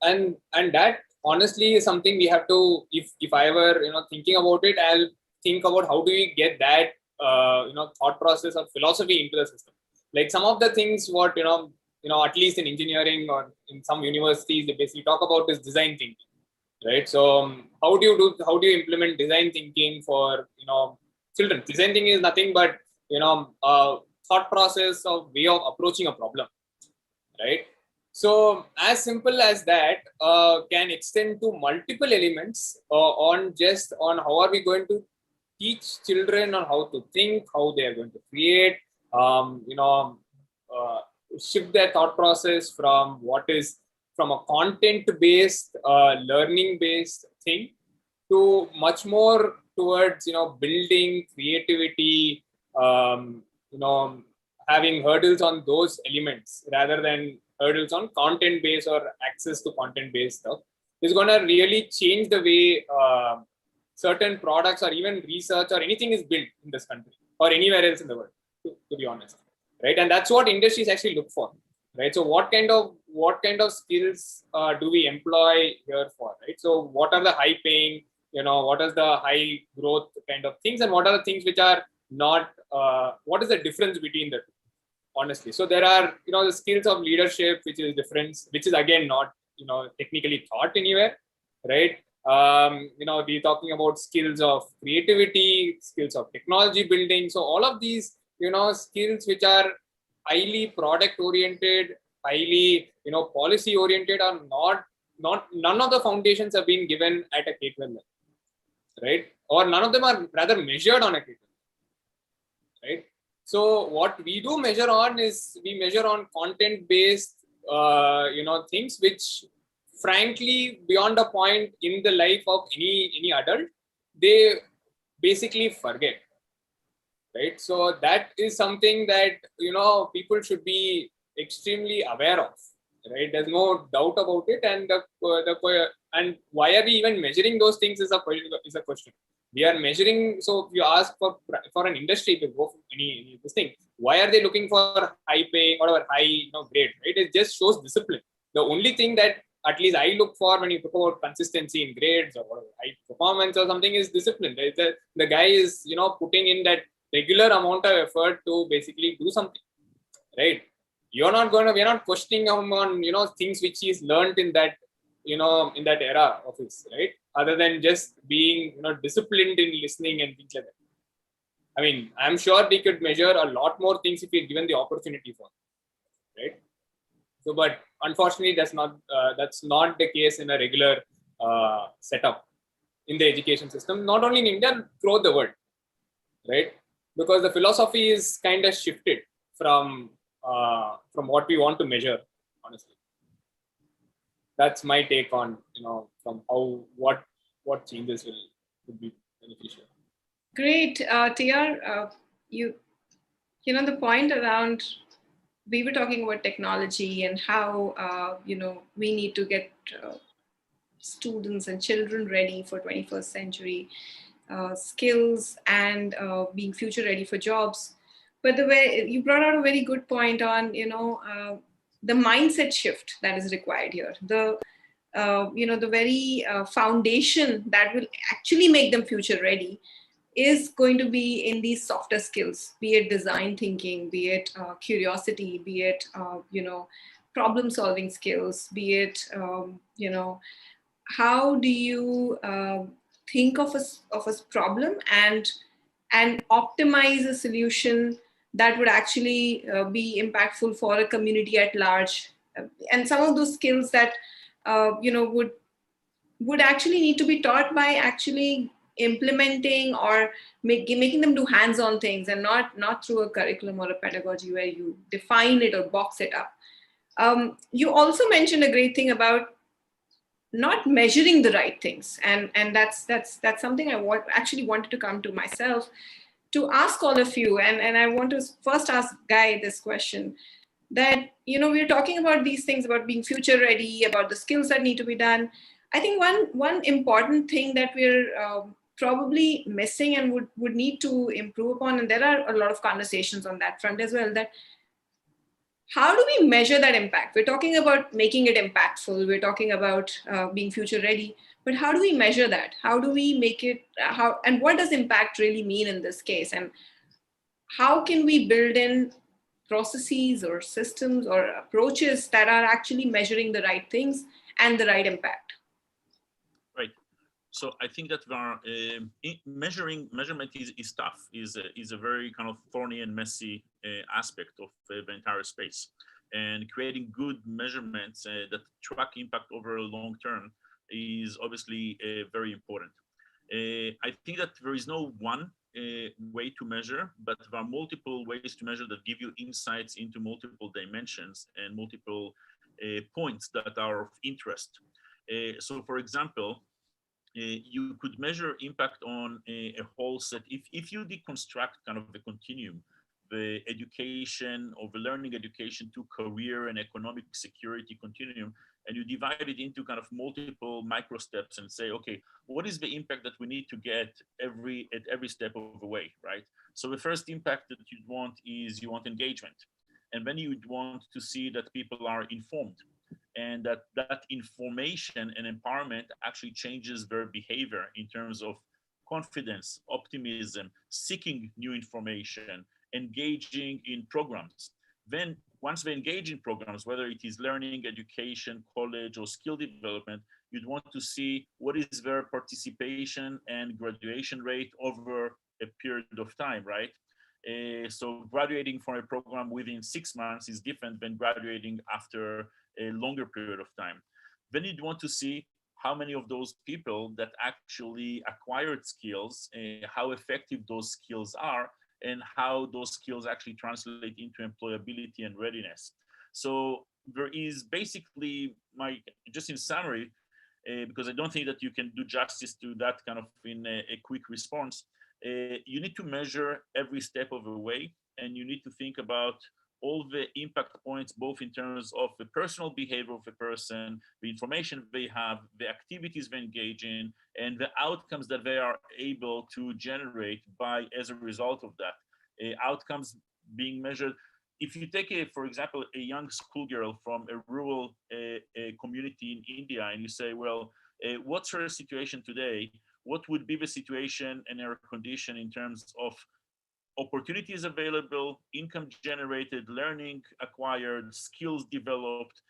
and that honestly is something we have to, if I were thinking about it, I'll think about how do we get that thought process or philosophy into the system. Like some of the things what at least in engineering or in some universities they basically talk about is design thinking, right? So how do you implement design thinking for children? Design thinking is nothing but thought process of way of approaching a problem, right? So as simple as that can extend to multiple elements on how are we going to teach children on how to think, how they are going to create, shift their thought process from a content-based, learning-based thing to much more towards building creativity, having hurdles on those elements rather than hurdles on content-based or access to content-based stuff, is going to really change the way certain products or even research or anything is built in this country or anywhere else in the world, to be honest, right? And that's what industries actually look for, right? So what kind of skills do we employ here for, right? So what are the high paying, what is the high growth kind of things, and what are the things which are not, what is the difference between the two, honestly? So there are, the skills of leadership, which is difference, which is again not, technically taught anywhere, right? We're talking about skills of creativity, skills of technology building. So all of these, skills which are highly product oriented, highly, policy oriented, are not none of the foundations have been given at a K-12 level, right? Or none of them are rather measured on a K-12 level, right? So what we do measure on is we measure on content-based, things which, frankly, beyond a point in the life of any adult, they basically forget, right? So that is something that people should be extremely aware of, right? There's no doubt about it, and and why are we even measuring those things is a question. We are measuring. So if you ask for an industry to go for any this thing, why are they looking for high pay or high grade? Right? It just shows discipline. The only thing that at least I look for when you talk about consistency in grades or whatever, high performance or something is discipline. The guy is putting in that regular amount of effort to basically do something, right? We're not questioning him on things which he's learned in that in that era of his, right? Other than just being disciplined in listening and things like that. I mean, I'm sure we could measure a lot more things if we're given the opportunity for it, right? So, but unfortunately, that's not the case in a regular setup in the education system, not only in India, throughout the world, right? Because the philosophy is kind of shifted from what we want to measure, honestly. That's my take on from how what changes will be beneficial. Great, TR. The point around, we were talking about technology and how we need to get students and children ready for 21st century skills and being future ready for jobs. But the way you brought out a very good point on the mindset shift that is required here. The very foundation that will actually make them future ready is going to be in these softer skills, be it design thinking, be it curiosity, be it problem solving skills, be it how do you think of a problem and optimize a solution that would actually be impactful for a community at large, and some of those skills that would actually need to be taught by actually implementing or making them do hands-on things, and not through a curriculum or a pedagogy where you define it or box it up. You also mentioned a great thing about not measuring the right things, and that's something I actually wanted to come to myself to ask all of you, and I want to first ask Guy this question, that we're talking about these things, about being future ready, about the skills that need to be done. I think one important thing that we're probably missing and would need to improve upon, and there are a lot of conversations on that front as well, that how do we measure that impact? We're talking about making it impactful, we're talking about being future ready, but how do we measure that? How do we make it, and what does impact really mean in this case? And how can we build in processes or systems or approaches that are actually measuring the right things and the right impact? Right. So I think that measurement is tough, is a very kind of thorny and messy aspect of the entire space. And creating good measurements that track impact over a long term is obviously very important. I think that there is no one way to measure, but there are multiple ways to measure that give you insights into multiple dimensions and multiple points that are of interest. So for example, you could measure impact on a whole set. If you deconstruct kind of the continuum, the education or the learning education to career and economic security continuum, and you divide it into kind of multiple micro steps and say, okay, what is the impact that we need to get at every step of the way, right? So the first impact that you want is you want engagement. And then you want to see that people are informed, and that information and empowerment actually changes their behavior in terms of confidence, optimism, seeking new information, engaging in programs. Then once they engage in programs, whether it is learning, education, college, or skill development, you'd want to see what is their participation and graduation rate over a period of time, right? So graduating from a program within 6 months is different than graduating after a longer period of time. then you'd want to see how many of those people that actually acquired skills, how effective those skills are, and how those skills actually translate into employability and readiness. So there is basically just in summary, because I don't think that you can do justice to that kind of in a quick response, you need to measure every step of the way, and you need to think about all the impact points, both in terms of the personal behavior of the person, the information they have, the activities they engage in, and the outcomes that they are able to generate as a result of that. Outcomes being measured. If you take, for example, a young schoolgirl from a rural community in India, and you say, well, what's her situation today? What would be the situation and her condition in terms of opportunities available, income generated, learning acquired, skills developed,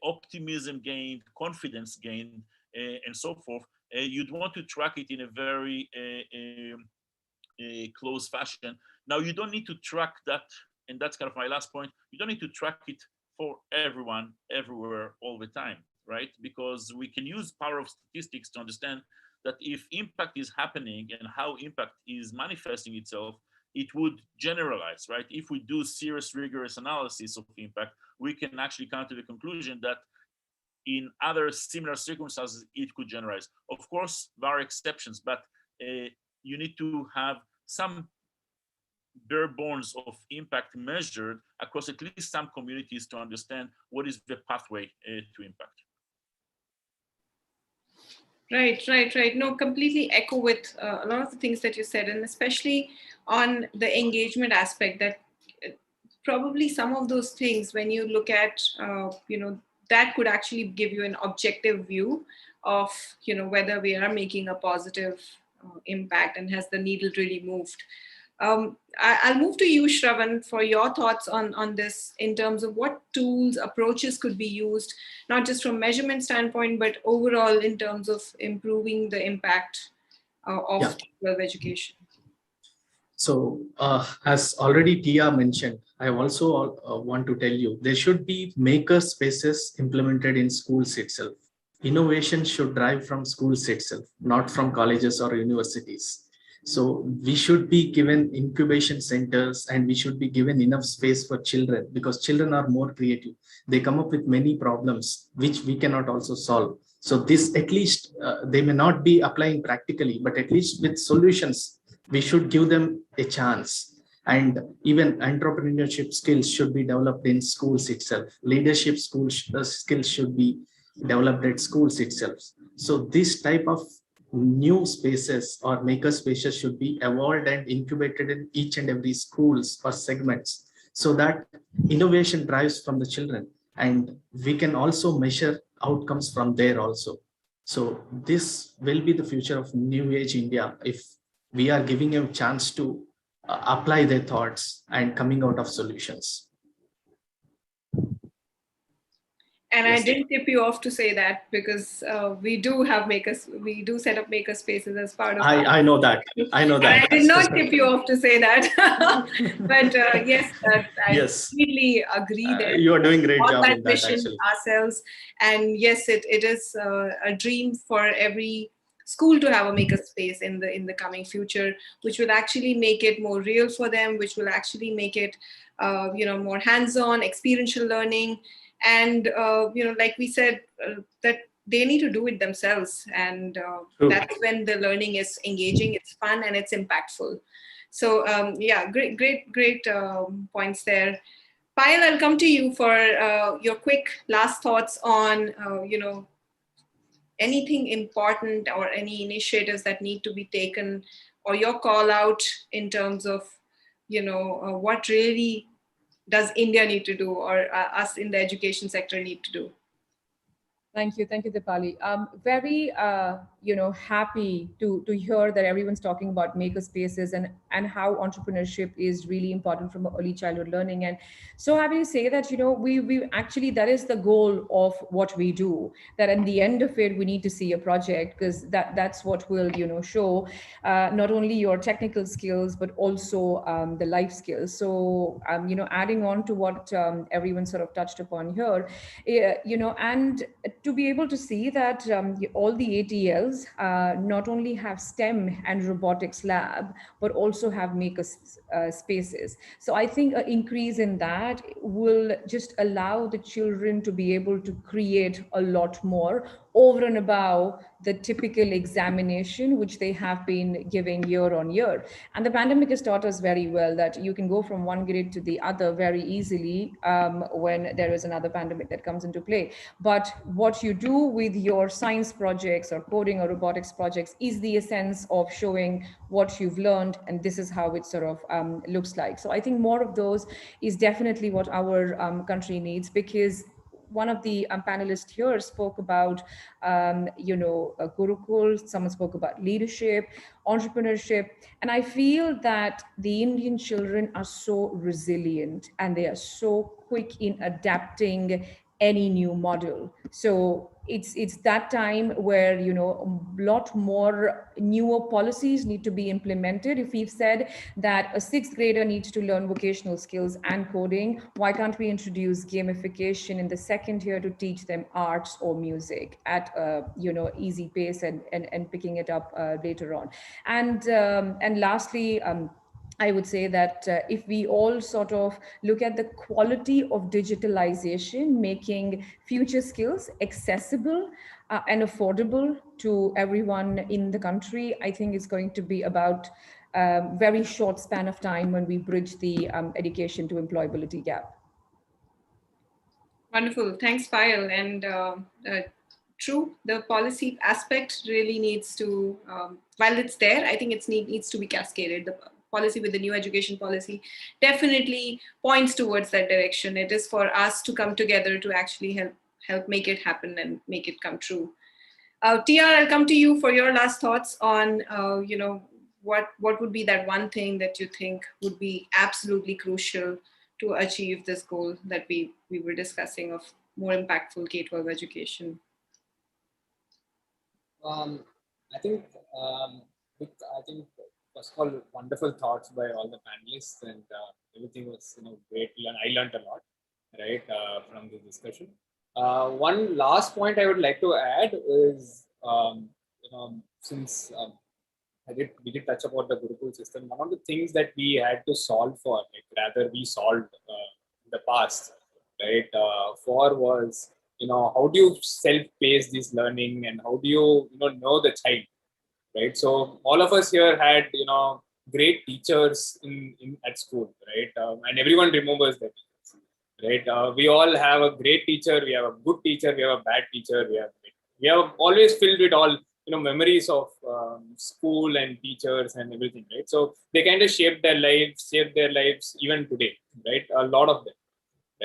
optimism gained, confidence gained, and so forth. You'd want to track it in a very close fashion. Now, you don't need to track that, and that's kind of my last point. You don't need to track it for everyone, everywhere, all the time, right? Because we can use power of statistics to understand that if impact is happening and how impact is manifesting itself, it would generalize, right? If we do serious, rigorous analysis of impact, we can actually come to the conclusion that in other similar circumstances, it could generalize. Of course, there are exceptions, but you need to have some bare bones of impact measured across at least some communities to understand what is the pathway to impact. Right. No, completely echo with a lot of the things that you said, and especially on the engagement aspect, that probably some of those things, when you look at, that could actually give you an objective view of, whether we are making a positive impact and has the needle really moved. I'll move to you, Shravan, for your thoughts on this in terms of what tools, approaches could be used, not just from measurement standpoint, but overall in terms of improving the impact of K-12 education. So as already Tia mentioned, I also want to tell you, there should be maker spaces implemented in schools itself. Innovation should drive from schools itself, not from colleges or universities. So we should be given incubation centers, and we should be given enough space for children, because children are more creative. They come up with many problems which we cannot also solve. So this, at least they may not be applying practically, but at least with solutions, we should give them a chance. And even entrepreneurship skills should be developed in schools itself. Leadership skills should be developed at schools itself. So this type of new spaces or maker spaces should be evolved and incubated in each and every schools or segments, so that innovation drives from the children, and we can also measure outcomes from there also. So this will be the future of New Age India, if we are giving them a chance to apply their thoughts and coming out of solutions. And yes. I didn't tip you off to say that, because we do set up maker spaces as part of. I know that. I know that. And I did not tip you off to say that, but yes, I completely agree that you are doing a great job in that actually. Ourselves, and yes, it is a dream for every school to have a maker space in the coming future, which will actually make it more real for them, which will actually make it more hands-on, experiential learning. And, like we said, that they need to do it themselves. And that's when the learning is engaging, it's fun, and it's impactful. So, great points there. Payal, I'll come to you for your quick last thoughts on, anything important or any initiatives that need to be taken, or your call out in terms of, what really does India need to do, or us in the education sector need to do? Thank you, Dipali. Very, happy to hear that everyone's talking about maker spaces and how entrepreneurship is really important from early childhood learning. And so happy to say that we actually, that is the goal of what we do, that at the end of it we need to see a project, because that's what will show not only your technical skills but also the life skills. So adding on to what everyone sort of touched upon here, and to be able to see that all the ATLs not only have STEM and robotics lab, but also have maker spaces. So I think an increase in that will just allow the children to be able to create a lot more over and above the typical examination which they have been giving year on year. And the pandemic has taught us very well that you can go from one grade to the other very easily when there is another pandemic that comes into play. But what you do with your science projects or coding or robotics projects is the essence of showing what you've learned, and this is how it sort of looks like. So I think more of those is definitely what our country needs, because one of the panelists here spoke about, Gurukul, someone spoke about leadership, entrepreneurship. And I feel that the Indian children are so resilient and they are so quick in adapting any new model. So it's that time where a lot more newer policies need to be implemented. If we've said that a 6th grader needs to learn vocational skills and coding, why can't we introduce gamification in the 2nd year to teach them arts or music at easy pace and picking it up later on. And lastly, I would say that if we all sort of look at the quality of digitalization, making future skills accessible and affordable to everyone in the country, I think it's going to be about a very short span of time when we bridge the education to employability gap. Wonderful. Thanks, Payal. And true, the policy aspect really needs to, while it's there, I think it needs to be cascaded. The policy with the new education policy definitely points towards that direction. It is for us to come together to actually help make it happen and make it come true. TR, I'll come to you for your last thoughts on, what would be that one thing that you think would be absolutely crucial to achieve this goal that we were discussing of more impactful K-12 education? I think first of all, wonderful thoughts by all the panelists, and everything was great to learn. I learned a lot, right, from the discussion. One last point I would like to add is, since we did touch about the Gurukul system, one of the things that we had to solve for, rather we solved in the past, right, was, how do you self-pace this learning, and how do you, know the child? Right, so all of us here had great teachers at school, right, and everyone remembers that, right? We all have a great teacher, we have a good teacher, we have a bad teacher, we have always filled with all memories of school and teachers and everything, right? So they kind of shaped their lives even today, right? A lot of them,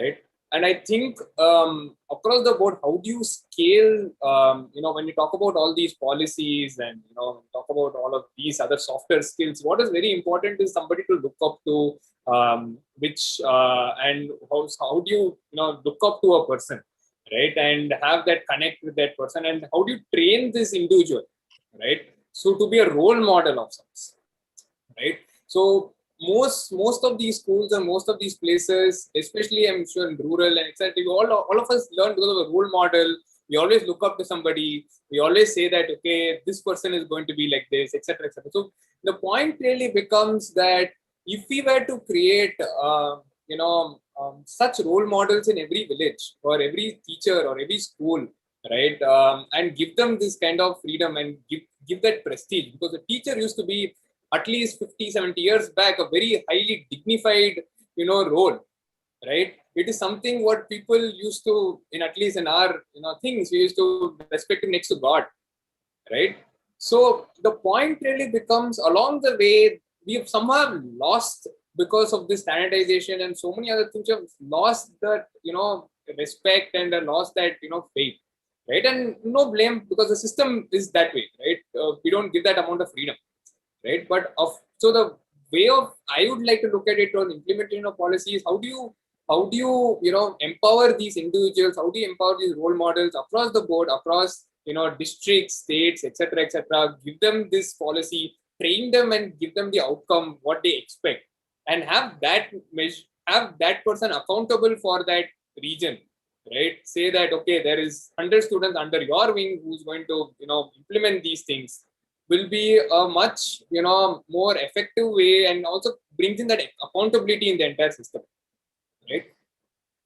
right? And I think across the board, how do you scale, when you talk about all these policies and, talk about all of these other softer skills, what is very important is somebody to look up to, and how do you, look up to a person, right? And have that connect with that person, and how do you train this individual, right? So to be a role model of sorts, right? So most of these schools and most of these places, especially I'm sure in rural and etc., all of us learn because of a role model. We always look up to somebody. We always say that, okay, this person is going to be like this, etc., etc. So the point really becomes that if we were to create, such role models in every village or every teacher or every school, right, and give them this kind of freedom and give that prestige, because the teacher used to be, at least 50, 70 years back, a very highly dignified, role, right? It is something what people used to, at least in our, things, we used to respect him next to God, right? So the point really becomes, along the way, we have somehow lost, because of this standardization and so many other things, we have lost that, respect and lost that, faith, right? And no blame because the system is that way, right? We don't give that amount of freedom, right? But so the way of I would like to look at it on implementation of policies. How do you empower these individuals? How do you empower these role models across the board, across districts, states, etc., etc.? Give them this policy, train them, and give them the outcome what they expect, and have that person accountable for that region, right? Say that okay, there is 100 students under your wing who's going to implement these things. Will be a much more effective way, and also brings in that accountability in the entire system, right?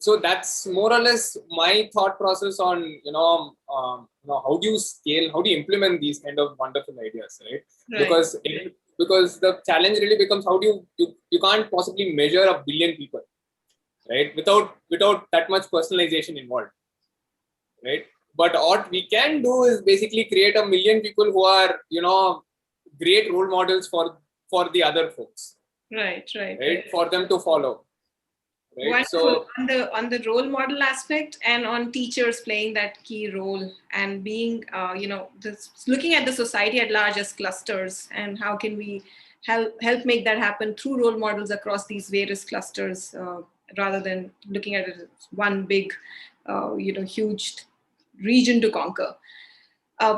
So that's more or less my thought process on how do you scale, how do you implement these kind of wonderful ideas, right? Because the challenge really becomes how do you can't possibly measure 1 billion people, right, without that much personalization involved, right? But what we can do is basically create 1 million people who are great role models for the other folks, right, for them to follow, right? Wonderful. So on the role model aspect, and on teachers playing that key role, and being looking at the society at large as clusters, and how can we help make that happen through role models across these various clusters, rather than looking at it as one big huge region to conquer.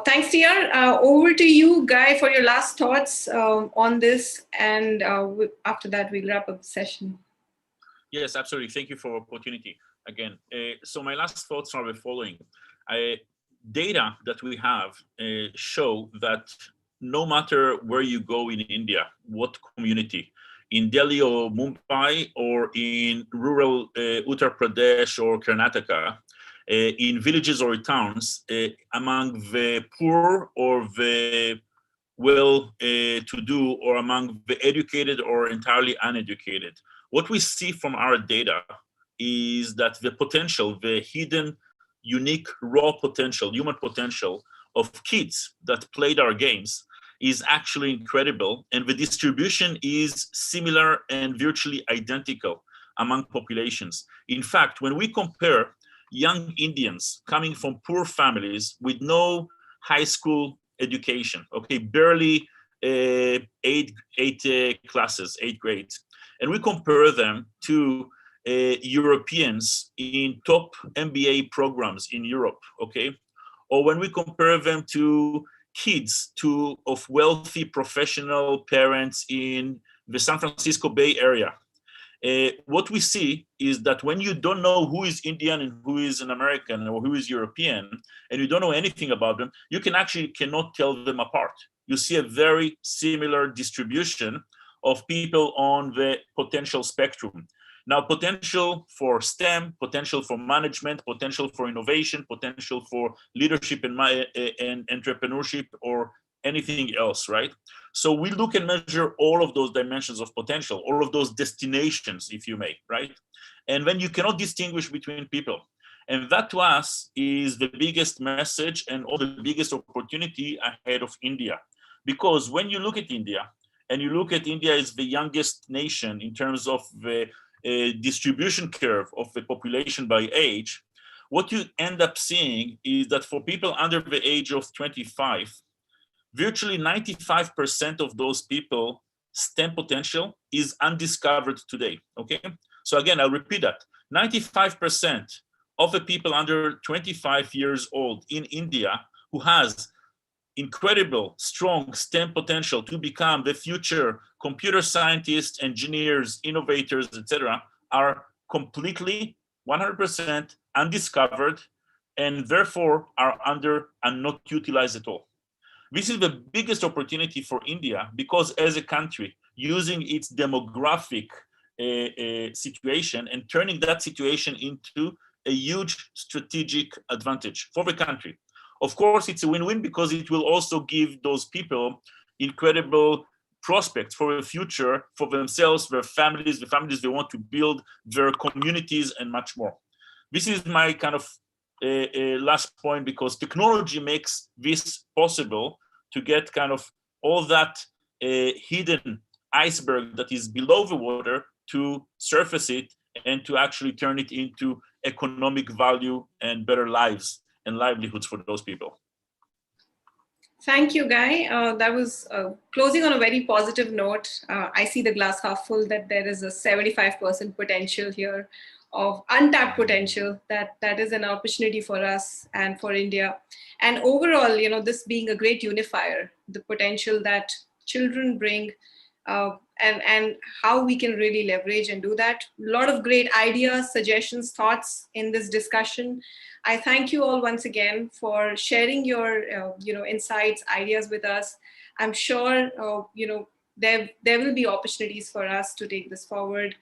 Thanks, TR. Over to you, Guy, for your last thoughts on this, and after that we'll wrap up the session. Yes, absolutely. Thank you for the opportunity again. So my last thoughts are the following. Data that we have show that no matter where you go in India, what community, in Delhi or Mumbai, or in rural Uttar Pradesh or Karnataka, in villages or towns, among the poor or the well-to-do, or among the educated or entirely uneducated, what we see from our data is that the potential, the hidden, unique, raw potential, human potential of kids that played our games is actually incredible, and the distribution is similar and virtually identical among populations. In fact, when we compare young Indians coming from poor families with no high school education, okay, barely 8 grades, and we compare them to Europeans in top MBA programs in Europe, okay, or when we compare them to kids of wealthy professional parents in the San Francisco Bay Area, what we see is that when you don't know who is Indian and who is an American or who is European, and you don't know anything about them, you cannot tell them apart. You see a very similar distribution of people on the potential spectrum. Now, potential for STEM, potential for management, potential for innovation, potential for leadership and entrepreneurship, or anything else, right? So we look and measure all of those dimensions of potential, all of those destinations, if you may, right? And then you cannot distinguish between people. And that to us is the biggest message and all the biggest opportunity ahead of India. Because when you look at India, and you look at India as the youngest nation in terms of the distribution curve of the population by age, what you end up seeing is that for people under the age of 25, virtually 95% of those people, STEM potential is undiscovered today, okay? So again, I'll repeat that. 95% of the people under 25 years old in India who has incredible, strong STEM potential to become the future computer scientists, engineers, innovators, etc., are completely 100% undiscovered, and therefore are under and not utilized at all. This is the biggest opportunity for India, because as a country, using its demographic situation and turning that situation into a huge strategic advantage for the country. Of course, it's a win-win because it will also give those people incredible prospects for the future, for themselves, their families, the families they want to build, their communities, and much more. This is my kind of last point, because technology makes this possible to get kind of all that hidden iceberg that is below the water to surface it and to actually turn it into economic value and better lives and livelihoods for those people. Thank you, Guy. That was closing on a very positive note. I see the glass half full, that there is a 75% potential here of untapped potential that is an opportunity for us and for India. And overall, this being a great unifier, the potential that children bring and how we can really leverage and do that. A lot of great ideas, suggestions, thoughts in this discussion. I thank you all once again for sharing your insights, ideas with us. I'm sure there will be opportunities for us to take this forward.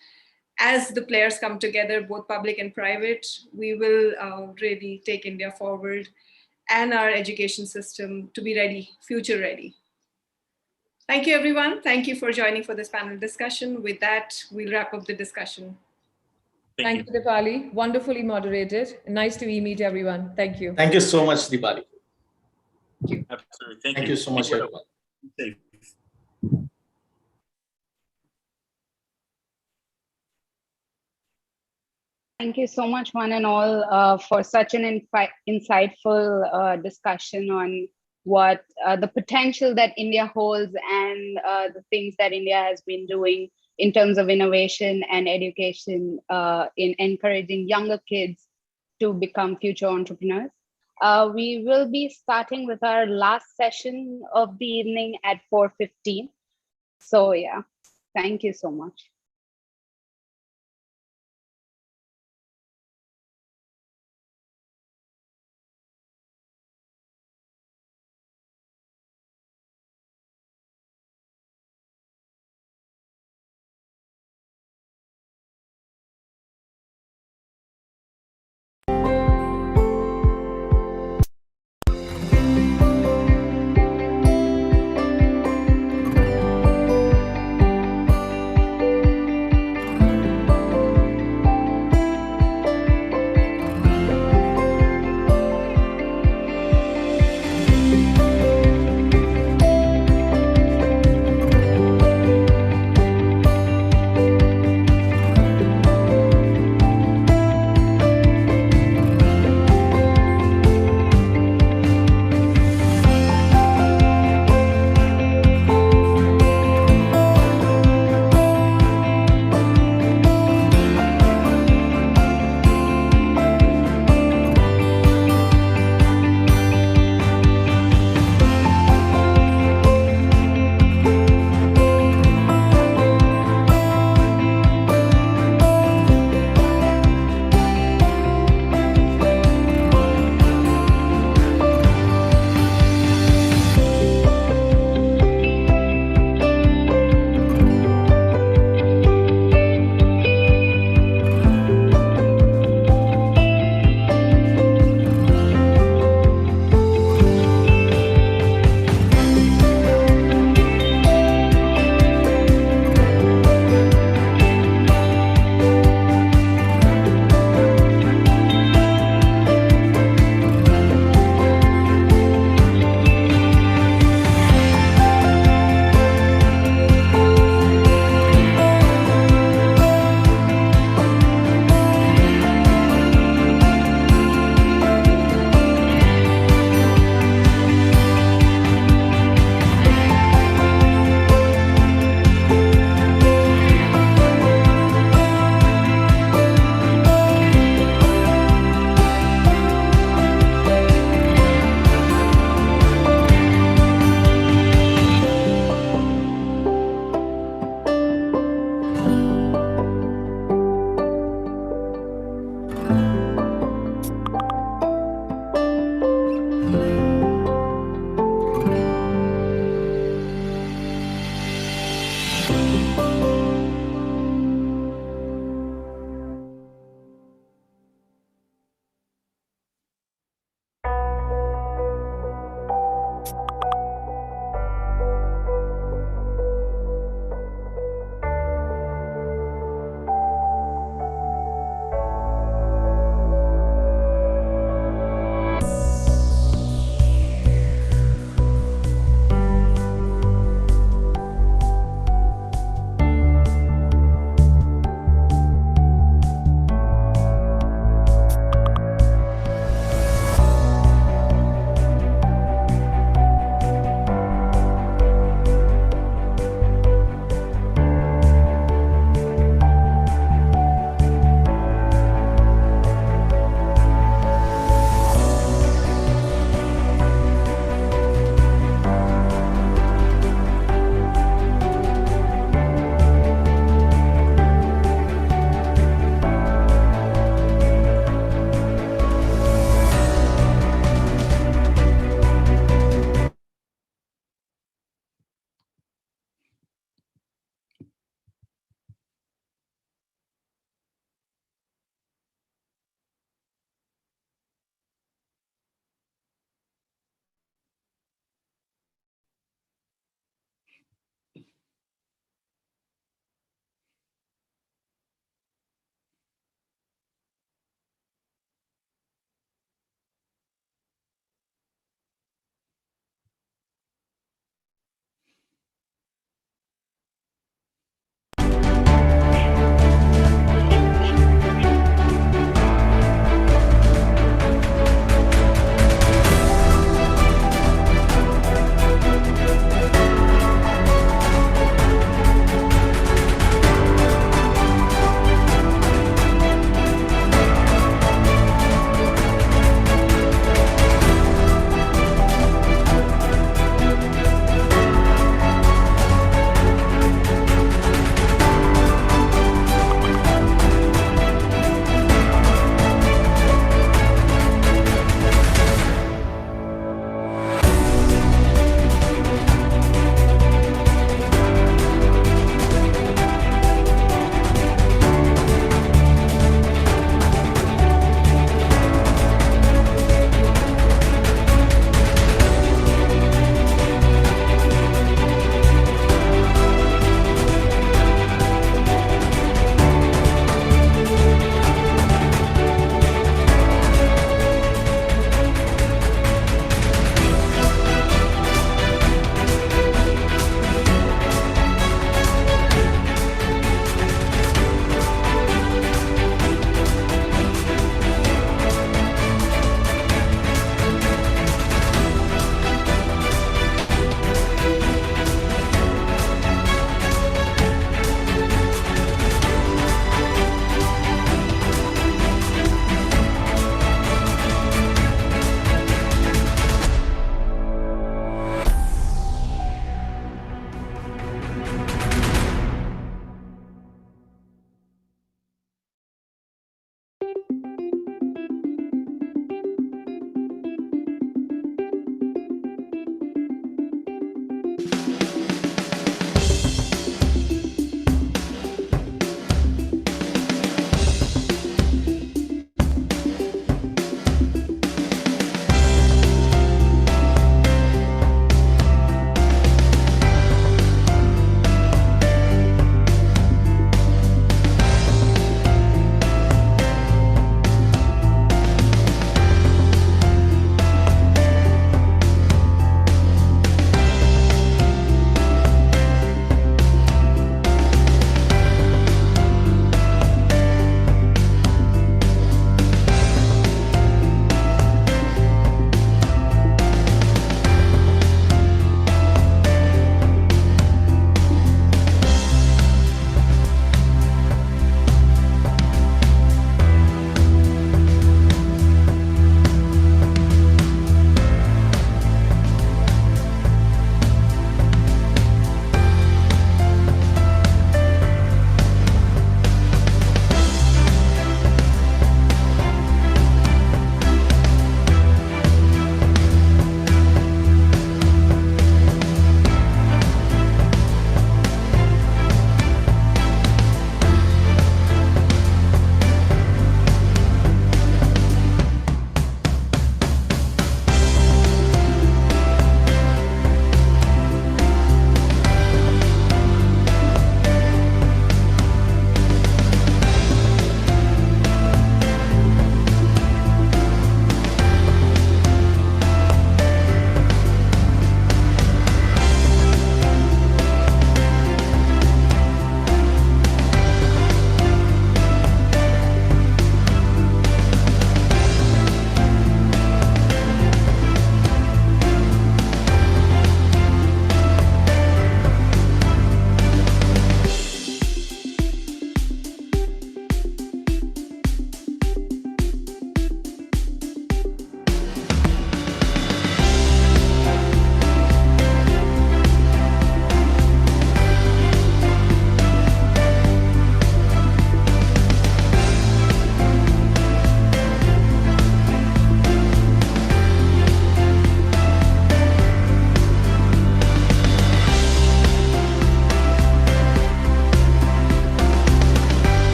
As the players come together, both public and private, we will really take India forward and our education system to be ready, future ready. Thank you, everyone. Thank you for joining for this panel discussion. With that, we'll wrap up the discussion. Thank you, Dipali. Wonderfully moderated. Nice to meet everyone. Thank you. Thank you so much, Dipali. Thank you. Absolutely. Thank you so much, everyone. Thank you so much, one and all, for such an insightful discussion on what the potential that India holds and the things that India has been doing in terms of innovation and education in encouraging younger kids to become future entrepreneurs. We will be starting with our last session of the evening at 4:15. So yeah, thank you so much.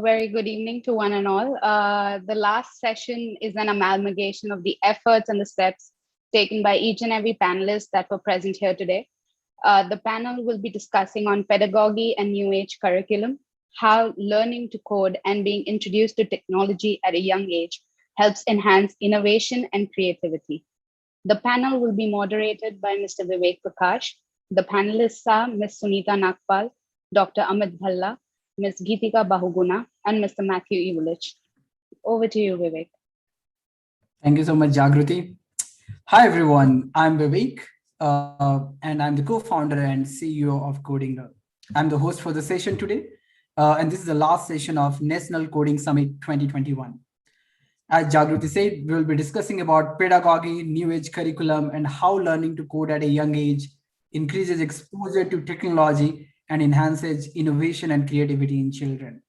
Very good evening to one and all. The last session is an amalgamation of the efforts and the steps taken by each and every panelist that were present here today. The panel will be discussing on pedagogy and new age curriculum, how learning to code and being introduced to technology at a young age helps enhance innovation and creativity. The panel will be moderated by Mr. Vivek Prakash. The panelists are Ms. Sunita Nagpal, Dr. Amit Bhalla, Ms. Geetika Bahuguna, and Mr. Matthew Evelich. Over to you, Vivek. Thank you so much, Jagruti. Hi, everyone. I'm Vivek, and I'm the co-founder and CEO of Coding Hub. I'm the host for the session today, and this is the last session of National Coding Summit 2021. As Jagruti said, we'll be discussing about pedagogy, new age curriculum, and how learning to code at a young age increases exposure to technology and enhances innovation and creativity in children.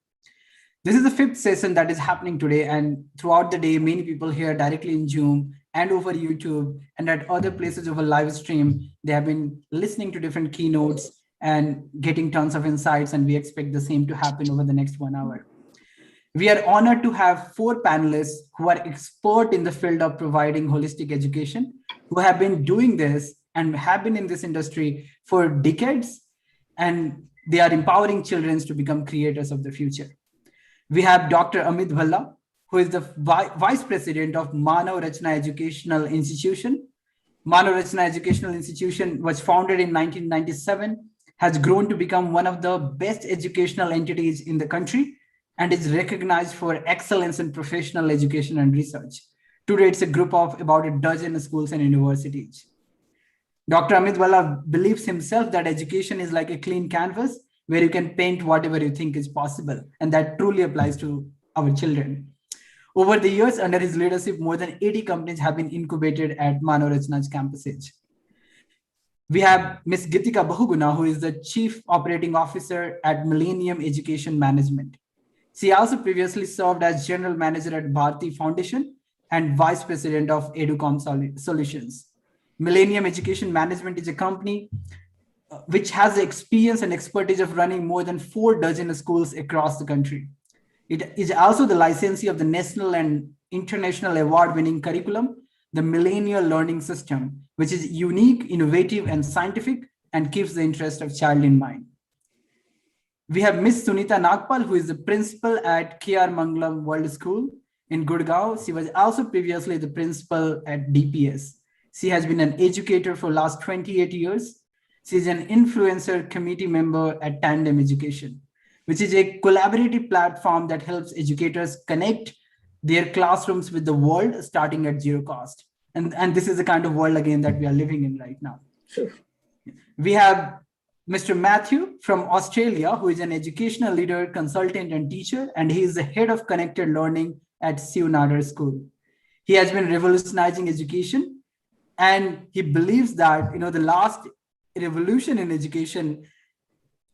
This is the 5th session that is happening today, and throughout the day, many people here directly in Zoom and over YouTube and at other places over live stream, they have been listening to different keynotes and getting tons of insights, and we expect the same to happen over the next 1 hour. We are honored to have 4 panelists who are expert in the field of providing holistic education, who have been doing this and have been in this industry for decades, and they are empowering children to become creators of the future. We have Dr. Amit Bhalla, who is the Vice President of Manav Rachna Educational Institution. Manav Rachna Educational Institution was founded in 1997, has grown to become one of the best educational entities in the country, and is recognized for excellence in professional education and research. Today, it's a group of about a dozen schools and universities. Dr. Amit Bhalla believes himself that education is like a clean canvas, where you can paint whatever you think is possible. And that truly applies to our children. Over the years, under his leadership, more than 80 companies have been incubated at Manav Rachan's campus. We have Ms. Gitika Bahuguna, who is the Chief Operating Officer at Millennium Education Management. She also previously served as General Manager at Bharti Foundation and Vice President of Educom Solutions. Millennium Education Management is a company which has the experience and expertise of running more than 4 dozen schools across the country. It is also the licensee of the national and international award-winning curriculum, the Millennial Learning System, which is unique, innovative, and scientific, and keeps the interest of child in mind. We have Ms. Sunita Nagpal, who is the principal at KR Mangalam World School in Gurgaon. She was also previously the principal at DPS. She has been an educator for the last 28 years. She is an influencer committee member at Tandem Education, which is a collaborative platform that helps educators connect their classrooms with the world starting at zero cost. And this is the kind of world, again, that we are living in right now. Sure. We have Mr. Matthew from Australia, who is an educational leader, consultant, and teacher, and he is the head of connected learning at Siv Nadar School. He has been revolutionizing education, and he believes that the last revolution in education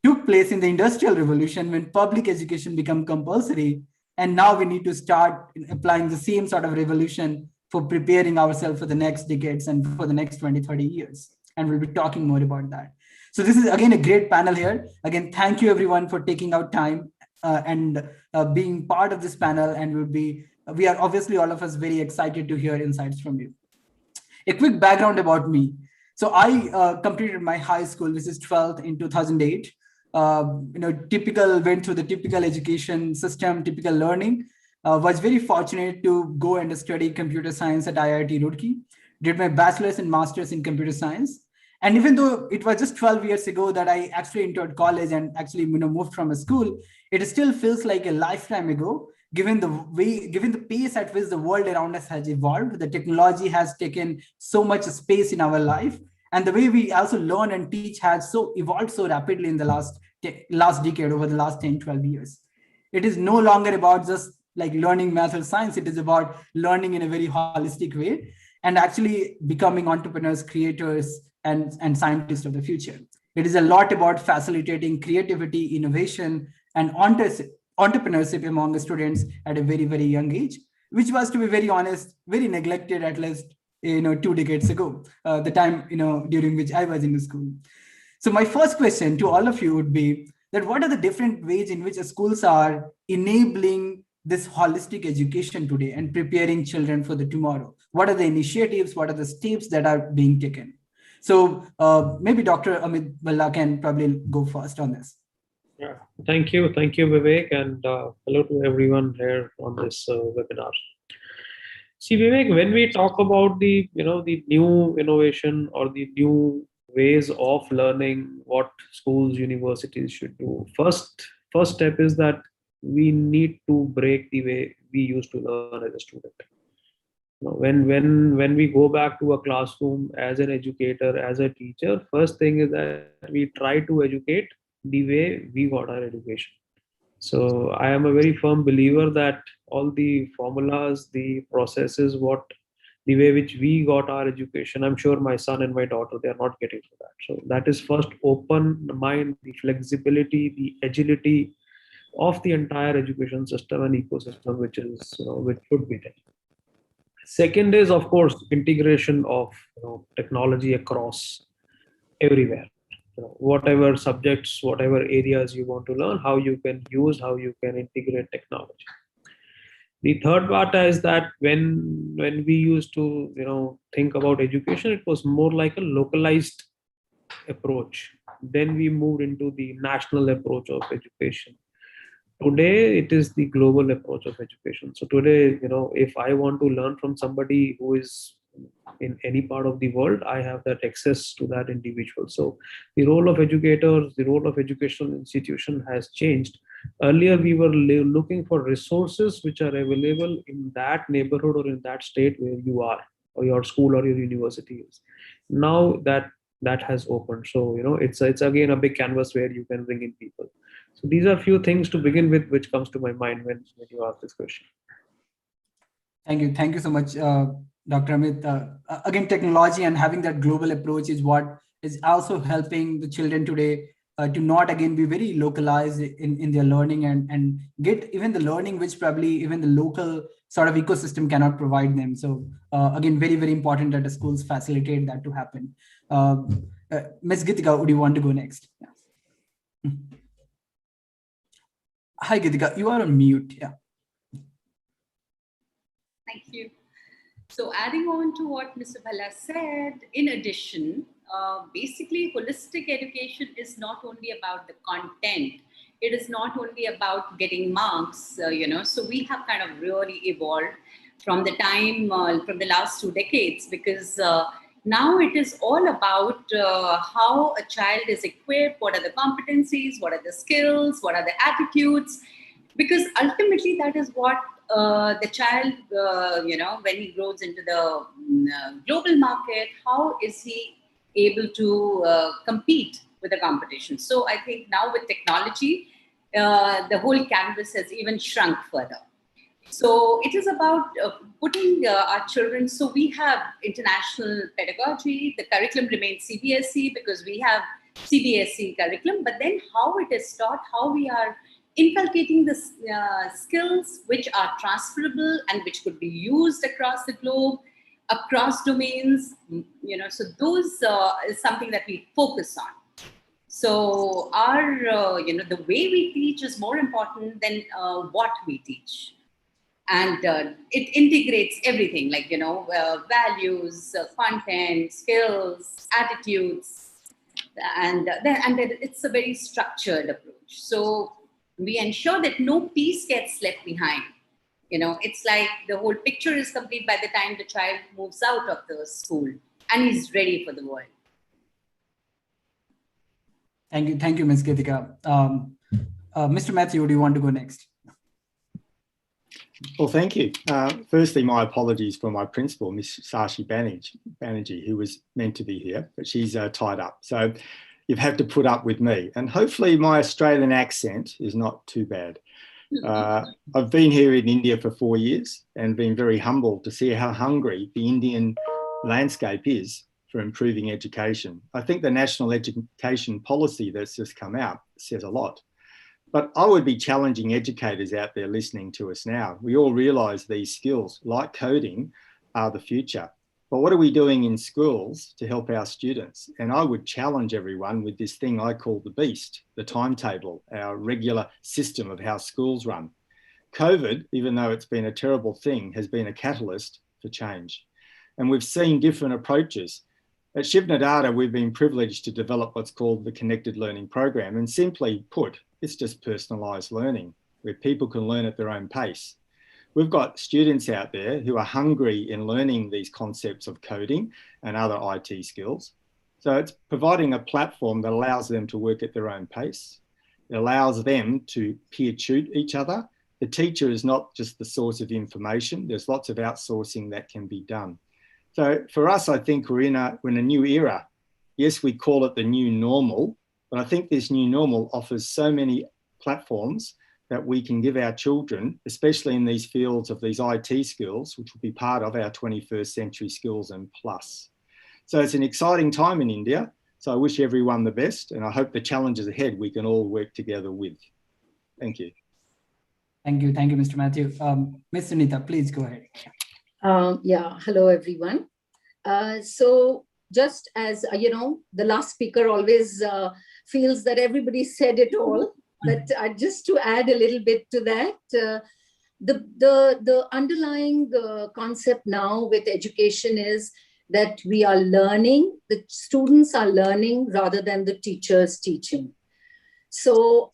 took place in the Industrial Revolution when public education became compulsory, and now we need to start applying the same sort of revolution for preparing ourselves for the next decades and for the next 20, 30 years. And we'll be talking more about that. So this is, again, a great panel here. Again, thank you, everyone, for taking out time and being part of this panel. And we are obviously, all of us, very excited to hear insights from you. A quick background about me. So I completed my high school, which is 12th, in 2008. Went through the typical education system, typical learning. Was very fortunate to go and study computer science at IIT Roorkee. Did my bachelor's and master's in computer science. And even though it was just 12 years ago that I actually entered college and actually moved from a school, it still feels like a lifetime ago, given the pace at which the world around us has evolved. The technology has taken so much space in our life, and the way we also learn and teach has evolved so rapidly in the last decade, over the last 10, 12 years. It is no longer about just like learning math or science. It is about learning in a very holistic way and actually becoming entrepreneurs, creators, and scientists of the future. It is a lot about facilitating creativity, innovation, and entrepreneurship among the students at a very, very young age, which was, to be very honest, very neglected at least 2 decades ago, the time during which I was in the school. So my first question to all of you would be that what are the different ways in which schools are enabling this holistic education today and preparing children for the tomorrow? What are the initiatives? What are the steps that are being taken? So maybe Dr. Amit Bhalla can probably go first on this. Yeah, thank you, Vivek, and hello to everyone here on this webinar. See, Vivek, when we talk about the new innovation or the new ways of learning, what schools, universities should do, first step is that we need to break the way we used to learn as a student. When we go back to a classroom as an educator, as a teacher, first thing is that we try to educate the way we got our education. So I am a very firm believer that all the formulas, the processes, the way which we got our education, I'm sure my son and my daughter, they are not getting to that. So that is first, open the mind, the flexibility, the agility of the entire education system and ecosystem, which should be there. Second is, of course, integration of technology across everywhere. Whatever subjects, whatever areas you want to learn, how you can integrate technology. The third part is that when we used to think about education, it was more like a localized approach. Then we moved into the national approach of education. Today, it is the global approach of education. So today, if I want to learn from somebody who is in any part of the world, I have that access to that individual. So the role of educators, the role of educational institution has changed. Earlier, we were looking for resources which are available in that neighborhood or in that state where you are, or your school or your university is. Now that that has opened. So, it's again a big canvas where you can bring in people. So these are few things to begin with, which comes to my mind when you ask this question. Thank you so much, Dr. Amit. Again, technology and having that global approach is what is also helping the children today to not again be very localized in their learning and get even the learning which probably even the local sort of ecosystem cannot provide them. So again, very, very important that the schools facilitate that to happen. Ms. Gitika, would you want to go next? Yeah. Hi, Gitika, you are on mute. Yeah. Thank you. So adding on to what Mr. Bhalla said, in addition, basically holistic education is not only about the content, it is not only about getting marks, so we have kind of really evolved from the time, from the last 2 decades, because now it is all about how a child is equipped, what are the competencies, what are the skills, what are the attitudes, because ultimately that is what the child, when he grows into the global market, how is he able to compete with the competition? So I think now with technology, the whole canvas has even shrunk further. So it is about putting our children, so we have international pedagogy, the curriculum remains CBSE because we have CBSE curriculum, but then how it is taught, how we are inculcating the skills which are transferable and which could be used across the globe, across domains, so those is something that we focus on. So our, the way we teach is more important than what we teach. And it integrates everything like, values, content, skills, attitudes, and it's a very structured approach. So we ensure that no piece gets left behind. It's like the whole picture is complete by the time the child moves out of the school and he's ready for the world. Thank you, Ms. Gitika. Mr. Matthew, do you want to go next? Well, thank you. Firstly, my apologies for my principal, Miss Sashi Banerjee, who was meant to be here, but she's tied up. So you've had to put up with me. And hopefully my Australian accent is not too bad. I've been here in India for 4 years and been very humbled to see how hungry the Indian landscape is for improving education. I think the national education policy that's just come out says a lot. But I would be challenging educators out there listening to us now. We all realise these skills, like coding, are the future. But what are we doing in schools to help our students? And I would challenge everyone with this thing I call the beast, the timetable, our regular system of how schools run. COVID, even though it's been a terrible thing, has been a catalyst for change. And we've seen different approaches. At Shivnadata, we've been privileged to develop what's called the Connected Learning Program. And simply put, it's just personalised learning, where people can learn at their own pace. We've got students out there who are hungry in learning these concepts of coding and other IT skills. So it's providing a platform that allows them to work at their own pace. It allows them to peer tutor each other. The teacher is not just the source of information. There's lots of outsourcing that can be done. So for us, I think we're in a new era. Yes, we call it the new normal, but I think this new normal offers so many platforms that we can give our children, especially in these fields of these IT skills, which will be part of our 21st century skills and plus. So it's an exciting time in India. So I wish everyone the best, and I hope the challenges ahead we can all work together with. Thank you. Thank you, Mr. Matthew. Ms. Sunita, please go ahead. Yeah, hello everyone. So just as, the last speaker always feels that everybody said it all. But just to add a little bit to that, the underlying concept now with education is that we are learning, the students are learning rather than the teachers teaching. So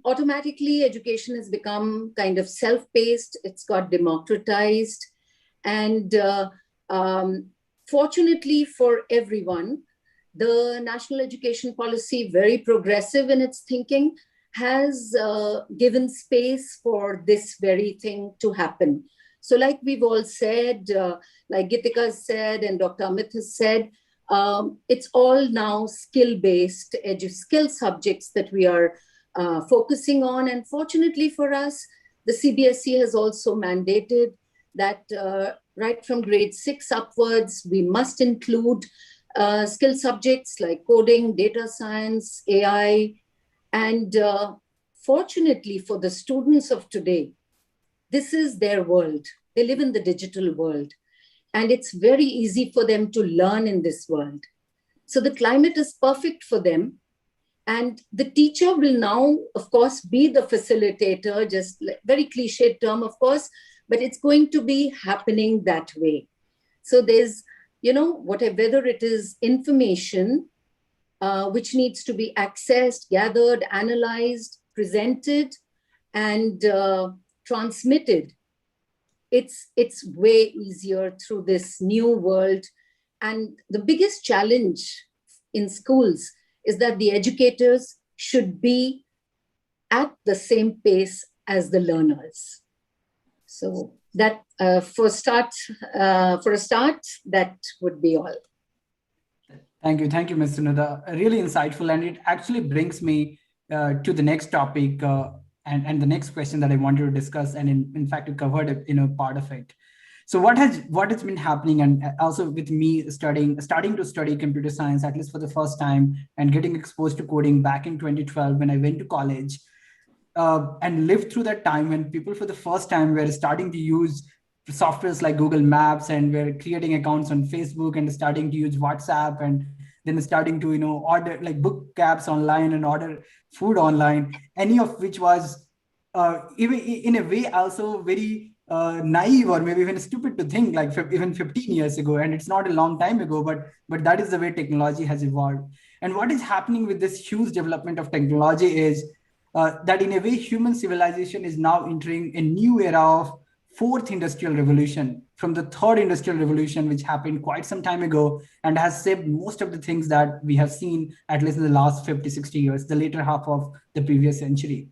automatically education has become kind of self-paced, it's got democratized, and fortunately for everyone, the national education policy, very progressive in its thinking, has given space for this very thing to happen. So like we've all said, like Gitika said and Dr. Amit has said, It's all now skill-based, skill subjects that we are focusing on. And fortunately for us, the CBSE has also mandated that right from grade 6 upwards, we must include skill subjects like coding, data science, AI. And fortunately for the students of today, this is their world. They live in the digital world. And it's very easy for them to learn in this world. So the climate is perfect for them. And the teacher will now, of course, be the facilitator, just very cliche term, of course, but it's going to be happening that way. So there's, whether it is information, which needs to be accessed, gathered, analyzed, presented, and transmitted. It's way easier through this new world. And the biggest challenge in schools is that the educators should be at the same pace as the learners. So that for a start, that would be all. Thank you, Ms. Sunudha. Really insightful, and it actually brings me to the next topic and the next question that I wanted to discuss. And in fact, you covered part of it. So what has been happening, and also with me starting to study computer science, at least for the first time, and getting exposed to coding back in 2012 when I went to college, and lived through that time when people for the first time were starting to use softwares like Google Maps, and were creating accounts on Facebook, and starting to use WhatsApp, and then starting to order, like, book cabs online and order food online, any of which was even in a way also very naive, or maybe even stupid to think, like even 15 years ago. And it's not a long time ago, but that is the way technology has evolved. And what is happening with this huge development of technology is that in a way human civilization is now entering a new era of fourth industrial revolution from the third industrial revolution, which happened quite some time ago and has shaped most of the things that we have seen, at least in the last 50-60 years, the later half of the previous century.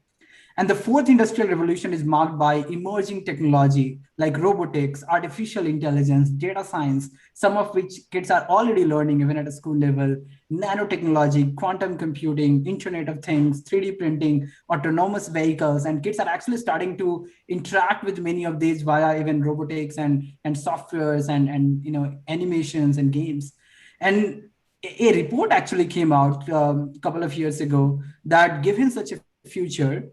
And the fourth industrial revolution is marked by emerging technology like robotics, artificial intelligence, data science, some of which kids are already learning even at a school level, nanotechnology, quantum computing, Internet of Things, 3D printing, autonomous vehicles, and kids are actually starting to interact with many of these via even robotics and softwares and animations and games. And a report actually came out a couple of years ago that given such a future,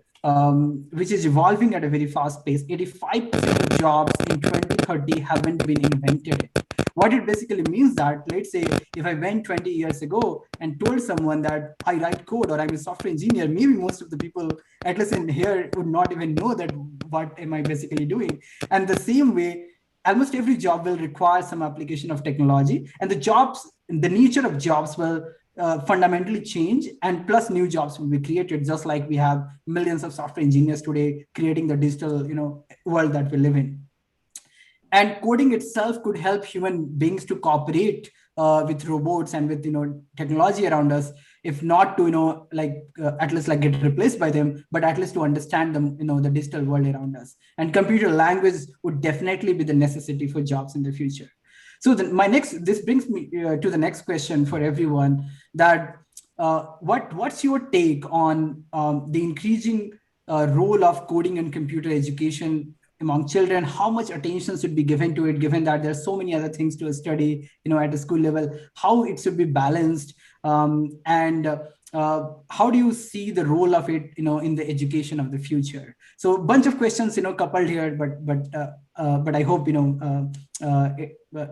which is evolving at a very fast pace, 85% of jobs in 2030 haven't been invented. What it basically means that, let's say, if I went 20 years ago and told someone that I write code or I'm a software engineer, maybe most of the people, at least in here, would not even know that what am I basically doing. And the same way, almost every job will require some application of technology, and the nature of jobs will fundamentally change, and plus new jobs will be created, just like we have millions of software engineers today creating the digital world that we live in. And coding itself could help human beings to cooperate with robots and with technology around us, if not to at least like get replaced by them, but at least to understand them, the digital world around us. And computer language would definitely be the necessity for jobs in the future. So this brings me to the next question for everyone, that what's your take on the increasing role of coding and computer education among children? How much attention should be given to it, given that there's so many other things to study, at the school level, how it should be balanced, and how do you see the role of it, in the education of the future? So a bunch of questions, coupled here, but I hope,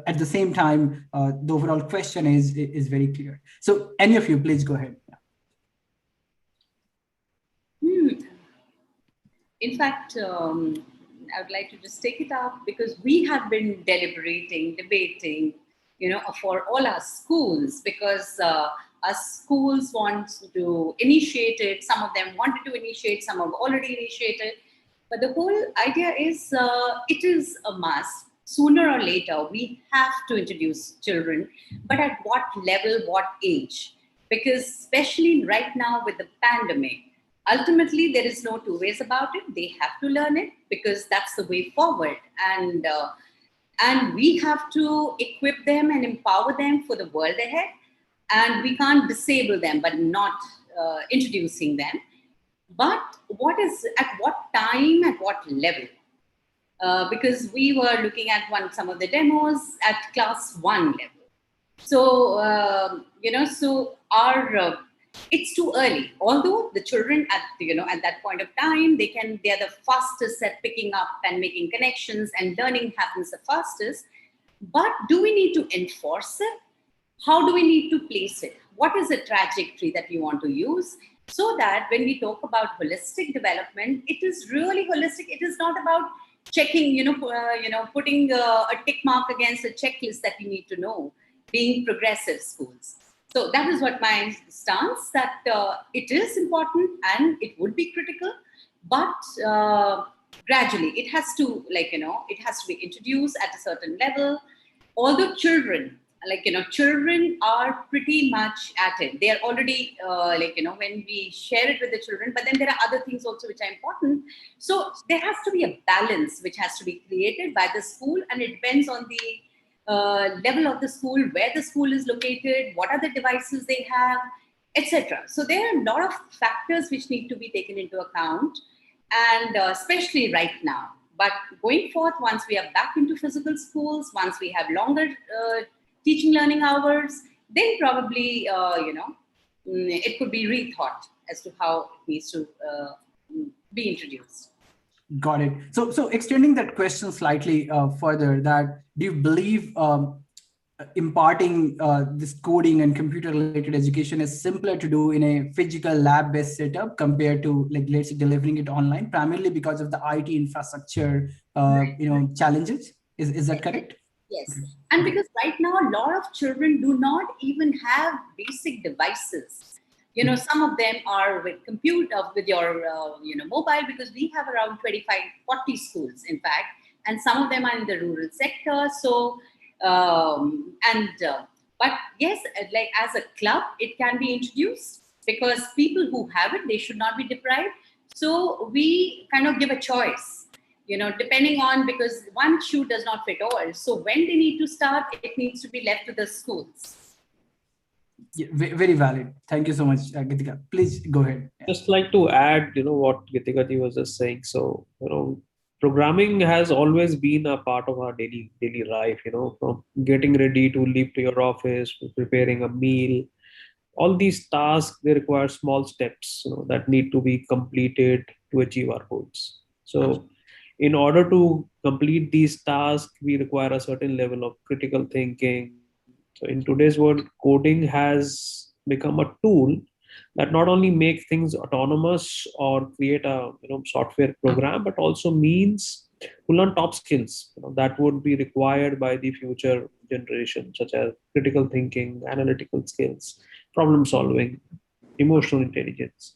at the same time, the overall question is very clear. So any of you, please go ahead. In fact, I would like to just take it up, because we have been debating, for all our schools, because our schools want to initiate it. Some of them wanted to initiate, some have already initiated. But the whole idea is, it is a must. Sooner or later, we have to introduce children, but at what level, what age? Because especially right now with the pandemic, ultimately, there is no two ways about it. They have to learn it, because that's the way forward. And And we have to equip them and empower them for the world ahead. And we can't disable them, but not introducing them. But what is, at what time, at what level? Because we were looking at some of the demos at class 1 level. So, so our, it's too early. Although the children at that point of time, they are the fastest at picking up and making connections, and learning happens the fastest. But do we need to enforce it? How do we need to place it? What is the trajectory that we want to use? So that when we talk about holistic development, it is really holistic. It is not about checking, putting a tick mark against a checklist that we need to know, being progressive schools. So that is what my stance, that it is important and it would be critical, but gradually it has to, it has to be introduced at a certain level. Although children, children are pretty much at it. They are already, when we share it with the children, but then there are other things also which are important. So there has to be a balance which has to be created by the school, and it depends on the level of the school, where the school is located, what are the devices they have, etc. So there are a lot of factors which need to be taken into account, and especially right now. But going forth, once we are back into physical schools, once we have longer teaching learning hours, then probably, it could be rethought as to how it needs to be introduced. Got it. So extending that question slightly further, that do you believe imparting this coding and computer related education is simpler to do in a physical lab based setup compared to, let's say, delivering it online, primarily because of the IT infrastructure challenges? Is that correct? Yes. And because right now a lot of children do not even have basic devices. Some of them are with with your mobile, because we have around 25, 40 schools, in fact, and some of them are in the rural sector. So, but yes, as a club, it can be introduced, because people who have it, they should not be deprived. So we kind of give a choice, depending on, because one shoe does not fit all. So when they need to start, it needs to be left to the schools. Yeah, very valid. Thank you so much, Gitika. Please go ahead. Just like to add, what Gitika ji was just saying. So, programming has always been a part of our daily life, from getting ready to leave to your office, to preparing a meal. All these tasks, they require small steps, that need to be completed to achieve our goals. So in order to complete these tasks, we require a certain level of critical thinking. So in today's world, coding has become a tool that not only makes things autonomous or create a software program, but also means to learn top skills that would be required by the future generation, such as critical thinking, analytical skills, problem solving, emotional intelligence.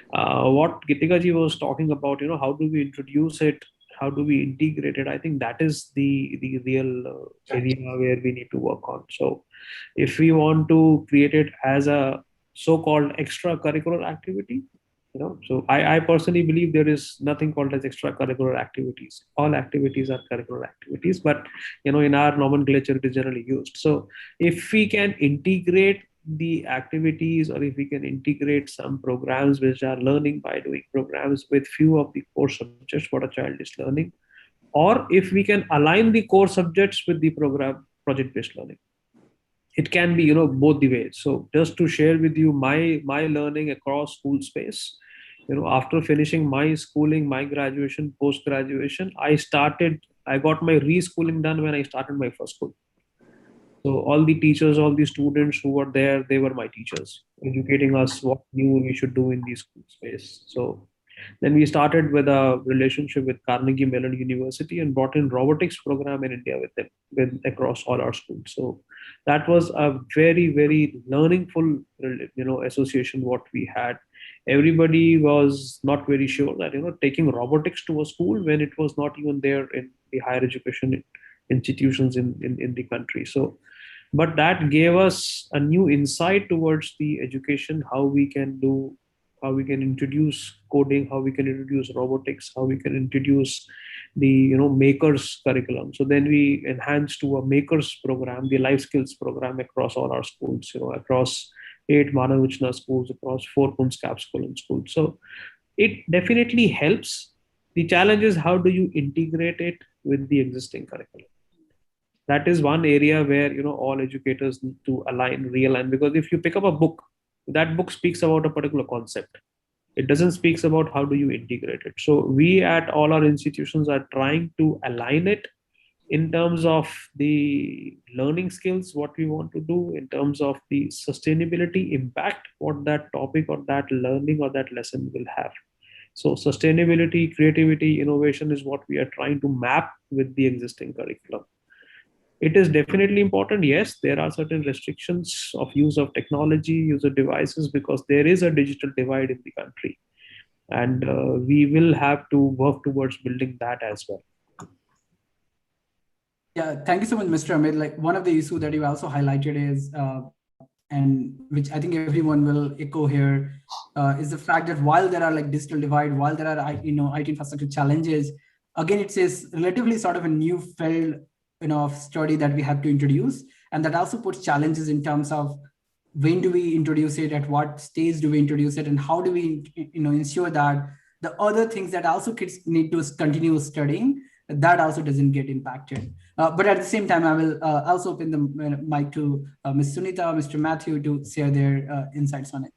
What Gitika ji was talking about, how do we introduce it? How do we integrate it? I think that is the real area where we need to work on. So if we want to create it as a so-called extracurricular activity, so I personally believe there is nothing called as extracurricular activities. All activities are curricular activities, but in our nomenclature it is generally used. So if we can integrate the activities, or if we can integrate some programs which are learning by doing programs with few of the core subjects what a child is learning, or if we can align the core subjects with the program project-based learning, it can be both the ways. So just to share with you my learning across school space, after finishing my schooling, my graduation, post-graduation, I got my reschooling done when I started my first school. So all the teachers, all the students who were there, they were my teachers, educating us what new we should do in the school space. So then we started with a relationship with Carnegie Mellon University and brought in robotics program in India with them, across all our schools. So that was a very, very learningful, association what we had. Everybody was not very sure that, taking robotics to a school when it was not even there in the higher education institutions in the country. So, but that gave us a new insight towards the education, how we can do how we can introduce coding, how we can introduce robotics, how we can introduce the makers curriculum. So then we enhance to a makers program, the life skills program across all our schools, across 8 Manavuchna schools, across 4 Kunskap schools. So it definitely helps. The challenge is how do you integrate it with the existing curriculum? That is one area where all educators need to realign, because if you pick up a book, that book speaks about a particular concept. It doesn't speak about how do you integrate it. So we at all our institutions are trying to align it in terms of the learning skills, what we want to do, in terms of the sustainability impact, what that topic or that learning or that lesson will have. So sustainability, creativity, innovation is what we are trying to map with the existing curriculum. It is definitely important. Yes, there are certain restrictions of use of technology, use of devices, because there is a digital divide in the country. And we will have to work towards building that as well. Yeah, thank you so much, Mr. Amit. Like, one of the issues that you also highlighted is, and which I think everyone will echo here, is the fact that while there are like digital divide, while there are IT infrastructure challenges, again, it is relatively sort of a new field of study that we have to introduce, and that also puts challenges in terms of when do we introduce it, at what stage do we introduce it, and how do we ensure that the other things that also kids need to continue studying, that also doesn't get impacted. But at the same time, I will also open the mic to Ms. Sunita, Mr. Matthew to share their insights on it.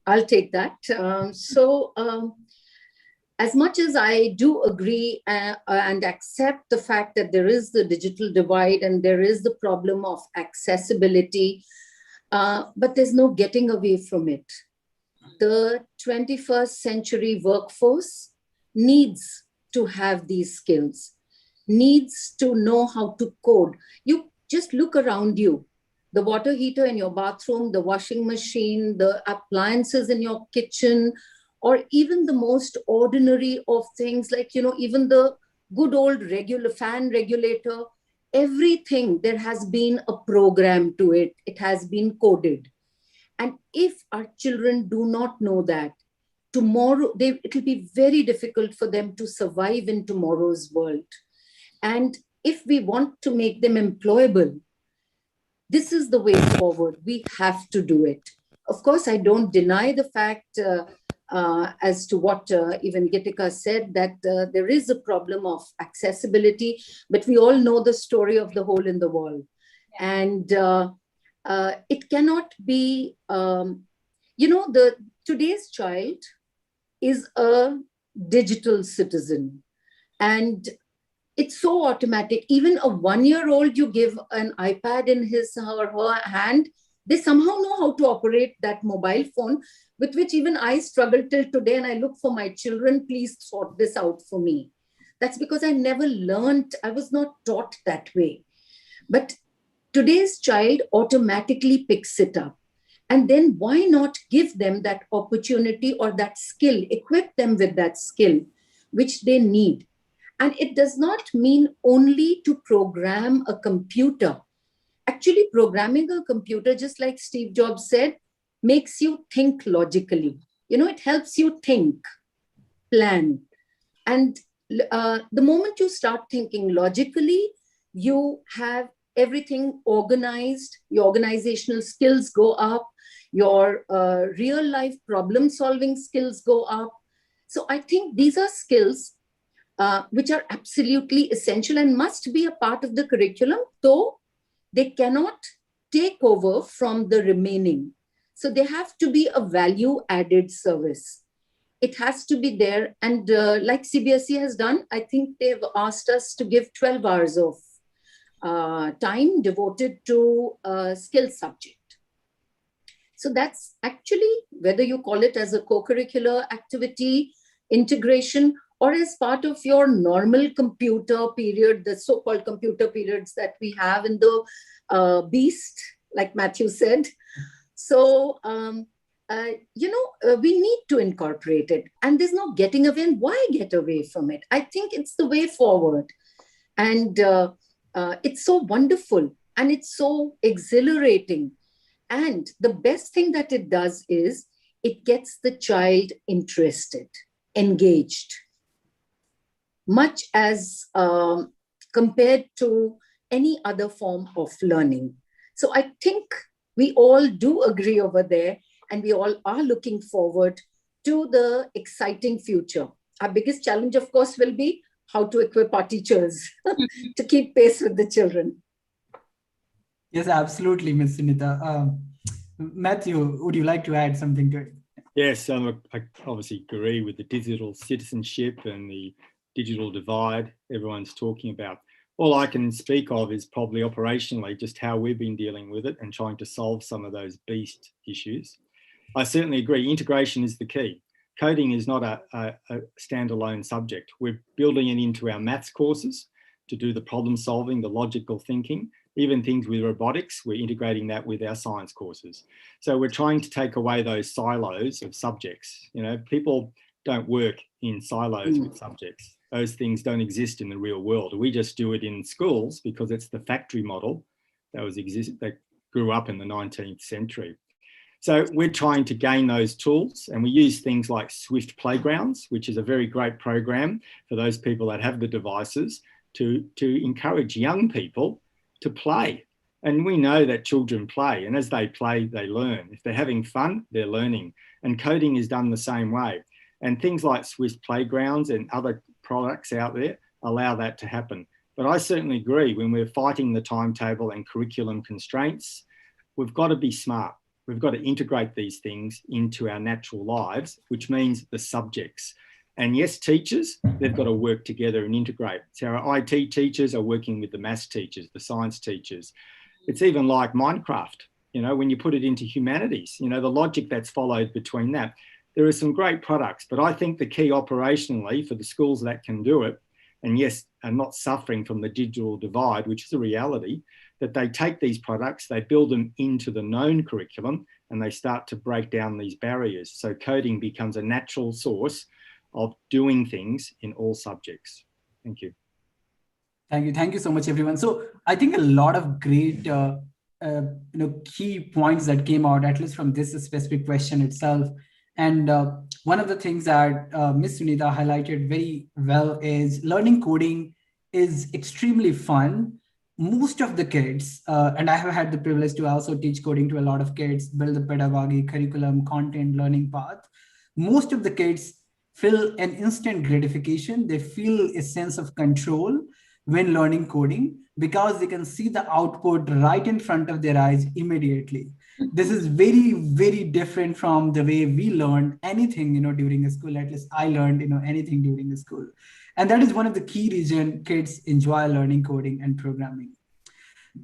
I'll take that. As much as I do agree and accept the fact that there is the digital divide and there is the problem of accessibility, but there's no getting away from it. The 21st century workforce needs to have these skills, needs to know how to code. You just look around you, the water heater in your bathroom, the washing machine, the appliances in your kitchen, or even the most ordinary of things like, even the good old fan regulator, everything, there has been a program to it. It has been coded. And if our children do not know that, tomorrow, it will be very difficult for them to survive in tomorrow's world. And if we want to make them employable, this is the way forward. We have to do it. Of course, I don't deny the fact, as to what even Gitika said, that there is a problem of accessibility, but we all know the story of the hole in the wall. And it cannot be, today's child is a digital citizen. And it's so automatic. Even a 1-year-old, you give an iPad in his or her hand, they somehow know how to operate that mobile phone, with which even I struggle till today. And I look for my children, please sort this out for me. That's because I never learned, I was not taught that way. But today's child automatically picks it up. And then why not give them that opportunity or that skill, equip them with that skill, which they need. And it does not mean only to program a computer. Actually, programming a computer, just like Steve Jobs said, makes you think logically. It helps you think, plan. And the moment you start thinking logically, you have everything organized, your organizational skills go up, your real life problem solving skills go up. So I think these are skills which are absolutely essential and must be a part of the curriculum, though they cannot take over from the remaining. So they have to be a value added service. It has to be there. And like CBSE has done, I think they've asked us to give 12 hours of time devoted to a skill subject. So that's actually, whether you call it as a co-curricular activity, integration, or as part of your normal computer period, the so-called computer periods that we have in the BEAST, like Matthew said. So, we need to incorporate it, and there's no getting away. And why get away from it? I think it's the way forward. And it's so wonderful and it's so exhilarating. And the best thing that it does is it gets the child interested, engaged, much as compared to any other form of learning. So I think we all do agree over there, and we all are looking forward to the exciting future. Our biggest challenge, of course, will be how to equip our teachers to keep pace with the children. Yes, absolutely, Ms. Sunita. Matthew, would you like to add something to it? Yes, I obviously agree with the digital citizenship and the digital divide everyone's talking about. All I can speak of is probably operationally just how we've been dealing with it and trying to solve some of those beast issues. I certainly agree, integration is the key. Coding is not a standalone subject. We're building it into our maths courses to do the problem solving, the logical thinking, even things with robotics, we're integrating that with our science courses. So we're trying to take away those silos of subjects. You know, people don't work in silos with subjects. Those things don't exist in the real world. We just do it in schools because it's the factory model that grew up in the 19th century. So we're trying to gain those tools, and we use things like Swift Playgrounds, which is a very great program for those people that have the devices to encourage young people to play. And we know that children play, and as they play, they learn. If they're having fun, they're learning. And coding is done the same way. And things like Swift Playgrounds and other products out there allow that to happen. But I certainly agree, when we're fighting the timetable and curriculum constraints, we've got to be smart. We've got to integrate these things into our natural lives, which means the subjects. And yes, teachers, they've got to work together and integrate. So our IT teachers are working with the maths teachers, the science teachers. It's even like Minecraft, you know, when you put it into humanities, you know, the logic that's followed between that. There are some great products, but I think the key operationally for the schools that can do it, and yes, are not suffering from the digital divide, which is a reality, that they take these products, they build them into the known curriculum, and they start to break down these barriers. So coding becomes a natural source of doing things in all subjects. Thank you. Thank you so much, everyone. So I think a lot of great key points that came out, at least from this specific question itself. And one of the things that Ms. Sunita highlighted very well is learning coding is extremely fun. Most of the kids, and I have had the privilege to also teach coding to a lot of kids, build the pedagogy, curriculum, content, learning path. Most of the kids feel an instant gratification. They feel a sense of control when learning coding because they can see the output right in front of their eyes immediately. This is very, very different from the way we learned anything, you know, during a school. At least I learned, you know, anything during a school. And that is one of the key reasons kids enjoy learning coding and programming.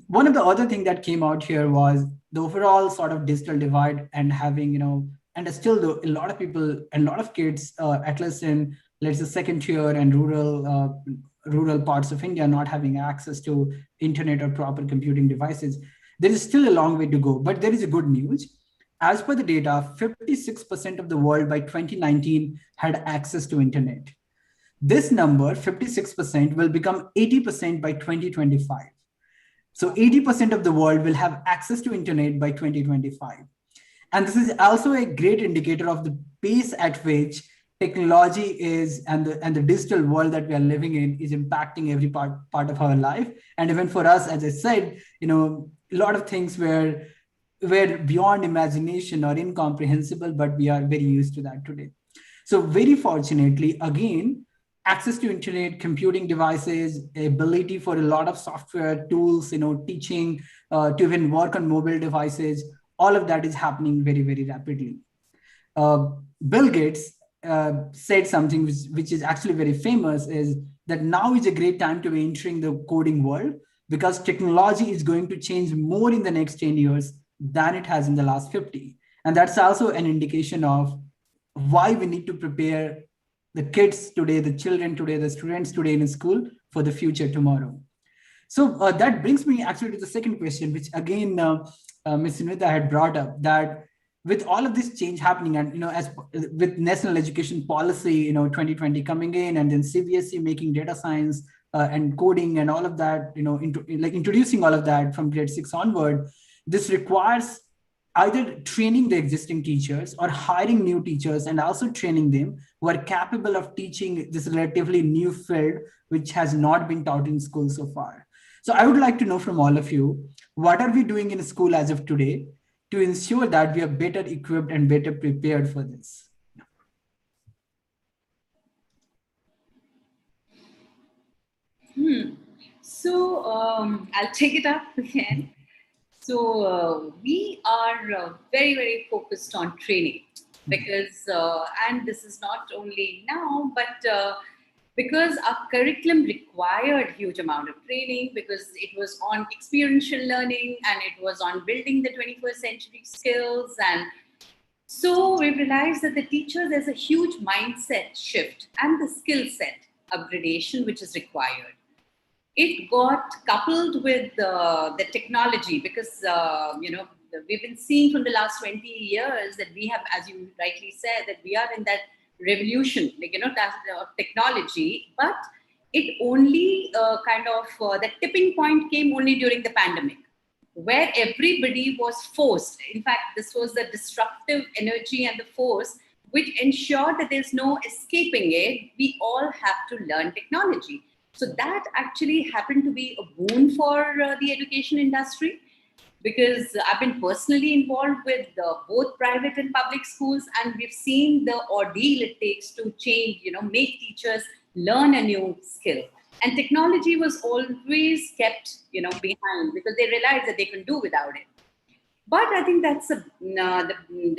One of the other things that came out here was the overall sort of digital divide and having, you know, and still though a lot of people and a lot of kids, at least in, let's say, second tier and rural parts of India, not having access to internet or proper computing devices. There is still a long way to go, but there is a good news. As per the data, 56% of the world by 2019 had access to internet. This number, 56%, will become 80% by 2025. So 80% of the world will have access to internet by 2025. And this is also a great indicator of the pace at which technology is and the digital world that we are living in is impacting every part of our life. And even for us, as I said, you know, a lot of things were beyond imagination or incomprehensible, but we are very used to that today. So very fortunately, again, access to internet, computing devices, ability for a lot of software tools, you know, teaching, to even work on mobile devices, all of that is happening very, very rapidly. Bill Gates said something which is actually very famous, is that now is a great time to be entering the coding world because technology is going to change more in the next 10 years than it has in the last 50. And that's also an indication of why we need to prepare the kids today, the children today, the students today in school for the future tomorrow. So that brings me actually to the second question, which again, Ms. Sunita had brought up, that with all of this change happening and, you know, as with national education policy, you know, 2020 coming in and then CBSE making data science and coding and all of that, you know, introducing all of that from grade 6 onward, this requires either training the existing teachers or hiring new teachers and also training them who are capable of teaching this relatively new field, which has not been taught in school so far. So I would like to know from all of you, what are we doing in school as of today to ensure that we are better equipped and better prepared for this? So I'll take it up again. So we are very, very focused on training because, and this is not only now, but because our curriculum required huge amount of training, because it was on experiential learning and it was on building the 21st century skills. And so we realized that the teachers, there's a huge mindset shift and the skill set upgradation which is required. It got coupled with the technology because, we've been seeing from the last 20 years that we have, as you rightly said, that we are in that revolution, of technology, but it only the tipping point came only during the pandemic, where everybody was forced. In fact, this was the disruptive energy and the force which ensured that there's no escaping it. We all have to learn technology. So that actually happened to be a boon for the education industry, because I've been personally involved with both private and public schools, and we've seen the ordeal it takes to change, make teachers learn a new skill. And technology was always kept, behind because they realized that they can do without it. But I think that's the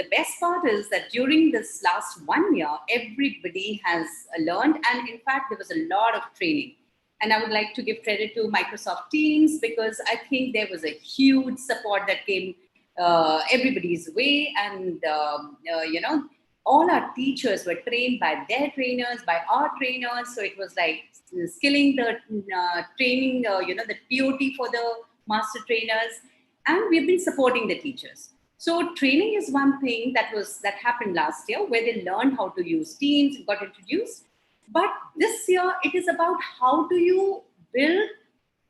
best part is that during this last 1 year, everybody has learned, and in fact, there was a lot of training. And I would like to give credit to Microsoft Teams because I think there was a huge support that came everybody's way. And, all our teachers were trained by their trainers, by our trainers. So it was like skilling the training, the TOT for the master trainers. And we've been supporting the teachers. So training is one thing that happened last year, where they learned how to use Teams and got introduced. But this year, it is about how do you build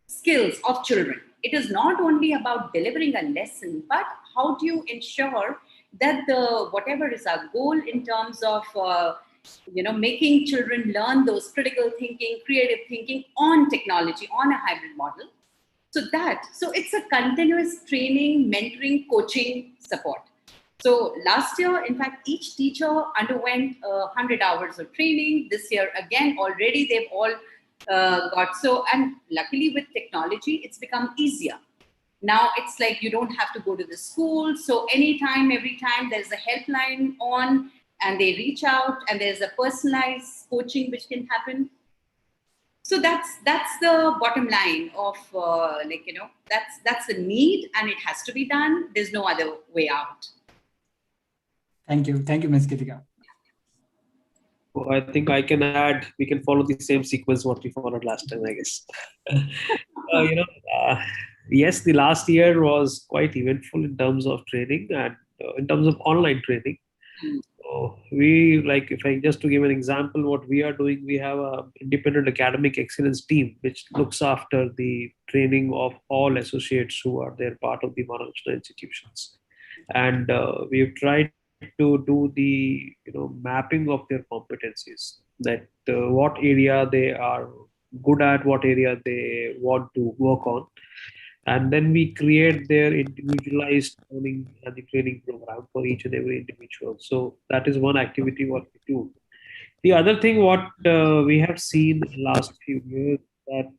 skills of children. It is not only about delivering a lesson, but how do you ensure that whatever is our goal in terms of making children learn those critical thinking, creative thinking on technology, on a hybrid model. So it's a continuous training, mentoring, coaching support. So last year, in fact, each teacher underwent 100 hours of training. This year, again, already they've all got so, and luckily with technology, it's become easier. Now it's like you don't have to go to the school. So anytime, every time there's a helpline on and they reach out and there's a personalized coaching which can happen. So that's the bottom line of that's the need and it has to be done. There's no other way out. Thank you, Ms. Gitika. Well, I think I can add, we can follow the same sequence what we followed last time, I guess. Yes, the last year was quite eventful in terms of training and in terms of online training. So if I just to give an example, what we are doing, we have an independent academic excellence team, which looks after the training of all associates who are there part of the Maharashtra institutions. And we've tried to do the mapping of their competencies, that what area they are good at, what area they want to work on, and then we create their individualized learning and the training program for each and every individual. So that is one activity what we do. The other thing what we have seen in the last few years that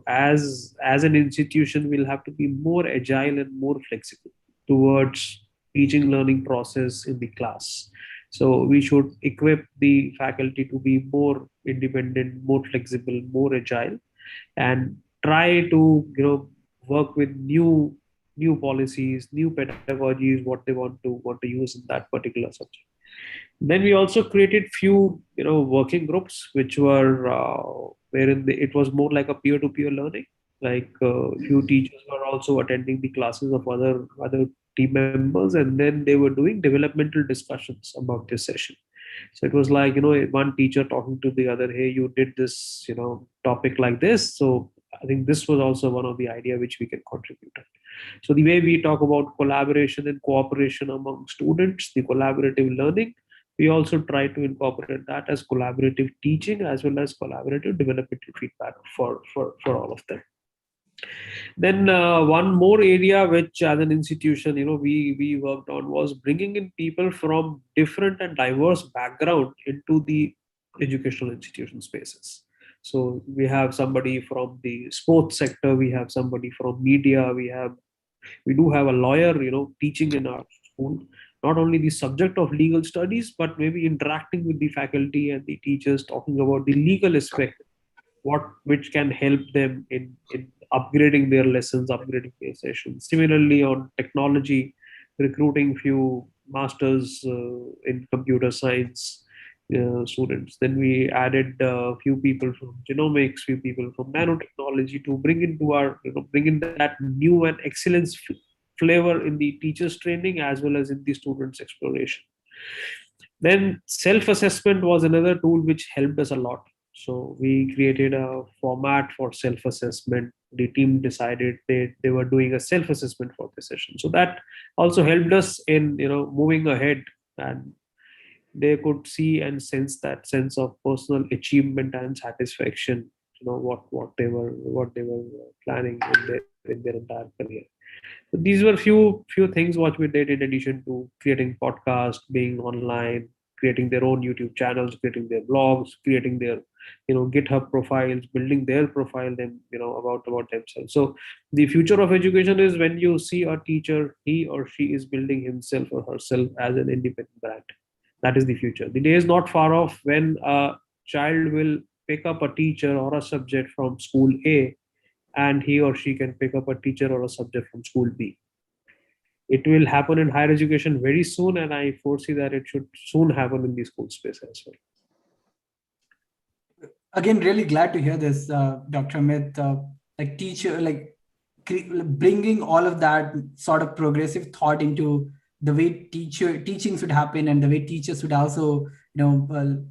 as an institution we'll have to be more agile and more flexible towards teaching learning process in the class. So we should equip the faculty to be more independent, more flexible, more agile, and try to work with new policies, new pedagogies, what they want to use in that particular subject. Then we also created few working groups which were wherein it was more like a peer-to-peer learning. Like few teachers were also attending the classes of other team members, and then they were doing developmental discussions about this session. So it was like one teacher talking to the other, hey, you did this topic like this, so I think this was also one of the idea which we can contribute. So the way we talk about collaboration and cooperation among students, the collaborative learning, we also try to incorporate that as collaborative teaching as well as collaborative developmental feedback for all of them. Then one more area which as an institution, we worked on was bringing in people from different and diverse background into the educational institution spaces. So we have somebody from the sports sector, we have somebody from media, we do have a lawyer, teaching in our school, not only the subject of legal studies, but maybe interacting with the faculty and the teachers, talking about the legal aspect, which can help them in upgrading their lessons, upgrading their sessions. Similarly, on technology, recruiting few masters in computer science students. Then we added a few people from genomics, few people from nanotechnology to bring in that new and excellence flavor in the teachers training as well as in the students exploration. Then self-assessment was another tool which helped us a lot. So we created a format for self-assessment. The team decided they were doing a self-assessment for the session. So that also helped us in moving ahead, and they could see and sense that sense of personal achievement and satisfaction, what they were planning in their entire career. So these were few things what we did in addition to creating podcasts, being online, creating their own YouTube channels, creating their blogs, creating their GitHub profiles, building their profile, then about themselves. So the future of education is when you see a teacher, he or she is building himself or herself as an independent brand. That is the future. The day is not far off when a child will pick up a teacher or a subject from school A, and he or she can pick up a teacher or a subject from school B. It will happen in higher education very soon, and I foresee that it should soon happen in the school space as well. Again, really glad to hear this, Dr. Amit. Bringing all of that sort of progressive thought into the way teaching should happen, and the way teachers should also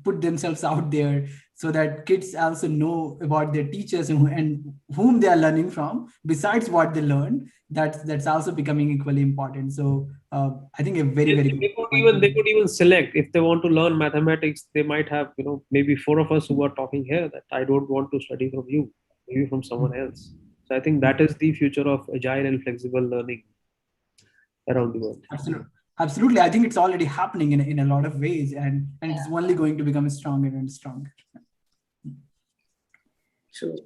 put themselves out there, so that kids also know about their teachers and whom they are learning from besides what they learn. That's also becoming equally important. So I think a very good they could even select if they want to learn mathematics. They might have maybe 4 of us who are talking here that I don't want to study from you, maybe from someone else. So I think that is the future of agile and flexible learning around the world. Absolutely. I think it's already happening in a lot of ways, and it's only going to become stronger and stronger. True.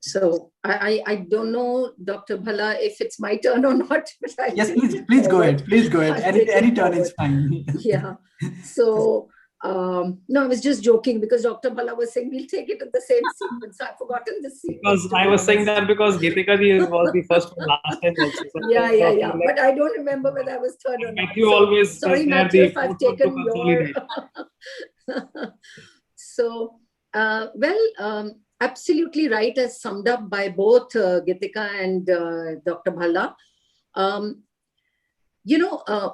So I don't know, Dr. Bhala, if it's my turn or not. But yes, please go ahead. Please go ahead. Any turn is fine. Yeah. So no, I was just joking because Dr. Bhala was saying we'll take it in the same sequence. So I've forgotten the sequence. Because I was saying that because Geetika was the first one last time also. So yeah. But I don't remember whether I was third or not. Matthew always sorry, Matthew, if I've taken your... So, absolutely right, as summed up by both Geetika and Dr. Bhala.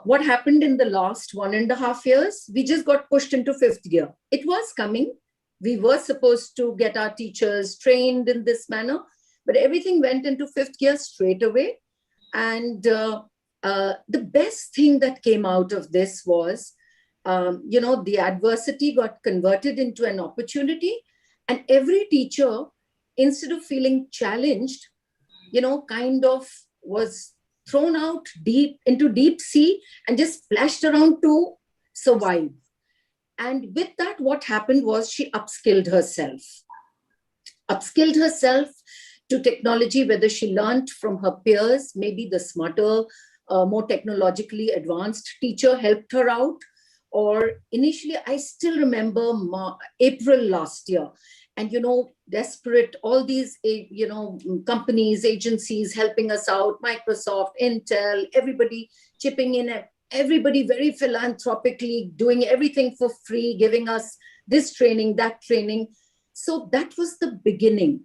What happened in the last 1.5 years, we just got pushed into 5th gear. It was coming. We were supposed to get our teachers trained in this manner, but everything went into 5th gear straight away. And the best thing that came out of this was, the adversity got converted into an opportunity, and every teacher, instead of feeling challenged, kind of was thrown out into deep sea and just splashed around to survive. And with that, what happened was she upskilled herself to technology, whether she learned from her peers, maybe the smarter, more technologically advanced teacher helped her out. Or initially, I still remember April last year, and, desperate, all these, companies, agencies helping us out, Microsoft, Intel, everybody chipping in, everybody very philanthropically doing everything for free, giving us this training, that training. So that was the beginning.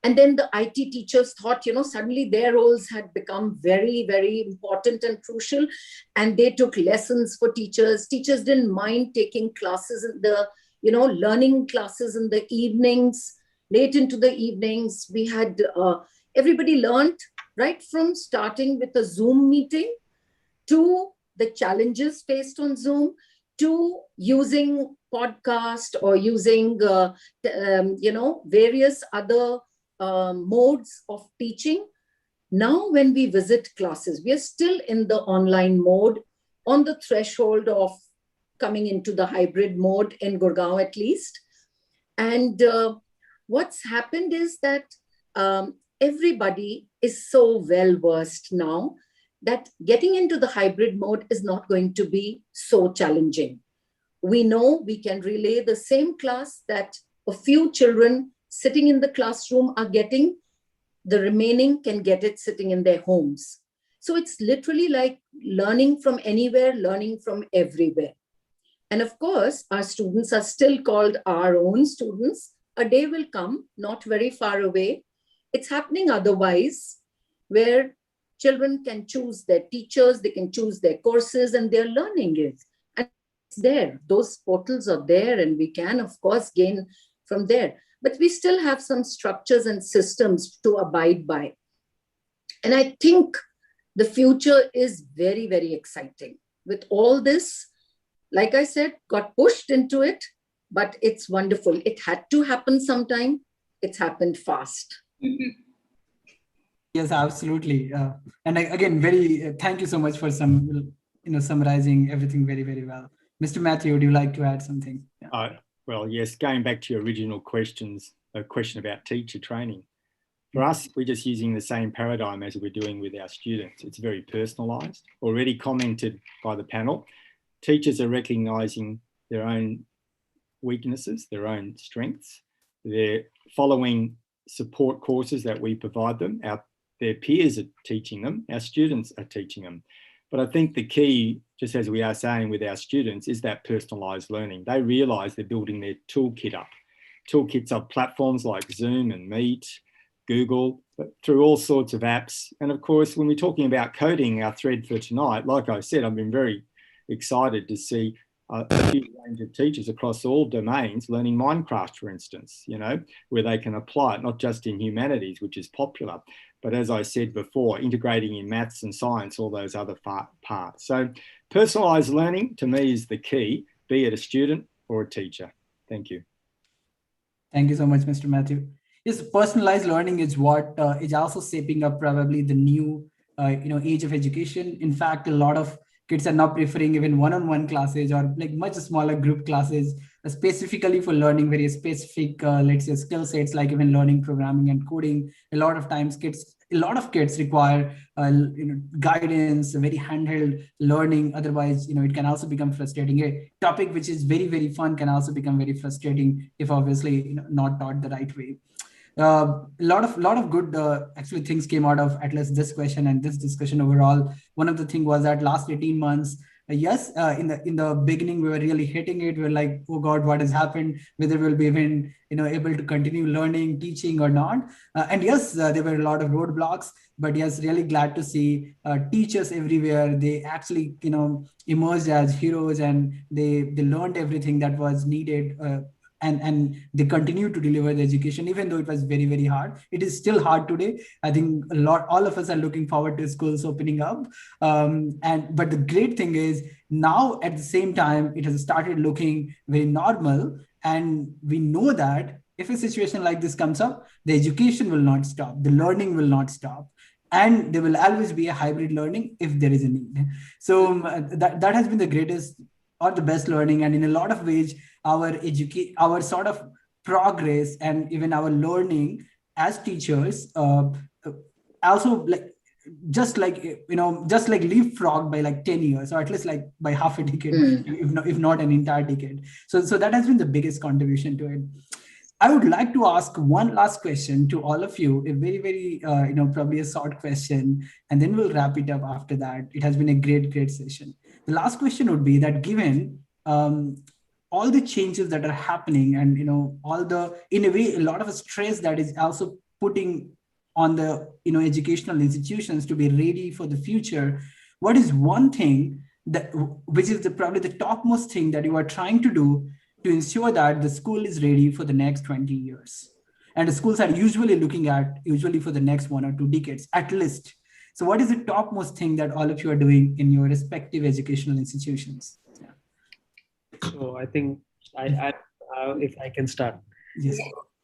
And then the IT teachers thought, suddenly their roles had become very, very important and crucial. And they took lessons for teachers. Teachers didn't mind taking classes in the, learning classes in the evenings. late into the evenings. We had, everybody learned right from starting with a Zoom meeting to the challenges faced on Zoom, to using podcast or using, various other modes of teaching. Now, when we visit classes, we are still in the online mode, on the threshold of coming into the hybrid mode in Gurgaon at least. And what's happened is that everybody is so well versed now that getting into the hybrid mode is not going to be so challenging. We know we can relay the same class that a few children sitting in the classroom are getting, the remaining can get it sitting in their homes. So it's literally like learning from anywhere, learning from everywhere. And of course, our students are still called our own students. A day will come, not very far away. It's happening otherwise, where children can choose their teachers, they can choose their courses, and their learning is. And it's there. Those portals are there, and we can, of course, gain from there. But we still have some structures and systems to abide by. And I think the future is very, very exciting. With all this, like I said, got pushed into it, but it's wonderful. It had to happen sometime. It's happened fast. Yes, absolutely. And again, thank you so much for summarizing everything very, very well. Mr. Matthew, would you like to add something? Yeah. Well, yes, going back to your original questions, a question about teacher training. For us, we're just using the same paradigm as we're doing with our students. It's very personalised, already commented by the panel. Teachers are recognising their own weaknesses, their own strengths. They're following support courses that we provide them. Their peers are teaching them. Our students are teaching them. But I think the key, just as we are saying with our students, is that personalised learning. They realise they're building their toolkit up. Toolkits are platforms like Zoom and Meet, Google, but through all sorts of apps. And of course, when we're talking about coding, our thread for tonight, like I said, I've been very excited to see a huge range of teachers across all domains learning Minecraft, for instance, where they can apply it, not just in humanities, which is popular, but as I said before, integrating in maths and science, all those other parts. So personalised learning to me is the key, be it a student or a teacher. Thank you. Thank you so much, Mr. Matthew. Yes, personalized learning is what is also shaping up probably the new age of education. In fact, a lot of kids are now preferring even one-on-one classes or like much smaller group classes, specifically for learning very specific, let's say, skill sets, like even learning programming and coding. A lot of kids require guidance, very handheld learning. Otherwise, it can also become frustrating. A topic which is very, very fun can also become very frustrating if obviously not taught the right way. A lot of good actually things came out of at least this question and this discussion overall. One of the things was that last 18 months, yes, in the beginning we were really hitting it. We were like, oh God, what has happened? Whether we'll be even able to continue learning, teaching or not. And yes, there were a lot of roadblocks. But yes, really glad to see teachers everywhere. They actually emerged as heroes and they learned everything that was needed. And they continue to deliver the education, even though it was very, very hard. It is still hard today. I think all of us are looking forward to schools opening up. But the great thing is now at the same time, it has started looking very normal. And we know that if a situation like this comes up, the education will not stop. The learning will not stop. And there will always be a hybrid learning if there is a need. So that has been the greatest or the best learning. And in a lot of ways, our sort of progress and even our learning as teachers also just like leapfrogged by like 10 years or at least like by half a decade, if not an entire decade. So that has been the biggest contribution to it. I would like to ask one last question to all of you, a very, very, probably a short question, and then we'll wrap it up after that. It has been a great, great session. The last question would be that given all the changes that are happening and, in a way, a lot of stress that is also putting on the, educational institutions to be ready for the future, what is one thing which is probably the topmost thing that you are trying to do to ensure that the school is ready for the next 20 years? And the schools are usually looking at, usually for the next 1 or 2 decades, at least. So what is the topmost thing that all of you are doing in your respective educational institutions? So I think if I can start. Yes.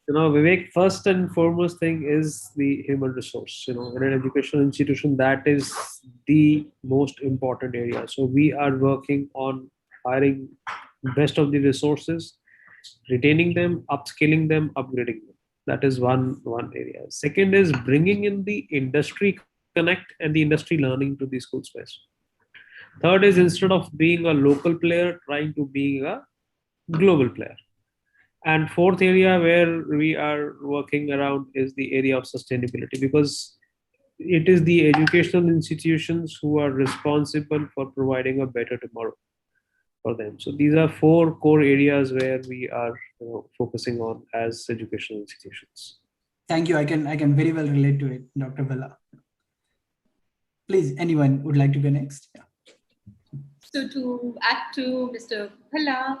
Vivek, first and foremost thing is the human resource. In an educational institution, that is the most important area. So we are working on hiring best of the resources, retaining them, upskilling them, upgrading them. That is one area. Second is bringing in the industry connect and the industry learning to the school space. Third is, instead of being a local player, trying to be a global player. And fourth area where we are working around is the area of sustainability, because it is the educational institutions who are responsible for providing a better tomorrow for them. So these are 4 core areas where we are focusing on as educational institutions. Thank you. I can very well relate to it, Dr. Bhalla. Please, anyone would like to go next? Yeah. So to add to Mr. Bhalla,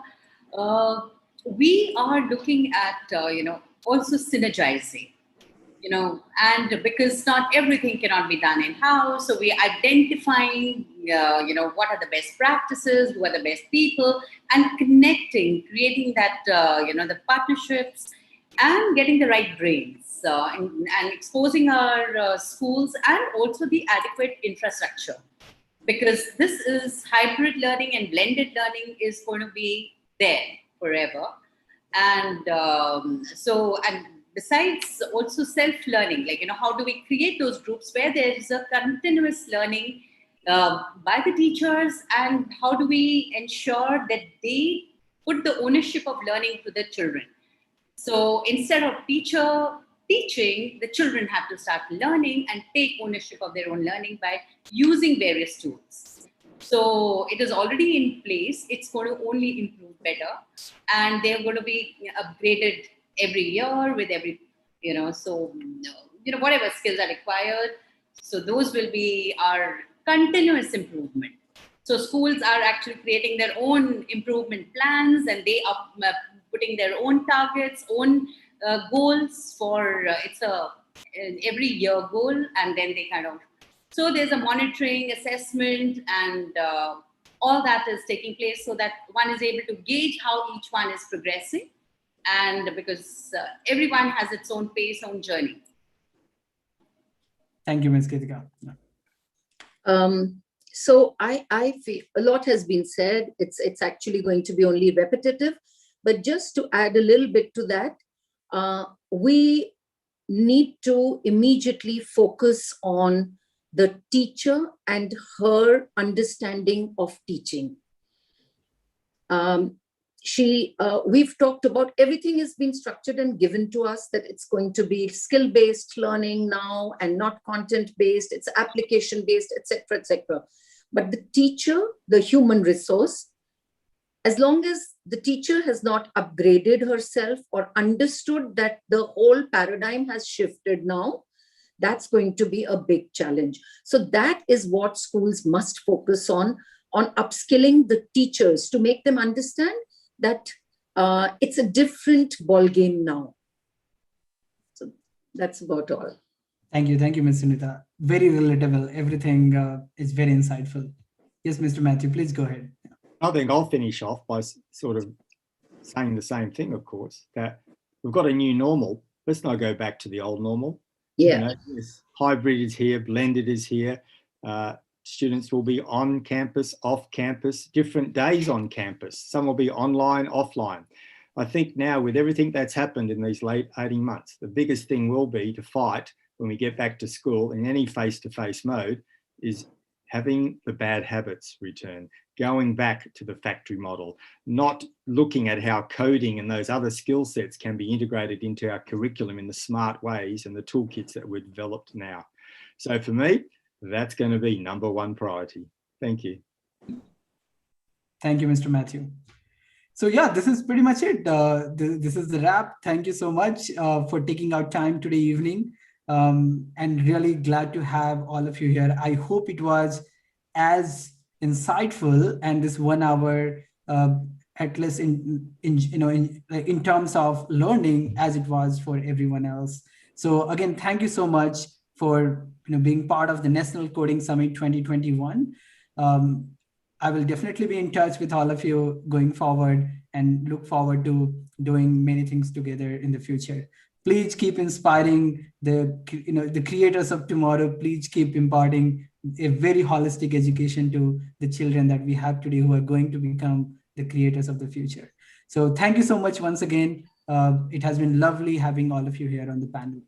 we are looking at, also synergizing, and because not everything cannot be done in-house. So we're identifying, what are the best practices, who are the best people, and connecting, creating that, the partnerships and getting the right brains and exposing our schools and also the adequate infrastructure. Because this is hybrid learning and blended learning is going to be there forever. And and besides also self-learning, how do we create those groups where there is a continuous learning by the teachers, and how do we ensure that they put the ownership of learning to the children? So instead of teacher teaching, the children have to start learning and take ownership of their own learning by using various tools. So it is already in place. It's going to only improve better, and they're going to be upgraded every year with every, whatever skills are required. So those will be our continuous improvement. So schools are actually creating their own improvement plans, and they are putting their own targets, own goals for it's an every year goal, and then they so there's a monitoring, assessment, and all that is taking place, so that one is able to gauge how each one is progressing, and because everyone has its own pace, own journey. Thank you, Ms. Kritika. So I feel a lot has been said. It's actually going to be only repetitive, but just to add a little bit to that, we need to immediately focus on the teacher and her understanding of teaching. We've talked about everything has been structured and given to us, that it's going to be skill-based learning now and not content-based, it's application-based, etc., etc. But the teacher, the human resource, as long as the teacher has not upgraded herself or understood that the whole paradigm has shifted now, that's going to be a big challenge. So that is what schools must focus on upskilling the teachers to make them understand that it's a different ball game now. So that's about all. Thank you, Ms. Sunita. Very relatable. Everything is very insightful. Yes, Mr. Matthew, please go ahead. I think I'll finish off by sort of saying the same thing, of course, that we've got a new normal. Let's not go back to the old normal. Yeah. Hybrid is here, blended is here. Students will be on campus, off campus, different days on campus. Some will be online, offline. I think now with everything that's happened in these late 18 months, the biggest thing will be to fight when we get back to school in any face-to-face mode is having the bad habits return, going back to the factory model, not looking at how coding and those other skill sets can be integrated into our curriculum in the smart ways and the toolkits that we've developed now. So for me, that's going to be #1 priority. Thank you. Thank you, Mr. Matthew. So yeah, this is pretty much it. This is the wrap. Thank you so much for taking out time today evening. And really glad to have all of you here. I hope it was as insightful and this 1 hour at least in terms of learning as it was for everyone else. So again, thank you so much for being part of the National Coding Summit 2021. I will definitely be in touch with all of you going forward and look forward to doing many things together in the future. Please keep inspiring the creators of tomorrow. Please keep imparting a very holistic education to the children that we have today who are going to become the creators of the future. So thank you so much once again. It has been lovely having all of you here on the panel.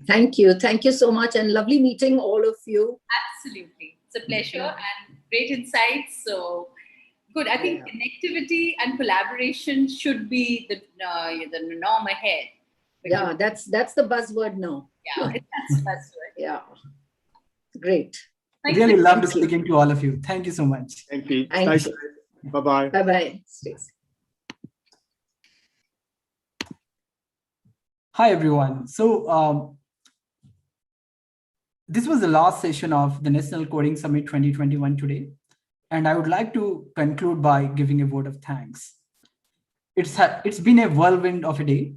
Thank you. Thank you so much, and lovely meeting all of you. Absolutely. It's a pleasure and great insights. So good. I think connectivity and collaboration should be the norm ahead. Yeah, that's the buzzword now. Yeah, that's the buzzword. Yeah. Great. I really loved speaking to all of you. Thank you so much. Thank you. Thank Stay you. safe. Bye-bye. Bye-bye. Stay safe. Hi, everyone. So this was the last session of the National Coding Summit 2021 today. And I would like to conclude by giving a vote of thanks. It's been a whirlwind of a day.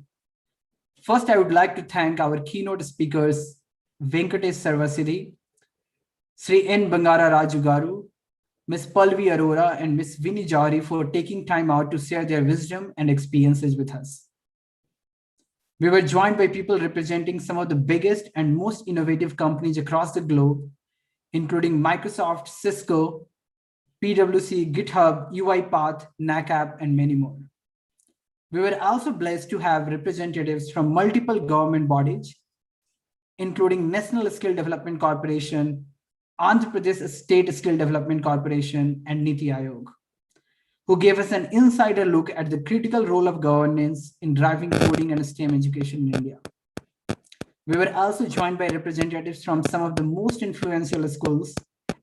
First, I would like to thank our keynote speakers, Venkatesh Sarvasiddhi, Sri N. Bangara Raju Garu, Ms. Palvi Arora, and Ms. Vinnie Jawhari for taking time out to share their wisdom and experiences with us. We were joined by people representing some of the biggest and most innovative companies across the globe, including Microsoft, Cisco, PwC, GitHub, UiPath, NACAP, and many more. We were also blessed to have representatives from multiple government bodies, including National Skill Development Corporation, Andhra Pradesh State Skill Development Corporation, and Niti Aayog, who gave us an insider look at the critical role of governance in driving coding and STEM education in India. We were also joined by representatives from some of the most influential schools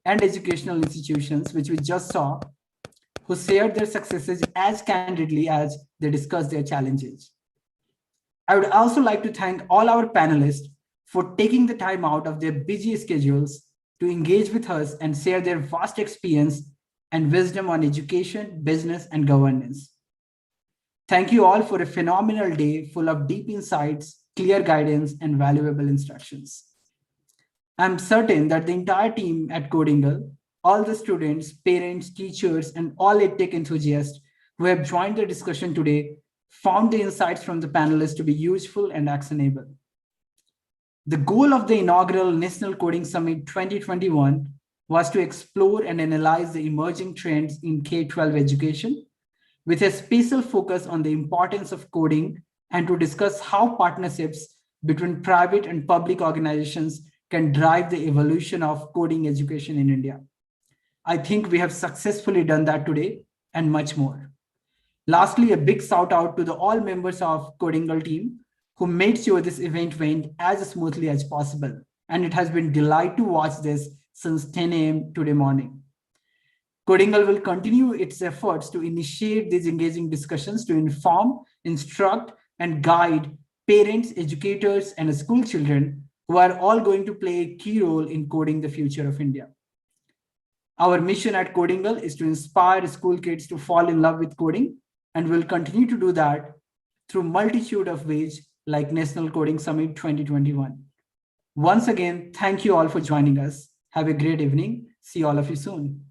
and educational institutions, which we just saw, who shared their successes as candidly as they discussed their challenges. I would also like to thank all our panelists for taking the time out of their busy schedules to engage with us and share their vast experience and wisdom on education, business, and governance. Thank you all for a phenomenal day full of deep insights, clear guidance, and valuable instructions. I'm certain that the entire team at Codingle, all the students, parents, teachers, and all EdTech enthusiasts who have joined the discussion today found the insights from the panelists to be useful and actionable. The goal of the inaugural National Coding Summit 2021 was to explore and analyze the emerging trends in K-12 education with a special focus on the importance of coding and to discuss how partnerships between private and public organizations can drive the evolution of coding education in India. I think we have successfully done that today and much more. Lastly, a big shout out to all members of Codingle team who made sure this event went as smoothly as possible. And it has been a delight to watch this since 10 a.m. today morning. Codingle will continue its efforts to initiate these engaging discussions to inform, instruct, and guide parents, educators, and school children who are all going to play a key role in coding the future of India. Our mission at Codingle is to inspire school kids to fall in love with coding, and we'll continue to do that through multitude of ways like National Coding Summit 2021. Once again, thank you all for joining us. Have a great evening. See all of you soon.